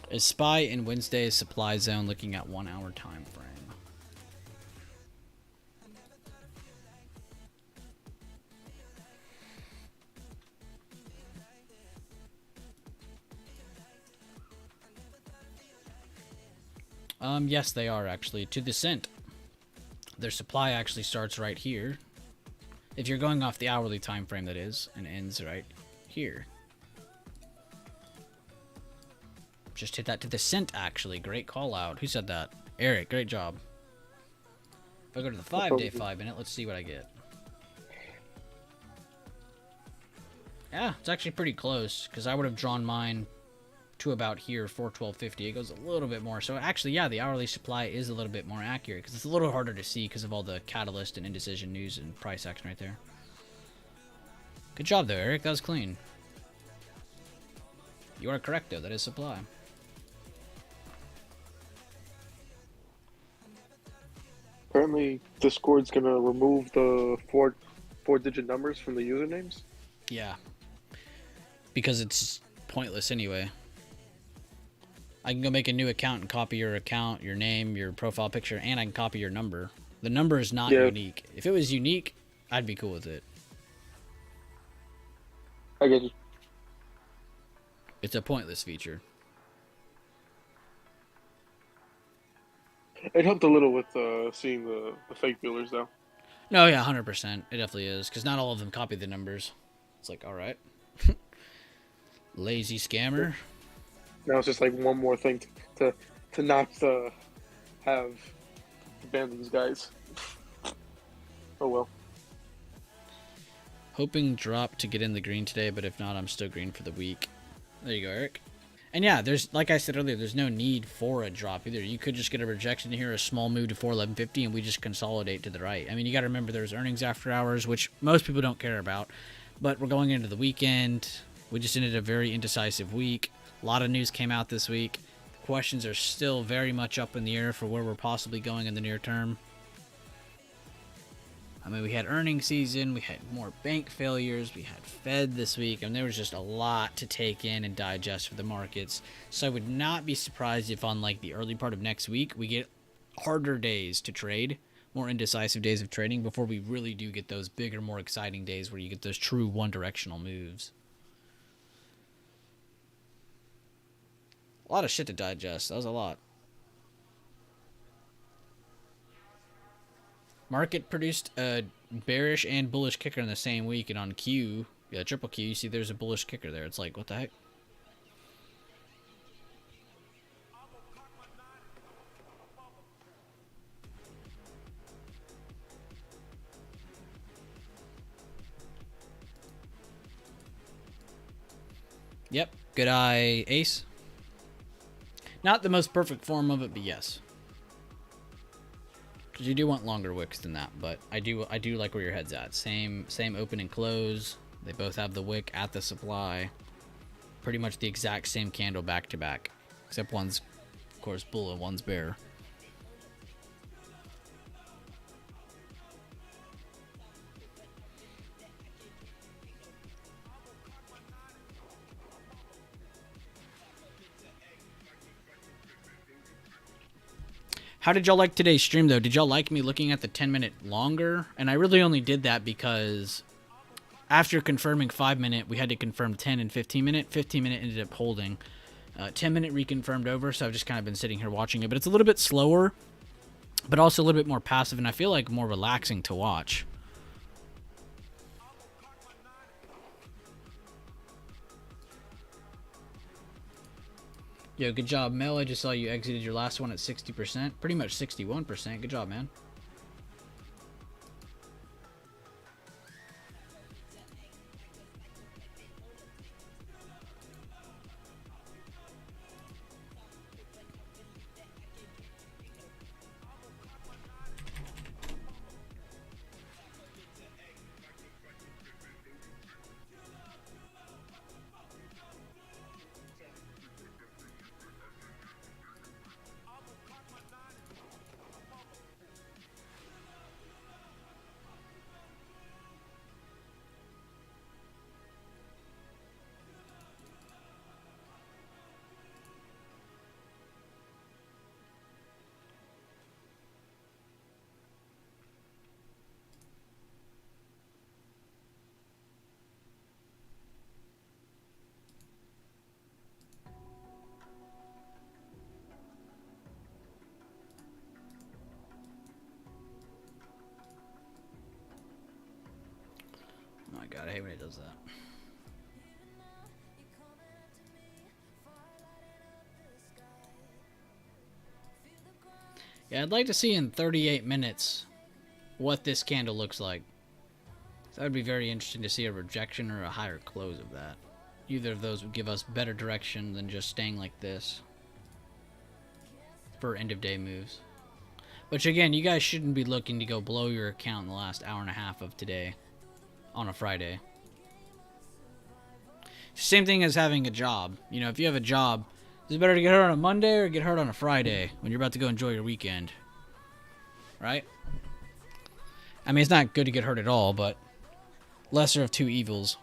Is Spy in Wednesday's supply zone looking at 1 hour time frame? Yes, they are actually. To the cent. Their supply actually starts right here. If you're going off the hourly time frame, that is, and ends right here. Just hit that to the cent, actually. Great call out. Who said that? Eric, great job. If I go to the 5-day 5-minute, let's see what I get. Yeah, it's actually pretty close, because I would have drawn mine to about here, 412.50. It goes a little bit more. So actually, yeah, the hourly supply is a little bit more accurate, because it's a little harder to see because of all the catalyst and indecision news and price action right there. Good job, though, Eric. That was clean. You are correct, though. That is supply. Apparently, Discord's gonna remove the four-digit numbers from the usernames. Yeah. Because it's pointless anyway. I can go make a new account and copy your account, your name, your profile picture, and I can copy your number. The number is not unique. If it was unique, I'd be cool with it. I get you. It's a pointless feature. It helped a little with seeing the fake Buellers, though. No, yeah, 100%. It definitely is. Because not all of them copy the numbers. It's like, alright. Lazy scammer. Now it's just like one more thing to not have to ban these guys. Oh well. Hoping drop to get in the green today, but if not, I'm still green for the week. There you go, Eric. And yeah, there's, like I said earlier, there's no need for a drop either. You could just get a rejection here, a small move to 411.50, and we just consolidate to the right. I mean, you got to remember there's earnings after hours, which most people don't care about. But we're going into the weekend. We just ended a very indecisive week. A lot of news came out this week. Questions are still very much up in the air for where we're possibly going in the near term. I mean, we had earnings season, we had more bank failures, we had Fed this week, and there was just a lot to take in and digest for the markets. So I would not be surprised if on like the early part of next week, we get harder days to trade, more indecisive days of trading before we really do get those bigger, more exciting days where you get those true one-directional moves. A lot of shit to digest. That was a lot. Market produced a bearish and bullish kicker in the same week, and on Q, yeah, triple Q, you see there's a bullish kicker there. It's like, what the heck? Yep, good eye ace. Not the most perfect form of it, but yes. Because you do want longer wicks than that, but I do like where your head's at. Same open and close. They both have the wick at the supply. Pretty much the exact same candle back to back, except one's, of course, bull and one's bear. How did y'all like today's stream, though? Did y'all like me looking at the 10-minute longer? And I really only did that because after confirming 5-minute, we had to confirm 10 and 15-minute. 15-minute ended up holding. 10-minute reconfirmed over, so I've just kind of been sitting here watching it. But it's a little bit slower, but also a little bit more passive, and I feel like more relaxing to watch. Yo, good job, Mel. I just saw you exited your last one at 60%. Pretty much 61%. Good job, man. Oh my god, I hate when it does that. Yeah, I'd like to see in 38 minutes what this candle looks like. That would be very interesting to see a rejection or a higher close of that. Either of those would give us better direction than just staying like this for end of day moves. Which again, you guys shouldn't be looking to go blow your account in the last hour and a half of today on a Friday. Same thing as having a job. You know, if you have a job, is it better to get hurt on a Monday or get hurt on a Friday when you're about to go enjoy your weekend? Right? I mean, it's not good to get hurt at all, but lesser of two evils.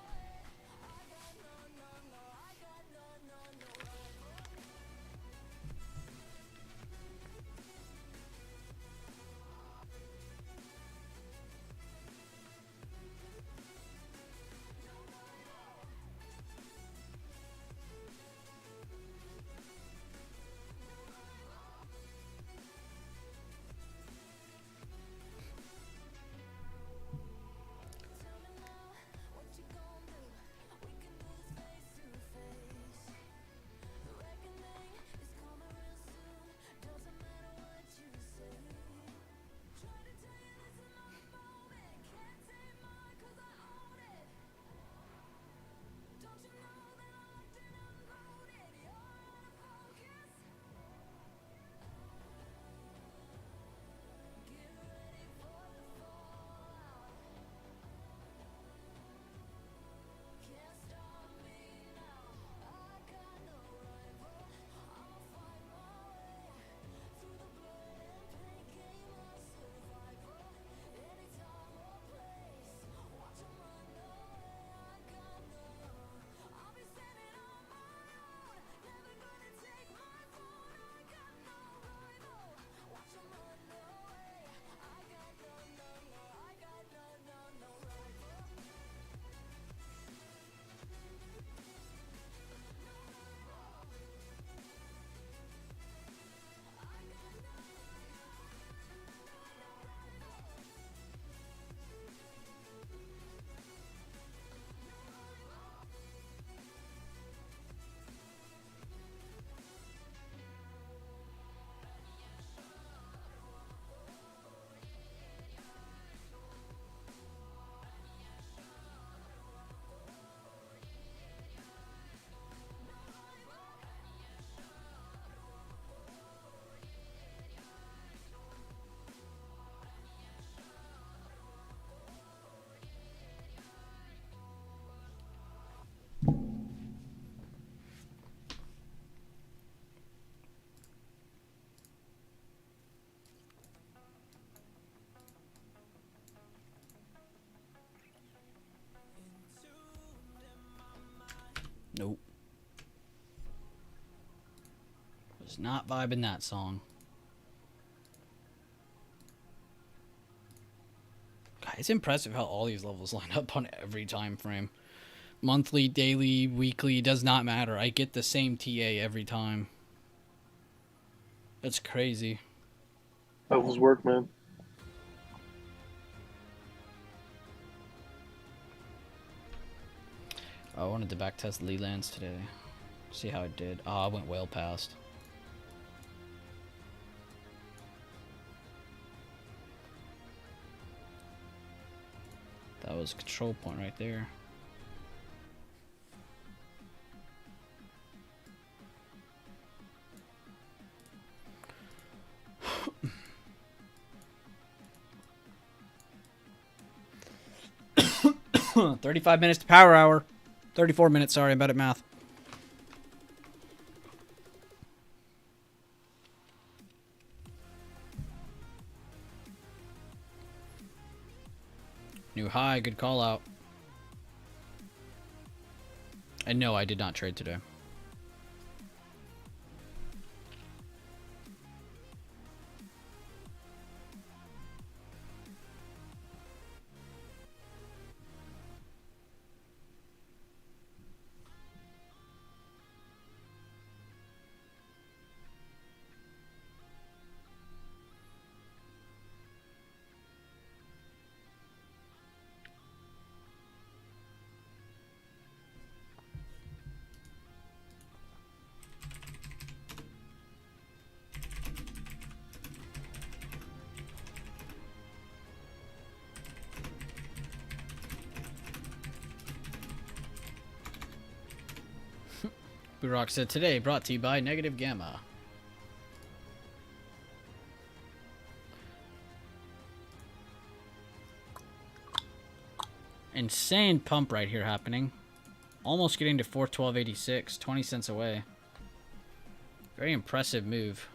Nope. Was not vibing that song. God, it's impressive how all these levels line up on every time frame. Monthly, daily, weekly, does not matter. I get the same TA every time. That's crazy. Levels work, man. I wanted to backtest Lelands today. See how it did. I went well past. That was a control point right there. $35 minutes to power hour. 34 minutes, sorry, I'm bad at math. New high, good call out. And no, I did not trade today. Rock said today brought to you by Negative Gamma. Insane pump right here happening. Almost getting to 412.86, 20 cents away. Very impressive move.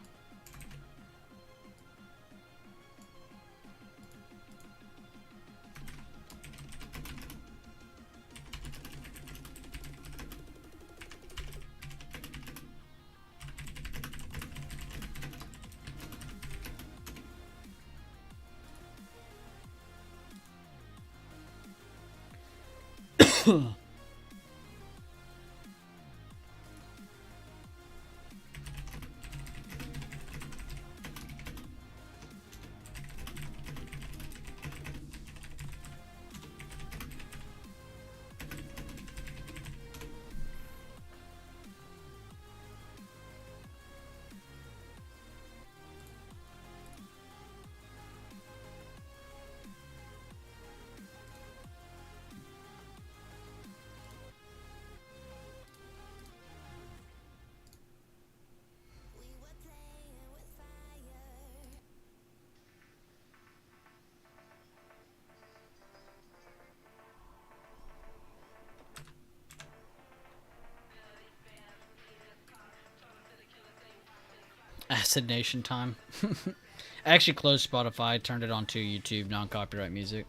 Acid Nation time. I actually closed Spotify, turned it on to YouTube, non-copyright music.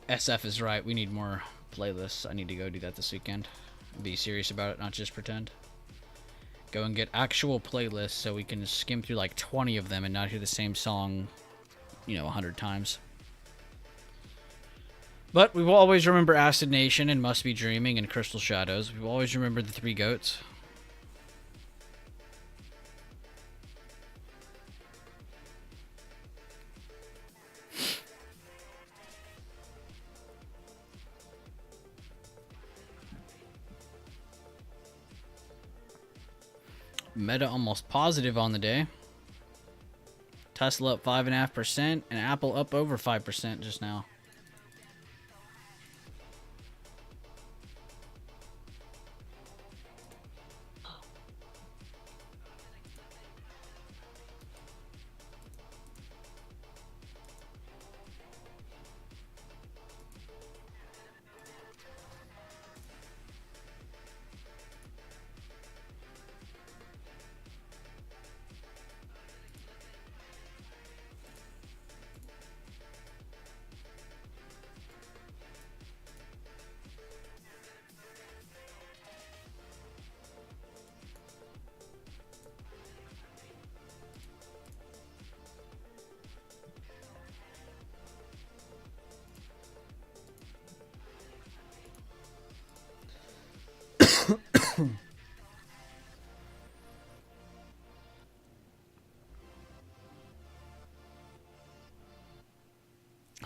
SF is right, we need more playlists. I need to go do that this weekend. Be serious about it, not just pretend. Go and get actual playlists so we can skim through like 20 of them and not hear the same song, 100 times. But we will always remember Acid Nation and Must Be Dreaming and Crystal Shadows. We will always remember the Three Goats. Meta almost positive on the day. Tesla up 5.5% and Apple up over 5% just now.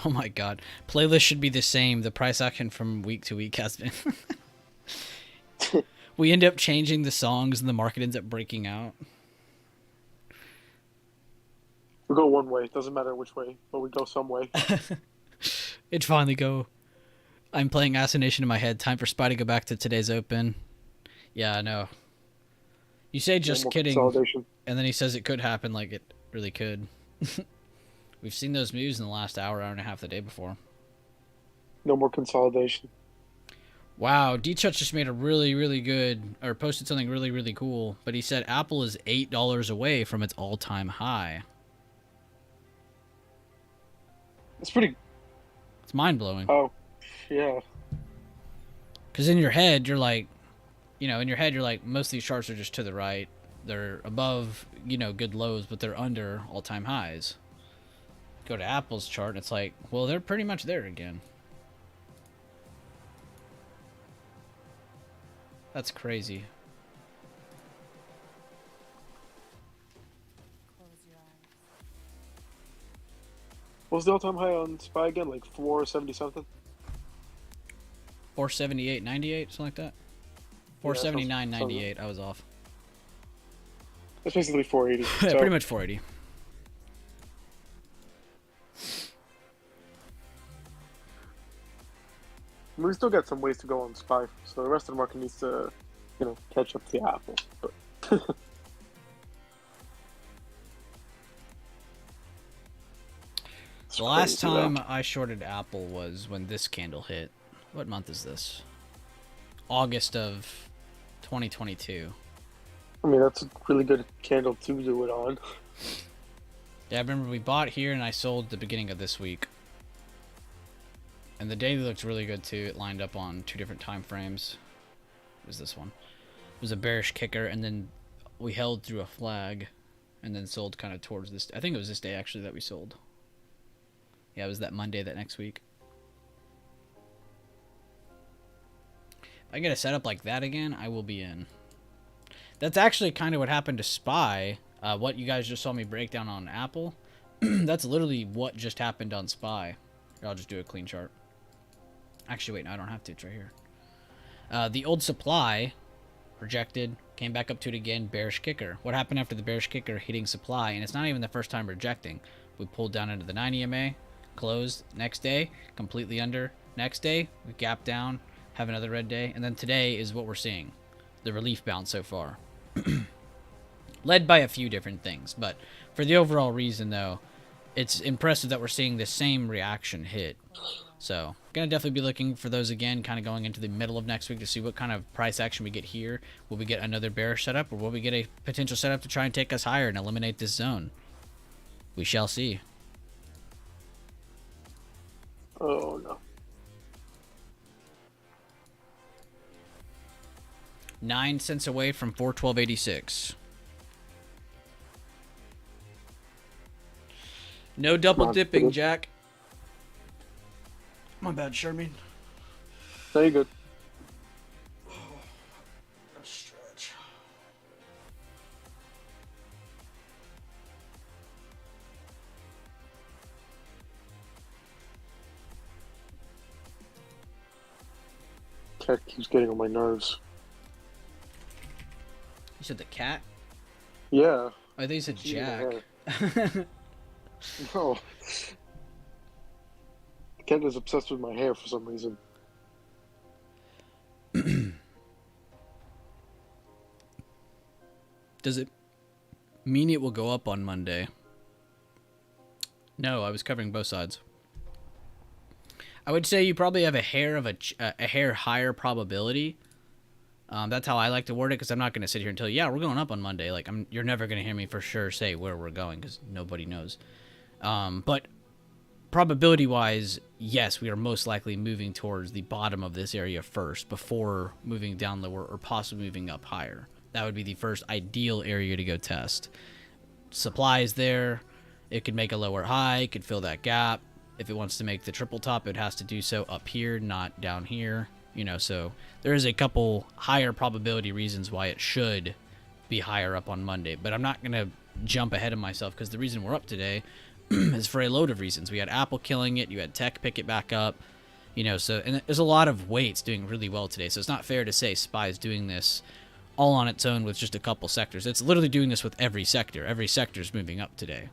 Oh my god. Playlist should be the same. The price action from week to week has been. We end up changing the songs and the market ends up breaking out. We go one way. It doesn't matter which way, but we go some way. It'd finally go. I'm playing Assassination in my head. Time for Spy to go back to today's open. Yeah, I know. You say just kidding, and then he says it could happen like it really could. We've seen those moves in the last hour and a half the day before. No more consolidation. Wow, D-Chutch just made a really, really good, or posted something really, really cool, but he said Apple is $8 away from its all-time high. It's pretty... It's mind-blowing. Oh, yeah. Because in your head, you're like, most of these charts are just to the right. They're above, good lows, but they're under all-time highs. Go to Apple's chart, and it's like, well, they're pretty much there again. That's crazy. What was the all-time high on SPY again? Like 470 something? 478.98, something like that. 479.98. I was off. That's basically 480. Yeah, so, pretty much 480. We still got some ways to go on SPY, so the rest of the market needs to, catch up to Apple. But the last time I shorted Apple was when this candle hit. What month is this? August of 2022. I mean, that's a really good candle to do it on. Yeah, I remember we bought here and I sold the beginning of this week. And the daily looked really good too. It lined up on 2 different time frames. It was this one. It was a bearish kicker, and then we held through a flag and then sold kind of towards this. I think it was this day actually that we sold. Yeah, it was that Monday that next week. If I get a setup like that again, I will be in. That's actually kind of what happened to SPY. What you guys just saw me break down on Apple. That's literally what just happened on SPY. Here, I'll just do a clean chart. Actually, wait, no, I don't have to. It's right here. The old supply rejected, came back up to it again, bearish kicker. What happened after the bearish kicker hitting supply? And it's not even the first time rejecting. We pulled down into the 9 EMA, closed. Next day, completely under. Next day, we gap down, have another red day. And then today is what we're seeing. The relief bounce so far. Led by a few different things. But for the overall reason, though, it's impressive that we're seeing the same reaction hit. So, gonna definitely be looking for those again, kind of going into the middle of next week to see what kind of price action we get here. Will we get another bearish setup, or will we get a potential setup to try and take us higher and eliminate this zone? We shall see. Oh, no. 9 cents away from 412.86. No double dipping, Jack. My bad, Sherman. Very good. Stretch. Cat keeps getting on my nerves. You said the cat? Yeah. I think you said Jack. No. The cat is obsessed with my hair for some reason. Does it mean it will go up on Monday? No, I was covering both sides. I would say you probably have a hair higher probability. That's how I like to word it, because I'm not going to sit here and tell you, yeah, we're going up on Monday. Like, you're never going to hear me for sure say where we're going, because nobody knows. But probability-wise, yes, we are most likely moving towards the bottom of this area first before moving down lower or possibly moving up higher. That would be the first ideal area to go test. Supply is there. It could make a lower high. It could fill that gap. If it wants to make the triple top, it has to do so up here, not down here. So there is a couple higher probability reasons why it should be higher up on Monday. But I'm not going to jump ahead of myself, because the reason we're up today is for a load of reasons. We had Apple killing it. You had tech pick it back up. You know, so, and there's a lot of weights doing really well today, so it's not fair to say SPY is doing this all on its own with just a couple sectors. It's literally doing this with every sector. Every sector is moving up today.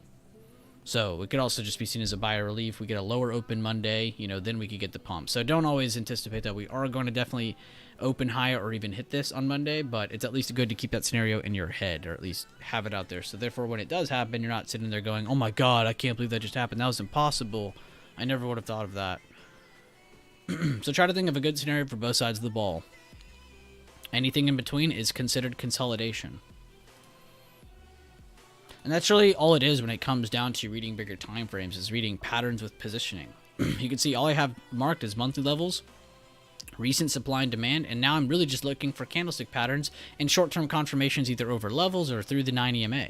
So it could also just be seen as a buyer relief. We get a lower open Monday, you know, then we could get the pump. So don't always anticipate that we are going to definitely open higher or even hit this on Monday, but it's at least good to keep that scenario in your head, or at least have it out there. So therefore, when it does happen, you're not sitting there going, oh my God, I can't believe that just happened. That was impossible. I never would have thought of that. So try to think of a good scenario for both sides of the ball. Anything in between is considered consolidation. And that's really all it is when it comes down to reading bigger time frames, is reading patterns with positioning. You can see all I have marked is monthly levels, recent supply and demand, and now I'm really just looking for candlestick patterns and short-term confirmations either over levels or through the 9 EMA.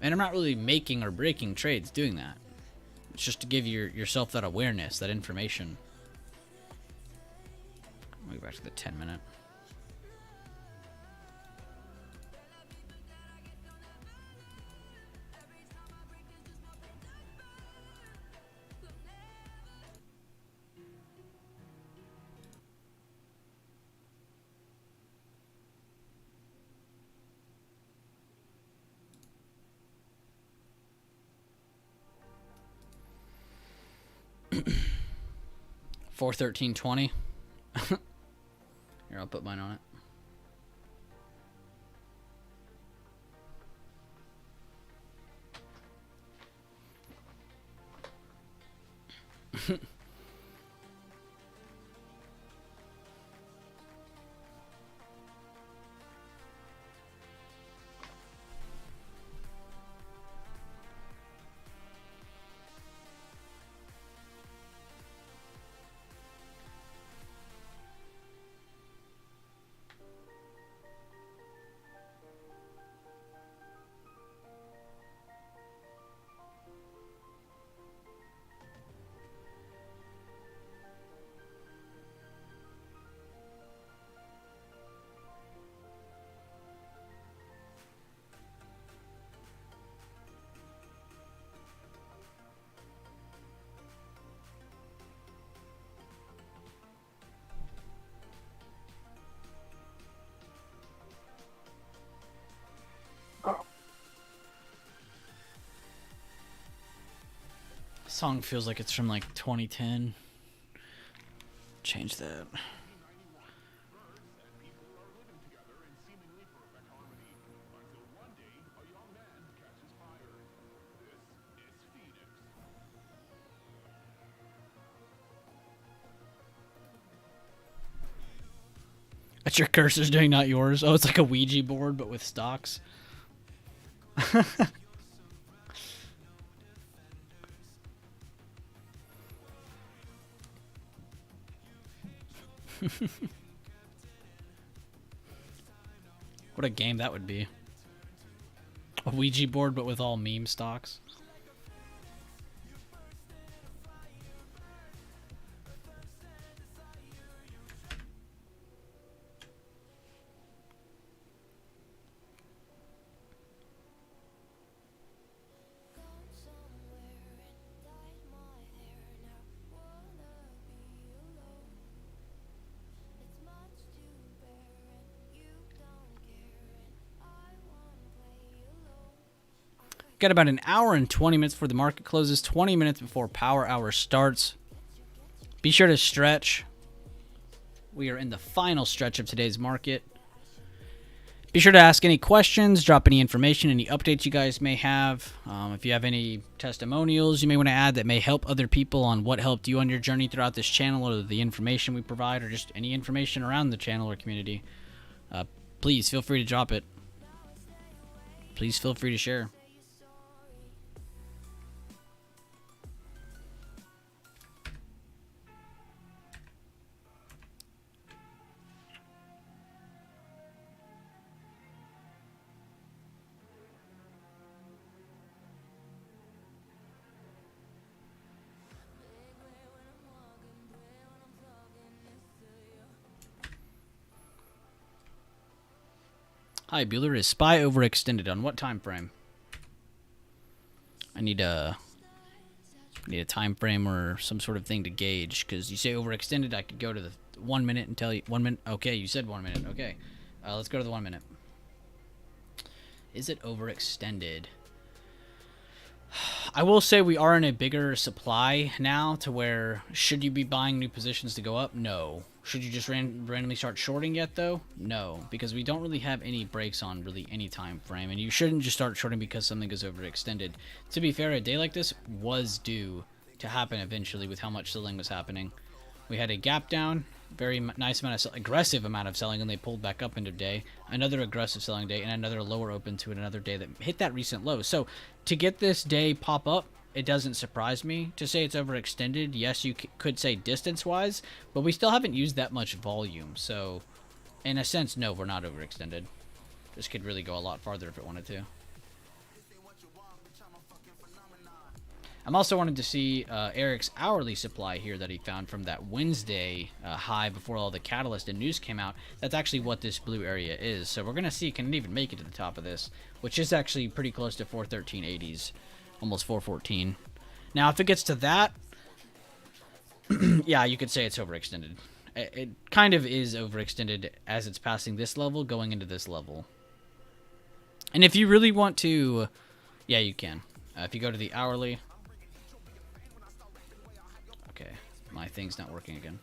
And I'm not really making or breaking trades doing that. It's just to give yourself that awareness, that information. I'll go back to the 10-minute. $413.20. Here, I'll put mine on it. Song feels like it's from like 2010. Change that. That's your cursor's doing, not yours. Oh, it's like a Ouija board, but with stocks. What a game that would be. A Ouija board, but with all meme stocks. Got about an hour and 20 minutes before the market closes, 20 minutes before power hour starts. Be sure to stretch. We are in the final stretch of today's market. Be sure to ask any questions, drop any information, any updates you guys may have. If you have any testimonials you may want to add that may help other people on what helped you on your journey throughout this channel, or the information we provide, or just any information around the channel or community, please feel free to drop it. Please feel free to share. Hi, Bueller. Is SPY overextended? On what time frame? I need I need a time frame or some sort of thing to gauge, because you say overextended. I could go to the 1 minute and tell you 1 minute. Okay, you said 1 minute. Okay, let's go to the 1 minute. Is it overextended? I will say we are in a bigger supply now, to where should you be buying new positions to go up? No. Should you just randomly start shorting yet, though? No, because we don't really have any breaks on really any time frame, and you shouldn't just start shorting because something is overextended. To be fair, a day like this was due to happen eventually with how much selling was happening. We had a gap down, very nice amount of aggressive amount of selling, and they pulled back up into day. Another aggressive selling day, and another lower open to another day that hit that recent low. So to get this day pop up, it doesn't surprise me. To say it's overextended, yes, you could say distance-wise, but we still haven't used that much volume. So in a sense, no, we're not overextended. This could really go a lot farther if it wanted to. I'm also wanted to see Eric's hourly supply here that he found from that Wednesday high before all the catalyst and news came out. That's actually what this blue area is. So we're going to see, can it even make it to the top of this, which is actually pretty close to 413.80s, almost 414. Now, if it gets to that, yeah, you could say it's overextended. It kind of is overextended as it's passing this level, going into this level. And if you really want to, yeah, you can. If you go to the hourly... Okay, my thing's not working again.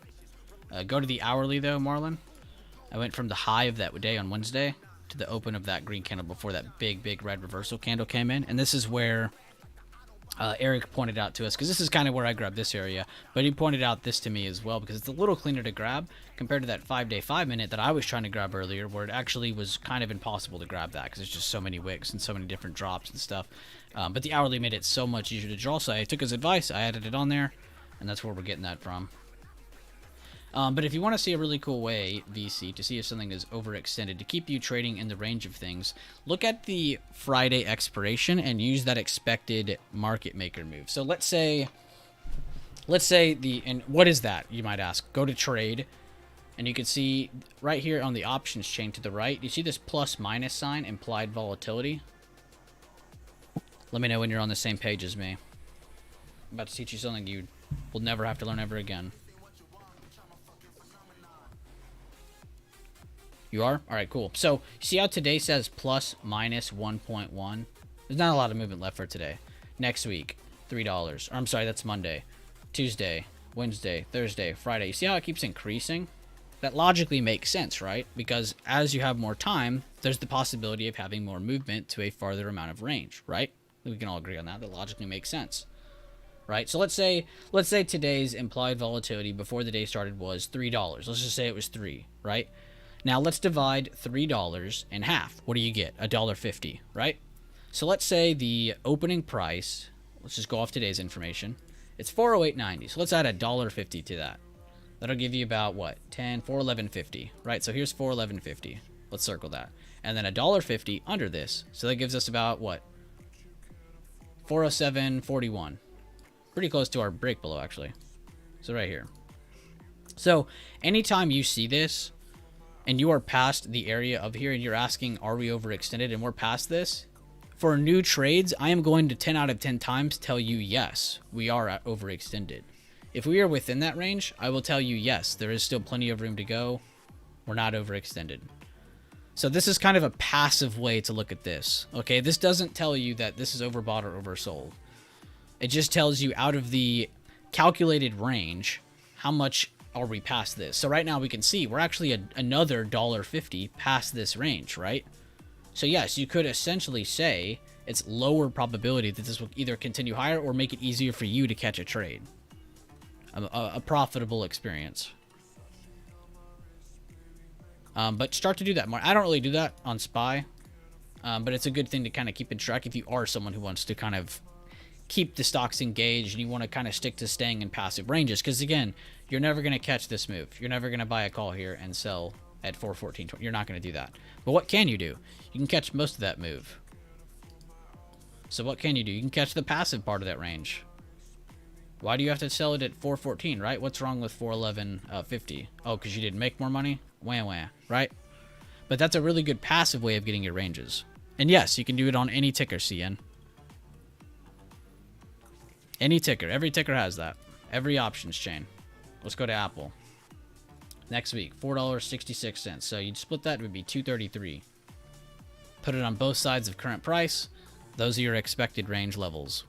Go to the hourly, though, Marlon. I went from the high of that day on Wednesday to the open of that green candle before that big red reversal candle came in. And this is where Eric pointed out to us, because this is kind of where I grabbed this area. But he pointed out this to me as well, because it's a little cleaner to grab compared to that 5-day 5-minute that I was trying to grab earlier, where it actually was kind of impossible to grab that because there's just so many wicks and so many different drops and stuff. But the hourly made it so much easier to draw, so I took his advice. I added it on there. And that's where we're getting that from. But if you want to see a really cool way, VC, to see if something is overextended, to keep you trading in the range of things, look at the Friday expiration and use that expected market maker move. So let's say and what is that, you might ask? Go to trade, and you can see right here on the options chain to the right, you see this plus minus sign, implied volatility? Let me know when you're on the same page as me. I'm about to teach you something you will never have to learn ever again. You are? Alright, cool. So, you see how today says plus minus 1.1? There's not a lot of movement left for today. Next week, $3. Or, I'm sorry, that's Monday. Tuesday, Wednesday, Thursday, Friday. You see how it keeps increasing? That logically makes sense, right? Because as you have more time, there's the possibility of having more movement to a farther amount of range, right? We can all agree on that. That logically makes sense. Right, so let's say today's implied volatility before the day started was $3. Let's just say it was 3, right? Now let's divide $3 in half. What do you get? $1.50, right? So let's say the opening price, let's just go off today's information, it's $408.90. So let's add $1.50 to that. That'll give you about what? $411.50, right? So here's $411.50. Let's circle that. And then $1.50 under this. So that gives us about what? $407.41. Pretty close to our break below, actually. So right here. So anytime you see this and you are past the area of here and you're asking, are we overextended, and we're past this, for new trades, I am going to 10 out of 10 times tell you, yes, we are overextended. If we are within that range, I will tell you, yes, there is still plenty of room to go. We're not overextended. So this is kind of a passive way to look at this. Okay, this doesn't tell you that this is overbought or oversold. It just tells you out of the calculated range, how much are we past this. So right now we can see we're actually another $1.50 past this range, right? So yes, you could essentially say it's lower probability that this will either continue higher or make it easier for you to catch a trade. A profitable experience. But start to do that more. I don't really do that on SPY, but it's a good thing to kind of keep in track if you are someone who wants to kind of keep the stocks engaged and you want to kind of stick to staying in passive ranges. Because again, you're never going to catch this move. You're never going to buy a call here and sell at 414.20. You're not going to do that. But what can you do? You can catch most of that move. So what can you do? You can catch the passive part of that range. Why do you have to sell it at 414, right? What's wrong with 411.50? Oh, because you didn't make more money? Wah, right? But that's a really good passive way of getting your ranges. And yes, you can do it on any ticker, CN. Any ticker. Every ticker has that. Every options chain. Let's go to Apple. Next week, $4.66. So you'd split that, it would be $2.33. Put it on both sides of current price. Those are your expected range levels.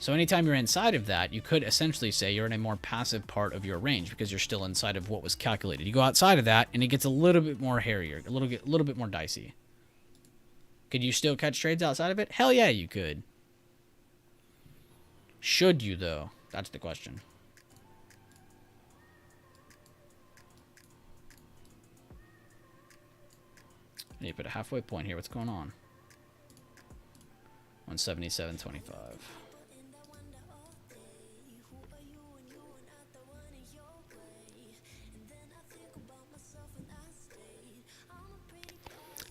So anytime you're inside of that, you could essentially say you're in a more passive part of your range because you're still inside of what was calculated. You go outside of that, and it gets a little bit more hairier, a little bit more dicey. Could you still catch trades outside of it? Hell yeah, you could. Should you, though? That's the question. I need to put a halfway point here. What's going on? 177.25.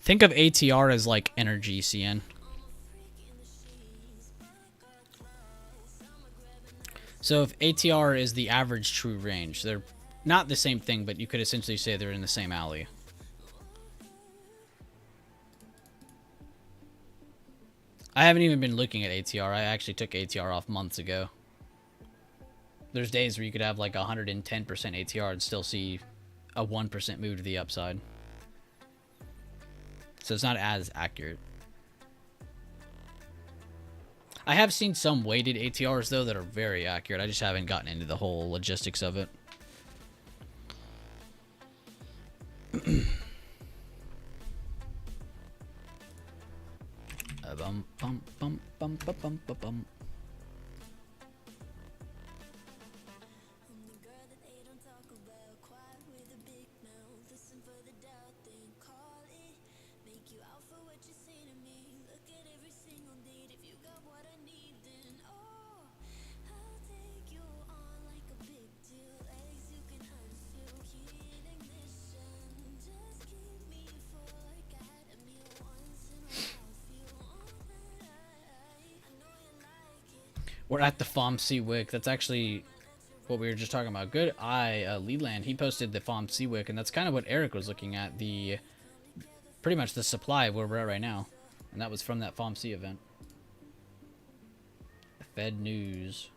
Think of ATR as like energy, CN. So if ATR is the average true range, they're not the same thing, but you could essentially say they're in the same alley. I haven't even been looking at ATR. I actually took ATR off months ago. There's days where you could have like 110% ATR and still see a 1% move to the upside. So it's not as accurate. I have seen some weighted ATRs, though, that are very accurate. I just haven't gotten into the whole logistics of it. Bum, bum, bum, bum, bum, bum, bum, bum. We're at the FOMC wick. That's actually what we were just talking about. Good eye, Leland. He posted the FOMC wick, and that's kind of what Eric was looking at. Pretty much the supply of where we're at right now, and that was from that FOMC event. Fed news.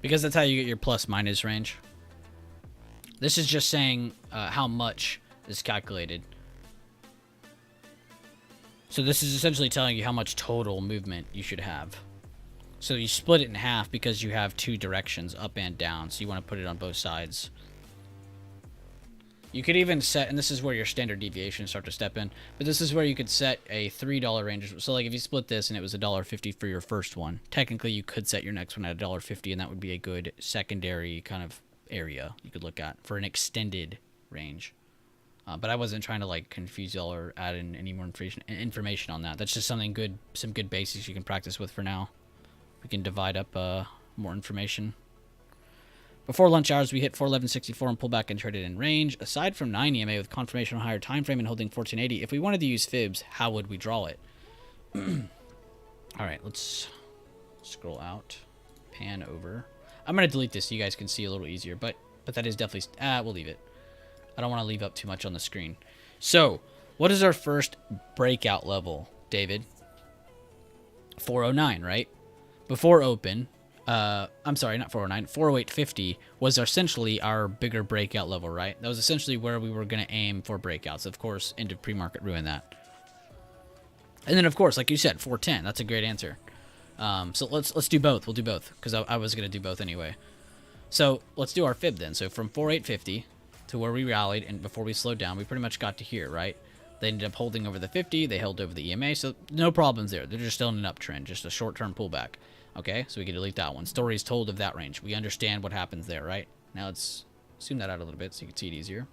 Because that's how you get your plus minus range. This is just saying how much is calculated. So this is essentially telling you how much total movement you should have. So you split it in half because you have two directions, up and down. So you want to put it on both sides. You could even set, and this is where your standard deviations start to step in, but this is where you could set a $3 range. So like if you split this and it was $1.50 for your first one, technically you could set your next one at $1.50, and that would be a good secondary kind of area you could look at for an extended range. But I wasn't trying to like confuse y'all or add in any more information on that. That's just something good, some good basics you can practice with for now. We can divide up more information. Before lunch hours, we hit 411.64 and pull back and traded in range. Aside from 9 EMA with confirmation on higher time frame and holding 1480, if we wanted to use fibs, how would we draw it? All right, let's scroll out, pan over. I'm gonna delete this so you guys can see a little easier, but that is definitely we'll leave it. I don't want to leave up too much on the screen. So, what is our first breakout level, David? 409, right? Before open. I'm sorry, not 409. 408.50 was essentially our bigger breakout level, right? That was essentially where we were going to aim for breakouts. Of course, end of pre-market ruined that. And then, of course, like you said, 410. That's a great answer. So let's do both. We'll do both because I was going to do both anyway. So let's do our fib then. So from 408.50 to where we rallied and before we slowed down, we pretty much got to here, right? They ended up holding over the 50. They held over the EMA, so no problems there. They're just still in an uptrend, just a short-term pullback. Okay, so we can delete that one. Stories told of that range. We understand what happens there, right? Now let's zoom that out a little bit so you can see it easier.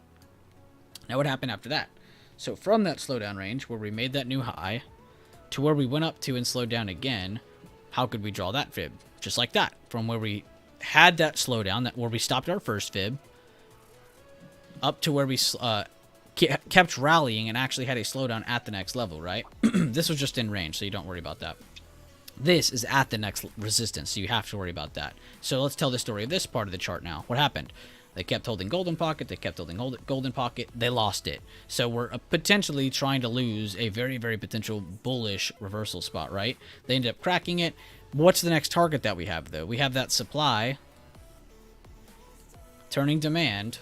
Now what happened after that? So from that slowdown range where we made that new high to where we went up to and slowed down again, how could we draw that fib? Just like that. From where we had that slowdown, that where we stopped our first fib, up to where we kept rallying and actually had a slowdown at the next level, right? This was just in range, so you don't worry about that. This is at the next resistance, so you have to worry about that. So let's tell the story of this part of the chart now. What happened? They kept holding golden pocket, they kept holding golden pocket, they lost it. So we're potentially trying to lose a very, very potential bullish reversal spot, right? They ended up cracking it. What's the next target that we have, though? We have that supply turning demand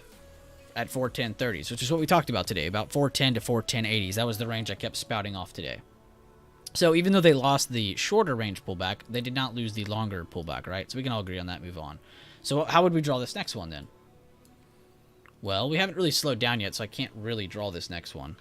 at 410.30s, which is what we talked about today, about 410 to 410.80s. That was the range I kept spouting off today. So even though they lost the shorter range pullback, they did not lose the longer pullback, right? So we can all agree on that, move on. So how would we draw this next one then? Well, we haven't really slowed down yet, so I can't really draw this next one.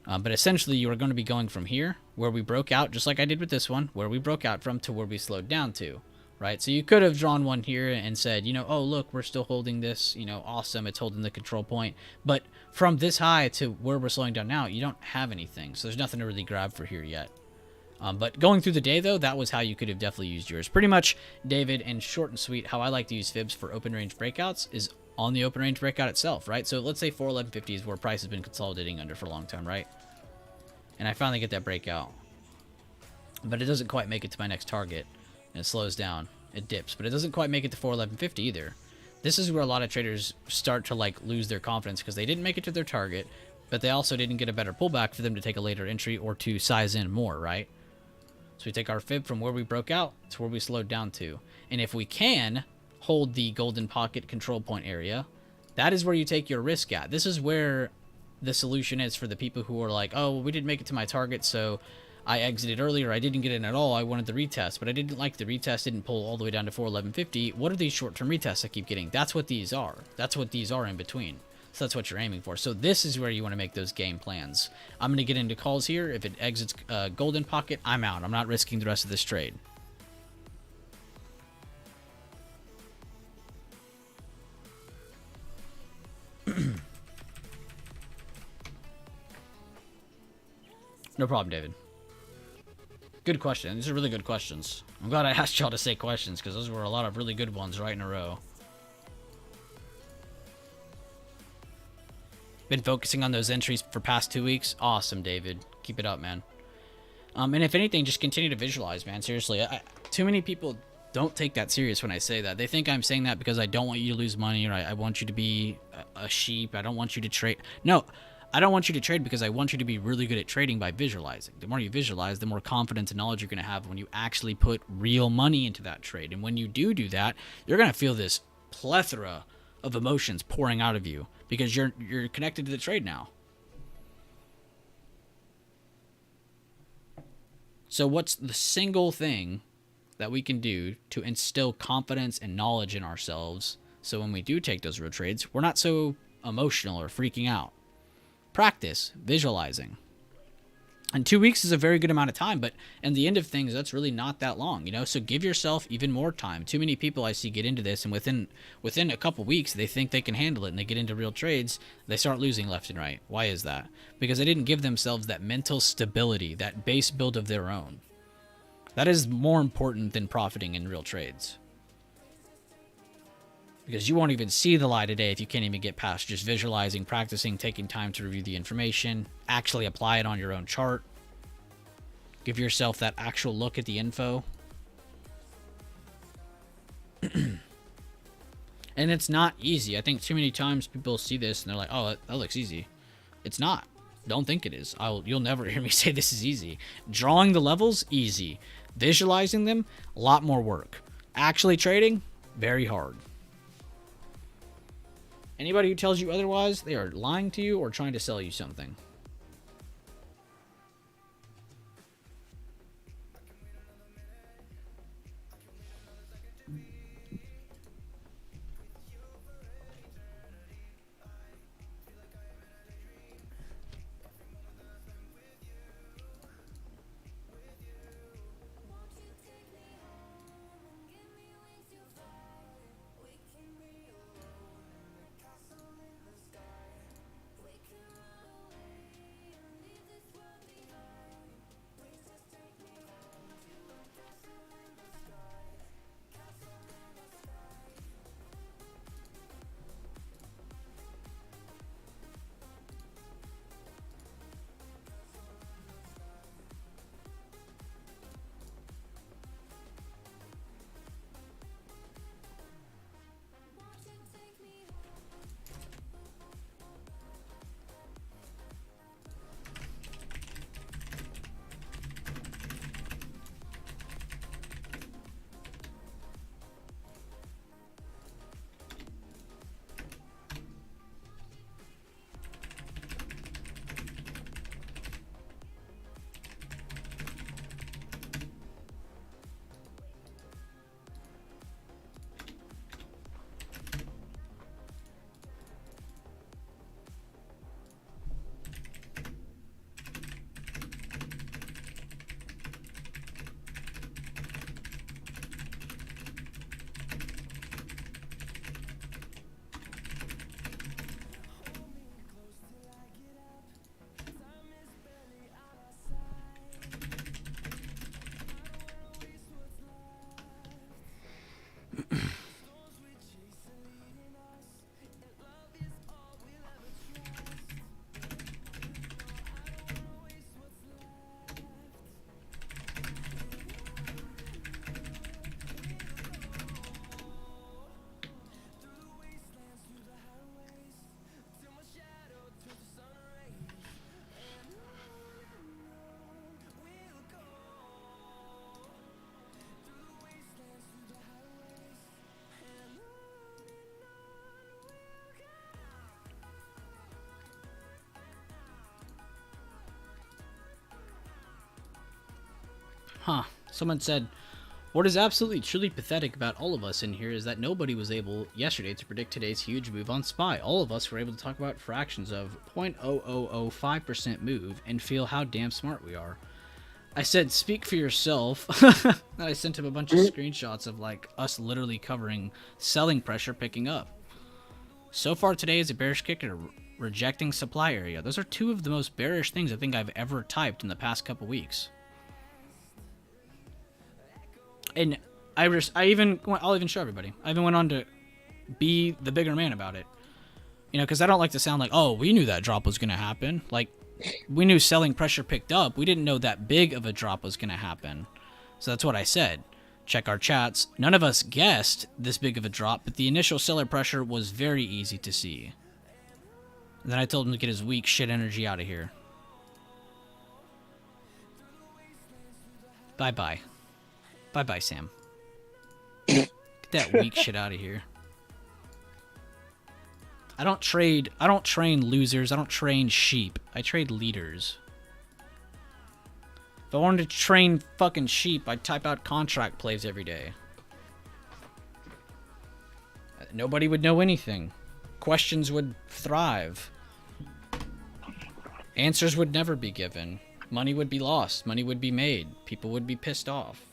But essentially, you are going to be going from here, where we broke out, just like I did with this one, where we broke out from to where we slowed down to, right? So you could have drawn one here and said, you know, oh, look, we're still holding this, you know, awesome, it's holding the control point. But from this high to where we're slowing down now, you don't have anything, so there's nothing to really grab for here yet. But going through the day, though, that was how you could have definitely used yours. Pretty much, David, and short and sweet, how I like to use fibs for open range breakouts is on the open range breakout itself, right? So let's say 411.50 is where price has been consolidating under for a long time, right? And I finally get that breakout. But it doesn't quite make it to my next target. And it slows down. It dips. But it doesn't quite make it to 411.50 either. This is where a lot of traders start to like lose their confidence because they didn't make it to their target, but they also didn't get a better pullback for them to take a later entry or to size in more, right? So we take our fib from where we broke out to where we slowed down to. And if we can hold the golden pocket control point area, that is where you take your risk at. This is where the solution is for the people who are like, oh, well, we didn't make it to my target, so I exited earlier. I didn't get in at all. I wanted the retest, but I didn't like the retest. Didn't pull all the way down to 411.50. What are these short-term retests I keep getting? That's what these are. That's what these are in between. So that's what you're aiming for. So this is where you want to make those game plans. I'm going to get into calls here. If it exits golden pocket, I'm out. I'm not risking the rest of this trade. No problem, David. Good question. These are really good questions. I'm glad I asked y'all to say questions because those were a lot of really good ones right in a row. Been focusing on those entries for past 2 weeks. Awesome, David. Keep it up, man. And if anything, just continue to visualize, man. Seriously, too many people don't take that serious when I say that. They think I'm saying that because I don't want you to lose money or I want you to be a sheep. I don't want you to trade. No, I don't want you to trade because I want you to be really good at trading by visualizing. The more you visualize, the more confidence and knowledge you're going to have when you actually put real money into that trade. And when you do that, you're going to feel this plethora of emotions pouring out of you because you're connected to the trade now. So what's the single thing that we can do to instill confidence and knowledge in ourselves so when we do take those real trades, we're not so emotional or freaking out? Practice visualizing. And 2 weeks is a very good amount of time, but in the end of things, that's really not that long, you know? So give yourself even more time. Too many people I see get into this, and within a couple weeks, they think they can handle it, and they get into real trades, they start losing left and right. Why is that? Because they didn't give themselves that mental stability, that base build of their own. That is more important than profiting in real trades. Because you won't even see the light of day if you can't even get past just visualizing, practicing, taking time to review the information, actually apply it on your own chart. Give yourself that actual look at the info. And it's not easy. I think too many times people see this and they're like, oh, that looks easy. It's not. Don't think it is. You'll never hear me say this is easy. Drawing the levels, easy. Visualizing them, a lot more work. Actually trading, very hard. Anybody who tells you otherwise, they are lying to you or trying to sell you something. Someone said, what is absolutely truly pathetic about all of us in here is that nobody was able yesterday to predict today's huge move on SPY. All of us were able to talk about fractions of 0.0005% move and feel how damn smart we are. I said, speak for yourself. And I sent him a bunch of screenshots of like us literally covering selling pressure picking up. So far today is a bearish kick and a rejecting supply area. Those are two of the most bearish things I think I've ever typed in the past couple weeks. And I'll even show everybody. I even went on to be the bigger man about it. You know, because I don't like to sound like, oh, we knew that drop was going to happen. Like, we knew selling pressure picked up. We didn't know that big of a drop was going to happen. So that's what I said. Check our chats. None of us guessed this big of a drop, but the initial seller pressure was very easy to see. And then I told him to get his weak shit energy out of here. Bye-bye. Bye-bye, Sam. Get that weak shit out of here. I don't train losers. I don't train sheep. I trade leaders. If I wanted to train fucking sheep, I'd type out contract plays every day. Nobody would know anything. Questions would thrive. Answers would never be given. Money would be lost. Money would be made. People would be pissed off.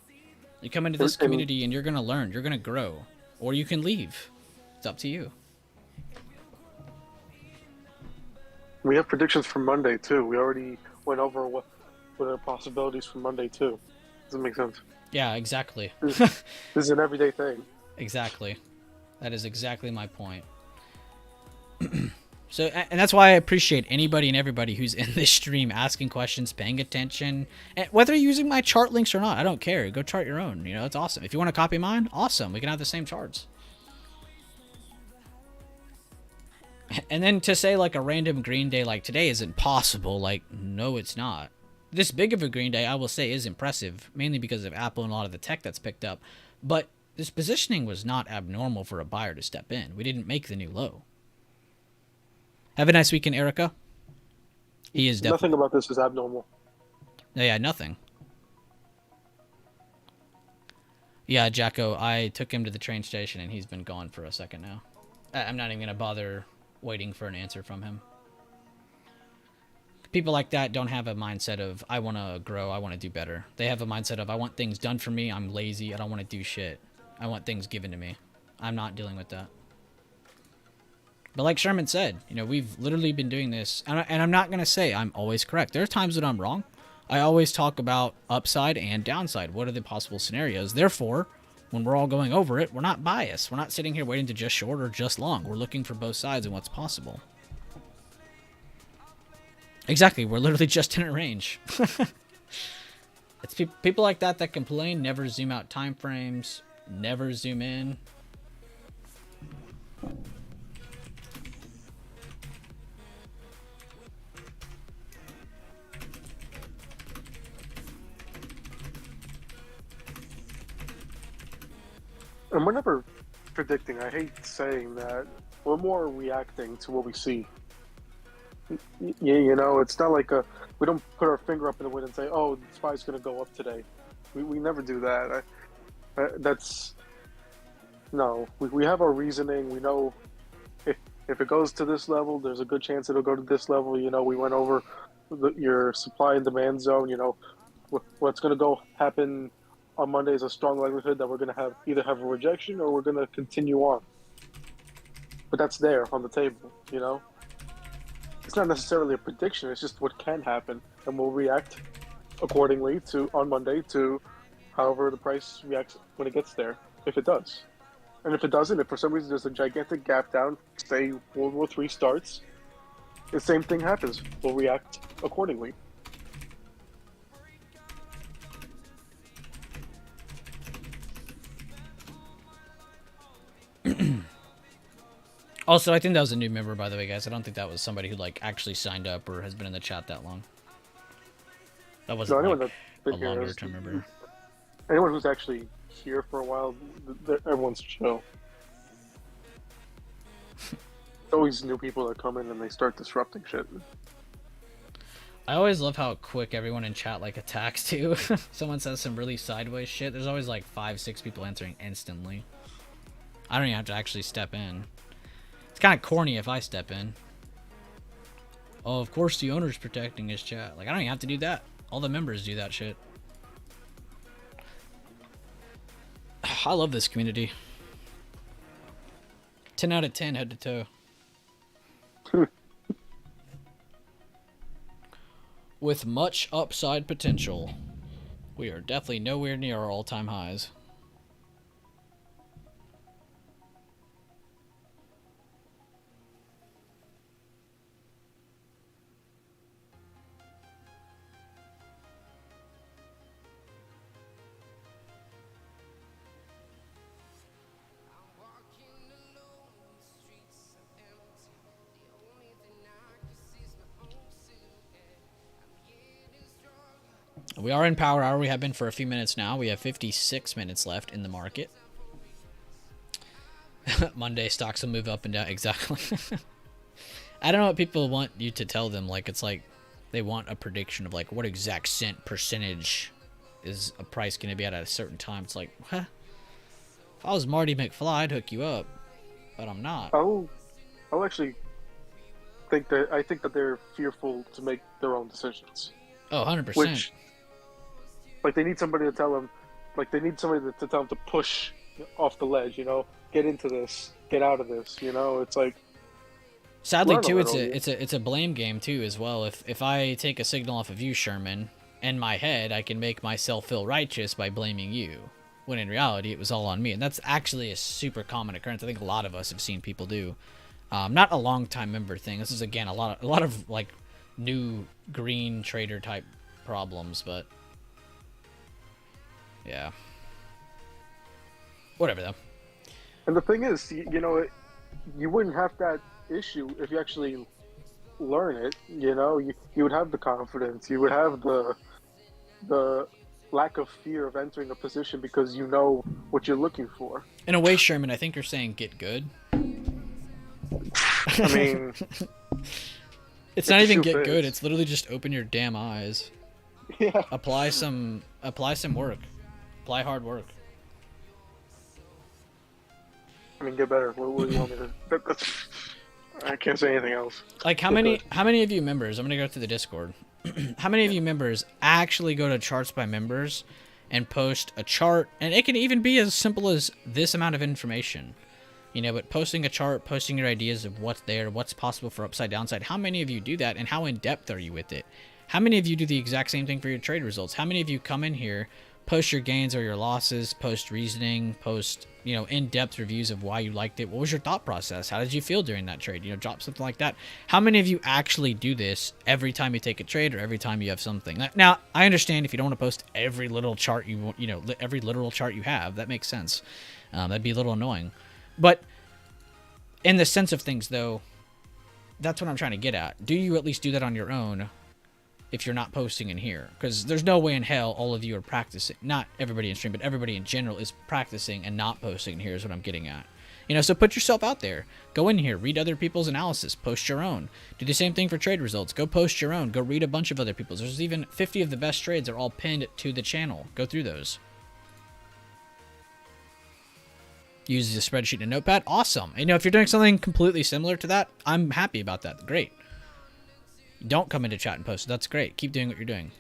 You come into this community and you're going to learn. You're going to grow. Or you can leave. It's up to you. We have predictions for Monday, too. We already went over what are possibilities for Monday, too. Does that make sense? Yeah, exactly. This is an everyday thing. Exactly. That is exactly my point. So, and that's why I appreciate anybody and everybody who's in this stream asking questions, paying attention, and whether you're using my chart links or not, I don't care. Go chart your own. You know, it's awesome. If you want to copy mine, awesome. We can have the same charts. And then to say like a random green day like today is impossible, like, no, it's not. This big of a green day, I will say, is impressive, mainly because of Apple and a lot of the tech that's picked up. But this positioning was not abnormal for a buyer to step in. We didn't make the new low. Have a nice weekend, Erica. He is definitely... Nothing about this is abnormal. Yeah, nothing. Yeah, Jacko, I took him to the train station and he's been gone for a second now. I'm not even going to bother waiting for an answer from him. People like that don't have a mindset of, I want to grow, I want to do better. They have a mindset of, I want things done for me, I'm lazy, I don't want to do shit. I want things given to me. I'm not dealing with that. But like Sherman said, you know, we've literally been doing this, and I'm not going to say I'm always correct. There are times that I'm wrong. I always talk about upside and downside. What are the possible scenarios? Therefore, when we're all going over it, we're not biased. We're not sitting here waiting to just short or just long. We're looking for both sides and what's possible. Exactly. We're literally just in a range. It's people like that that complain, never zoom out time frames, never zoom in. And we're never predicting. I hate saying that. We're more reacting to what we see. You know, it's not like we don't put our finger up in the wind and say, oh, the SPY's going to go up today. We never do that. No. We have our reasoning. We know if it goes to this level, there's a good chance it'll go to this level. You know, we went over your supply and demand zone. You know, what's going to happen on Monday is a strong likelihood that we're going to either have a rejection or we're going to continue on. But that's there on the table, you know? It's not necessarily a prediction, it's just what can happen. And we'll react accordingly on Monday to however the price reacts when it gets there, if it does. And if it doesn't, if for some reason there's a gigantic gap down, say World War III starts, the same thing happens. We'll react accordingly. Also, I think that was a new member, by the way, guys. I don't think that was somebody who like actually signed up or has been in the chat that long. That wasn't like a longer-term member. Anyone who's actually here for a while, everyone's chill. Always new people that come in and they start disrupting shit. I always love how quick everyone in chat like attacks too. Someone says some really sideways shit. There's always like 5-6 people answering instantly. I don't even have to actually step in. It's kind of corny if I step in. Oh, of course the owner's protecting his chat. Like, I don't even have to do that. All the members do that shit. I love this community. 10 out of 10 head to toe. With much upside potential. We are definitely nowhere near our all-time highs. We are in power hour. We have been for a few minutes now. We have 56 minutes left in the market. Monday stocks will move up and down. Exactly. I don't know what people want you to tell them. Like, it's like they want a prediction of like what exact cent percentage is a price going to be at a certain time. It's like, huh? If I was Marty McFly, I'd hook you up, but I'm not. I'll actually think that they're fearful to make their own decisions. Oh, 100%. Which, like, they need somebody to tell them, like, they need somebody to tell them to push off the ledge, you know, get into this, get out of this, you know. It's like, sadly too, it's a blame game too as well. If I take a signal off of you, Sherman, in my head, I can make myself feel righteous by blaming you, when in reality it was all on me. And that's actually a super common occurrence. I think a lot of us have seen people do. Not a long time member thing. This is again a lot of like new green trader type problems, but yeah, whatever though. And the thing is, you know, you wouldn't have that issue if you actually learn it. You know, you would have the confidence, you would have the lack of fear of entering a position because you know what you're looking for. In a way, Sherman, I think you're saying get good. I mean, it's not even get good. It's literally just open your damn eyes. Yeah. Apply some work. Apply hard work. I mean, get better. What do you want me to? I can't say anything else. Like, how many of you members? I'm gonna go through the Discord. How many of you members actually go to charts by members and post a chart? And it can even be as simple as this amount of information, you know. But posting a chart, posting your ideas of what's there, what's possible for upside, downside. How many of you do that, and how in depth are you with it? How many of you do the exact same thing for your trade results? How many of you come in here, post your gains or your losses, post reasoning, post, you know, in-depth reviews of why you liked it? What was your thought process? How did you feel during that trade? You know, drop something like that. How many of you actually do this every time you take a trade or every time you have something? Now, I understand if you don't want to post every little chart you know, every literal chart you have. That makes sense. That'd be a little annoying. But in the sense of things, though, that's what I'm trying to get at. Do you at least do that on your own if you're not posting in here? Because there's no way in hell all of you are practicing. Not everybody in stream, but everybody in general is practicing and not posting in here is what I'm getting at. You know, so put yourself out there. Go in here, read other people's analysis, post your own. Do the same thing for trade results. Go post your own. Go read a bunch of other people's. There's even 50 of the best trades are all pinned to the channel. Go through those. Use the spreadsheet and notepad. Awesome. You know, if you're doing something completely similar to that, I'm happy about that. Great. Don't come into chat and post. That's great. Keep doing what you're doing.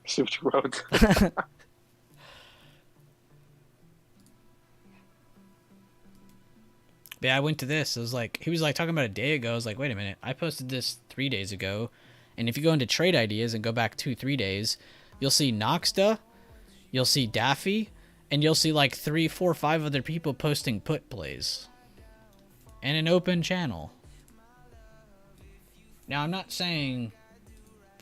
See what you wrote. Yeah, I went to this. It was like, he was like talking about a day ago. I was like, wait a minute. I posted this 3 days ago. And if you go into trade ideas and go back 2-3 days, you'll see Noxta, you'll see Daffy, and you'll see like 3, 4, 5 other people posting put plays. And an open channel. Now, I'm not saying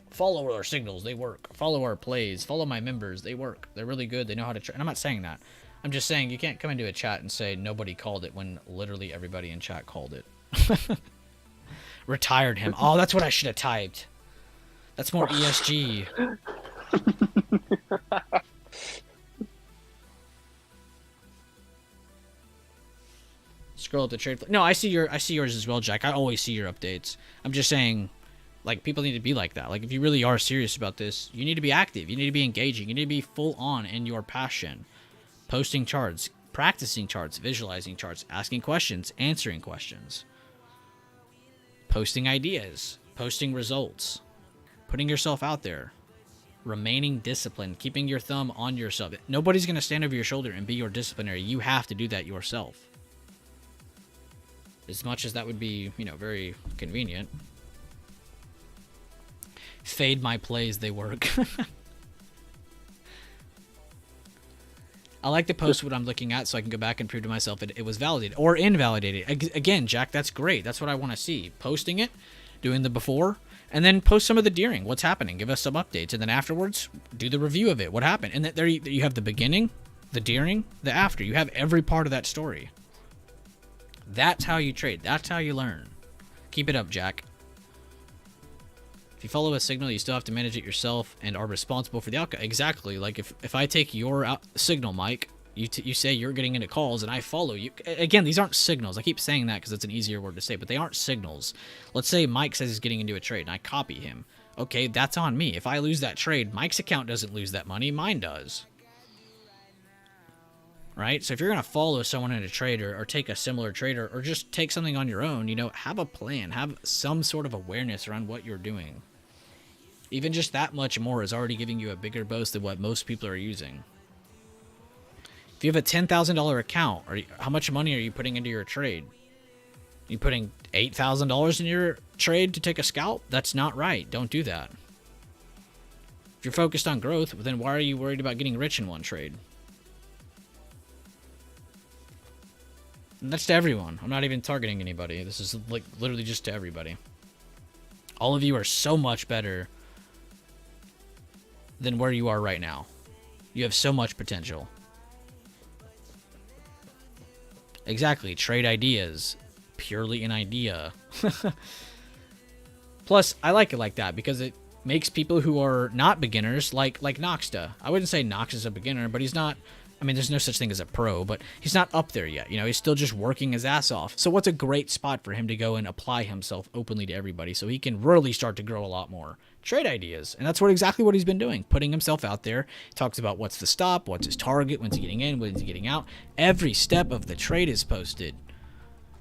follow our signals, they work. Follow our plays, follow my members, they work. They're really good, they know how to trade. And I'm not saying that. I'm just saying you can't come into a chat and say nobody called it when literally everybody in chat called it. Retired him. Oh, that's what I should have typed. That's more ESG. Scroll up the trade. No, I see yours as well, Jack. I always see your updates. I'm just saying, like, people need to be like that. Like, if you really are serious about this, you need to be active. You need to be engaging. You need to be full on in your passion. Posting charts, practicing charts, visualizing charts, asking questions, answering questions. Posting ideas, posting results, putting yourself out there, remaining disciplined, keeping your thumb on yourself. Nobody's going to stand over your shoulder and be your disciplinary. You have to do that yourself. As much as that would be, you know, very convenient. Fade my plays, they work. I like to post what I'm looking at so I can go back and prove to myself it was validated or invalidated. Again, Jack, that's great. That's what I want to see. Posting it, doing the before, and then post some of the during. What's happening? Give us some updates. And then afterwards, do the review of it. What happened? And there you have the beginning, the during, the after. You have every part of that story. That's how you trade. That's how you learn. Keep it up, Jack. If you follow a signal, you still have to manage it yourself and are responsible for the outcome. Exactly. Like if I take your signal, Mike, you say you're getting into calls and I follow you. Again, these aren't signals. I keep saying that because it's an easier word to say, but they aren't signals. Let's say Mike says he's getting into a trade and I copy him. Okay, that's on me. If I lose that trade, Mike's account doesn't lose that money. Mine does. Right? So if you're going to follow someone in a trade or take a similar trade or just take something on your own, you know, have a plan. Have some sort of awareness around what you're doing. Even just that much more is already giving you a bigger boost than what most people are using. If you have a $10,000 account, how much money are you putting into your trade? You putting $8,000 in your trade to take a scalp? That's not right. Don't do that. If you're focused on growth, then why are you worried about getting rich in one trade? And that's to everyone. I'm not even targeting anybody. This is like literally just to everybody. All of you are so much better than where you are right now. You have so much potential. Exactly. Trade ideas. Purely an idea. Plus, I like it like that because it makes people who are not beginners, like Noxta. I wouldn't say Nox is a beginner, but he's not... I mean, there's no such thing as a pro, but he's not up there yet. You know, he's still just working his ass off. So what's a great spot for him to go and apply himself openly to everybody so he can really start to grow a lot more? Trade ideas. And that's exactly what he's been doing, putting himself out there. He talks about what's the stop, what's his target, when's he getting in, when's he getting out. Every step of the trade is posted.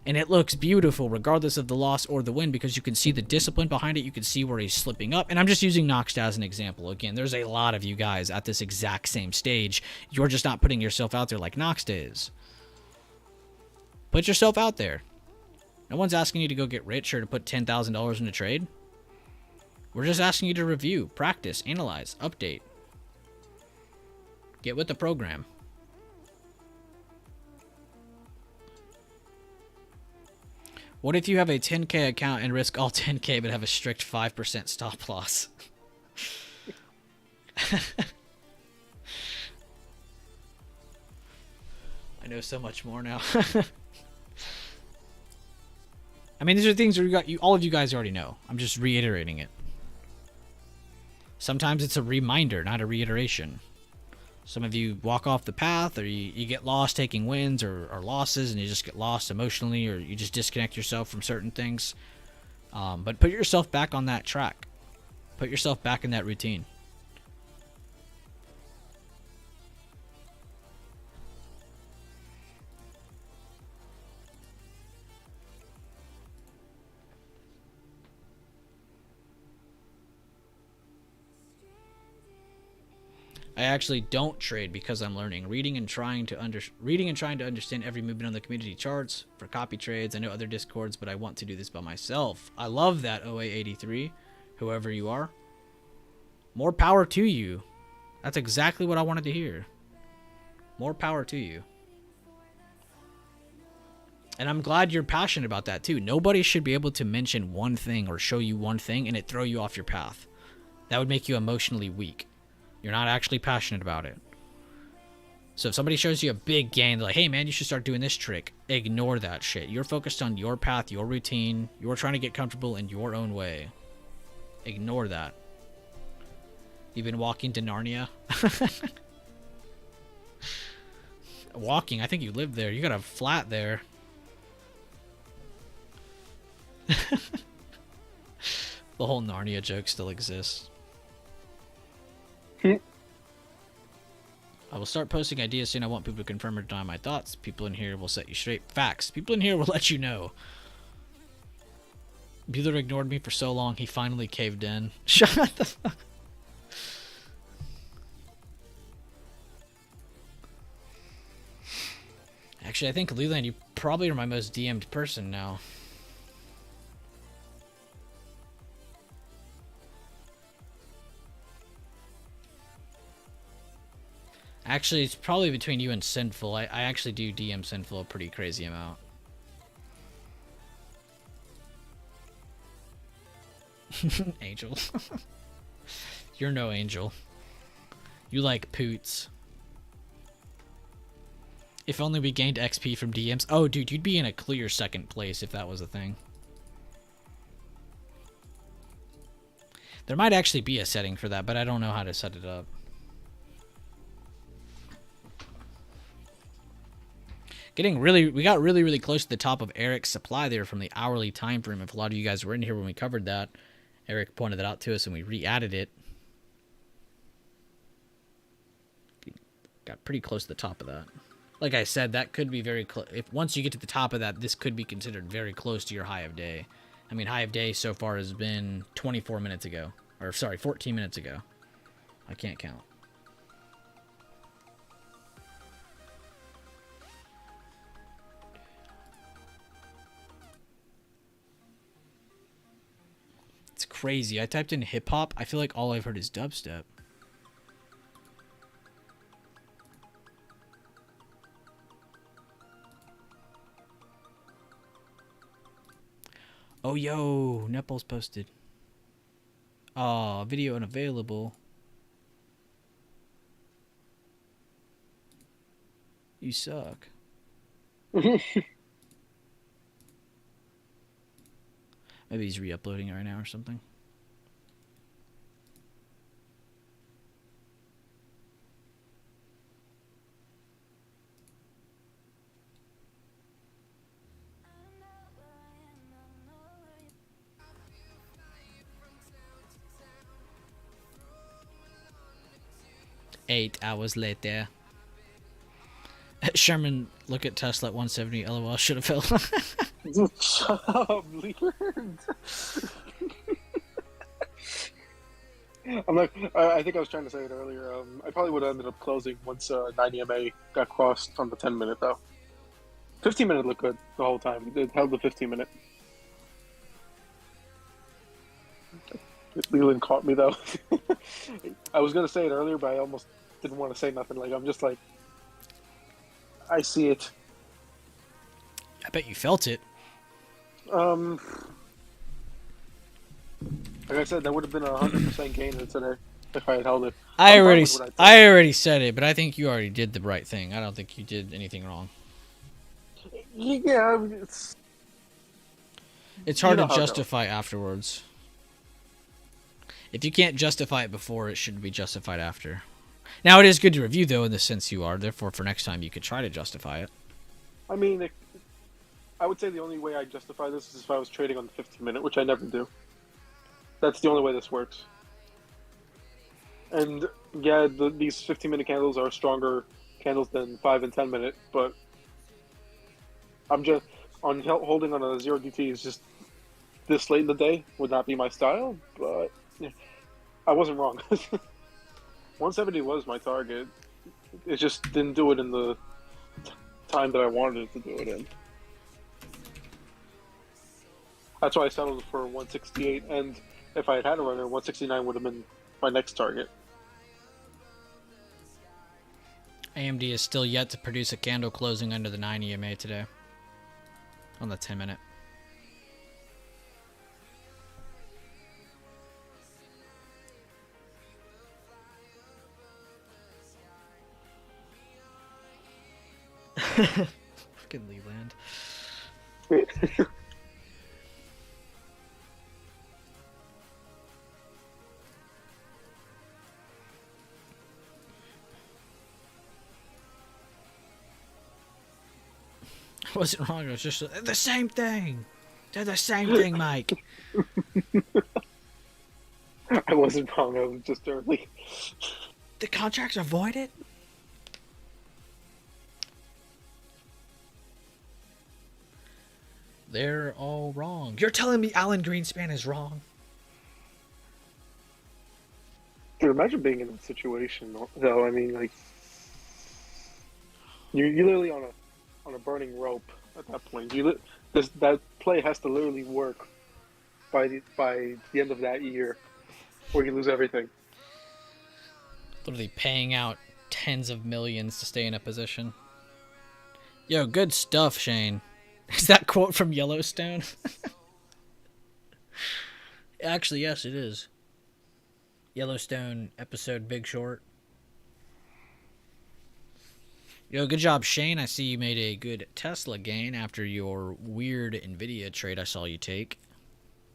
And it looks beautiful regardless of the loss or the win because you can see the discipline behind it. You can see where he's slipping up. And I'm just using Noxta as an example. Again, there's a lot of you guys at this exact same stage. You're just not putting yourself out there like Noxta is. Put yourself out there. No one's asking you to go get rich or to put $10,000 in a trade. We're just asking you to review, practice, analyze, update. Get with the program. What if you have a 10K account and risk all 10K but have a strict 5% stop loss? I know so much more now. I mean, these are things that all of you guys already know. I'm just reiterating it. Sometimes it's a reminder, not a reiteration. Some of you walk off the path or you get lost taking wins or losses and you just get lost emotionally or you just disconnect yourself from certain things. But put yourself back on that track. Put yourself back in that routine. I actually don't trade because I'm learning, reading and trying to understand every movement on the community charts for copy trades. I know other discords, but I want to do this by myself. I love that, OA83, whoever you are. More power to you. That's exactly what I wanted to hear. More power to you. And I'm glad you're passionate about that too. Nobody should be able to mention one thing or show you one thing and it throw you off your path. That would make you emotionally weak. You're not actually passionate about it. So if somebody shows you a big gain, they're like, hey man, you should start doing this trick. Ignore that shit. You're focused on your path, your routine. You're trying to get comfortable in your own way. Ignore that. You've been walking to Narnia? Walking? I think you live there. You got a flat there. The whole Narnia joke still exists. I will start posting ideas soon. I want people to confirm or deny my thoughts. People in here will set you straight. Facts. People in here will let you know. Bueller ignored me for so long, he finally caved in. Shut the fuck. Actually, I think, Leland, you probably are my most DM'd person now. Actually, it's probably between you and Sinful. I actually do DM Sinful a pretty crazy amount. Angel. You're no angel. You like poots. If only we gained XP from DMs. Oh, dude, you'd be in a clear second place if that was a thing. There might actually be a setting for that, but I don't know how to set it up. We got really close to the top of Eric's supply there from the hourly time frame. If a lot of you guys were in here when we covered that, Eric pointed that out to us and we re-added it. Got pretty close to the top of that. Like I said, that could be very close. If once you get to the top of that, this could be considered very close to your high of day. I mean, high of day so far has been 24 minutes ago. Or, sorry, 14 minutes ago. I can't count. It's crazy. I typed in hip-hop. I feel like all I've heard is dubstep. Oh, yo. Netball's posted. Aw, video unavailable. You suck. Maybe he's re-uploading it right now or something. Eight hours later. Sherman, look at Tesla at 170. LOL, should have fell. Shut up, Leonard. I think I was trying to say it earlier. I probably would have ended up closing once 9 EMA got crossed on the 10-minute, though. 15-minute looked good the whole time. It held the 15-minute. Leland caught me, though. I was going to say it earlier, but I almost didn't want to say nothing. Like, I'm just like, I see it. I bet you felt it. Like I said, that would have been a 100% gainer today if I had held it. I already said it, but I think you already did the right thing. I don't think you did anything wrong. Yeah, it's hard to justify afterwards. If you can't justify it before, it shouldn't be justified after. Now, it is good to review, though, in the sense you are. Therefore, for next time, you could try to justify it. I mean, I would say the only way I justify this is if I was trading on the 15-minute, which I never do. That's the only way this works. And, yeah, these 15-minute candles are stronger candles than 5 and 10-minute, but I'm just... holding on a 0 DT is just this late in the day would not be my style, but yeah, I wasn't wrong. 170 was my target. It just didn't do it in the time that I wanted it to do it in. That's why I settled for 168, and if I had had a runner, 169 would have been my next target. AMD is still yet to produce a candle closing under the 9 EMA today. On the 10-minute. Fucking Leland. I wasn't wrong. It was just the same thing. They're the same thing, Mike. I wasn't wrong. I was just early. The contracts are voided? They're all wrong. You're telling me Alan Greenspan is wrong? Dude, imagine being in that situation, though. I mean, like, you're literally on a burning rope at that point. That play has to literally work by the end of that year, or you lose everything. Literally paying out tens of millions to stay in a position. Yo, good stuff, Shane. Is that quote from Yellowstone? Actually, yes, it is. Yellowstone episode Big Short. Yo, good job, Shane. I see you made a good Tesla gain after your weird Nvidia trade I saw you take.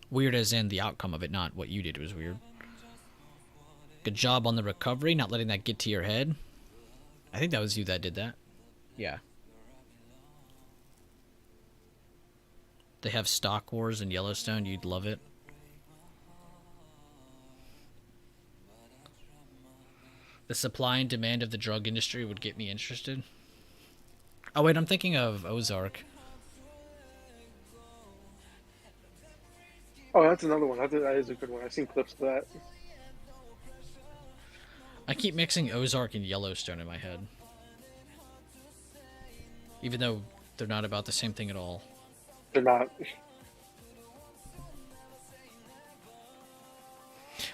Weird as in the outcome of it, not what you did was weird. Good job on the recovery, not letting that get to your head. I think that was you that did that. Yeah. They have Stock Wars in Yellowstone. You'd love it. The supply and demand of the drug industry would get me interested. Oh, wait, I'm thinking of Ozark. Oh, that's another one. That is a good one. I've seen clips of that. I keep mixing Ozark and Yellowstone in my head. Even though they're not about the same thing at all. They're not.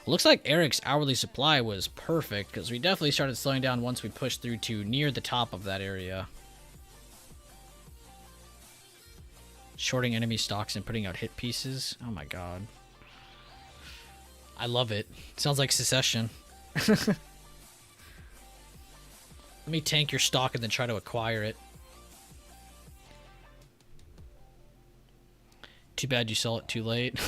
Looks like Eric's hourly supply was perfect, because we definitely started slowing down once we pushed through to near the top of that area. Shorting enemy stocks and putting out hit pieces. Oh my god. I love it. Sounds like Secession. Let me tank your stock and then try to acquire it. Too bad you saw it too late.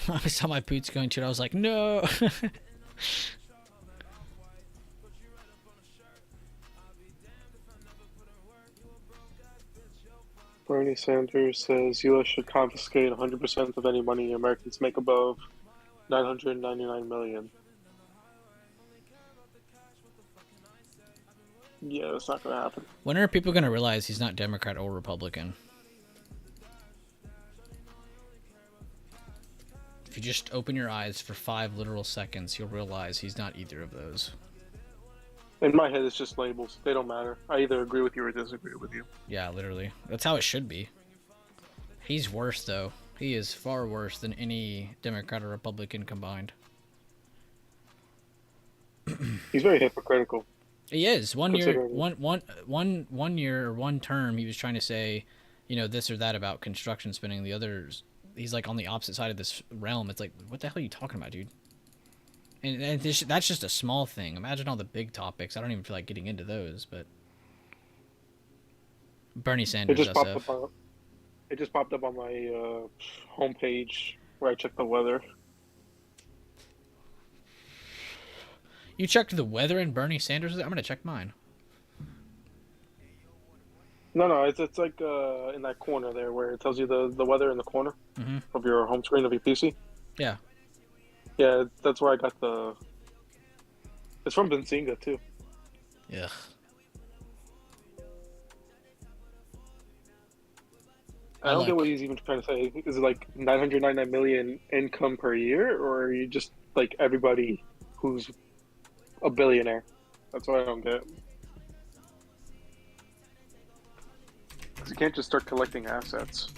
I saw my boots going to it. I was like, no. Bernie Sanders says U.S. should confiscate 100% of any money Americans make above $999 million. Yeah, that's not going to happen. When are people going to realize he's not Democrat or Republican? If you just open your eyes for 5 literal seconds, you'll realize he's not either of those. In my head, it's just labels. They don't matter. I either agree with you or disagree with you. Yeah, literally. That's how it should be. He's worse, though. He is far worse than any Democrat or Republican combined. He's very hypocritical. He is. One year, one term, he was trying to say, you know, this or that about construction spending. The others, he's like on the opposite side of this realm. It's like, what the hell are you talking about, dude? And that's just a small thing. Imagine all the big topics. I don't even feel like getting into those, but Bernie Sanders, It just popped up on my homepage where I check the weather. You checked the weather in Bernie Sanders'? I'm gonna check mine. No, it's like in that corner there where it tells you the weather in the corner of your home screen of your PC. Yeah. Yeah, that's where I got the. It's from Benzinga too. Yeah. I don't get what he's even trying to say. Is it like 999 million income per year, or are you just like everybody who's a billionaire? That's what I don't get. Because you can't just start collecting assets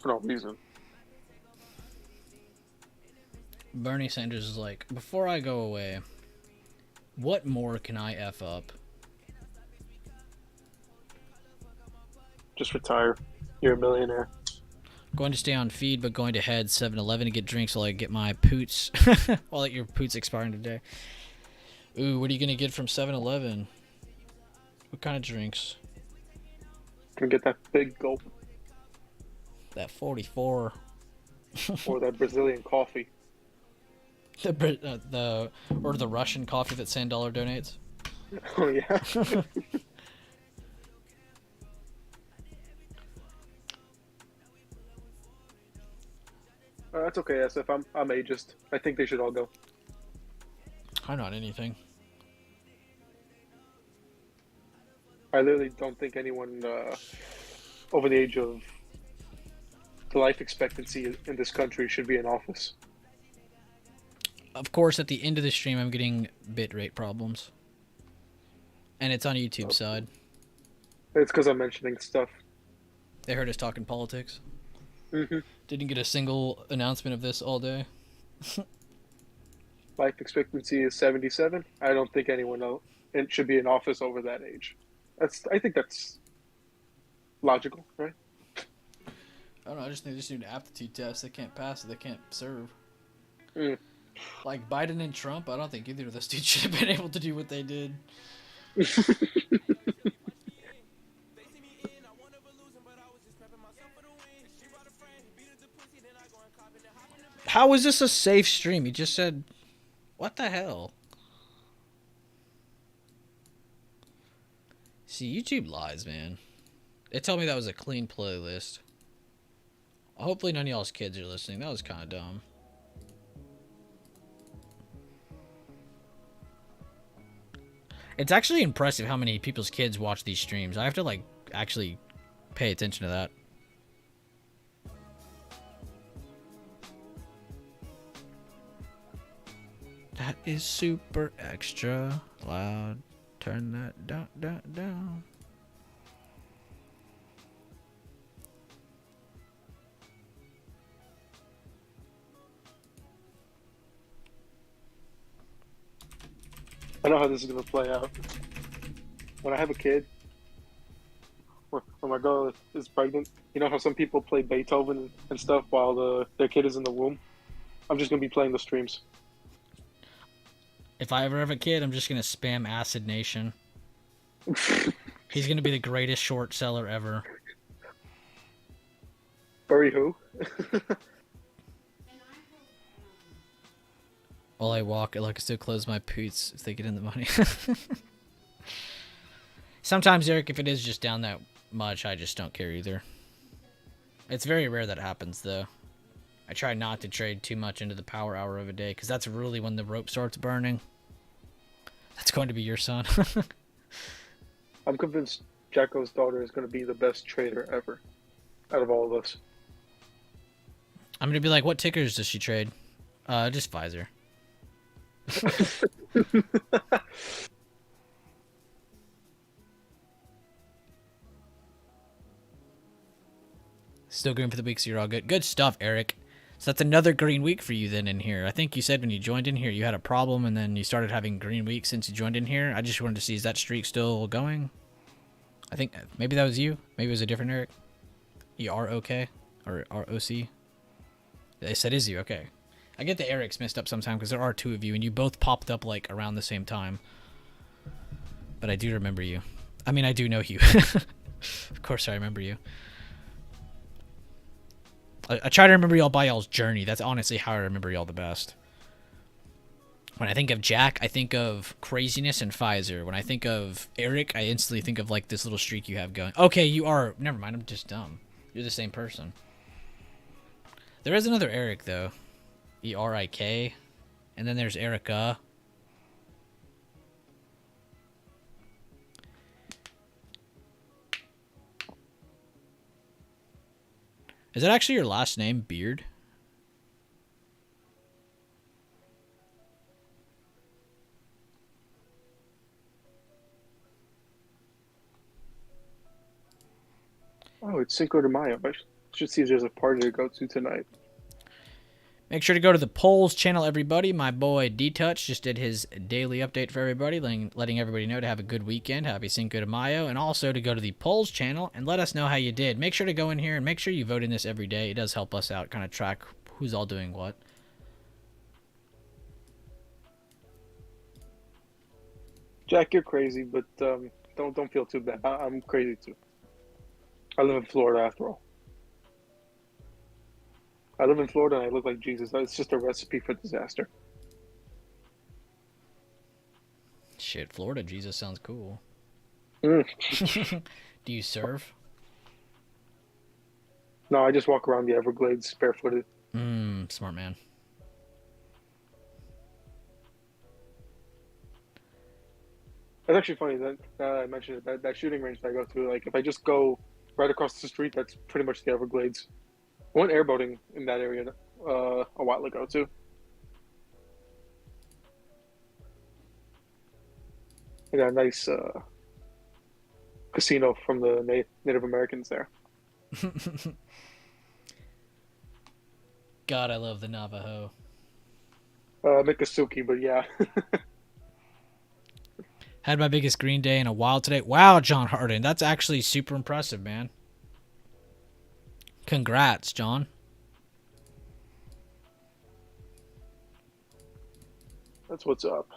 for no reason. Bernie Sanders is like, before I go away, what more can I F up? Just retire. You're a millionaire. Going to stay on feed, but going to head 7-Eleven to get drinks while I get my poots. While your poots expiring today. Ooh, what are you going to get from 7-Eleven? What kind of drinks? Gonna get that big gulp. That 44. Or that Brazilian coffee. The Russian coffee that Sandollar donates. Oh, yeah. That's okay, SF. I'm ageist. I think they should all go. I'm not anything. I literally don't think anyone over the age of the life expectancy in this country should be in office. Of course, at the end of the stream, I'm getting bitrate problems. And it's on YouTube side. It's because I'm mentioning stuff. They heard us talking politics. Mm-hmm. Didn't get a single announcement of this all day. Life expectancy is 77. I don't think anyone else should be in office over that age. I think that's logical, right? I don't know. I just think they just need an aptitude test. They can't pass it. They can't serve. Mm. Like Biden and Trump, I don't think either of those dudes should have been able to do what they did. How is this a safe stream? He just said, what the hell? See, YouTube lies, man. It told me that was a clean playlist. Hopefully none of y'all's kids are listening. That was kind of dumb. It's actually impressive how many people's kids watch these streams. I have to, like, actually pay attention to that. That is super extra loud. Turn that down. I know how this is going to play out. When I have a kid, when my girl is pregnant, you know how some people play Beethoven and stuff while their kid is in the womb? I'm just going to be playing the streams. If I ever have a kid, I'm just going to spam Acid Nation. He's going to be the greatest short seller ever. Bury who? While I walk, I still close my poots if they get in the money. Sometimes, Eric, if it is just down that much, I just don't care either. It's very rare that happens, though. I try not to trade too much into the power hour of a day, because that's really when the rope starts burning. That's going to be your son. I'm convinced Jacko's daughter is going to be the best trader ever out of all of us. I'm going to be like, what tickers does she trade? Just Pfizer. Still green for the week, so you're all good. Good stuff, Eric. So that's another green week for you then in here. I think you said when you joined in here you had a problem and then you started having green weeks since you joined in here. I just wanted to see, is that streak still going? I think maybe that was you. Maybe it was a different Eric. E-R-O-K? Or R-O-C? They said is you. Okay. I get the Erics messed up sometimes because there are two of you and you both popped up like around the same time. But I do remember you. I mean, I do know you. Of course I remember you. I try to remember y'all by y'all's journey. That's honestly how I remember y'all the best. When I think of Jack, I think of craziness and Pfizer. When I think of Eric, I instantly think of like this little streak you have going. Okay, you are. Never mind, I'm just dumb. You're the same person. There is another Eric though, E-R-I-K, and then there's Erica. Is that actually your last name, Beard? Oh, it's Cinco de Mayo. I should see if there's a party to go to tonight. Make sure to go to the polls channel, everybody. My boy D-Touch just did his daily update for everybody, letting everybody know to have a good weekend. Happy Cinco de Mayo. And also to go to the polls channel and let us know how you did. Make sure to go in here and make sure you vote in this every day. It does help us out, kind of track who's all doing what. Jack, you're crazy, but don't feel too bad. I'm crazy too. I live in Florida after all. I live in Florida and I look like Jesus. It's just a recipe for disaster. Shit, Florida Jesus sounds cool. Mm. Do you surf? No, I just walk around the Everglades barefooted. Smart man. It's actually funny that I mentioned it, that shooting range that I go to. Like, if I just go right across the street, that's pretty much the Everglades. I went airboating in that area a while ago too. I got a nice casino from the Native Americans there. God, I love the Navajo. Miccosukee, but yeah. Had my biggest green day in a while today. Wow, John Harden. That's actually super impressive, man. Congrats, John. That's what's up.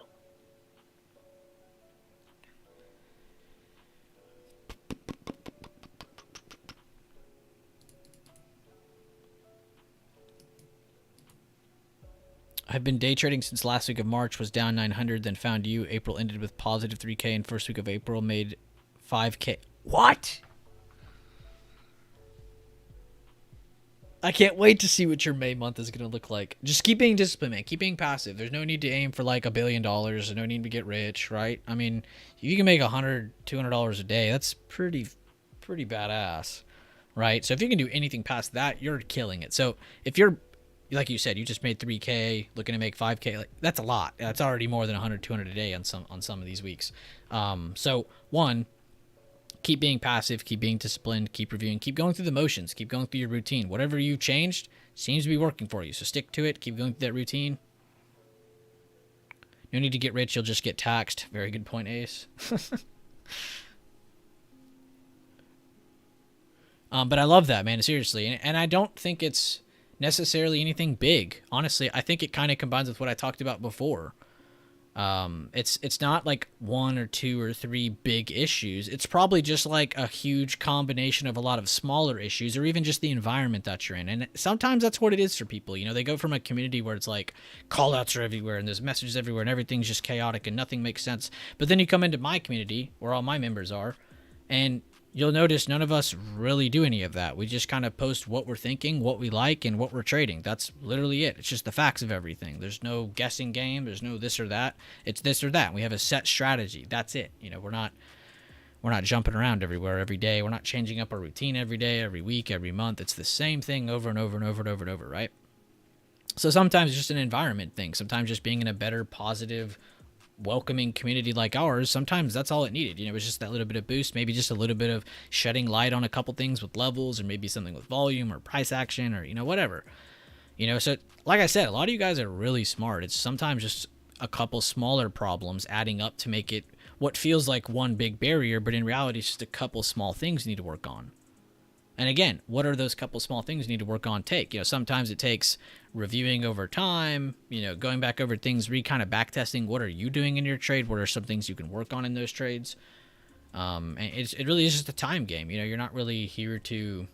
I've been day trading since last week of March, was down 900, then found you. April ended with positive 3K, and first week of April made 5K. What? I can't wait to see what your May month is going to look like. Just keep being disciplined, man. Keep being passive. There's no need to aim for like $1 billion. There's no need to get rich, right? I mean, if you can make $100, $200 a day, that's pretty badass, right? So if you can do anything past that, you're killing it. So if you're, like you said, you just made 3K, looking to make 5K, like, that's a lot. That's already more than 100, 200 a day on some of these weeks. So one, keep being passive, keep being disciplined, keep reviewing, keep going through the motions, keep going through your routine. Whatever you've changed seems to be working for you. So stick to it, keep going through that routine. No need to get rich, you'll just get taxed. Very good point, Ace. But I love that, man, seriously. And I don't think it's necessarily anything big. Honestly, I think it kind of combines with what I talked about before. It's not like 1 or 2 or 3 big issues. It's probably just like a huge combination of a lot of smaller issues, or even just the environment that you're in. And sometimes that's what it is for people. You know, they go from a community where it's like call outs are everywhere and there's messages everywhere and everything's just chaotic and nothing makes sense. But then you come into my community where all my members are, and you'll notice none of us really do any of that. We just kind of post what we're thinking, what we like, and what we're trading. That's literally it. It's just the facts of everything. There's no guessing game. There's no this or that. It's this or that. We have a set strategy. That's it. You know, we're not jumping around everywhere every day. We're not changing up our routine every day, every week, every month. It's the same thing over and over and over and over and over, right? So sometimes it's just an environment thing. Sometimes just being in a better, positive, welcoming community like ours, sometimes that's all it needed. You know, it was just that little bit of boost, maybe just a little bit of shedding light on a couple things with levels, or maybe something with volume or price action, or, you know, whatever. You know, so like I said, a lot of you guys are really smart. It's sometimes just a couple smaller problems adding up to make it what feels like one big barrier, but in reality it's just a couple small things you need to work on. And again, what are those couple small things you need to work on take? You know, sometimes it takes reviewing over time, you know, going back over things, kind of back testing. What are you doing in your trade? What are some things you can work on in those trades? And it really is just a time game. You know, you're not really here to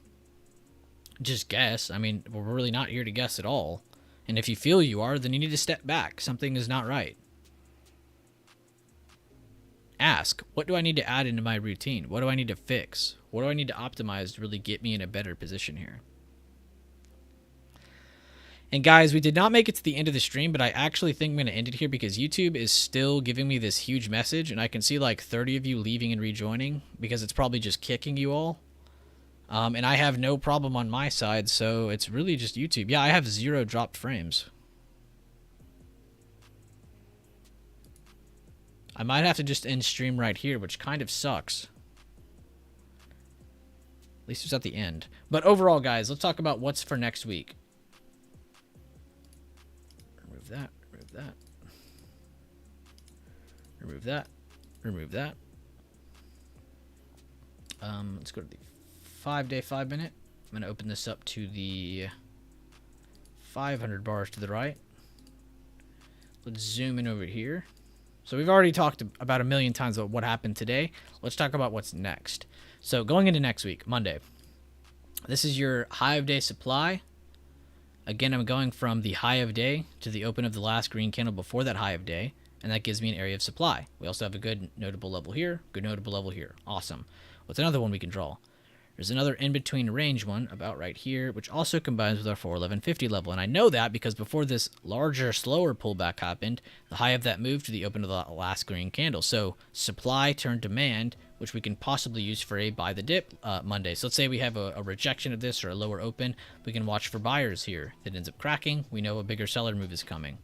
just guess. I mean, we're really not here to guess at all. And if you feel you are, then you need to step back. Something is not right. Ask, what do I need to add into my routine? What do I need to fix? What do I need to optimize to really get me in a better position here? And guys, we did not make it to the end of the stream, but I actually think I'm going to end it here because YouTube is still giving me this huge message, and I can see like 30 of you leaving and rejoining because it's probably just kicking you all. And I have no problem on my side, so it's really just YouTube. Yeah, I have 0 dropped frames. I might have to just end stream right here, which kind of sucks. At least it's at the end. But overall, guys, let's talk about what's for next week. Remove that, remove that. Remove that, remove that. Let's go to the 5-day, 5-minute. I'm going to open this up to the 500 bars to the right. Let's zoom in over here. So we've already talked about a million times about what happened today. Let's talk about what's next. So going into next week, Monday. This is your high of day supply. Again, I'm going from the high of day to the open of the last green candle before that high of day, and that gives me an area of supply. We also have a good notable level here, good notable level here. Awesome. What's another one we can draw? There's another in-between range one about right here, which also combines with our 41150 level. And I know that because before this larger, slower pullback happened, the high of that moved to the open of the last green candle. So supply turned demand, which we can possibly use for a buy the dip Monday. So let's say we have a rejection of this or a lower open. We can watch for buyers here. If it ends up cracking, we know a bigger seller move is coming.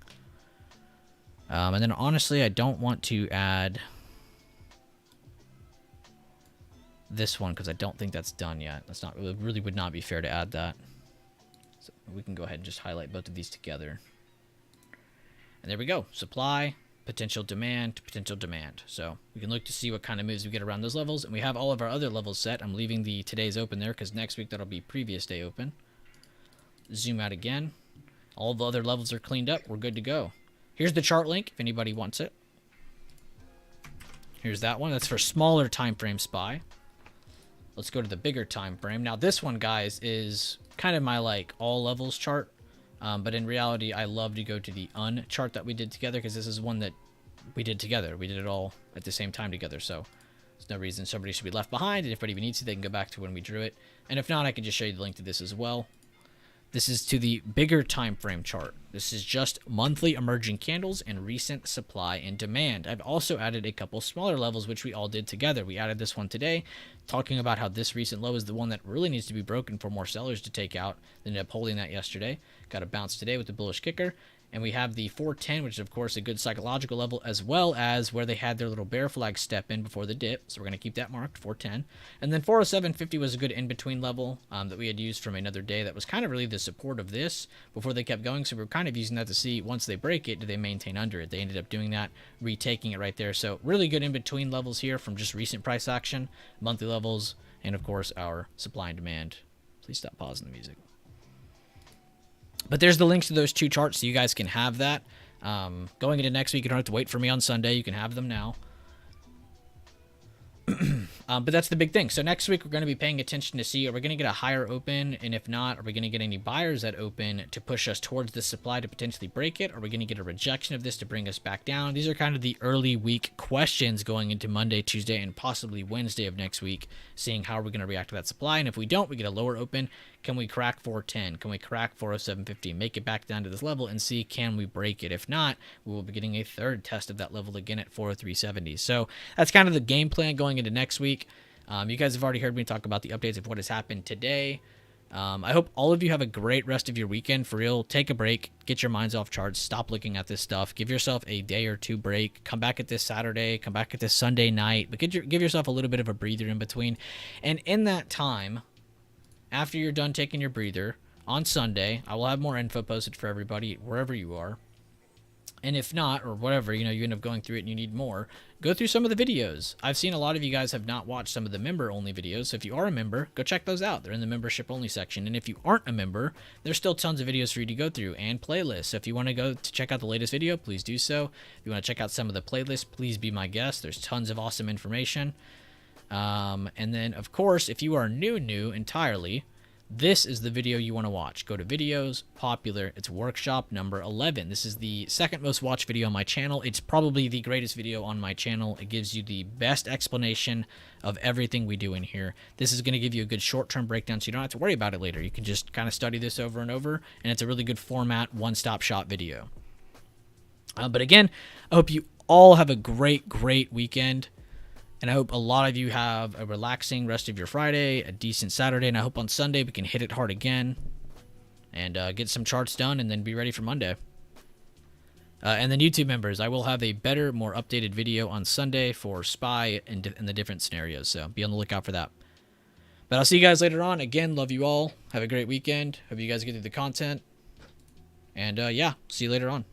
And then honestly, I don't want to add this one because I don't think that's done yet. That's not, it really would not be fair to add that. So we can go ahead and just highlight both of these together. And there we go. Supply, potential demand, potential demand. So we can look to see what kind of moves we get around those levels. And we have all of our other levels set. I'm leaving the today's open there because next week that'll be previous day open. Zoom out again. All the other levels are cleaned up. We're good to go. Here's the chart link if anybody wants it. Here's that one. That's for smaller time frame SPY. Let's go to the bigger time frame. Now this one, guys, is kind of my like all levels chart. But in reality, I love to go to the chart that we did together because this is one that we did together. We did it all at the same time together. So there's no reason somebody should be left behind. And if anybody needs to, they can go back to when we drew it. And if not, I can just show you the link to this as well. This is to the bigger time frame chart. This is just monthly emerging candles and recent supply and demand. I've also added a couple smaller levels, which we all did together. We added this one today, talking about how this recent low is the one that really needs to be broken for more sellers to take out. They ended up holding that yesterday. Got a bounce today with the bullish kicker. And we have the 410, which is, of course, a good psychological level, as well as where they had their little bear flag step in before the dip. So we're going to keep that marked, 410. And then 407.50 was a good in-between level that we had used from another day that was kind of really the support of this before they kept going. So we were kind of using that to see, once they break it, do they maintain under it? They ended up doing that, retaking it right there. So really good in-between levels here from just recent price action, monthly levels, and, of course, our supply and demand. Please stop pausing the music. But there's the links to those two charts so you guys can have that. Going into next week, you don't have to wait for me on Sunday. You can have them now. But that's the big thing. So next week, we're going to be paying attention to see, are we going to get a higher open? And if not, are we going to get any buyers at open to push us towards the supply to potentially break it? Are we going to get a rejection of this to bring us back down? These are kind of the early week questions going into Monday, Tuesday, and possibly Wednesday of next week, seeing how are we going to react to that supply. And if we don't, we get a lower open. Can we crack 410? Can we crack 407.50? Make it back down to this level and see, can we break it? If not, we will be getting a third test of that level again at 403.70. So that's kind of the game plan going into next week. You guys have already heard me talk about the updates of what has happened today. I hope all of you have a great rest of your weekend. For real, take a break, get your minds off charts, stop looking at this stuff, give yourself a day or two break, come back at this Saturday, come back at this Sunday night, but give yourself a little bit of a breather in between. And in that time, after you're done taking your breather, on Sunday, I will have more info posted for everybody, wherever you are. And if not, or whatever, you end up going through it and you need more, go through some of the videos. I've seen a lot of you guys have not watched some of the member-only videos, so if you are a member, go check those out. They're in the membership-only section. And if you aren't a member, there's still tons of videos for you to go through and playlists. So if you want to go to check out the latest video, please do so. If you want to check out some of the playlists, please be my guest. There's tons of awesome information. And then, of course, if you are new entirely, this is the video you want to watch. Go to videos, popular, it's workshop number 11. This is the second most watched video on my channel. It's probably the greatest video on my channel. It gives you the best explanation of everything we do in here. This is going to give you a good short-term breakdown so you don't have to worry about it later. You can just kind of study this over and over, and it's a really good format, one-stop shop video. But again, I hope you all have a great weekend. And I hope a lot of you have a relaxing rest of your Friday, a decent Saturday, and I hope on Sunday we can hit it hard again and get some charts done and then be ready for Monday. And then YouTube members, I will have a better, more updated video on Sunday for SPY and the different scenarios, so be on the lookout for that. But I'll see you guys later on. Again, love you all. Have a great weekend. Hope you guys get through the content. And yeah, see you later on.